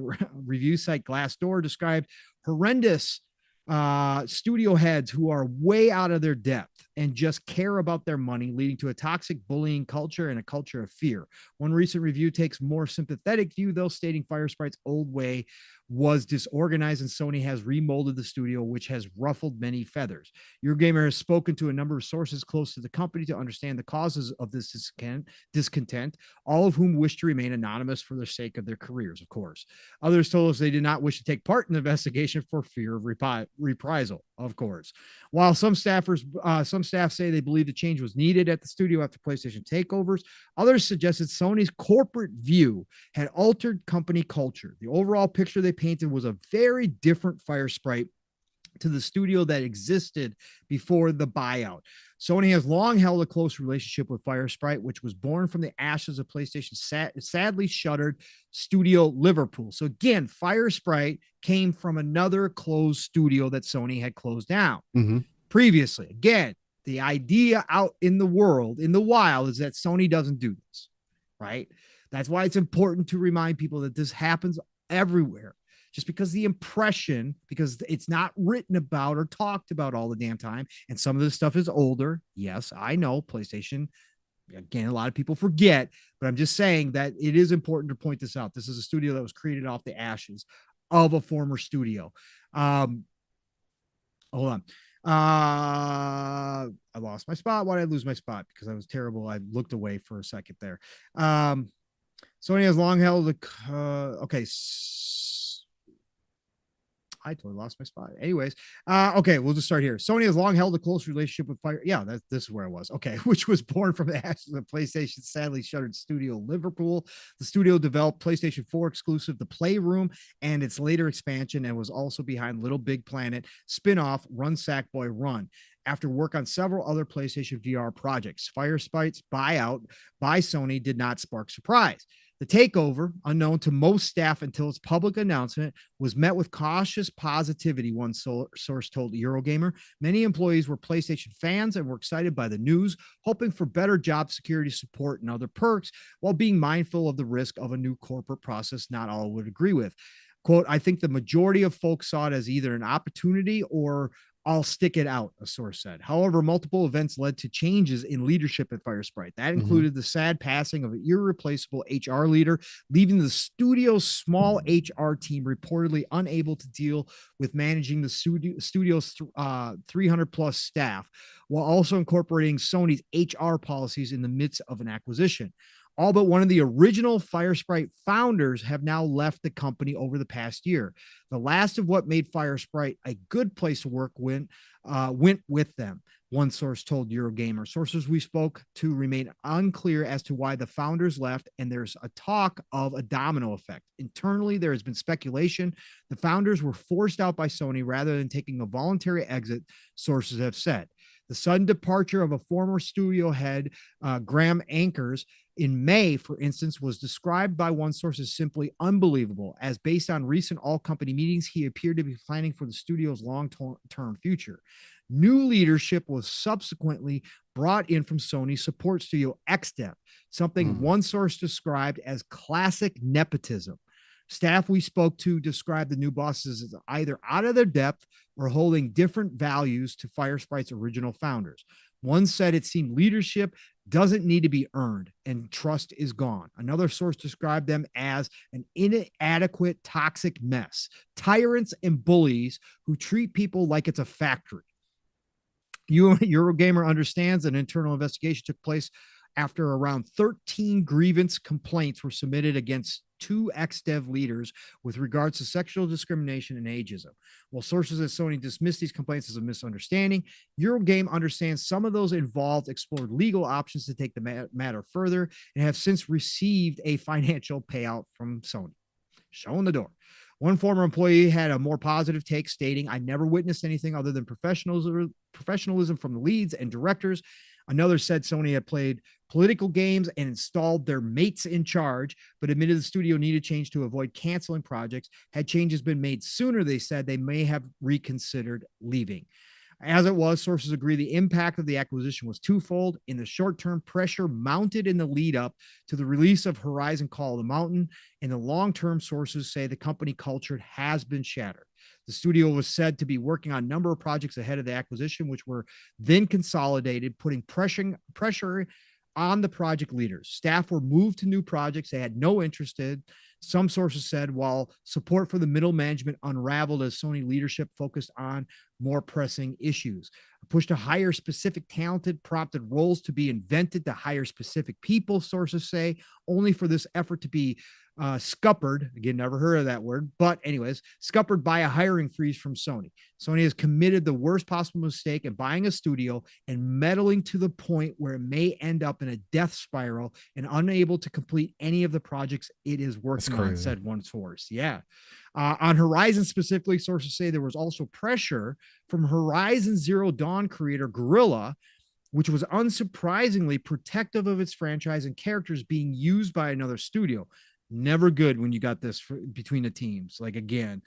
review site Glassdoor described horrendous studio heads who are way out of their depth and just care about their money, leading to a toxic bullying culture and a culture of fear. One recent review takes more sympathetic view, though, stating Firesprite's old way was disorganized and Sony has remolded the studio, which has ruffled many feathers. Eurogamer has spoken to a number of sources close to the company to understand the causes of this discontent, all of whom wish to remain anonymous for the sake of their careers, of course. Others told us they did not wish to take part in the investigation for fear of reprisal, of course. While some staff say they believe the change was needed at the studio after PlayStation takeovers, others suggested Sony's corporate view had altered company culture. The overall picture they painted was a very different Firesprite to the studio that existed before the buyout. Sony has long held a close relationship with Firesprite, which was born from the ashes of PlayStation's sadly shuttered studio Liverpool. So again, Firesprite came from another closed studio that Sony had closed down previously. Again, the idea out in the world, in the wild, is that Sony doesn't do this, right? That's why it's important to remind people that this happens everywhere. Just because the impression, because it's not written about or talked about all the damn time, and some of this stuff is older. Yes, I know PlayStation. Again, a lot of people forget, but I'm just saying that it is important to point this out. This is a studio that was created off the ashes of a former studio. Hold on. I lost my spot. Why did I lose my spot? Because I was terrible. I looked away for a second there. Sony has long held the I totally lost my spot. Anyways, okay, we'll just start here. Sony has long held a close relationship with Fire. Yeah, this is where I was. Okay, which was born from the ashes of PlayStation's sadly shuttered studio Liverpool. The studio developed PlayStation 4 exclusive The Playroom and its later expansion, and was also behind Little Big Planet spin-off Run Sackboy Run. After work on several other PlayStation VR projects, Firesprite's buyout by Sony did not spark surprise. The takeover, unknown to most staff until its public announcement, was met with cautious positivity, one source told Eurogamer. Many employees were PlayStation fans and were excited by the news, hoping for better job security support and other perks, while being mindful of the risk of a new corporate process not all would agree with. Quote, I think the majority of folks saw it as either an opportunity or I'll stick it out, a source said. However, multiple events led to changes in leadership at Firesprite. That included the sad passing of an irreplaceable HR leader, leaving the studio's small HR team reportedly unable to deal with managing the studio's 300 plus staff, while also incorporating Sony's HR policies in the midst of an acquisition. All but one of the original Firesprite founders have now left the company over the past year. The last of what made Firesprite a good place to work went with them, one source told Eurogamer. Sources we spoke to remain unclear as to why the founders left, and there's a talk of a domino effect. Internally, there has been speculation the founders were forced out by Sony rather than taking a voluntary exit, sources have said. The sudden departure of a former studio head, Graham Anchors, in May, for instance, was described by one source as simply unbelievable, as based on recent all-company meetings, he appeared to be planning for the studio's long-term future. New leadership was subsequently brought in from Sony support studio XDev, something one source described as classic nepotism. Staff we spoke to described the new bosses as either out of their depth or holding different values to Firesprite's original founders. One said it seemed leadership doesn't need to be earned and trust is gone. Another source described them as an inadequate, toxic mess, tyrants and bullies who treat people like it's a factory. Eurogamer understands an internal investigation took place after around 13 grievance complaints were submitted against two ex-dev leaders with regards to sexual discrimination and ageism. While sources at Sony dismissed these complaints as a misunderstanding, Eurogame understands some of those involved explored legal options to take the matter further and have since received a financial payout from Sony. Showing the door. One former employee had a more positive take, stating, I never witnessed anything other than professionalism from the leads and directors. Another said Sony had played political games and installed their mates in charge, but admitted the studio needed change to avoid canceling projects. Had changes been made sooner, they said, they may have reconsidered leaving. As it was, sources agree the impact of the acquisition was twofold. In the short term, pressure mounted in the lead up to the release of Horizon Call of the Mountain. In the long term, sources say the company culture has been shattered. The studio was said to be working on a number of projects ahead of the acquisition, which were then consolidated, putting pressure on the project leaders. Staff were moved to new projects they had no interest in. Some sources said while support for the middle management unraveled as Sony leadership focused on more pressing issues. A push to hire specific talented prompted roles to be invented to hire specific people, sources say, only for this effort to be scuppered. Again, never heard of that word, but anyways, scuppered by a hiring freeze from Sony. Sony has committed the worst possible mistake in buying a studio and meddling to the point where it may end up in a death spiral and unable to complete any of the projects it is working on, said one source. Yeah. On Horizon specifically, sources say there was also pressure from Horizon Zero Dawn creator Guerrilla, which was unsurprisingly protective of its franchise and characters being used by another studio. Never good when you got this between the teams. Like, again,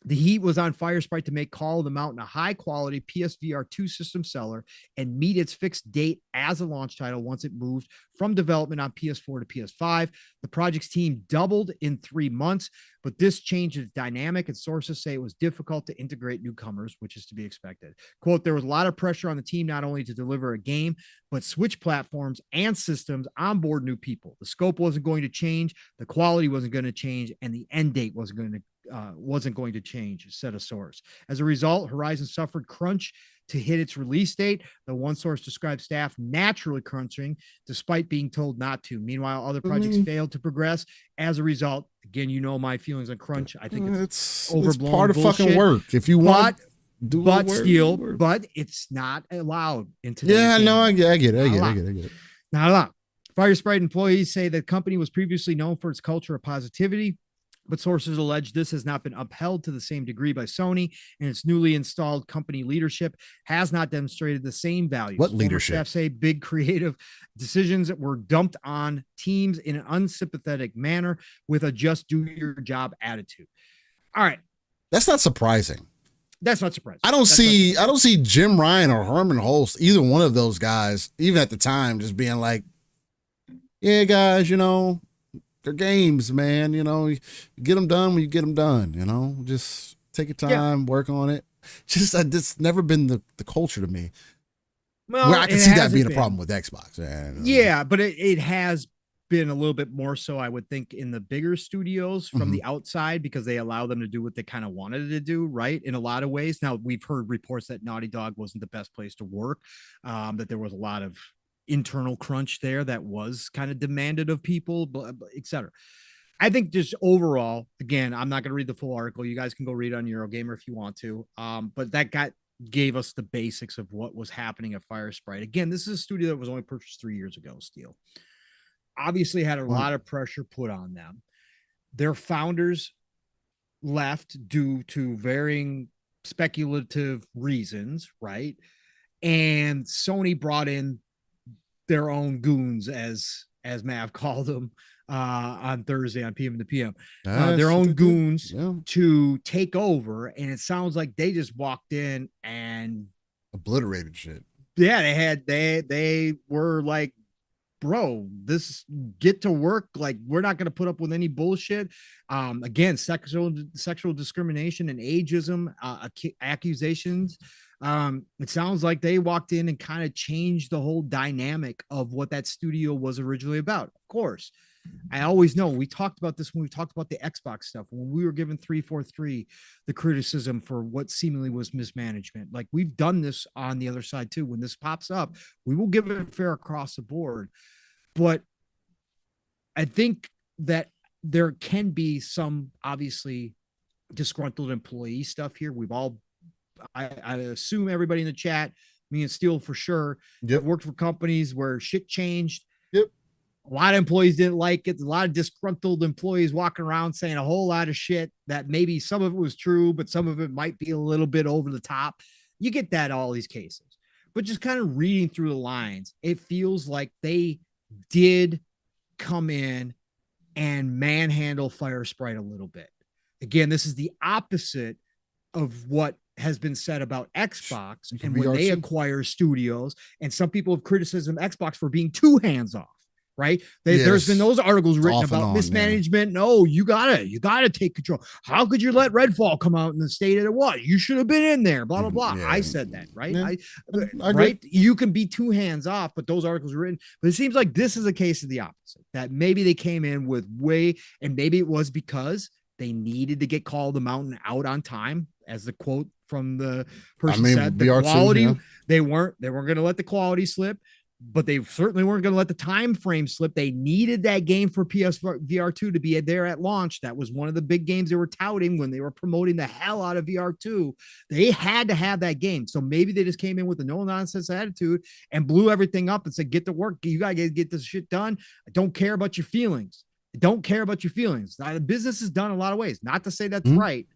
the heat was on Firesprite to make Call of the Mountain a high quality PSVR 2 system seller and meet its fixed date as a launch title once it moved from development on PS4 to PS5. The project's team doubled in 3 months, but this changed its dynamic, and sources say it was difficult to integrate newcomers, which is to be expected. Quote, there was a lot of pressure on the team not only to deliver a game, but switch platforms and systems, onboard new people. The scope wasn't going to change, the quality wasn't going to change, and the end date wasn't going to change, said a source. As a result, Horizon suffered crunch to hit its release date. The one source described staff naturally crunching despite being told not to. Meanwhile, other projects failed to progress. As a result, again, you know my feelings on crunch. I think it's overblown. It's part of bullshit. fucking work. If you want, but it's not allowed in today's game. No, I get it. Not allowed. Firesprite employees say the company was previously known for its culture of positivity, but sources allege this has not been upheld to the same degree by Sony, and its newly installed company leadership has not demonstrated the same values. What leadership? Staff say big creative decisions that were dumped on teams in an unsympathetic manner with a just do your job attitude. All right. That's not surprising. That's not surprising. I don't see Jim Ryan or Herman Holst, either one of those guys, even at the time, just being like, yeah, guys, they're games, man. You get them done when you get them done, just take your time, work on it. It's never been the culture to me. Well, where I can see that being a problem with Xbox. Yeah, but it has been a little bit more so, I would think, in the bigger studios from the outside, because they allow them to do what they kind of wanted to do, right? In a lot of ways. Now, we've heard reports that Naughty Dog wasn't the best place to work, that there was a lot of internal crunch there that was kind of demanded of people, etc. I think just overall, again, I'm not going to read the full article. You guys can go read it on Eurogamer if you want to. But that gave us the basics of what was happening at Firesprite. Again, this is a studio that was only purchased 3 years ago, Steel. Obviously had a lot of pressure put on them. Their founders left due to varying speculative reasons, right? And Sony brought in their own goons, as Mav called them on Thursday on PM to PM, their own goons to take over. And it sounds like they just walked in and obliterated shit. Yeah, they were like, bro, get to work. Like, we're not going to put up with any bullshit. Again, sexual discrimination and ageism accusations. It sounds like they walked in and kind of changed the whole dynamic of what that studio was originally about. Of course, I always know, we talked about this when we talked about the Xbox stuff, when we were given 343, the criticism for what seemingly was mismanagement. Like, we've done this on the other side too. When this pops up, we will give it fair across the board. But I think that there can be some obviously disgruntled employee stuff here. I assume everybody in the chat, me and Steele for sure, worked for companies where shit changed. A lot of employees didn't like it. A lot of disgruntled employees walking around saying a whole lot of shit that maybe some of it was true, but some of it might be a little bit over the top. You get that in all these cases. But just kind of reading through the lines, it feels like they did come in and manhandle Firesprite a little bit. Again, this is the opposite of what has been said about Xbox and when they acquire studios. And some people have criticized Xbox for being too hands-off. right? Yes. There's been those articles written Off and about on, mismanagement. No, you gotta take control. How could you let Redfall come out in the state that it was? You should have been in there, blah, blah, blah. Yeah. I said that, right? Yeah. I Right? You can be too hands off, but those articles were written. But it seems like this is a case of the opposite, that maybe they came in with and maybe it was because they needed to get Call of the Mountain out on time, as the quote from the person said. The VR2, quality, yeah. they weren't going to let the quality slip, but they certainly weren't going to let the time frame slip. They needed that game for PSVR2 to be there at launch. That was one of the big games they were touting when they were promoting the hell out of VR2. They had to have that game. So maybe they just came in with a no nonsense attitude and blew everything up and said, get to work. You got to get this shit done. I don't care about your feelings. I don't care about your feelings. Now, the business is done a lot of ways. Not to say that's right,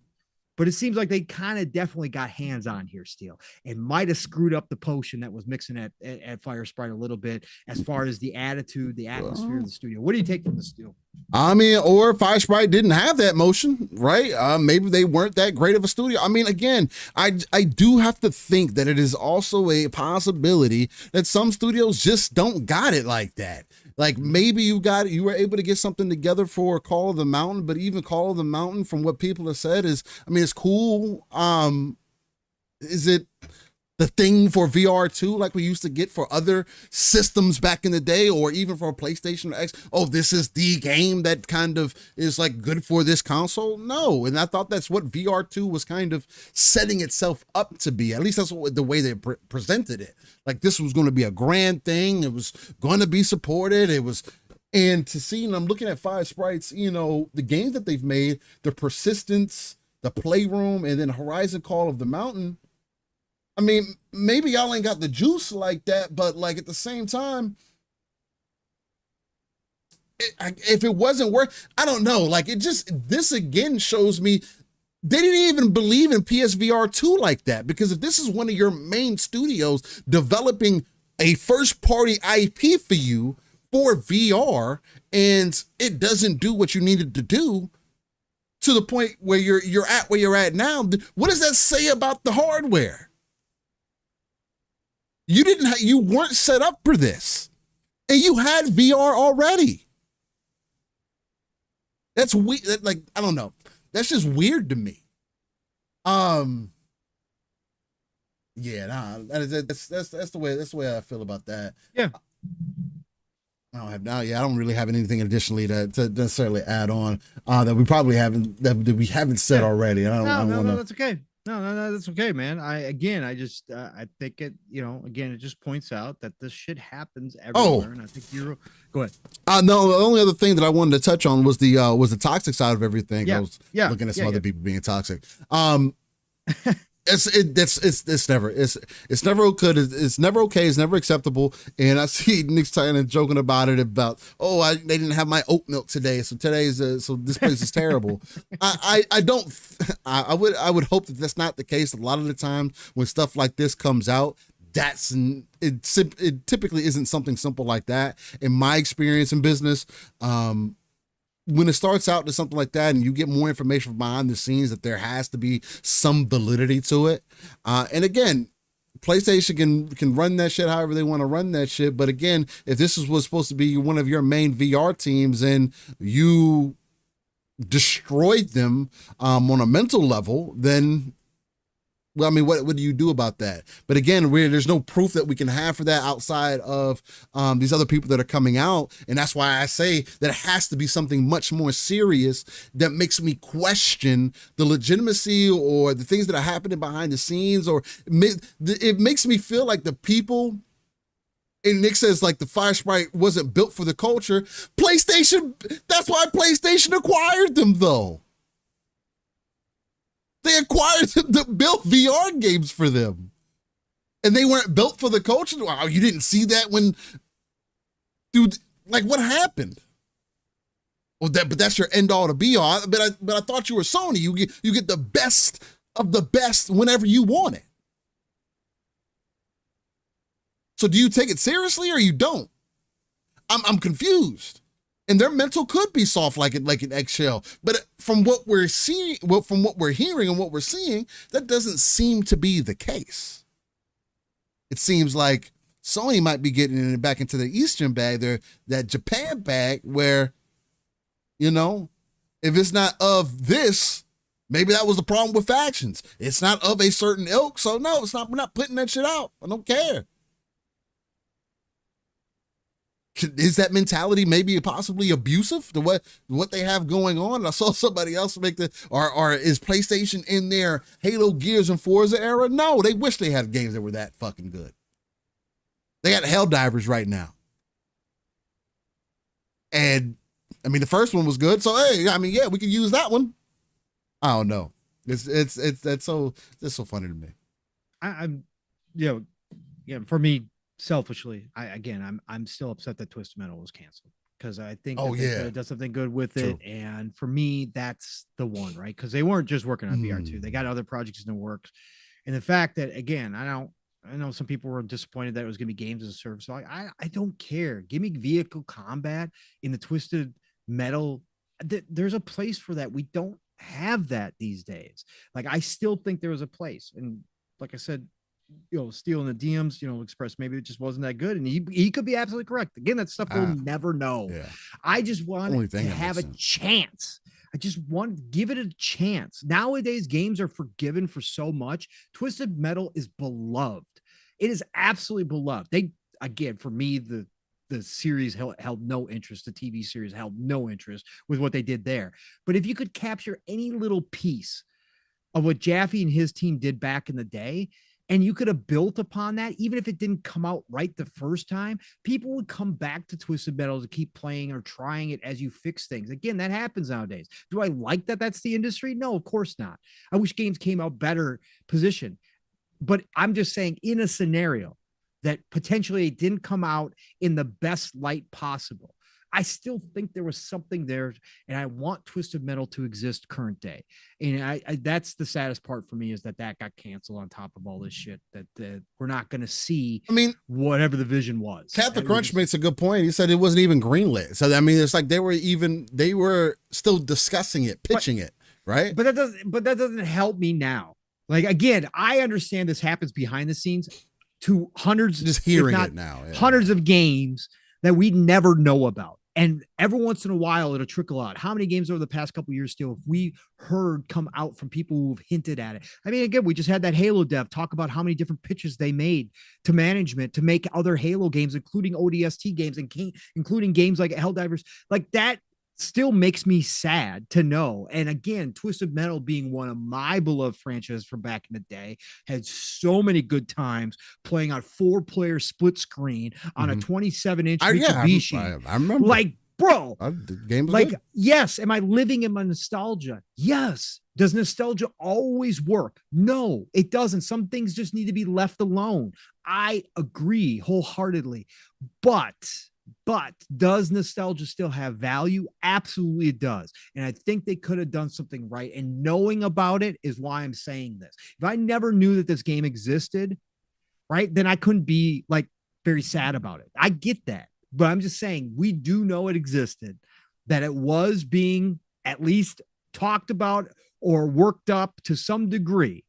but it seems like they kind of definitely got hands on here, Steele, and might have screwed up the potion that was mixing at Firesprite a little bit as far as the attitude, the atmosphere of the studio. What do you take from this, Steele? I mean, or Firesprite didn't have that motion, right? Maybe they weren't that great of a studio. I mean, again, I do have to think that it is also a possibility that some studios just don't got it like that. Like maybe you were able to get something together for Call of the Mountain, but even Call of the Mountain, from what people have said, is, I mean, it's cool. Is it the thing for VR2 like we used to get for other systems back in the day, or even for PlayStation or X? Oh, this is the game that kind of is like good for this console? No. And I thought that's what VR2 was kind of setting itself up to be. At least that's the way they presented it. Like this was going to be a grand thing. It was going to be supported. And to see, and I'm looking at Firesprite's, the games that they've made, the Persistence, the Playroom, and then Horizon Call of the Mountain. I mean, maybe y'all ain't got the juice like that, but like at the same time, if it wasn't worth, I don't know. Like this again shows me they didn't even believe in PSVR 2 like that, because if this is one of your main studios developing a first party IP for you for VR and it doesn't do what you needed to do to the point where you're at where you're at now, what does that say about the hardware? You weren't set up for this, and you had VR already. That's weird. Like, I don't know. That's just weird to me. Yeah, nah, that's the way I feel about that. Yeah. I don't really have anything additionally to necessarily add on that we probably haven't said already. No, that's okay. No, that's okay, man. I think it, it just points out that this shit happens everywhere. And I think go ahead. No, the only other thing that I wanted to touch on was the toxic side of everything. Yeah. I was looking at some other people being toxic. It's never good. It's never okay. It's never acceptable. And I see Nick's kind of joking about it about, they didn't have my oat milk today, so so this place is terrible. I would hope that that's not the case. A lot of the time when stuff like this comes out, it typically isn't something simple like that. In my experience in business, when it starts out to something like that and you get more information from behind the scenes, that there has to be some validity to it. And again, PlayStation can run that shit however they want to run that shit. But again, if this was supposed to be one of your main VR teams and you destroyed them on a mental level, then, well, I mean, what do you do about that? But again, there's no proof that we can have for that outside of these other people that are coming out. And that's why I say that it has to be something much more serious that makes me question the legitimacy or the things that are happening behind the scenes, or it makes me feel like the people, and Nick says like the Firesprite wasn't built for the culture. PlayStation, that's why PlayStation acquired them though. They acquired them to build VR games for them. And they weren't built for the culture. Wow, you didn't see that when, dude, like what happened? Well, but that's your end all to be all. But I thought you were Sony. You get the best of the best whenever you want it. So do you take it seriously or you don't? I'm confused. And their mental could be soft like an eggshell. But from what we're seeing, from what we're hearing and what we're seeing, that doesn't seem to be the case. It seems like Sony might be getting it back into the Eastern bag there, that Japan bag where, you know, if it's not of this, maybe that was the problem with factions. It's not of a certain ilk, so no, it's not. We're not putting that shit out. I don't care. Is that mentality maybe possibly abusive to what they have going on? I saw somebody else make or is PlayStation in their Halo, Gears, and Forza era? No, they wish they had games that were that fucking good. They got Helldivers right now. And I mean, the first one was good. So, hey, I mean, yeah, we could use that one. I don't know. That's so funny to me. I'm for me, selfishly, I'm still upset that Twisted Metal was canceled because I think they could have done something good with it. And for me, that's the one, right? Because they weren't just working on VR2. They got other projects in the works. And the fact that, again, I know some people were disappointed that it was going to be games as a service. So I don't care. Give me vehicle combat in the Twisted Metal. There's a place for that. We don't have that these days. Like, I still think there was a place. And like I said, Steel in the DMs, expressed maybe it just wasn't that good. And he could be absolutely correct. Again, that stuff we'll never know. Yeah. I just want to have a chance. I just want to give it a chance. Nowadays, games are forgiven for so much. Twisted Metal is beloved. It is absolutely beloved. For me, the series held no interest. The TV series held no interest with what they did there. But if you could capture any little piece of what Jaffe and his team did back in the day, and you could have built upon that, even if it didn't come out right the first time, people would come back to Twisted Metal to keep playing or trying it as you fix things. Again, that happens nowadays. Do I like that that's the industry? No, of course not. I wish games came out better positioned. But I'm just saying, in a scenario that potentially it didn't come out in the best light possible, I still think there was something there, and I want Twisted Metal to exist current day. And I that's the saddest part for me, is that got canceled on top of all this shit that we're not going to see. I mean, whatever the vision was. Captain Crunch makes a good point. He said it wasn't even greenlit. So I mean, it's like they were still discussing it, pitching it, right? But that doesn't help me now. Like, again, I understand this happens behind the scenes to hundreds, just hearing it now, hundreds of games that we never know about. And every once in a while, it'll trickle out. How many games over the past couple of years still have we heard come out from people who've hinted at it? I mean, again, we just had that Halo dev talk about how many different pitches they made to management to make other Halo games, including ODST games and including games like Helldivers. Like, that still makes me sad to know. And again, Twisted Metal being one of my beloved franchises from back in the day, had so many good times playing on 4-player split screen on a 27-inch Mitsubishi. I remember. Like, bro, the game was like, good. Yes. Am I living in my nostalgia? Yes. Does nostalgia always work? No, it doesn't. Some things just need to be left alone. I agree wholeheartedly. But does nostalgia still have value? Absolutely it does. And I think they could have done something right. And knowing about it is why I'm saying this. If I never knew that this game existed, right, then I couldn't be like very sad about it. I get that. But I'm just saying, we do know it existed, that it was being at least talked about or worked up to some degree.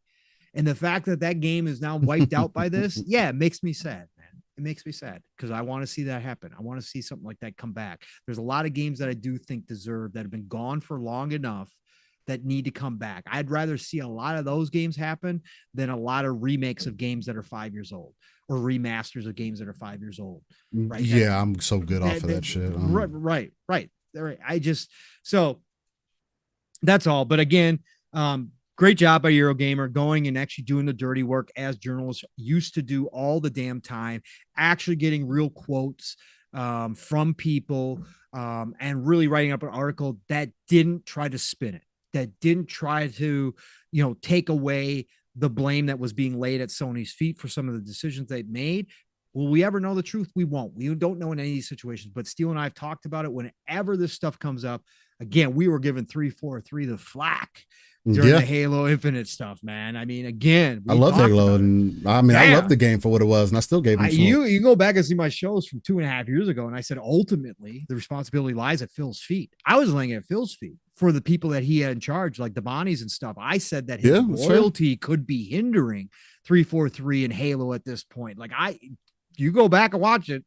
And the fact that game is now wiped out by this, it makes me sad. It makes me sad because I want to see that happen. I want to see something like that come back. There's a lot of games that I do think deserve, that have been gone for long enough, that need to come back. I'd rather see a lot of those games happen than a lot of remakes of games that are 5 years old, or remasters of games that are 5 years old. Right? Yeah, I'm so good off of that shit. Right. So that's all. But again, great job by Eurogamer going and actually doing the dirty work as journalists used to do all the damn time, actually getting real quotes from people and really writing up an article that didn't try to spin it, that didn't try to, take away the blame that was being laid at Sony's feet for some of the decisions they've made. Will we ever know the truth? We won't. We don't know in any of these situations, but Steele and I have talked about it. Whenever this stuff comes up, again, we were given 343 the flack during the Halo Infinite stuff, man. I mean, again, I love Halo, and I mean, I love the game for what it was, and I still gave him you go back and see my shows from 2.5 years ago, and I said ultimately the responsibility lies at Phil's feet. I was laying at Phil's feet for the people that he had in charge, like the Bonnies and stuff. I said that his loyalty could be hindering 343 and Halo at this point. Like, you go back and watch it.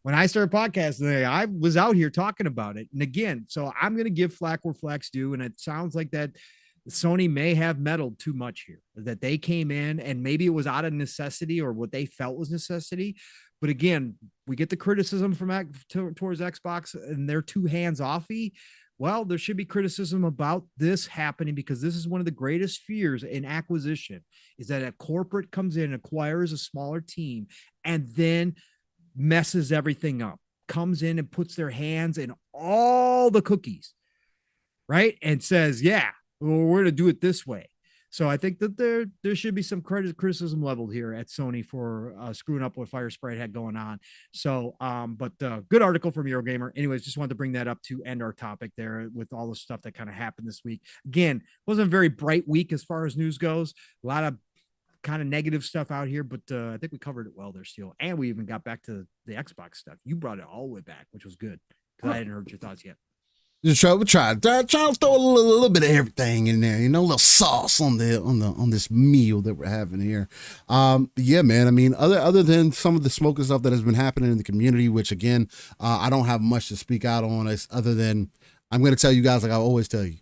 When I started podcasting, I was out here talking about it. And again, so I'm going to give flack where flacks due. And it sounds like that Sony may have meddled too much here, that they came in and maybe it was out of necessity or what they felt was necessity. But again, we get the criticism from towards Xbox and they're too hands-offy. Well, there should be criticism about this happening because this is one of the greatest fears in acquisition is that a corporate comes in, acquires a smaller team, and then messes everything up, comes in and puts their hands in all the cookies, right? And says, yeah, well, we're going to do it this way. So I think that there should be some criticism leveled here at Sony for screwing up what Firesprite had going on. So, but good article from Eurogamer. Anyways, just wanted to bring that up to end our topic there with all the stuff that kind of happened this week. Again, wasn't a very bright week as far as news goes. A lot of kind of negative stuff out here, but I think we covered it well there, Steele. And we even got back to the Xbox stuff. You brought it all the way back, which was good because I hadn't heard your thoughts yet. Just try to throw a little bit of everything in there, a little sauce on this meal that we're having here. Yeah, man. I mean, other than some of the smoking stuff that has been happening in the community, which again, I don't have much to speak out on. Other than I'm going to tell you guys, like I always tell you,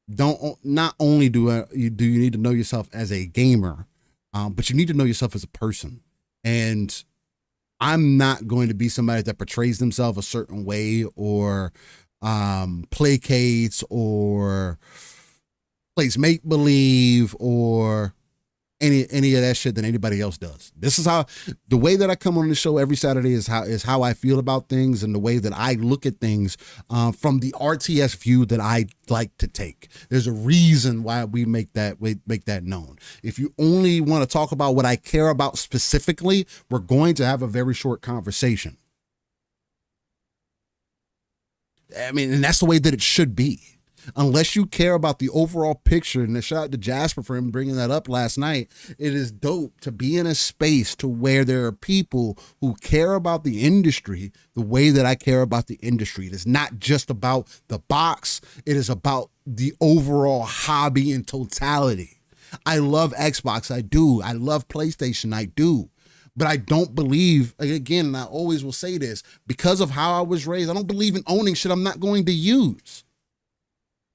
not only do you need to know yourself as a gamer, but you need to know yourself as a person. And I'm not going to be somebody that portrays themselves a certain way or placates or plays make believe or any of that shit that anybody else does. This is how the way that I come on the show every Saturday is how I feel about things and the way that I look at things from the RTS view that I like to take. There's a reason why we make that known. If you only want to talk about what I care about specifically, we're going to have a very short conversation. I mean, and that's the way that it should be. Unless you care about the overall picture, and a shout out to Jasper for him bringing that up last night. It is dope to be in a space to where there are people who care about the industry the way that I care about the industry. It is not just about the box. It is about the overall hobby in totality. I love Xbox. I do. I love PlayStation. I do. But I don't believe, again, and I always will say this, because of how I was raised, I don't believe in owning shit I'm not going to use.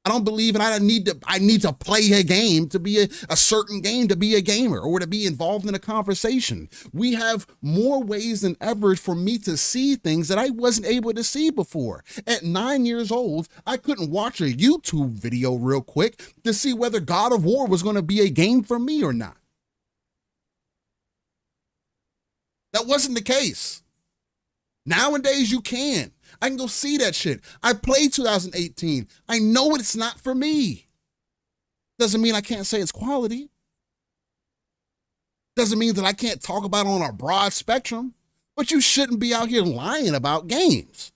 I don't believe in I need to play a game to be a certain game to be a gamer or to be involved in a conversation. We have more ways than ever for me to see things that I wasn't able to see before. At 9 years old, I couldn't watch a YouTube video real quick to see whether God of War was going to be a game for me or not. That wasn't the case. Nowadays, you can. I can go see that shit. I played 2018. I know it's not for me. Doesn't mean I can't say it's quality. Doesn't mean that I can't talk about it on a broad spectrum. But you shouldn't be out here lying about games.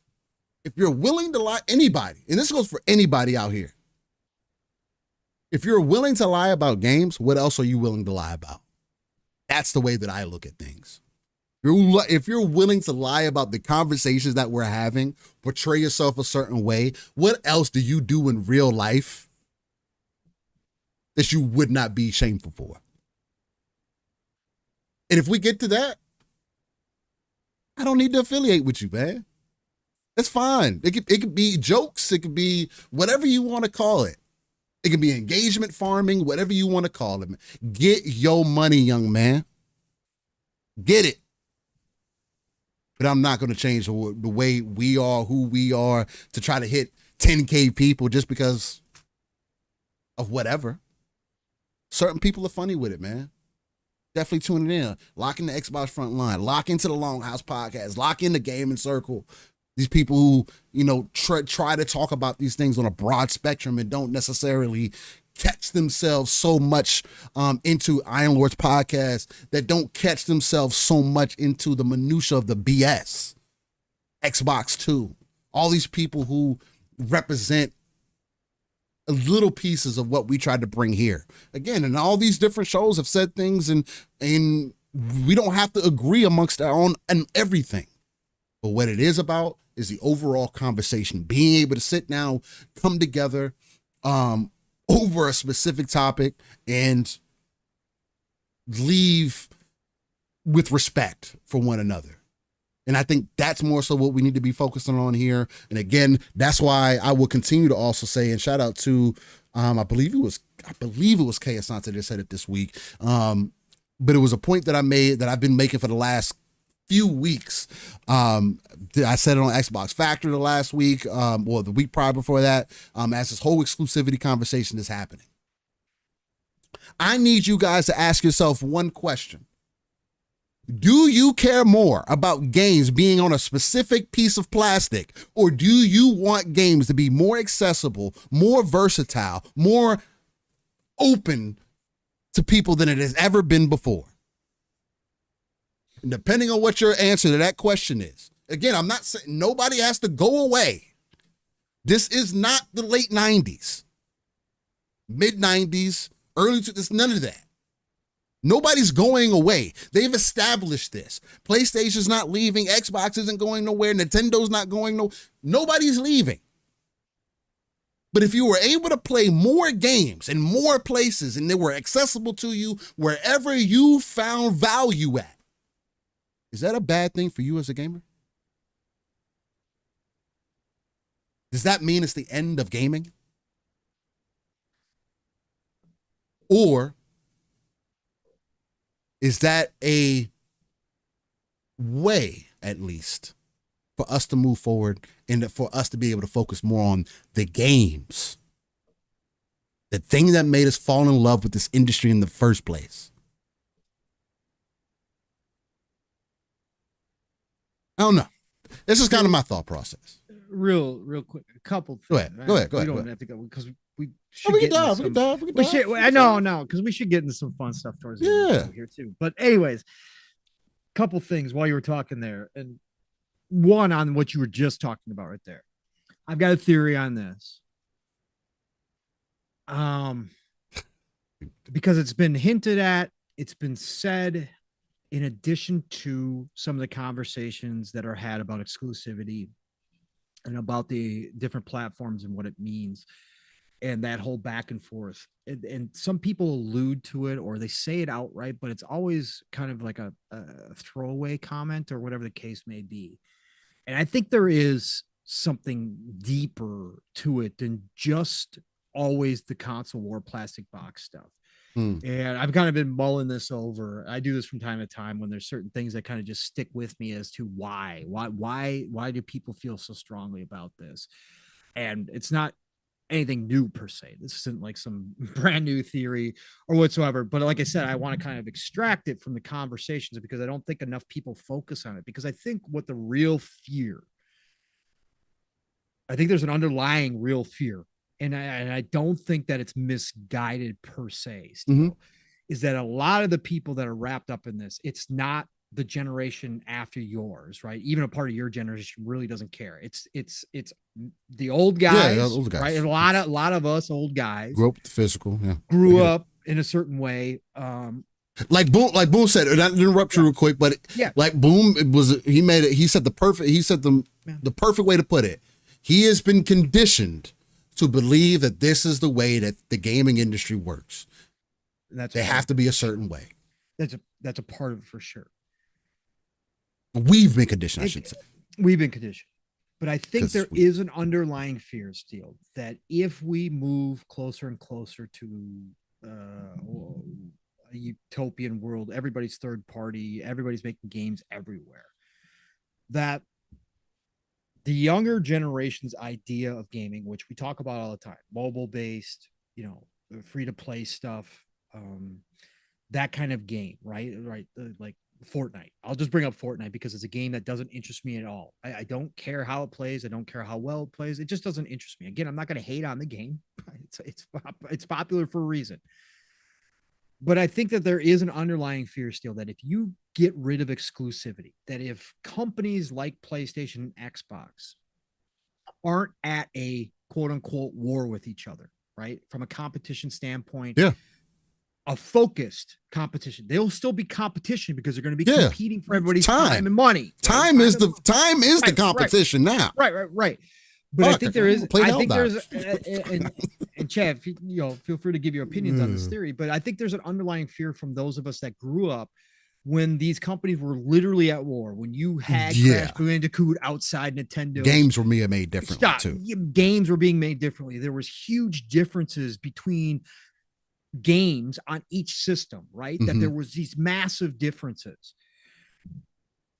If you're willing to lie, anybody, and this goes for anybody out here. If you're willing to lie about games, what else are you willing to lie about? That's the way that I look at things. If you're willing to lie about the conversations that we're having, portray yourself a certain way, what else do you do in real life that you would not be shameful for? And if we get to that, I don't need to affiliate with you, man. That's fine. It could be jokes. It could be whatever you want to call it. It could be engagement farming, whatever you want to call it. Get your money, young man. Get it. But I'm not going to change the way we are, who we are, to try to hit 10K people just because of whatever. Certain people are funny with it, man. Definitely tuning in. Lock in the Xbox front line. Lock into the Longhouse podcast. Lock in the Gaming Circle. These people who, try to talk about these things on a broad spectrum and don't necessarily catch themselves so much into Iron Lord's podcast, that don't catch themselves so much into the minutia of the BS. Xbox 2. All these people who represent little pieces of what we tried to bring here. Again, and all these different shows have said things and we don't have to agree amongst our own and everything. But what it is about is the overall conversation, being able to sit down, come together, over a specific topic and leave with respect for one another. And I think that's more so what we need to be focusing on here. And again, that's why I will continue to also say, and shout out to, I believe it was Kay Asante that said it this week. But it was a point that I made that I've been making for the last few weeks. I said it on Xbox Factor the last week, or the week prior before that, as this whole exclusivity conversation is happening. I need you guys to ask yourself one question. Do you care more about games being on a specific piece of plastic, or do you want games to be more accessible, more versatile, more open to people than it has ever been before? And depending on what your answer to that question is, again, I'm not saying nobody has to go away. This is not the late 90s, mid 90s, early to this, none of that. Nobody's going away. They've established this. PlayStation's not leaving. Xbox isn't going nowhere. Nintendo's not going nowhere. Nobody's leaving. But if you were able to play more games in more places and they were accessible to you wherever you found value at, is that a bad thing for you as a gamer? Does that mean it's the end of gaming? Or is that a way, at least, for us to move forward and for us to be able to focus more on the games? The thing that made us fall in love with this industry in the first place. I don't know. This is kind of my thought process. Real quick, a couple things. Go ahead. We don't have to go because we should get into some. We should. I know, because we should get into some fun stuff towards the end here too. But anyways, couple things while you were talking there, and one on what you were just talking about right there. I've got a theory on this. Because it's been hinted at, it's been said, in addition to some of the conversations that are had about exclusivity and about the different platforms and what it means and that whole back and forth. And some people allude to it or they say it outright, but it's always kind of like a throwaway comment or whatever the case may be. And I think there is something deeper to it than just always the console war plastic box stuff. And I've kind of been mulling this over. I do this from time to time when there's certain things that kind of just stick with me as to why do people feel so strongly about this? And it's not anything new per se. This isn't like some brand new theory or whatsoever. But like I said, I want to kind of extract it from the conversations because I don't think enough people focus on it. Because I think what the real fear, I think there's an underlying real fear. And I don't think that it's misguided per se, is that a lot of the people that are wrapped up in this, it's not the generation after yours, right? Even a part of your generation really doesn't care. It's the old guys, old guys. Right? And a lot of us old guys grew up with the physical, grew up in a certain way. Like Boom said, and I interrupt you real quick, but like Boom, he said the perfect way to put it. He has been conditioned to believe that this is the way that the gaming industry works. They have to be a certain way. That's a part of it for sure. We've been conditioned, I should say. We've been conditioned. But I think there is an underlying fear still that if we move closer and closer to a utopian world, everybody's third party, everybody's making games everywhere, that the younger generation's idea of gaming, which we talk about all the time, mobile-based, free to play stuff, that kind of game, right? Like Fortnite. I'll just bring up Fortnite because it's a game that doesn't interest me at all. I don't care how it plays. I don't care how well it plays. It just doesn't interest me. Again, I'm not going to hate on the game. It's popular for a reason. But I think that there is an underlying fear still that if you get rid of exclusivity, that if companies like PlayStation and Xbox aren't at a quote unquote war with each other, right? From a competition standpoint, a focused competition, they'll still be competition because they're going to be competing for everybody's time and money. Right? Time is the competition now. Right. But I think there is, and Chad, feel free to give your opinions on this theory, but I think there's an underlying fear from those of us that grew up when these companies were literally at war, when you had Crash Bandicoot outside Nintendo, games were being made differently too. Games were being made differently. There was huge differences between games on each system, right? That there was these massive differences.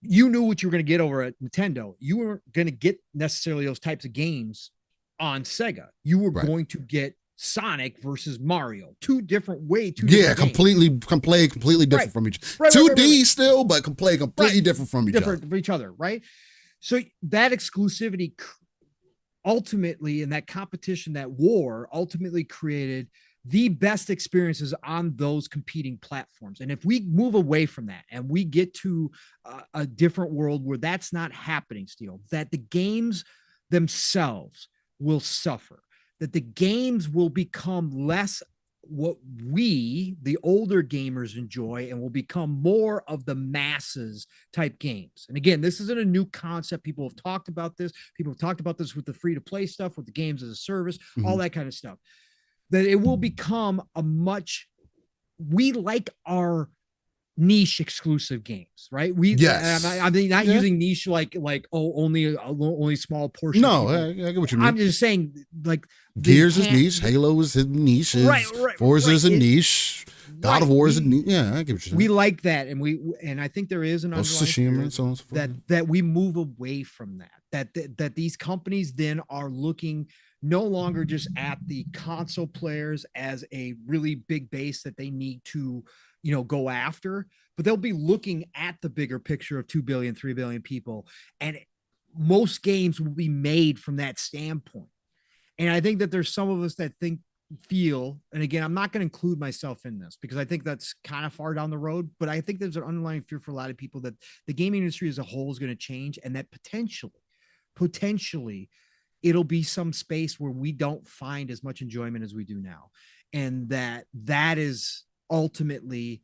You knew what you were going to get over at Nintendo. You weren't going to get necessarily those types of games on Sega. You were going to get Sonic versus Mario, two different completely different from each other. 2D still, but play completely different from each other. Right? So that exclusivity ultimately, and that competition, that war ultimately created the best experiences on those competing platforms. And if we move away from that and we get to a different world where that's not happening still, that the games themselves will suffer, that the games will become less what we, the older gamers, enjoy, and will become more of the masses type games. And again, this isn't a new concept. People have talked about this. People have talked about this with the free-to-play stuff, with the games as a service, all that kind of stuff. That it will become we like our niche exclusive games, right? I'm not using niche like only small portion. No, I get what you mean. I'm just saying, like, Gears is niche, Halo is niche, Forza is a niche, God of War is a niche. Yeah, I get what you're saying. We like that, and I think there is an Tsushima, so on and so forth. that we move away from that these companies then are looking no longer just at the console players as a really big base that they need to, go after, but they'll be looking at the bigger picture of 2 billion, 3 billion people. And most games will be made from that standpoint. And I think that there's some of us that feel, and again, I'm not going to include myself in this because I think that's kind of far down the road, but I think there's an underlying fear for a lot of people that the gaming industry as a whole is going to change, and that potentially it'll be some space where we don't find as much enjoyment as we do now. And that is ultimately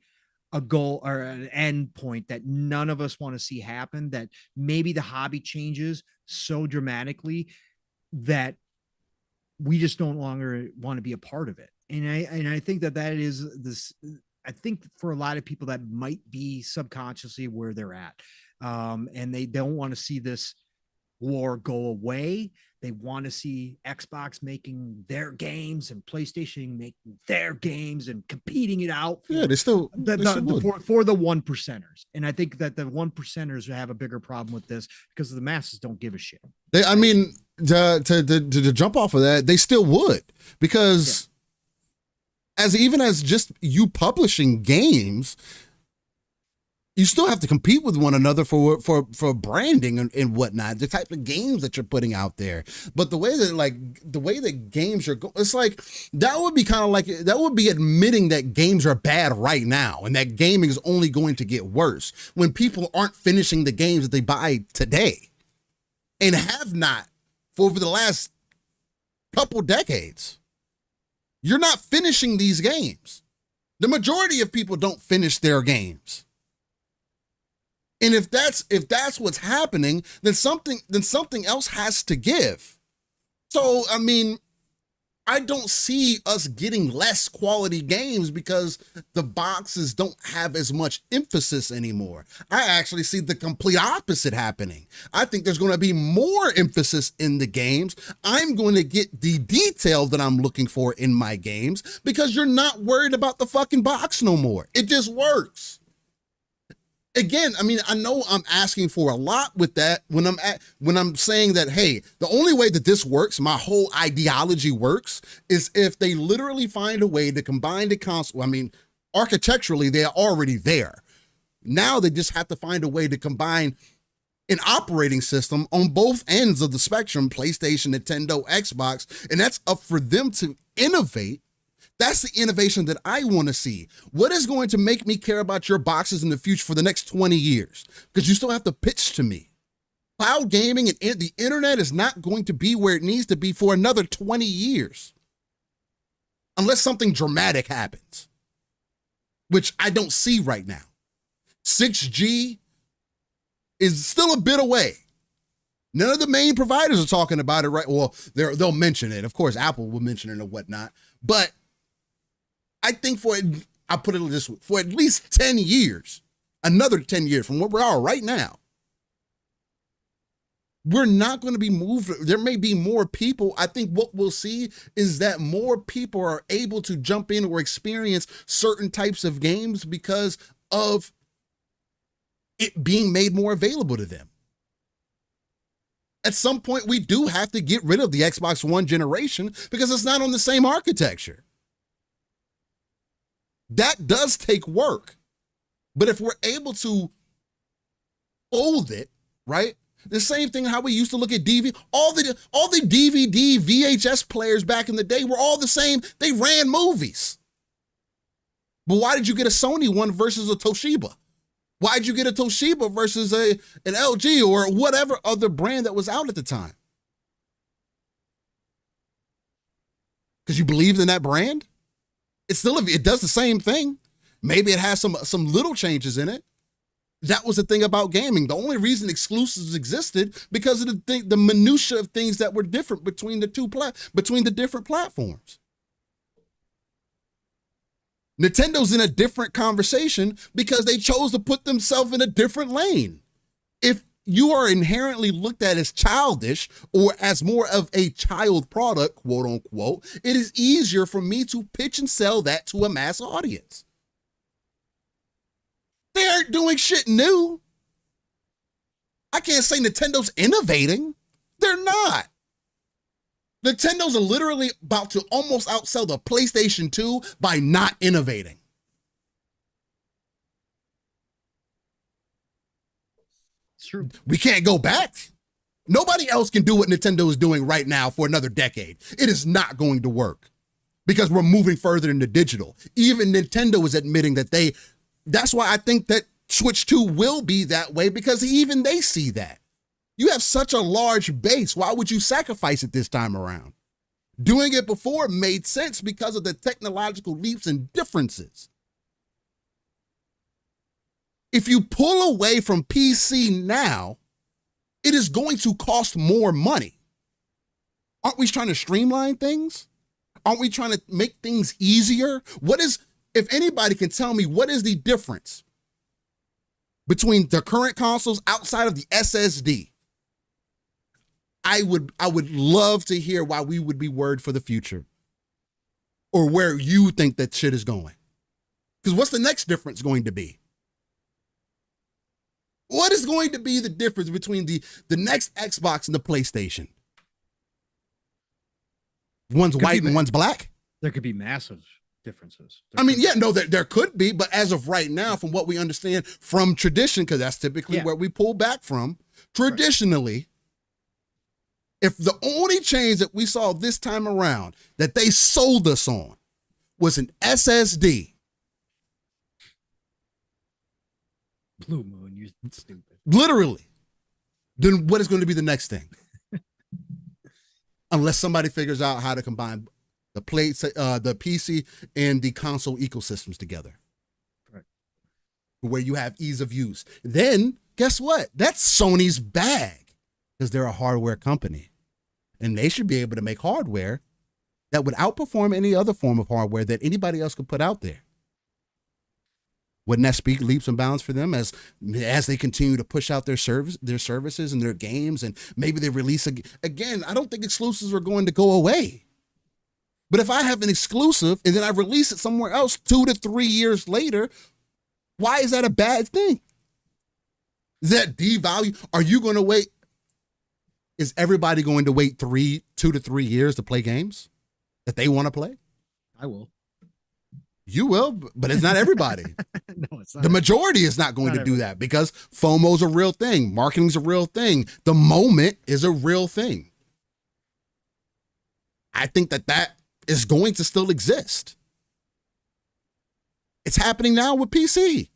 a goal or an end point that none of us want to see happen, that maybe the hobby changes so dramatically that we just no longer want to be a part of it. And I think that is this, I think for a lot of people that might be subconsciously where they're at. And they don't want to see this war go away. They want to see Xbox making their games and PlayStation making their games and competing it out. For, for the one percenters. And I think that the one percenters have a bigger problem with this because the masses don't give a shit. To jump off of that, they still would, because as just you publishing games, you still have to compete with one another for branding and whatnot, the type of games that you're putting out there. But the way that games are going, it's like, that would be kind of like, that would be admitting that games are bad right now and that gaming is only going to get worse when people aren't finishing the games that they buy today and have not for over the last couple decades. You're not finishing these games. The majority of people don't finish their games. And if that's what's happening, then something else has to give. So, I mean, I don't see us getting less quality games because the boxes don't have as much emphasis anymore. I actually see the complete opposite happening. I think there's going to be more emphasis in the games. I'm going to get the detail that I'm looking for in my games because you're not worried about the fucking box no more. It just works. Again, I mean, I know I'm asking for a lot with that when I'm saying that, hey, the only way that this works, my whole ideology works, is if they literally find a way to combine the console. I mean, architecturally, they're already there. Now they just have to find a way to combine an operating system on both ends of the spectrum, PlayStation, Nintendo, Xbox, and that's up for them to innovate. That's the innovation that I want to see. What is going to make me care about your boxes in the future for the next 20 years? Because you still have to pitch to me. Cloud gaming and the internet is not going to be where it needs to be for another 20 years. Unless something dramatic happens, which I don't see right now. 6G is still a bit away. None of the main providers are talking about it, right? Well, they'll mention it. Of course, Apple will mention it or whatnot. But I think I'll put it this way, for at least 10 years, another 10 years from where we are right now, we're not going to be moved. There may be more people. I think what we'll see is that more people are able to jump in or experience certain types of games because of it being made more available to them. At some point, we do have to get rid of the Xbox One generation because it's not on the same architecture. That does take work. But if we're able to fold it, right? The same thing how we used to look at DVD. All the DVD, VHS players back in the day were all the same. They ran movies. But why did you get a Sony one versus a Toshiba? Why'd you get a Toshiba versus an LG or whatever other brand that was out at the time? Because you believed in that brand? It does the same thing. Maybe it has some little changes in it. That was the thing about gaming. The only reason exclusives existed because of the minutia of things that were different between the different platforms. Nintendo's in a different conversation because they chose to put themselves in a different lane. If you are inherently looked at as childish or as more of a child product, quote unquote, it is easier for me to pitch and sell that to a mass audience. They aren't doing shit new. I can't say Nintendo's innovating. They're not. Nintendo's are literally about to almost outsell the PlayStation 2 by not innovating. It's true. We can't go back. Nobody else can do what Nintendo is doing right now for another decade. It is not going to work because we're moving further into digital. Even Nintendo is admitting that that's why I think that Switch 2 will be that way because even they see that. You have such a large base. Why would you sacrifice it this time around? Doing it before made sense because of the technological leaps and differences. If you pull away from PC now, it is going to cost more money. Aren't we trying to streamline things? Aren't we trying to make things easier? If anybody can tell me what is the difference between the current consoles outside of the SSD, I would love to hear why we would be worried for the future or where you think that shit is going. Because what's the next difference going to be? What is going to be the difference between the next Xbox and the PlayStation? One's white and one's black? There could be massive differences. There could be, but as of right now, from what we understand from tradition, because that's typically where we pull back from, traditionally, if the only change that we saw this time around that they sold us on was an SSD. Blue Moon, you're stupid. Literally. Then what is going to be the next thing? Unless somebody figures out how to combine the PC and the console ecosystems together. Right. Where you have ease of use. Then, guess what? That's Sony's bag. Because they're a hardware company. And they should be able to make hardware that would outperform any other form of hardware that anybody else could put out there. Wouldn't that speak leaps and bounds for them as they continue to push out their services and their games, and maybe they release again? I don't think exclusives are going to go away. But if I have an exclusive and then I release it somewhere else 2 to 3 years later, why is that a bad thing? Is that devalue? Are you going to wait? Is everybody going to wait 2 to 3 years to play games that they want to play? I will. You will, but it's not everybody. No, it's not. The majority is not going to do that because FOMO's a real thing. Marketing's a real thing. The moment is a real thing. I think that is going to still exist. It's happening now with PC.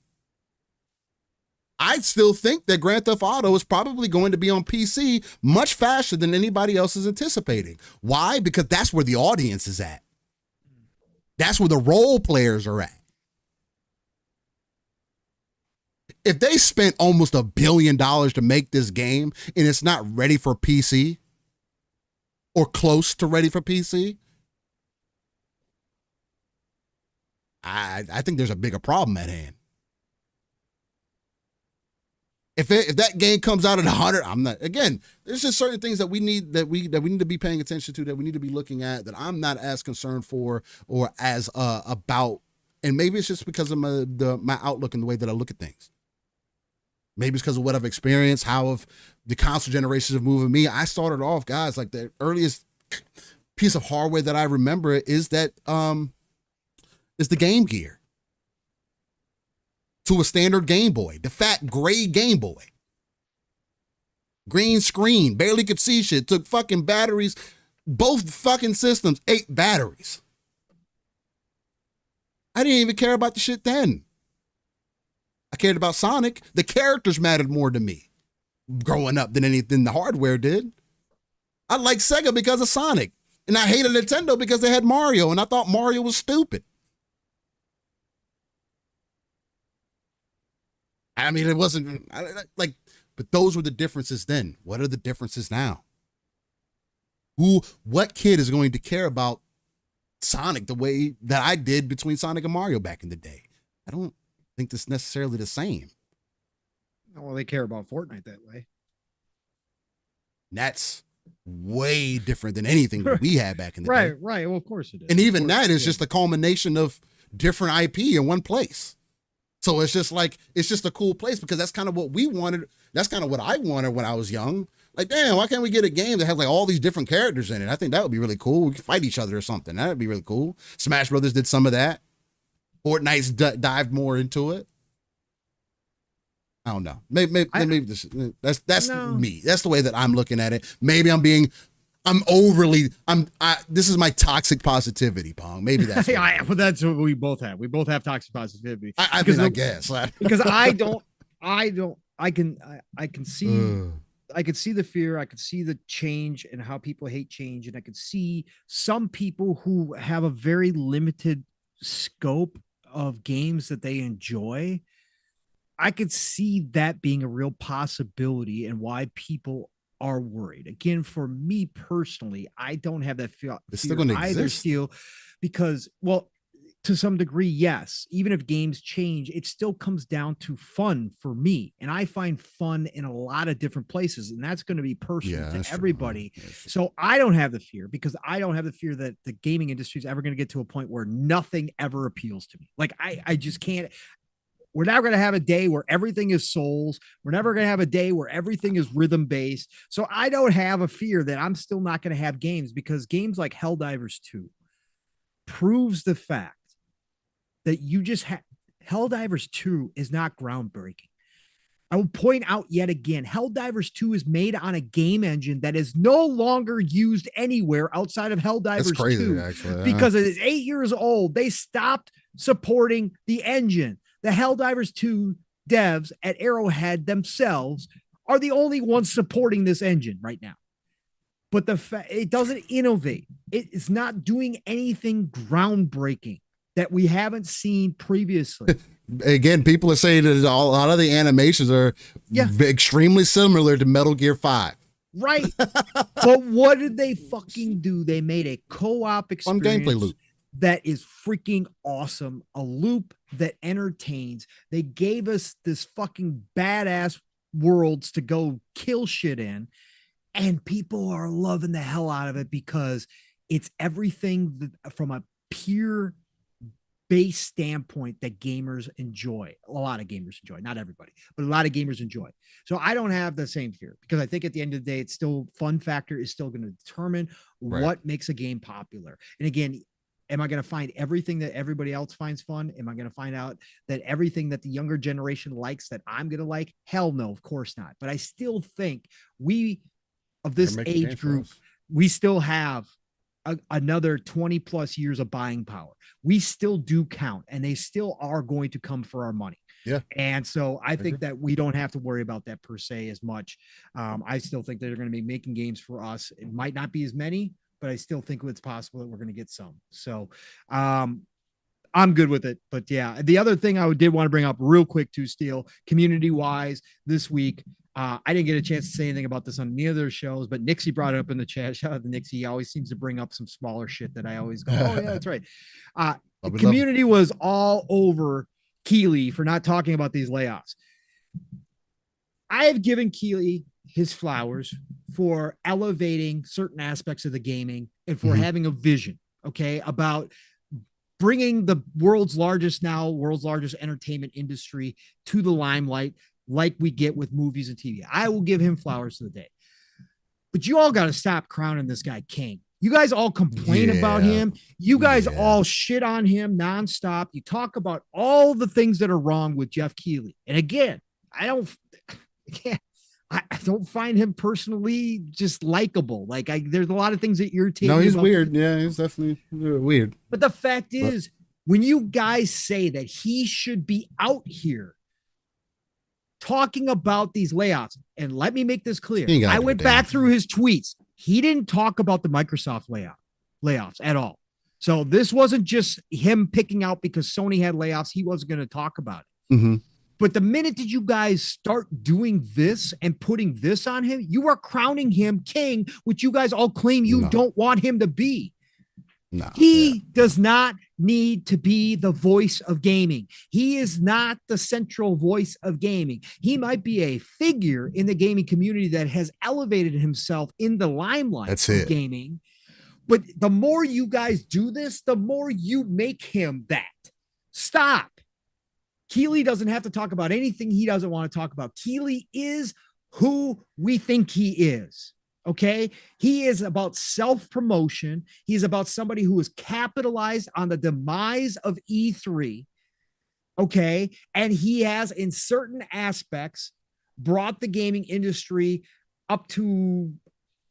I still think that Grand Theft Auto is probably going to be on PC much faster than anybody else is anticipating. Why? Because that's where the audience is at. That's where the role players are at. If they spent almost $1 billion to make this game and it's not ready for PC or close to ready for PC, I think there's a bigger problem at hand. If that game comes out at 100, I'm not. Again, there's just certain things that we need to be paying attention to, that we need to be looking at, that I'm not as concerned for or as about. And maybe it's just because of my outlook and the way that I look at things. Maybe it's because of what I've experienced, how the console generations have moved me. I started off, guys, like the earliest piece of hardware that I remember is the Game Gear. To a standard Game Boy, the fat gray Game Boy. Green screen, barely could see shit, took fucking batteries, both fucking systems, 8 batteries. I didn't even care about the shit then. I cared about Sonic. The characters mattered more to me growing up than anything the hardware did. I liked Sega because of Sonic, and I hated Nintendo because they had Mario, and I thought Mario was stupid. I mean, it wasn't like, but those were the differences then. What are the differences now? What kid is going to care about Sonic the way that I did between Sonic and Mario back in the day? I don't think that's necessarily the same. Well, they care about Fortnite that way. That's way different than anything that we had back in the day. Right. Well, of course it is. And even that is just a culmination of different IP in one place. So it's just a cool place because that's kind of what we wanted. That's kind of what I wanted when I was young. Like, damn, why can't we get a game that has like all these different characters in it? I think that would be really cool. We could fight each other or something. That would be really cool. Smash Brothers did some of that. Fortnite's dived more into it. I don't know. Maybe that's No. me. That's the way that I'm looking at it. Maybe this is my toxic positivity, Pong. Maybe that's Well, that's what we both have. We both have toxic positivity. I guess. Because I can see I could see the fear, I could see the change and how people hate change, and I could see some people who have a very limited scope of games that they enjoy. I could see that being a real possibility and why people are worried. Again, for me personally, I don't have that fear either, Steel, because, well, to some degree, yes. Even if games change, it still comes down to fun for me. And I find fun in a lot of different places, and that's going to be personal to everybody. So I don't have the fear, because I don't have the fear that the gaming industry is ever going to get to a point where nothing ever appeals to me. Like I just can't. We're never going to have a day where everything is souls. We're never going to have a day where everything is rhythm based. So I don't have a fear that I'm still not going to have games, because games like Helldivers 2 proves the fact that you just have. Helldivers 2 is not groundbreaking. I will point out yet again, Helldivers 2 is made on a game engine that is no longer used anywhere outside of Helldivers 2, actually, because it is 8 years old. They stopped supporting the engine. The Helldivers 2 devs at Arrowhead themselves are the only ones supporting this engine right now. But it doesn't innovate. It is not doing anything groundbreaking that we haven't seen previously. Again, people are saying that a lot of the animations are extremely similar to Metal Gear 5. Right. But what did they fucking do? They made a co-op experience. Fun gameplay loop. That is freaking awesome. A loop that entertains. They gave us this fucking badass worlds to go kill shit in, and people are loving the hell out of it because it's everything from a pure base standpoint that gamers enjoy. A lot of gamers enjoy, not everybody, but a lot of gamers enjoy. So I don't have the same fear, because I think at the end of the day, it's still fun factor is still going to determine what makes a game popular. And again, am I going to find everything that everybody else finds fun? Am I going to find out that everything that the younger generation likes that I'm going to like? Hell no, of course not. But I still think we, of this age group, we still have another 20 plus years of buying power. We still do count, and they still are going to come for our money. Yeah. And so I think that we don't have to worry about that per se as much. I still think they're going to be making games for us. It might not be as many, but I still think it's possible that we're going to get some. So I'm good with it. But yeah, the other thing I did want to bring up real quick too, Steel, community wise this week, I didn't get a chance to say anything about this on any of their shows, but Nixie brought it up in the chat. Shout out to Nixie. He always seems to bring up some smaller shit that I always go, oh yeah, that's right. The community was all over Keeley for not talking about these layoffs. I have given Keeley his flowers for elevating certain aspects of the gaming and for having a vision, okay, about bringing the world's largest entertainment industry to the limelight like we get with movies and TV. I will give him flowers to the day. But you all got to stop crowning this guy king. You guys all complain about him. You guys all shit on him nonstop. You talk about all the things that are wrong with Jeff Keighley. And again, I don't find him personally just likable. Like there's a lot of things that irritate me. No, he's weird. Yeah, he's definitely weird. But the fact is, when you guys say that he should be out here talking about these layoffs, and let me make this clear. I went back through his tweets. He didn't talk about the Microsoft layoffs at all. So this wasn't just him picking out because Sony had layoffs. He wasn't going to talk about it. But the minute that you guys start doing this and putting this on him, you are crowning him king, which you guys all claim you don't want him to be. He does not need to be the voice of gaming. He is not the central voice of gaming. He might be a figure in the gaming community that has elevated himself in the limelight of gaming. But the more you guys do this, the more you make him that. Stop. Keeley doesn't have to talk about anything he doesn't want to talk about. Keeley is who we think he is. Okay. He is about self-promotion. He's about somebody who has capitalized on the demise of E3. Okay. And he has, in certain aspects, brought the gaming industry up to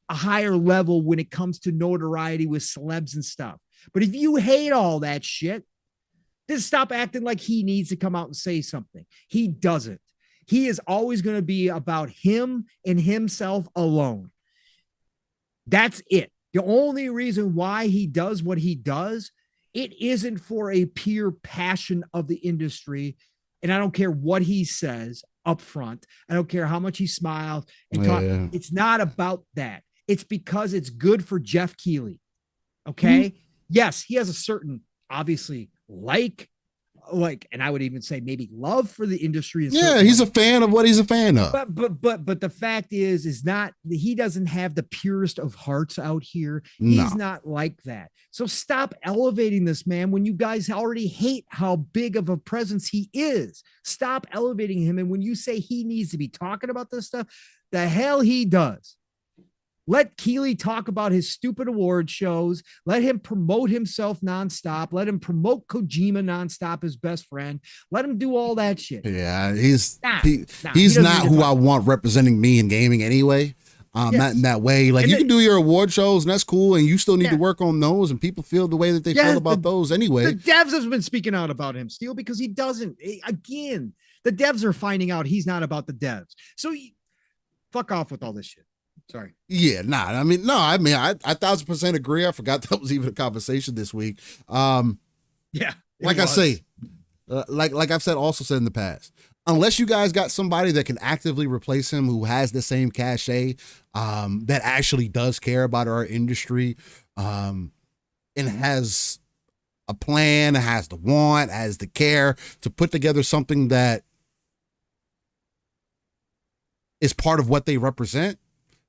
a higher level when it comes to notoriety with celebs and stuff. But if you hate all that shit, then stop acting like he needs to come out and say something. He doesn't. He is always going to be about him and himself alone. That's it. The only reason why he does what he does, it isn't for a pure passion of the industry. And I don't care what he says up front. I don't care how much he smiles and talk. It's not about that. It's because it's good for Jeff Keighley. Okay. Yes, he has a certain, obviously, and I would even say maybe love for the industry. Yeah, he's a fan of what he's a fan of. But the fact is not, he doesn't have the purest of hearts out here. He's not like that. So stop elevating this man when you guys already hate how big of a presence he is. Stop elevating him. And when you say he needs to be talking about this stuff, the hell he does. Let Keeley talk about his stupid award shows. Let him promote himself nonstop. Let him promote Kojima nonstop, his best friend. Let him do all that shit. Yeah, he's not who I want representing me in gaming anyway. Not in that way. Like, you can do your award shows and that's cool, and you still need to work on those, and people feel the way that they feel about those anyway. The devs have been speaking out about him, Steele, because he doesn't. Again, the devs are finding out he's not about the devs. So fuck off with all this shit. Sorry. Yeah, I 1,000% agree. I forgot that was even a conversation this week. Like I say, like I've also said in the past, unless you guys got somebody that can actively replace him, who has the same cachet, that actually does care about our industry, and has a plan, has the want, has the care to put together something that is part of what they represent,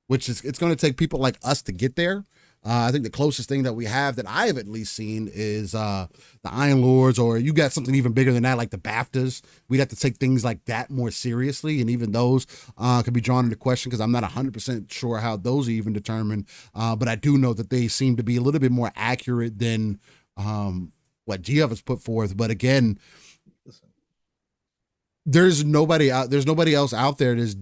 which is, it's going to take people like us to get there. I think the closest thing that we have, that I have at least seen, is the Iron Lords, or you got something even bigger than that, like the BAFTAs. We'd have to take things like that more seriously, and even those could be drawn into question, because I'm not 100% sure how those are even determined. But I do know that they seem to be a little bit more accurate than what Geoff has put forth. But again, there's nobody else out there that's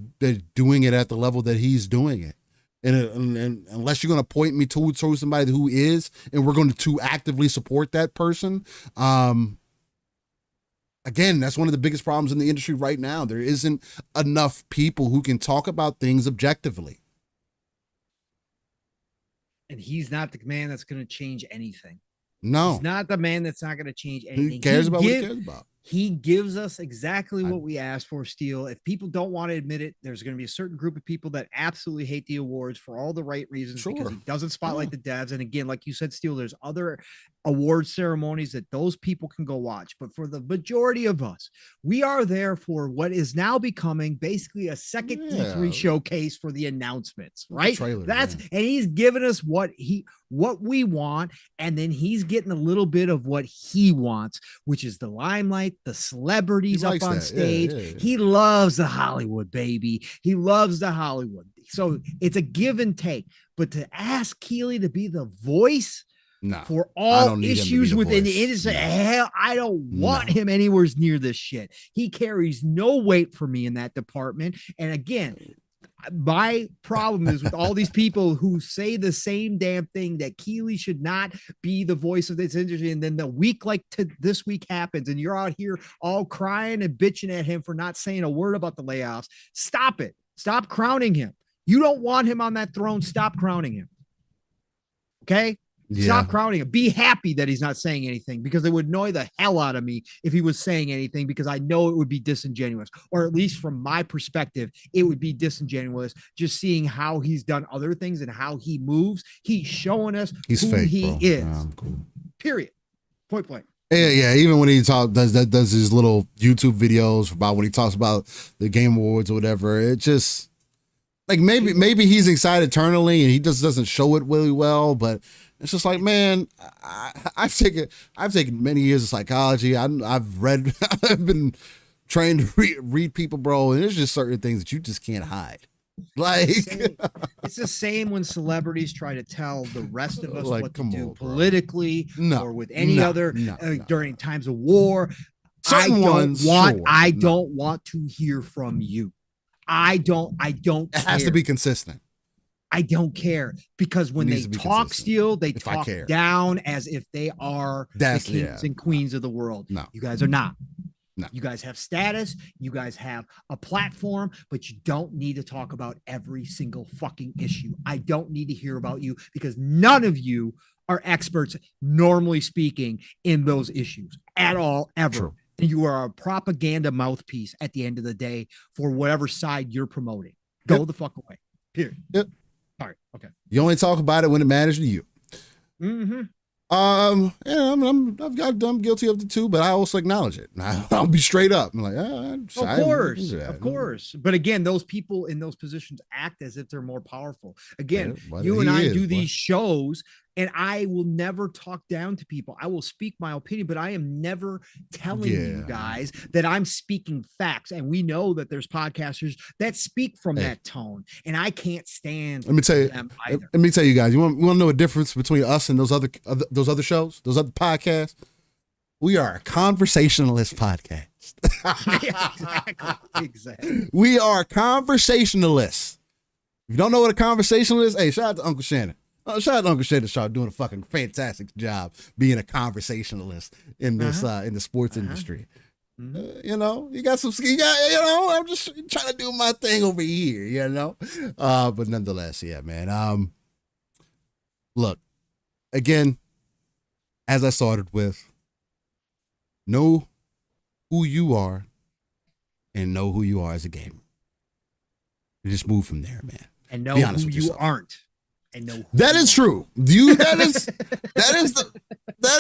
doing it at the level that he's doing it. And unless you're going to point me to somebody who is, and we're going to actively support that person, again, that's one of the biggest problems in the industry right now. There isn't enough people who can talk about things objectively. And he's not the man that's going to change anything. No. He's not the man that's not going to change anything. He cares about what he cares about. He gives us exactly what we asked for, Steele. If people don't want to admit it, there's going to be a certain group of people that absolutely hate the awards for all the right reasons, because he doesn't spotlight the devs. And again, like you said, Steele, there's other award ceremonies that those people can go watch. But for the majority of us, we are there for what is now becoming basically a second E3 showcase for the announcements, right? Trailer, and he's given us what we want, and then he's getting a little bit of what he wants, which is the limelight, the celebrities up on stage. He loves the Hollywood, baby. He loves the Hollywood. So it's a give and take. But to ask Keeley to be the voice for all issues within the industry, hell, I don't want him anywhere near this shit. He carries no weight for me in that department. And again, my problem is with all these people who say the same damn thing, that Keeley should not be the voice of this industry. And then the week like this week happens and you're out here all crying and bitching at him for not saying a word about the layoffs. Stop it. Stop crowning him. You don't want him on that throne. Stop crowning him. Okay? Stop crowning him. Be happy that he's not saying anything, because it would annoy the hell out of me if he was saying anything, because I know it would be disingenuous, or at least from my perspective, it would be disingenuous just seeing how he's done other things and how he moves. He's showing us who fake, he is. Cool. Period. Point blank. Yeah. Even when he does his little YouTube videos about when he talks about the Game Awards or whatever, it just like maybe he's excited eternally and he just doesn't show it really well, but it's just like, man, I've taken many years of psychology. I've been trained to read people, bro, and there's just certain things that you just can't hide. Like it's the same when celebrities try to tell the rest of us what to do politically or with any other during times of war. I don't want to hear from you. I don't care. It has to be consistent. I don't care, because when they talk steel, they talk down as if they are the kings and queens of the world. No, you guys are not. No. You guys have status. You guys have a platform, but you don't need to talk about every single fucking issue. I don't need to hear about you, because none of you are experts, normally speaking, in those issues at all, ever. True. And you are a propaganda mouthpiece at the end of the day for whatever side you're promoting. Go the fuck away. Period. Yep. All right. Okay. You only talk about it when it matters to you. Mm-hmm. I'm guilty of the two, but I also acknowledge it. I'll be straight up. I'm like, of course. But again, those people in those positions act as if they're more powerful. Again, you and I do these shows, and I will never talk down to people. I will speak my opinion, but I am never telling you guys that I'm speaking facts. And we know that there's podcasters that speak from that tone, and I can't stand. Let me tell you guys. You want to know a difference between us and those other shows, those other podcasts? We are a conversationalist podcast. Exactly. We are conversationalists. If you don't know what a conversationalist is, hey, shout out to Uncle Shannon. Shout out to Uncle Shannon Shaw doing a fucking fantastic job being a conversationalist in this in the sports industry. You got some I'm just trying to do my thing over here, but nonetheless, yeah, man. Look, again, as I started with, know who you are and know who you are as a gamer. You just move from there, man. And know who you aren't. And know that is true. That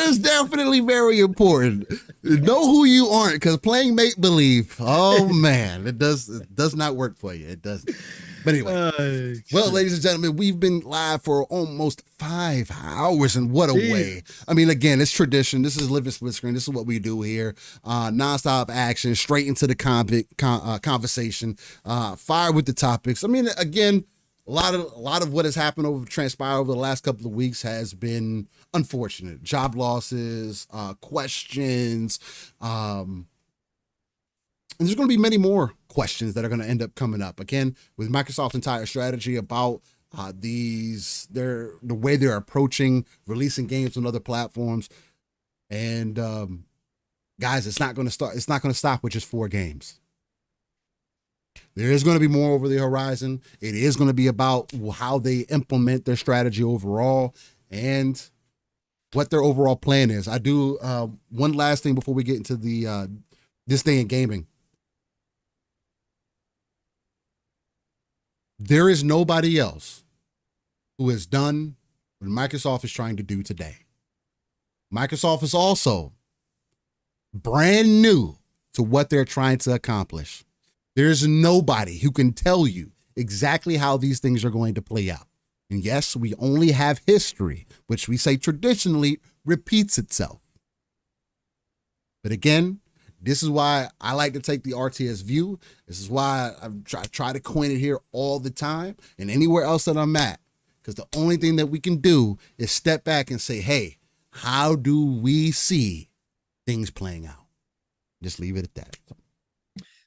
is definitely very important. Know who you aren't, because playing make believe, oh man, it does not work for you. It doesn't. But anyway, well, ladies and gentlemen, we've been live for almost 5 hours, and what a way. I mean, again, it's tradition. This is Living Split Screen. This is what we do here. Nonstop action, straight into the conversation, fire with the topics. I mean, again, a lot of what has transpired over the last couple of weeks has been unfortunate. Job losses, questions, and there's going to be many more questions that are going to end up coming up. Again, with Microsoft's entire strategy about the way they're approaching releasing games on other platforms. And guys, it's not going to stop with just 4 games. There is going to be more over the horizon. It is going to be about how they implement their strategy overall and what their overall plan is. I do one last thing before we get into the this day in gaming. There is nobody else who has done what Microsoft is trying to do today. Microsoft is also brand new to what they're trying to accomplish. There's nobody who can tell you exactly how these things are going to play out. And yes, we only have history, which we say traditionally repeats itself. But again, this is why I like to take the RTS view. This is why I try to coin it here all the time and anywhere else that I'm at. Because the only thing that we can do is step back and say, hey, how do we see things playing out? Just leave it at that.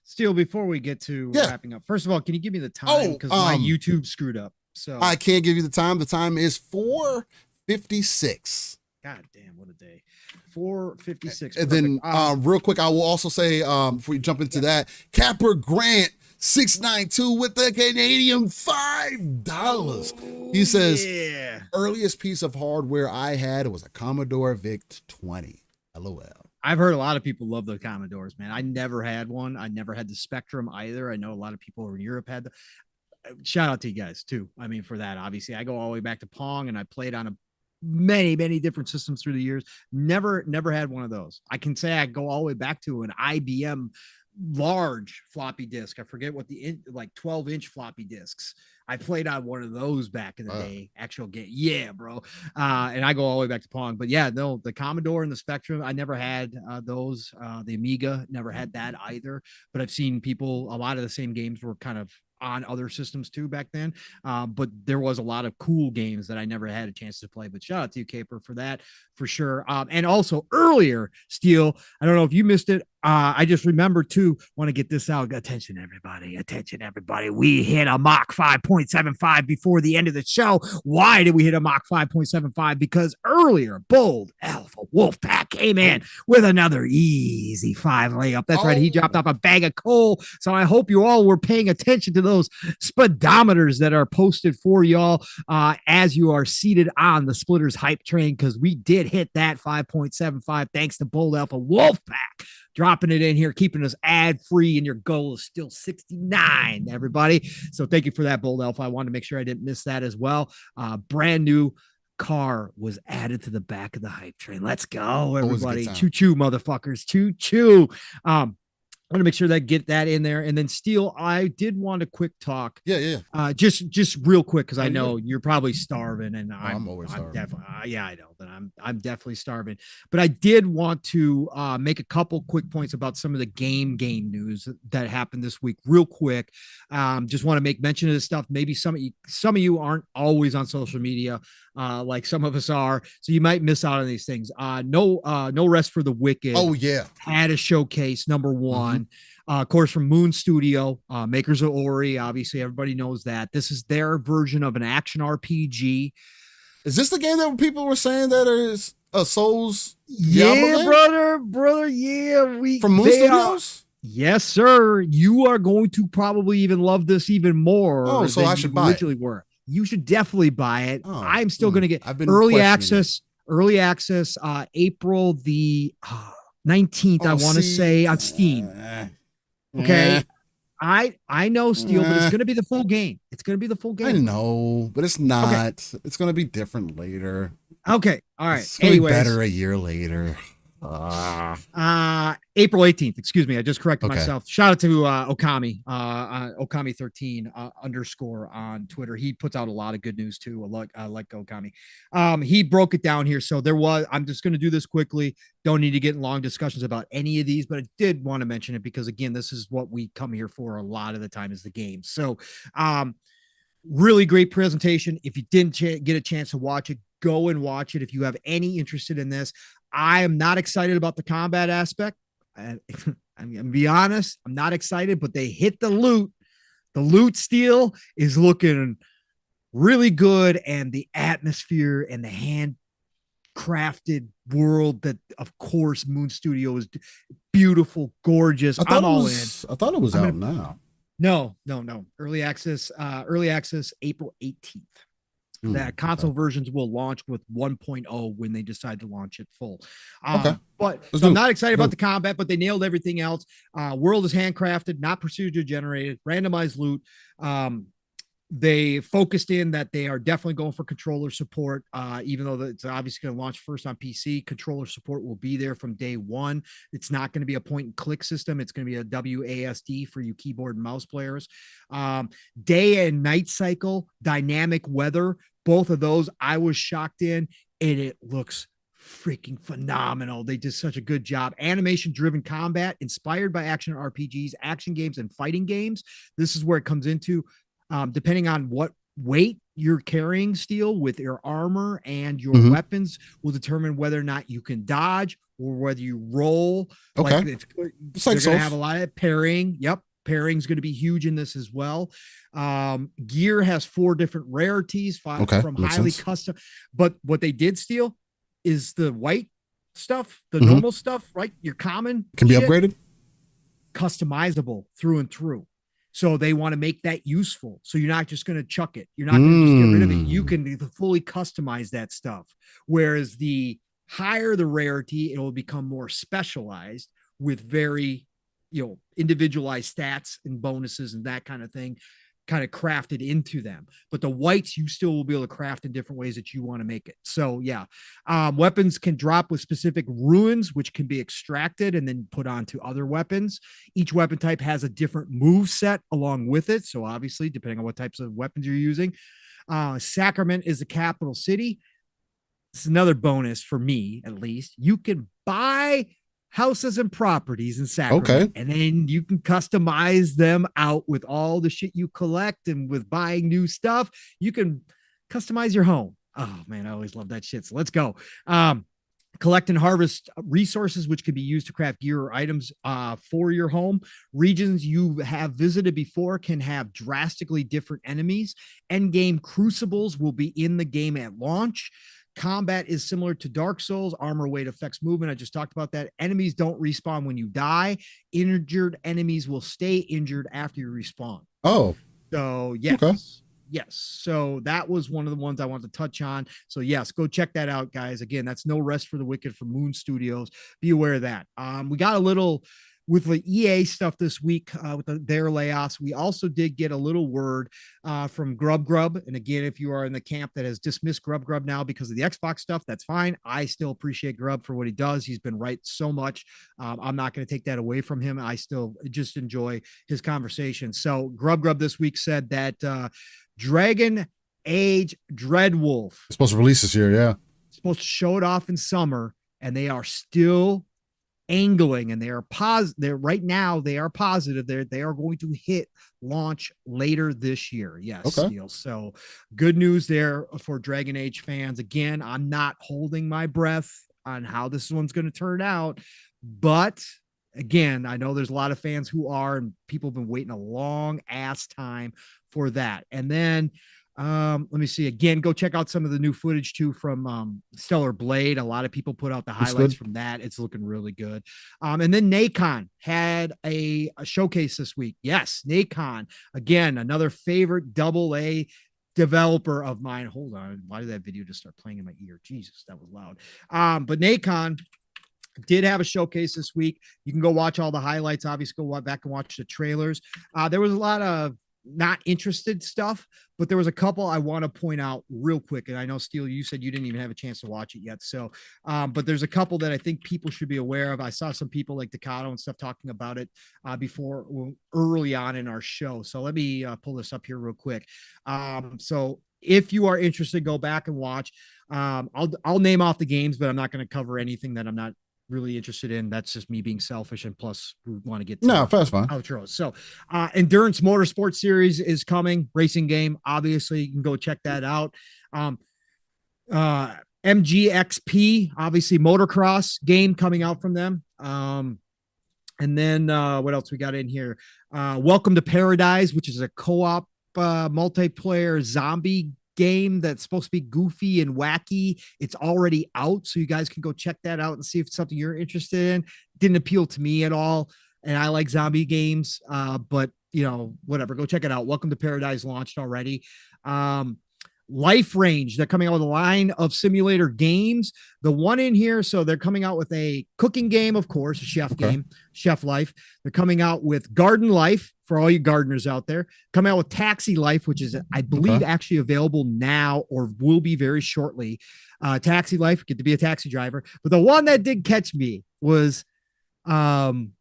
Steele, before we get to wrapping up, first of all, can you give me the time? Because my YouTube screwed up. So I can't give you the time. The time is 4:56. God damn, what a day. 4:56. And then real quick, I will also say, before you jump into that, Capper Grant 692 with the Canadian $5. He says, earliest piece of hardware I had was a Commodore VIC-20. LOL. I've heard a lot of people love the Commodores, man. I never had one. I never had the Spectrum either. I know a lot of people over in Europe had the. Shout out to you guys too. I mean, for that, obviously, I go all the way back to Pong, and I played on many different systems through the years. Never had one of those. I can say I go all the way back to an IBM large floppy disk. I forget what the 12-inch floppy disks. I played on one of those back in the day. Actual game, yeah, bro. And I go all the way back to Pong. But yeah, no, the Commodore and the Spectrum, I never had those. The Amiga, never had that either. But I've seen people. A lot of the same games were kind of on other systems too back then. But there was a lot of cool games that I never had a chance to play. But shout out to you, Caper, for that, for sure. And also earlier, Steele, I don't know if you missed it. I just remembered too, want to get this out. Attention, everybody. We hit a Mach 5.75 before the end of the show. Why did we hit a Mach 5.75? Because earlier, Bold Alpha Wolfpack came in with another easy 5 layup. That's right. He dropped off a bag of coal. So I hope you all were paying attention to those speedometers that are posted for y'all as you are seated on the Splitters hype train, because we did hit that 5.75 thanks to Bold Alpha Wolfpack. Dropping it in here, keeping us ad-free, and your goal is still 69, everybody. So thank you for that, Bold Alpha. I wanted to make sure I didn't miss that as well. Brand new car was added to the back of the hype train. Let's go, everybody. Choo-choo, motherfuckers. Choo-choo. I want to make sure that get that in there. And then Steele, I did want a quick talk. Yeah. Just real quick, because I know you're probably starving, and I'm always starving. Definitely, I know that I'm definitely starving. But I did want to make a couple quick points about some of the game news that happened this week, real quick. Just want to make mention of this stuff. Maybe some of you aren't always on social media, like some of us are, so you might miss out on these things. No Rest for the Wicked. Oh yeah, had a showcase number one. Of course, from Moon Studio, makers of Ori. Obviously, everybody knows that. This is their version of an action RPG. Is this the game that people were saying that is a Souls? Yeah, brother. Yeah, from Moon Studios. Yes, sir. You are going to probably even love this even more. Oh, so I should buy it. You should definitely buy it. Oh, I'm still going to get early access. April the 19th. I want to say on Steam. Okay. I know, Steele, but it's going to be the full game. I know, but it's not. Okay. It's going to be different later. Okay. All right. It's going to be better a year later. April 18th. Excuse me. I just corrected myself. Shout out to Okami, Okami 13 _ on Twitter. He puts out a lot of good news too. I like Okami. He broke it down here. So I'm just going to do this quickly. Don't need to get in long discussions about any of these, but I did want to mention it because again, this is what we come here for a lot of the time is the game. So, really great presentation. If you didn't get a chance to watch it, go and watch it. If you have any interested in this, I am not excited about the combat aspect. I'm going to be honest. I'm not excited, but they hit the loot. The loot Steele is looking really good. And the atmosphere and the handcrafted world that, of course, Moon Studio is beautiful, gorgeous. I'm all in. I thought it was out now. No. Early access, April 18th. That console versions will launch with 1.0 when they decide to launch it full. But so I'm not excited about the combat, but they nailed everything else. World is handcrafted, not procedure generated, randomized loot. they focused in that they are definitely going for controller support, even though it's obviously going to launch first on PC. Controller support will be there from day one. It's not going to be a point and click system. It's going to be a WASD for you keyboard and mouse players. Day and night cycle, dynamic weather, both of those I was shocked in, and it looks freaking phenomenal. They did such a good job. Animation driven combat inspired by action RPGs, action games, and fighting games. This is where it comes into, depending on what weight you're carrying, steel with your armor and your weapons will determine whether or not you can dodge or whether you roll. Okay. Like it's like they're going to have a lot of parrying. Yep. Pairing is going to be huge in this as well. Gear has 4 different rarities from highly custom, but what they did steal is the white stuff, the normal stuff, right? Your common can be upgraded, customizable through and through. So they want to make that useful. So you're not just going to chuck it. You're not going to just get rid of it. You can fully customize that stuff. Whereas the higher the rarity, it will become more specialized with very, individualized stats and bonuses and that kind of thing, kind of crafted into them. But the whites, you still will be able to craft in different ways that you want to make it. So yeah, weapons can drop with specific runes, which can be extracted and then put onto other weapons. Each weapon type has a different move set along with it. So obviously, depending on what types of weapons you're using, Sacrament is the capital city. It's another bonus for me, at least. You can buy houses and properties in Sacrament, and then you can customize them out with all the shit you collect, and with buying new stuff, you can customize your home. Oh man, I always love that shit. So let's go. Collect and harvest resources, which can be used to craft gear or items for your home. Regions you have visited before can have drastically different enemies. Endgame crucibles will be in the game at launch. Combat is similar to Dark Souls. Armor weight affects movement. I just talked about that. Enemies don't respawn when you die. Injured enemies will stay injured after you respawn. Oh. So, yes. Okay. Yes. So that was one of the ones I wanted to touch on. So, yes, go check that out, guys. Again, that's No Rest for the Wicked from Moon Studios. Be aware of that. We got a little with the EA stuff this week with their layoffs. We also did get a little word from Grub. And again, if you are in the camp that has dismissed Grub now because of the Xbox stuff, that's fine. I still appreciate Grub for what he does. He's been right so much. I'm not going to take that away from him. I still just enjoy his conversation. So Grub this week said that Dragon Age Dreadwolf it's supposed to release this year. Yeah. Supposed to show it off in summer, and they are still angling, and they are right now they are positive they are going to hit launch later this year. Yes. Okay. Steel. So good news there for Dragon Age fans. Again, I'm not holding my breath on how this one's going to turn out, but again, I know there's a lot of fans who are, and people have been waiting a long ass time for that. And then let me see again, go check out some of the new footage too from Stellar Blade. A lot of people put out the highlights from that. It's looking really good. And then Nacon had a showcase this week. Yes, Nacon, again, another favorite AA developer of mine. Hold on, why did that video just start playing in my ear? Jesus, that was loud. But Nacon did have a showcase this week. You can go watch all the highlights. Obviously, go back and watch the trailers. There was a lot of not interested stuff, but there was a couple I want to point out real quick. And I know, Steele, you said you didn't even have a chance to watch it yet. So, but there's a couple that I think people should be aware of. I saw some people like Decado and stuff talking about it before early on in our show. So let me pull this up here real quick. So if you are interested, go back and watch. I'll name off the games, but I'm not going to cover anything that I'm not really interested in. That's just me being selfish, and plus we want to get to that's fine. Outros. So Endurance Motorsport Series is coming, racing game. Obviously you can go check that out. MGXP, obviously motocross game coming out from them. And then what else we got in here? Welcome to Paradise, which is a co-op multiplayer zombie game that's supposed to be goofy and wacky. It's already out, so you guys can go check that out and see if it's something you're interested in. Didn't appeal to me at all, and I like zombie games, but whatever, go check it out. Welcome to Paradise launched already. Life Range, they're coming out with a line of simulator games. The one in here, so they're coming out with a cooking game, of course, a chef game, Chef Life. They're coming out with Garden Life for all you gardeners out there. Coming out with Taxi Life, which is, I believe, actually available now or will be very shortly. Taxi Life, get to be a taxi driver. But the one that did catch me was Ambulance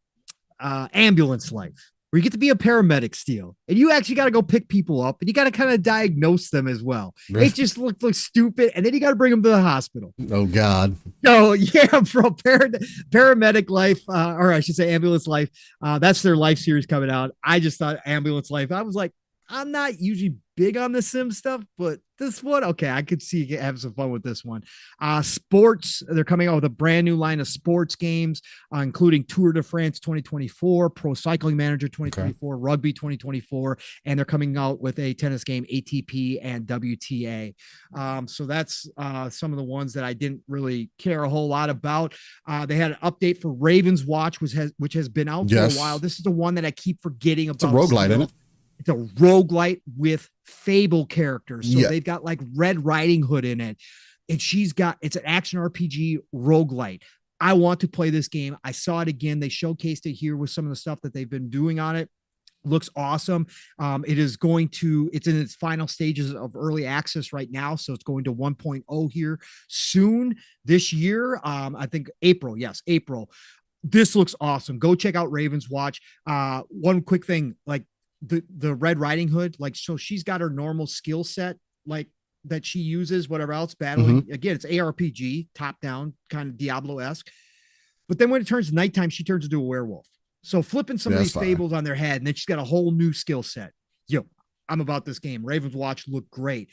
Life, where you get to be a paramedic still, and you actually got to go pick people up, and you got to kind of diagnose them as well. It just looked like stupid, and then you got to bring them to the hospital. Oh God! So yeah, bro, paramedic life, or I should say, ambulance life. That's their life series coming out. I just thought ambulance life. I was like, I'm not usually big on the sim stuff, but this one, okay, I could see you have some fun with this one. Sports, they're coming out with a brand new line of sports games, including Tour de France 2024, Pro Cycling Manager 2024, Rugby 2024, and they're coming out with a tennis game, ATP and WTA. So that's some of the ones that I didn't really care a whole lot about. They had an update for Raven's Watch, which has been out for a while. This is the one that I keep forgetting about. It's a roguelite, isn't it? It's a roguelite with Fable characters. So they've got like Red Riding Hood in it. And it's an action RPG roguelite. I want to play this game. I saw it again. They showcased it here with some of the stuff that they've been doing on it. Looks awesome. It's in its final stages of early access right now. So it's going to 1.0 here soon this year. I think April. Yes, April. This looks awesome. Go check out Raven's Watch. One quick thing, like, the Red Riding Hood, like, so she's got her normal skill set, like, that she uses, whatever else, battling. Again, it's ARPG, top down, kind of Diablo-esque. But then when it turns nighttime, she turns into a werewolf. So flipping some of these fables on their head, and then she's got a whole new skill set. Yo, I'm about this game. Raven's Watch looked great.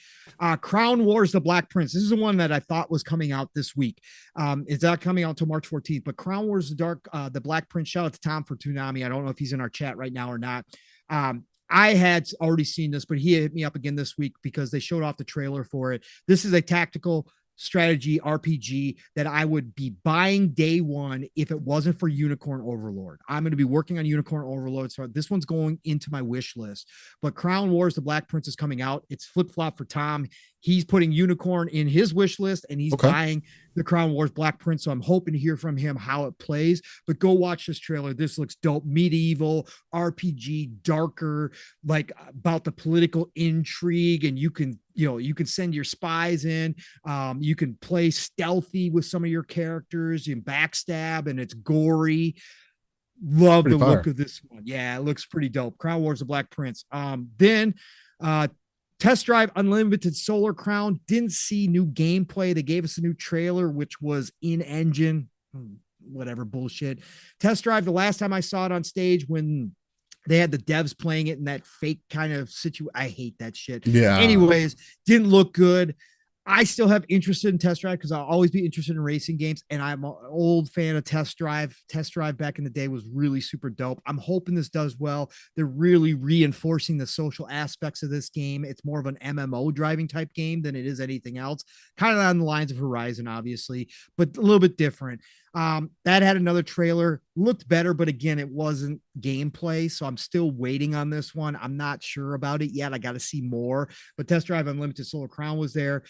Crown Wars, The Black Prince. This is the one that I thought was coming out this week. It's not coming out until March 14th, but Crown Wars, The Black Prince. Shout out to Tom for Toonami. I don't know if he's in our chat right now or not. I had already seen this, but he hit me up again this week because they showed off the trailer for it. This is a tactical strategy RPG that I would be buying day one if it wasn't for Unicorn Overlord. I'm going to be working on Unicorn Overlord, so this one's going into my wish list. But Crown Wars, The Black Prince is coming out. It's flip-flop for Tom. He's putting Unicorn in his wish list, and he's buying the Crown Wars Black Prince. So I'm hoping to hear from him how it plays. But go watch this trailer. This looks dope. Medieval RPG, darker, like about the political intrigue, and you can send your spies in. You can play stealthy with some of your characters. You can backstab, and it's gory. Love the look of this one. Yeah, it looks pretty dope. Crown Wars, The Black Prince. Then Test Drive Unlimited Solar Crown. Didn't see new gameplay. They gave us a new trailer, which was in-engine, whatever bullshit. Test Drive, the last time I saw it on stage, when they had the devs playing it in that fake kind of situation. I hate that shit. Yeah. Anyways, didn't look good. I still have interest in Test Drive because I'll always be interested in racing games, and I'm an old fan of Test Drive. Test Drive back in the day was really super dope. I'm hoping this does well. They're really reinforcing the social aspects of this game. It's more of an MMO driving type game than it is anything else. Kind of on the lines of Horizon, obviously, but a little bit different. That had another trailer, looked better, but again, it wasn't gameplay. So I'm still waiting on this one. I'm not sure about it yet. I got to see more, but Test Drive Unlimited Solar Crown was there.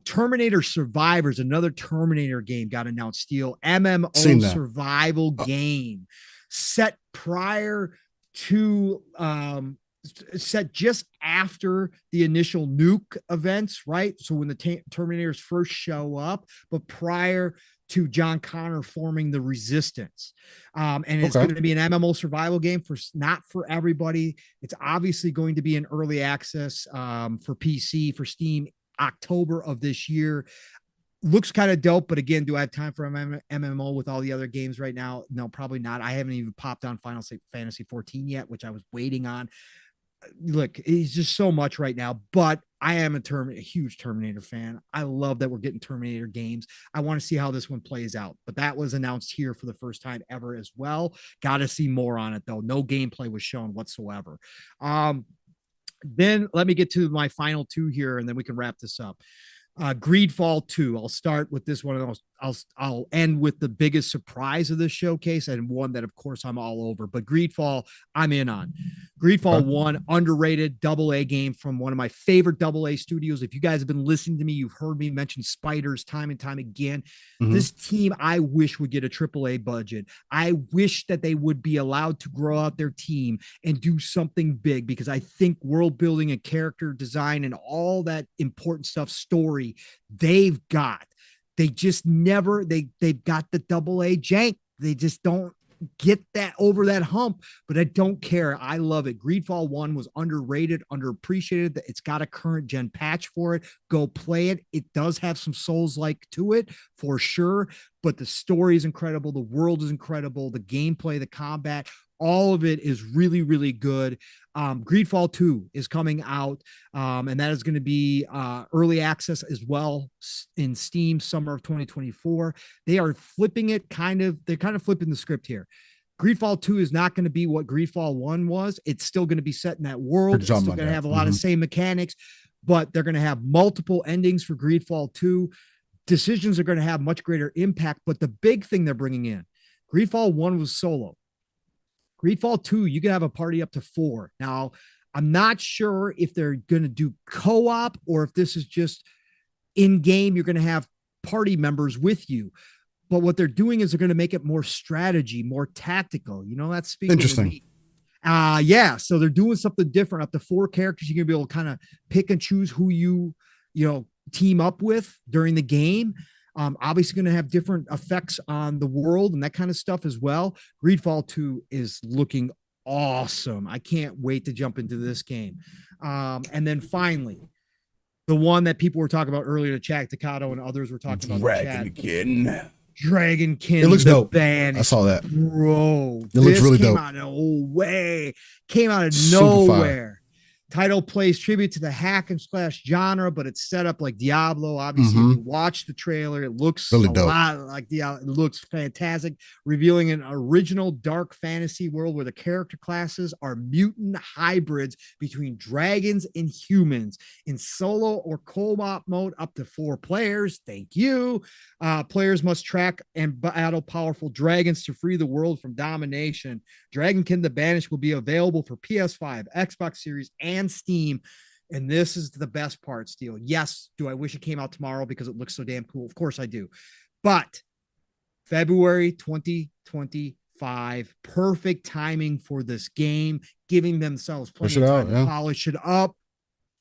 Terminator Survivors, another Terminator game, got announced. Steel MMO survival game set prior to, set just after the initial nuke events, right? So when the Terminators first show up, but prior to John Connor forming the Resistance. And it's going to be an MMO survival game not for everybody. It's obviously going to be an early access for PC, for Steam, October of this year. Looks kind of dope, but again, do I have time for an MMO with all the other games right now? No, probably not. I haven't even popped on Final Fantasy 14 yet, which I was waiting on. Look, it's just so much right now, but I am a huge Terminator fan. I love that we're getting Terminator games. I want to see how this one plays out, but that was announced here for the first time ever as well. Got to see more on it though. No gameplay was shown whatsoever. Then let me get to my final two here, and then we can wrap this up. Greedfall 2. I'll start with this one, and I'll end with the biggest surprise of this showcase, and one that of course I'm all over, but Greedfall I'm in on. Greedfall 1, underrated AA game from one of my favorite AA studios. If you guys have been listening to me, you've heard me mention Spiders time and time again. This team, I wish, would get a AAA budget. I wish that they would be allowed to grow out their team and do something big, because I think world building and character design and all that important stuff, story, they've got. They just never, they've got the AA jank. They just don't get that over that hump, but I don't care. I love it. Greedfall 1 was underrated, underappreciated. It's got a current gen patch for it. Go play it. It does have some Souls-like to it for sure, but the story is incredible. The world is incredible. The gameplay, the combat, all of it is really, really good. Greedfall 2 is coming out, and that is going to be early access as well in Steam summer of 2024. They are flipping it they're kind of flipping the script here. Greedfall 2 is not going to be what Greedfall 1 was. It's still going to be set in that world. It's still going to have a lot of same mechanics, but they're going to have multiple endings for Greedfall 2. Decisions are going to have much greater impact, but the big thing they're bringing in, Greedfall 1 was solo. Greedfall 2, you can have a party up to 4. Now, I'm not sure if they're going to do co-op or if this is just in-game. You're going to have party members with you. But what they're doing is they're going to make it more strategy, more tactical. You know, that's speaking interesting. Yeah. So they're doing something different. Up to 4 characters, you're going to be able to kind of pick and choose who you team up with during the game. Obviously going to have different effects on the world and that kind of stuff as well. Greedfall 2 is looking awesome. I can't wait to jump into this game. And then finally, the one that people were talking about earlier, chat Takato and others were talking about. Dragonkin. It looks dope. I saw that. Bro, it looks really dope. Came out of nowhere. Title plays tribute to the hack and slash genre, but it's set up like Diablo. Obviously, if you watch the trailer, it looks really dope. Lot like Diablo. It looks fantastic, revealing an original dark fantasy world where the character classes are mutant hybrids between dragons and humans in solo or co-op mode, up to 4 players. Thank you. Players must track and battle powerful dragons to free the world from domination. Dragonkin the Banished will be available for PS5, Xbox Series, and Steam. And this is the best part, Steel. Yes, do I wish it came out tomorrow because it looks so damn cool? Of course I do. But February 2025, perfect timing for this game, giving themselves plenty of time to polish it up,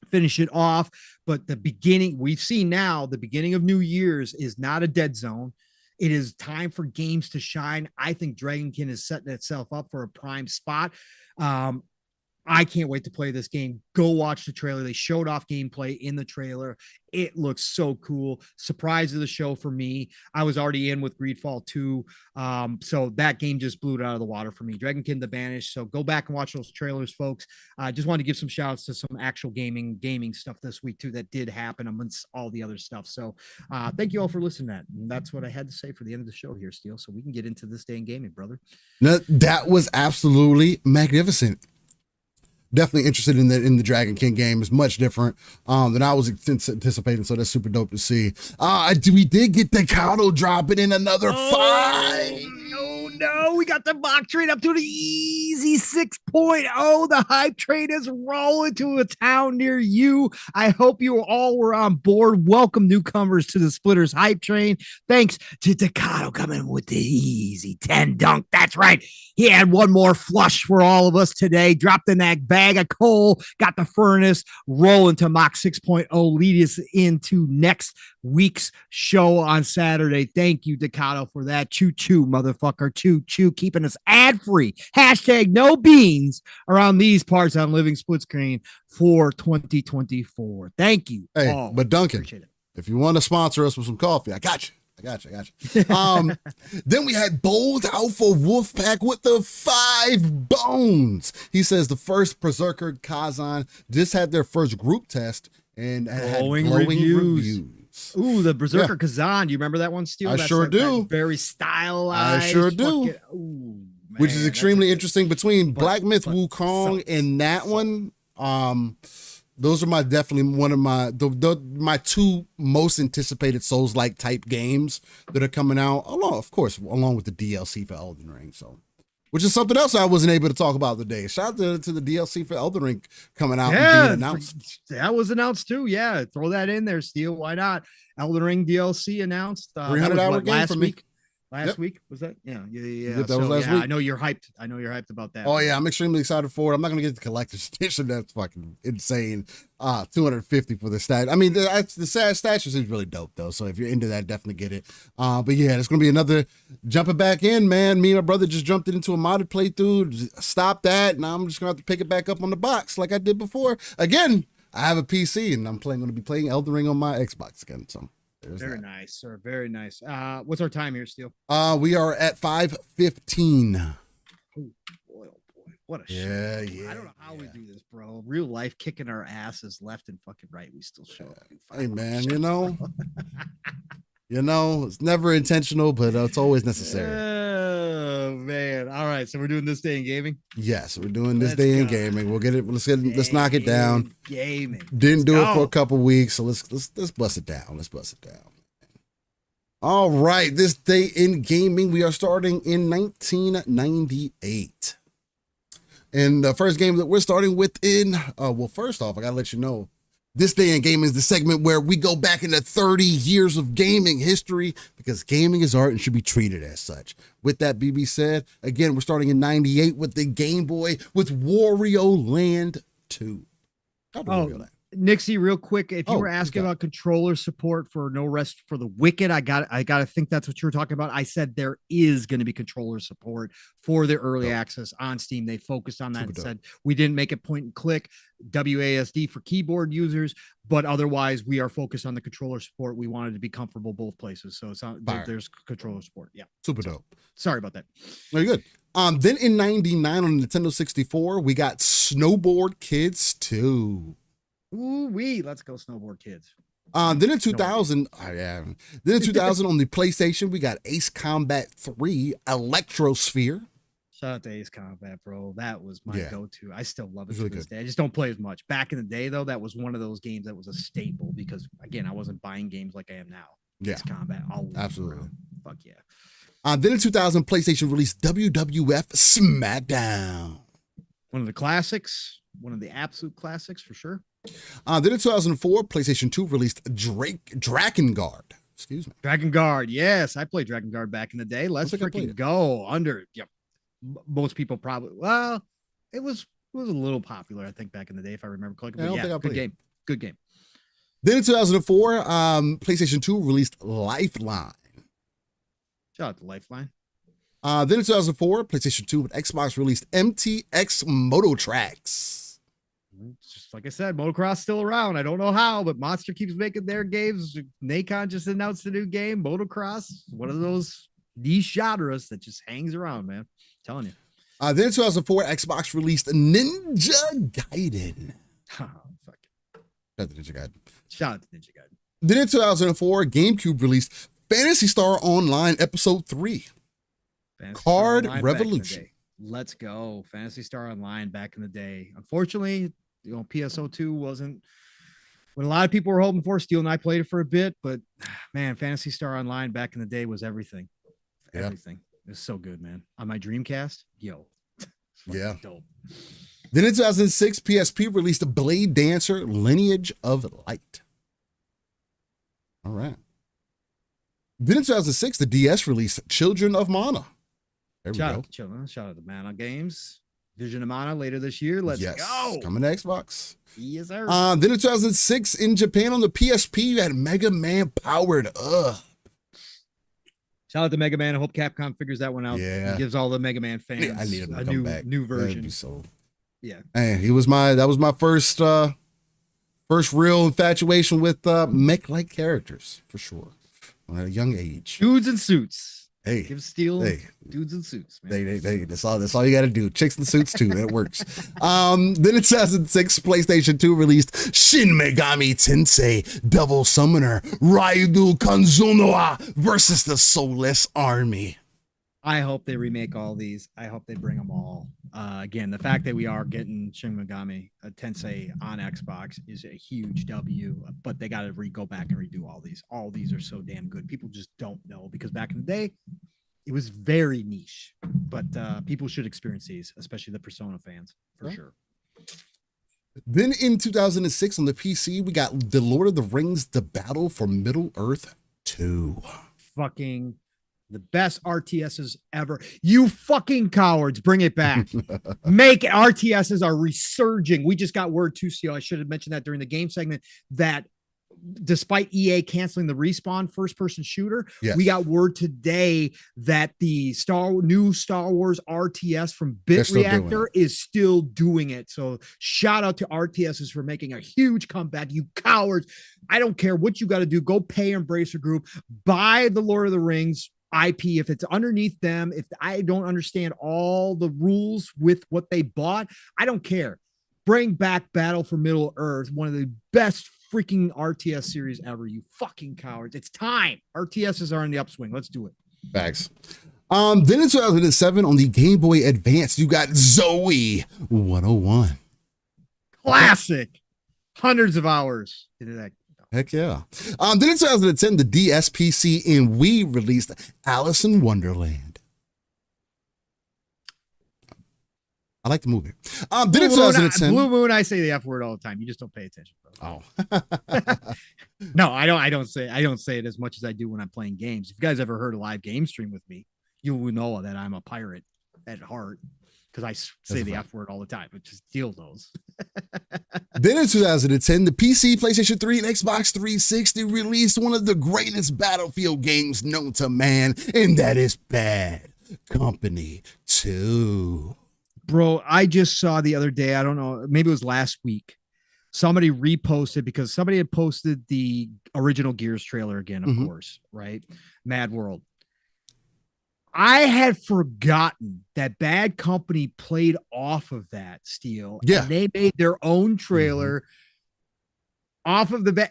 finish it off. But the beginning, we've seen now, the beginning of New Year's is not a dead zone. It is time for games to shine. I think Dragonkin is setting itself up for a prime spot. I can't wait to play this game. Go watch the trailer. They showed off gameplay in the trailer. It looks so cool. Surprise of the show for me. I was already in with Greedfall 2. So that game just blew it out of the water for me. Dragonkin the Banished. So go back and watch those trailers, folks. I just wanted to give some shouts to some actual gaming stuff this week too that did happen amongst all the other stuff. So thank you all for listening to that. And that's what I had to say for the end of the show here, Steel. So we can get into this day in gaming, brother. No, that was absolutely magnificent. Definitely interested in the Dragonkin game. It's much different than I was anticipating, so that's super dope to see. We did get the Kato dropping in another 5. No, we got the mock trade up to the easy 6.0. The hype train is rolling to a town near you. I hope you all were on board. Welcome newcomers to the Splitters hype train. Thanks to Takato coming with the easy 10 dunk. That's right. He had one more flush for all of us today. Dropped in that bag of coal, got the furnace rolling to mock 6.0, lead us into next week's show on Saturday. Thank you, Takato, for that. Choo-choo, motherfucker. Choo-choo, keeping us ad-free. Hashtag no beans around these parts on Living Split Screen for 2024. Thank you. Hey, all. But Duncan, if you want to sponsor us with some coffee, I got you. Then we had Bold Alpha Wolfpack with the 5 bones. He says the first Berserker Kazan just had their first group test and had glowing reviews. Ooh, the Berserker Kazan. Do you remember that one, Steel? I sure do. Very stylized. I sure do. Which is extremely interesting between Black Myth Wukong and that one. Those are definitely one of my 2 most anticipated Souls-like type games that are coming out, along with the DLC for Elden Ring. So which is something else I wasn't able to talk about today. Shout out to the DLC for Elden Ring coming out and Yeah, being announced. that was announced too. Yeah, throw that in there, Steel. Why not? Elden Ring DLC announced. 300-hour game last for me. week. Last week was that? Yeah. That was last week. I know you're hyped. I know you're hyped about that. Oh yeah, I'm extremely excited for it. I'm not gonna get the collector's edition. That's fucking insane. 250 for the stat. I mean, the statue is really dope though. So if you're into that, definitely get it. But yeah, there's gonna be another jumping back in, man. Me and my brother just jumped into a modded playthrough. Stop that. Now I'm just gonna have to pick it back up on the box like I did before. Again, I have a PC and I'm gonna be playing Elden Ring on my Xbox again. So. Very nice, sir. Very nice. What's our time here, Steel? We are at 5:15. Oh boy, oh boy. What a show. Yeah. I don't know how we do this, bro. Real life kicking our asses left and fucking right. We still show up. Hey man, it's never intentional, but it's always necessary. Oh man. All right. So we're doing this day in gaming. Yes, we're doing this day in gaming. We'll get it. Let's knock it down. Gaming. Didn't do it for a couple weeks, so let's bust it down. Let's bust it down. All right, this day in gaming, we are starting in 1998. And the first game that we're starting with first off, I gotta let you know, this day in gaming is the segment where we go back into 30 years of gaming history because gaming is art and should be treated as such. With that, BB said, again, we're starting in 98 with the Game Boy with Wario Land 2. Wario Land. Nixie, real quick, if you were asking about controller support for No Rest for the Wicked, I got to think that's what you were talking about. I said there is going to be controller support for the early access on Steam. They focused on that and said we didn't make it point and click, WASD for keyboard users, but otherwise we are focused on the controller support. We wanted to be comfortable both places, so it's not, there's controller support. Yeah, super dope. Sorry about that. Very good. Then in 99 on Nintendo 64, we got Snowboard Kids 2. Ooh let's go Snowboard Kids. Then in 2000, Then in 2000 on the PlayStation, we got Ace Combat 3 Electrosphere. Shout out to Ace Combat, bro. That was my go-to. I still love it to really this good. day. I just don't play as much. Back in the day, though, that was one of those games that was a staple because, again, I wasn't buying games like I am now. Yeah. Ace Combat. Absolutely. Fuck yeah. Then in 2000, PlayStation released WWF SmackDown. One of the classics. One of the absolute classics for sure. Then in 2004, PlayStation 2 released Drakengard. Excuse me. Drakengard. Yes, I played Drakengard back in the day. Let's freaking go. Most people probably, it was a little popular, I think, back in the day, if I remember correctly. Good game. Good game. Then in 2004, PlayStation 2 released Lifeline. Shout out to Lifeline. Then in 2004, PlayStation 2 and Xbox released MTX Moto Tracks. Just like I said, motocross still around. I don't know how, but Monster keeps making their games. Nacon just announced a new game, motocross. One of those niche genres that just hangs around, man. I'm telling you. Then in 2004, Xbox released Ninja Gaiden. Oh, fuck. Shout out to Ninja Gaiden. Shout out to Ninja Gaiden. Then in 2004, GameCube released Phantasy Star Online Episode 3. Card Revolution. Let's go. Phantasy Star Online back in the day. Unfortunately, PSO2 wasn't what a lot of people were hoping for. Steel and I played it for a bit, but man, Phantasy Star Online back in the day was everything. Everything. It was so good, man. On my Dreamcast, dope. Then in 2006, PSP released Blade Dancer Lineage of Light. All right. Then in 2006, the DS released Children of Mana. There we go. Shout out to Mana Games. Vision of Mana later this year. Let's go. Coming to Xbox. Yes, sir. Then in 2006, in Japan on the PSP, you had Mega Man Powered Up. Shout out to Mega Man. I hope Capcom figures that one out. Yeah. It gives all the Mega Man fans I need him to a come back. new version. Yeah. And that was my first real infatuation with mech-like characters, for sure. At a young age. Dudes in suits. Hey, give Steel dudes in suits, man. That's all you got to do. Chicks in suits too. That works. Then in 2006, PlayStation 2 released Shin Megami Tensei Devil Summoner Raidu Kanzunoa versus the Soulless Army. I hope they remake all these. I hope they bring them all. Again, the fact that we are getting Shin Megami Tensei on Xbox is a huge W, but they got to go back and redo all these. All these are so damn good. People just don't know because back in the day, it was very niche. But people should experience these, especially the Persona fans, for sure. Then in 2006 on the PC, we got The Lord of the Rings, The Battle for Middle-earth 2. Fucking the best RTSs ever. You fucking cowards, bring it back. Make RTSs are resurging. We just got word too, CO. I should have mentioned that during the game segment that despite EA canceling the Respawn first-person shooter, we got word today that the new Star Wars RTS from Bit Reactor is still doing it. So shout out to RTSs for making a huge comeback. You cowards. I don't care what you got to do. Go pay Embracer Group. Buy the Lord of the Rings IP if it's underneath them. If I don't understand all the rules with what they bought, I don't care. Bring back Battle for Middle Earth, one of the best freaking RTS series ever, you fucking cowards. It's time. RTSs are in the upswing. Let's do it. Facts. Then in 2007 on the Game Boy Advance, you got Zoe 101. Classic. Hundreds of hours into that. Heck yeah. Then in 2010, the DS, PC, and Wii released Alice in Wonderland. I like the movie. Then in 2010, Blue Moon, I say the F word all the time. You just don't pay attention, bro. Oh. No, I don't say it as much as I do when I'm playing games. If you guys ever heard a live game stream with me, you will know that I'm a pirate at heart because I say the F word all the time. But just deal those. Then in 2010, the PC, PlayStation 3, and Xbox 360 released one of the greatest Battlefield games known to man, and that is Bad Company 2. Bro, I just saw the other day, I don't know, maybe it was last week, somebody reposted because somebody had posted the original Gears trailer again, of course, right? Mad World. I had forgotten that Bad Company played off of that, Steel. Yeah. And they made their own trailer off of the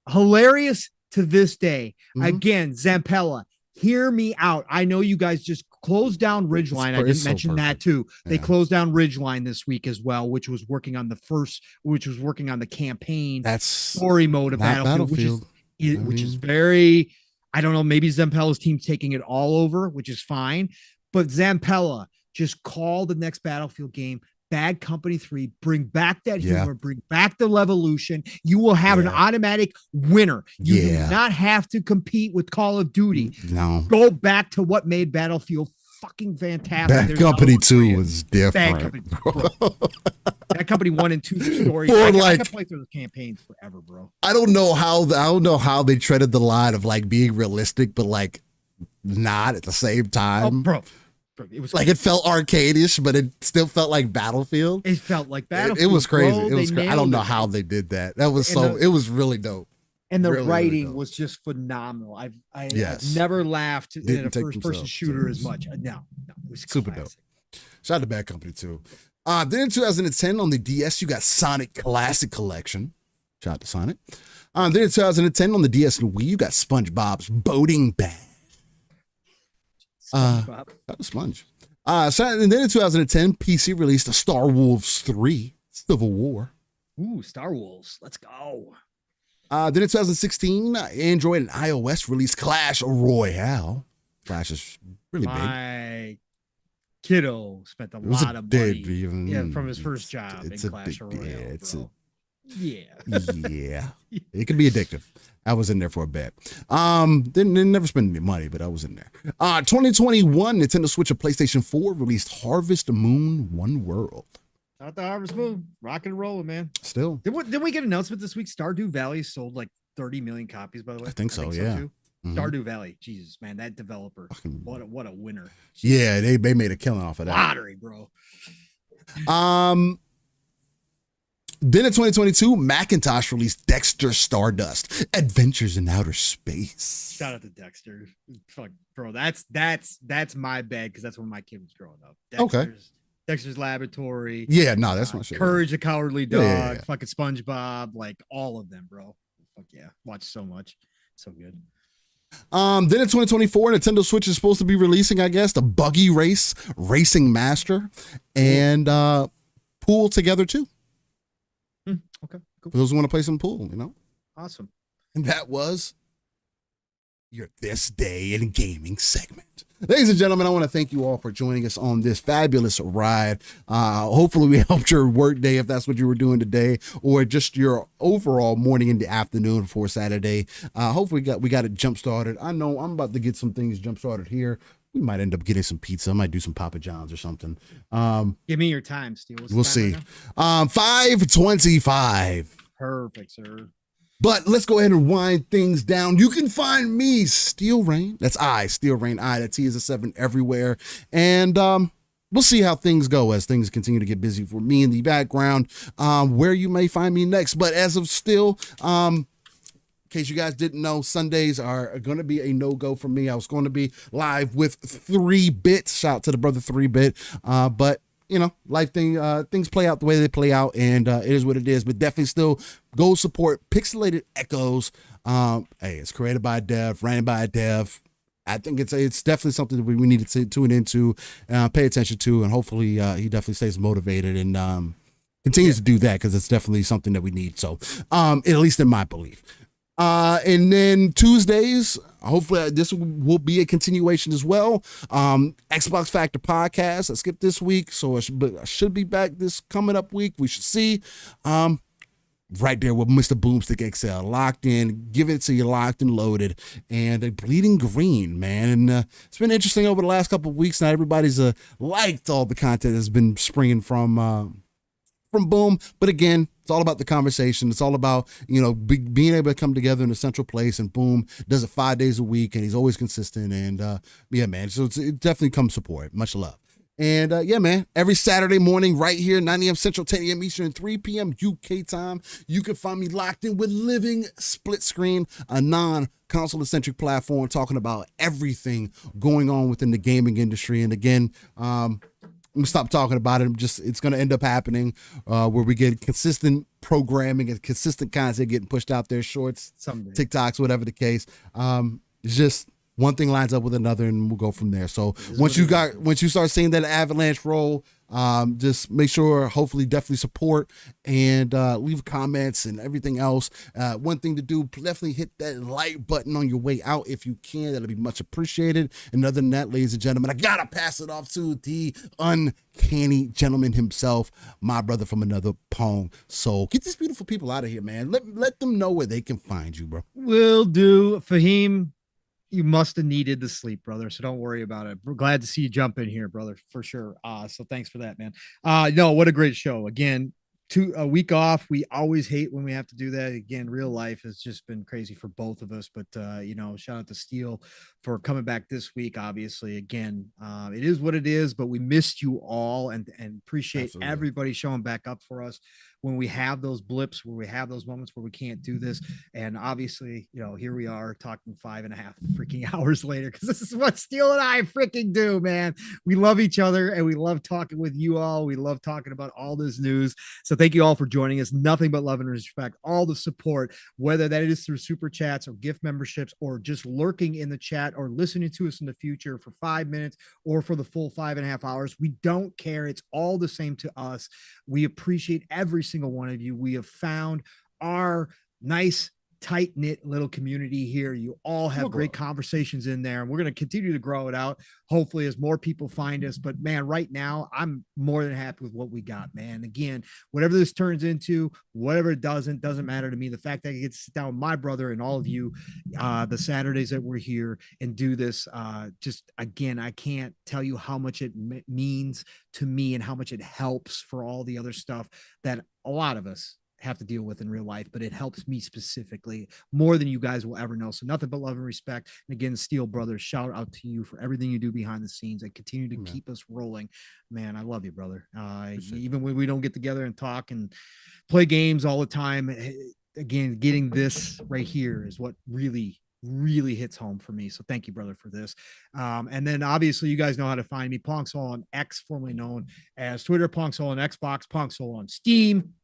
hilarious to this day. Again, Zampella, hear me out. I know you guys just closed down Ridgeline. I didn't mention that too. They closed down Ridgeline this week as well, which was working on the campaign story mode of Battlefield, which is very, I don't know, maybe Zampella's team's taking it all over, which is fine. But Zampella, just call the next Battlefield game Bad Company 3, bring back that humor, bring back the Levolution. You will have an automatic winner. You do not have to compete with Call of Duty. No. Go back to what made Battlefield fucking fantastic. Bad Company 2 was different. Bad Company 1 and 2 stories. I could play through the campaigns forever, bro. I don't know how they treaded the line of like being realistic, but like not at the same time. Oh, bro. It was like, it felt arcade-ish, but it still felt like Battlefield. It felt like Battlefield. It was crazy. Bro. It was. I don't know how they did that. That was it was really dope. And the really, writing really was just phenomenal. I've never laughed in a first-person shooter as much. No, it was super dope. Shout out to Bad Company 2. Then in 2010 on the DS, you got Sonic Classic Collection. Shout out to Sonic. Then in 2010 on the DS and Wii, you got SpongeBob's Boating Bash. That was Sponge. And then in 2010, PC released a Star Wolves 3 Civil War. Ooh, Star Wolves. Let's go. Then in 2016, Android and iOS released Clash Royale. Clash is really big. My kiddo spent a lot of money from his first job in Clash Royale. Yeah. It can be addictive. I was in there for a bit. Didn't never spend any money, but I was in there. 2021, Nintendo Switch and PlayStation 4 released Harvest Moon One World. Not the Harvest Moon. Rock and roll, man. Still. Did we get an announcement this week? Stardew Valley sold like 30 million copies, by the way. I think so, yeah. Too. Stardew Valley. Jesus, man, that developer. What a winner. Jesus. Yeah, they made a killing off of that. Lottery, bro. Then in 2022, Macintosh released Dexter Stardust: Adventures in Outer Space. Shout out to Dexter. Fuck, bro. That's my bad because that's when my kid was growing up. Dexter's Laboratory. Yeah, no, that's my shit. Courage the Cowardly Dog. Fucking SpongeBob. Like all of them, bro. Fuck yeah. Watch so much. So good. Then in 2024, Nintendo Switch is supposed to be releasing, I guess, the Buggy Race Racing Master and Pool Together too. Okay, cool. For those who want to play some pool, you know? Awesome. And that was your This Day in Gaming segment. Ladies and gentlemen, I want to thank you all for joining us on this fabulous ride. Hopefully we helped your work day if that's what you were doing today, or just your overall morning into afternoon for Saturday. Hopefully we got it jump started. I know I'm about to get some things jump started here. We might end up getting some pizza. I might do some Papa John's or something. Give me your time, Steve. We'll see. 5:25. Perfect, sir. But let's go ahead and wind things down. You can find me, Steel Rain. That's I, Steel Rain. That T is a 7 everywhere. And we'll see how things go as things continue to get busy for me in the background, where you may find me next. But as of still, in case you guys didn't know, Sundays are going to be a no-go for me. I was going to be live with 3-Bit. Shout out to the brother 3-Bit. But you know, life things play out the way they play out, and it is what it is. But definitely still go support Pixelated Echoes. Hey, it's created by a dev, ran by a dev. I think it's definitely something that we need to tune into, pay attention to, and hopefully he definitely stays motivated and continues to do that, because it's definitely something that we need. So, at least in my belief. And then Tuesdays, hopefully this will be a continuation as well. Xbox Factor podcast. I skipped this week, so I should be back this coming up week. We should see. Right there with Mr. Boomstick XL, locked in, giving it to you locked and loaded, and a bleeding green, man. And it's been interesting over the last couple of weeks. Not everybody's liked all the content that's been springing from Boom, but again, it's all about the conversation. It's all about, you know, being able to come together in a central place, and Boom does it 5 days a week, and he's always consistent. And yeah, man, so it definitely come support. Much love. And yeah, man, every Saturday morning right here, 9 a.m. Central, 10 a.m. Eastern, 3 p.m. UK time, you can find me locked in with Living Split Screen, a non-console-centric platform talking about everything going on within the gaming industry. And again, I'm gonna stop talking about it. It's gonna end up happening where we get consistent programming and consistent content getting pushed out there, shorts, Someday. TikToks, whatever the case. It's just one thing lines up with another, and we'll go from there. So once you start seeing that avalanche roll, just make sure, hopefully, definitely support and leave comments and everything else. One thing to do, definitely hit that like button on your way out if you can. That'll be much appreciated. And other than that, ladies and gentlemen, I gotta pass it off to the uncanny gentleman himself, my brother from another Pong. So get these beautiful people out of here, man. Let them know where they can find you, bro. Will do. Fahim, you must have needed the sleep, brother. So don't worry about it. We're glad to see you jump in here, brother, for sure. So thanks for that, man. No, what a great show. Again, a week off. We always hate when we have to do that. Again, real life has just been crazy for both of us. But you know, shout out to Steele for coming back this week. Obviously, again, it is what it is, but we missed you all and appreciate Absolutely. everybody showing back up for us when we have those blips, where we have those moments where we can't do this. And obviously, you know, here we are talking 5.5 freaking hours later, because this is what Steele and I freaking do, man. We love each other and we love talking with you all. We love talking about all this news. So thank you all for joining us. Nothing but love and respect, all the support, whether that is through super chats or gift memberships, or just lurking in the chat or listening to us in the future for 5 minutes or for the full 5.5 hours. We don't care. It's all the same to us. We appreciate every single one of you. We have found our nice, tight-knit little community here. You all have great conversations in there, and we're going to continue to grow it out, hopefully, as more people find us. But man, right now, I'm more than happy with what we got, man. Again, whatever this turns into, whatever it doesn't matter to me. The fact that I get to sit down with my brother and all of you, the Saturdays that we're here and do this, just again, I can't tell you how much it means to me and how much it helps for all the other stuff that a lot of us have to deal with in real life, but it helps me specifically more than you guys will ever know. So nothing but love and respect. And again, Steel Brothers, shout out to you for everything you do behind the scenes and continue to keep us rolling. Man, I love you, brother. Even when we don't get together and talk and play games all the time, again, getting this right here is what really hits home for me. So thank you, brother, for this. And then obviously you guys know how to find me. Pongsoul on X, formerly known as Twitter, Pongsoul on Xbox, Pongsoul on Steam.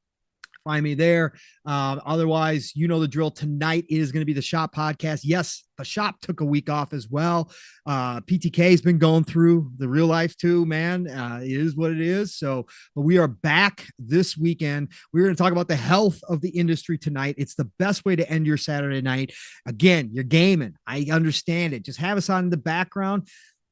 Find me there. Otherwise, you know the drill. Tonight is going to be the Shop podcast. Yes, the Shop took a week off as well. PTK has been going through the real life too, man. It is what it is. So, but we are back this weekend. We're going to talk about the health of the industry tonight. It's the best way to end your Saturday night. Again, you're gaming. I understand it. Just have us on in the background.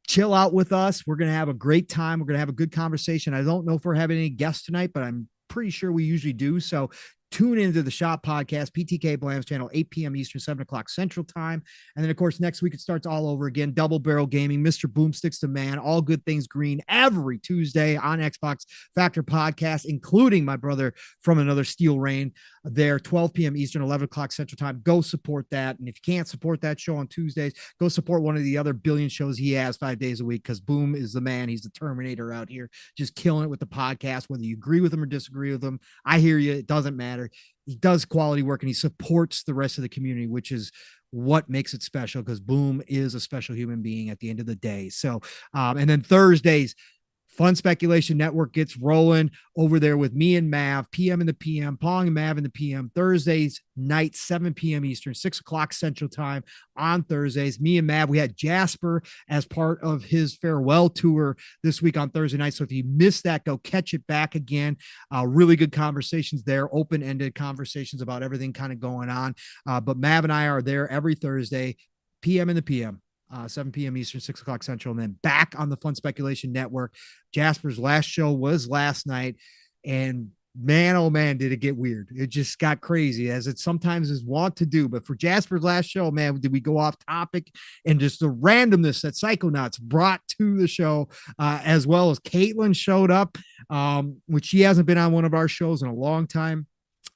chill out with us. We're going to have a great time. We're going to have a good conversation. I don't know if we're having any guests tonight, but I'm pretty sure we usually do. So tune into the Shop Podcast, PTK Blams channel, 8 p.m. Eastern, 7 o'clock Central Time. And then, of course, next week it starts all over again. Double Barrel Gaming, Mr. Boomsticks the Man, All Good Things Green, every Tuesday on Xbox Factor Podcast, including my brother from another Steel Rain there, 12 p.m. Eastern, 11 o'clock Central Time. Go support that. And if you can't support that show on Tuesdays, go support one of the other billion shows he has 5 days a week, because Boom is the man. He's the Terminator out here, just killing it with the podcast, whether you agree with him or disagree with him. I hear you. It doesn't matter. He does quality work and he supports the rest of the community, which is what makes it special, because Boom is a special human being at the end of the day. So, and then Thursdays, Fun Speculation Network gets rolling over there with me and Mav, PM in the PM, Pong and Mav in the PM. Thursdays night, 7 p.m. Eastern, 6 o'clock Central Time on Thursdays. Me and Mav, we had Jasper as part of his farewell tour this week on Thursday night. So if you missed that, go catch it back again. Really good conversations there, open-ended conversations about everything kind of going on. But Mav and I are there every Thursday, PM in the PM. 7 p.m. Eastern, 6 o'clock Central, and then back on the Fun Speculation Network. Jasper's last show was last night, and man, oh man, did it get weird. It just got crazy, as it sometimes is wont to do. But for Jasper's last show, man, did we go off topic, and just the randomness that Psychonauts brought to the show, as well as Caitlin showed up, which she hasn't been on one of our shows in a long time.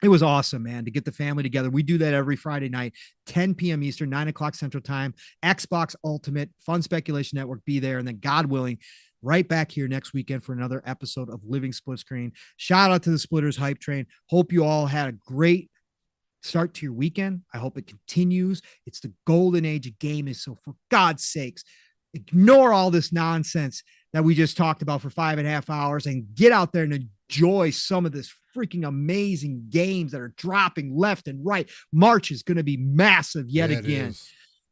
It was awesome, man, to get the family together. We do that every Friday night, 10 p.m. Eastern, 9 o'clock Central Time. Xbox Ultimate, Fun Speculation Network, be there. And then, God willing, right back here next weekend for another episode of Living Split Screen. Shout out to the Splitters Hype Train. Hope you all had a great start to your weekend. I hope it continues. It's the golden age of gaming. So for God's sakes, ignore all this nonsense that we just talked about for 5.5 hours and get out there and enjoy some of this freaking amazing games that are dropping left and right. March is going to be massive yet again.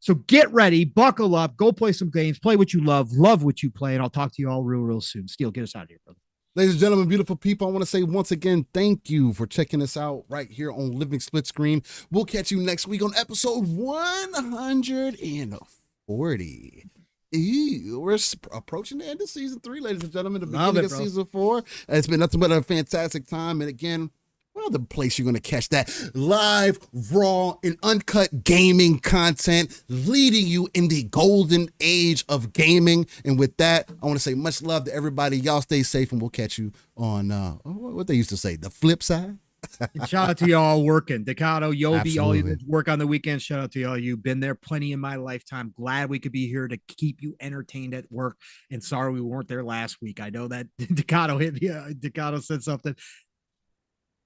So get ready, buckle up, go play some games, play what you love what you play, and I'll talk to you all real soon. Steel, get us out of here, brother. Ladies and gentlemen, beautiful people, I want to say once again, thank you for checking us out right here on Living Split Screen. We'll catch you next week on episode 140. We're approaching the end of season 3, ladies and gentlemen, the beginning of season 4. It's been nothing but a fantastic time. And again, well, the place you're going to catch that live, raw, and uncut gaming content, leading you in the golden age of gaming. And with that, I want to say much love to everybody. Y'all stay safe, and we'll catch you on what they used to say, the flip side. And shout out to y'all working. Decado, Yobi, all you work on the weekends. Shout out to y'all. You've been there plenty in my lifetime. Glad we could be here to keep you entertained at work. And sorry we weren't there last week. I know that Decado hit me. Decado said something.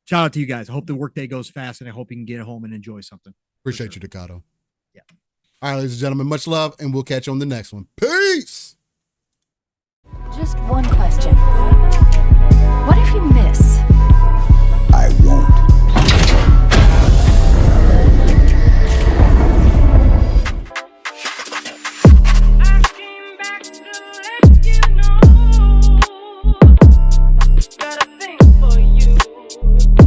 Shout out to you guys. I hope the workday goes fast, and I hope you can get home and enjoy something. Appreciate you, Decado. Yeah. All right, ladies and gentlemen, much love, and we'll catch you on the next one. Peace. Just one question. What if you miss? I won't. I came back to let you know got a thing for you,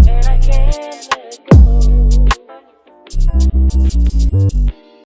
and I can't let go.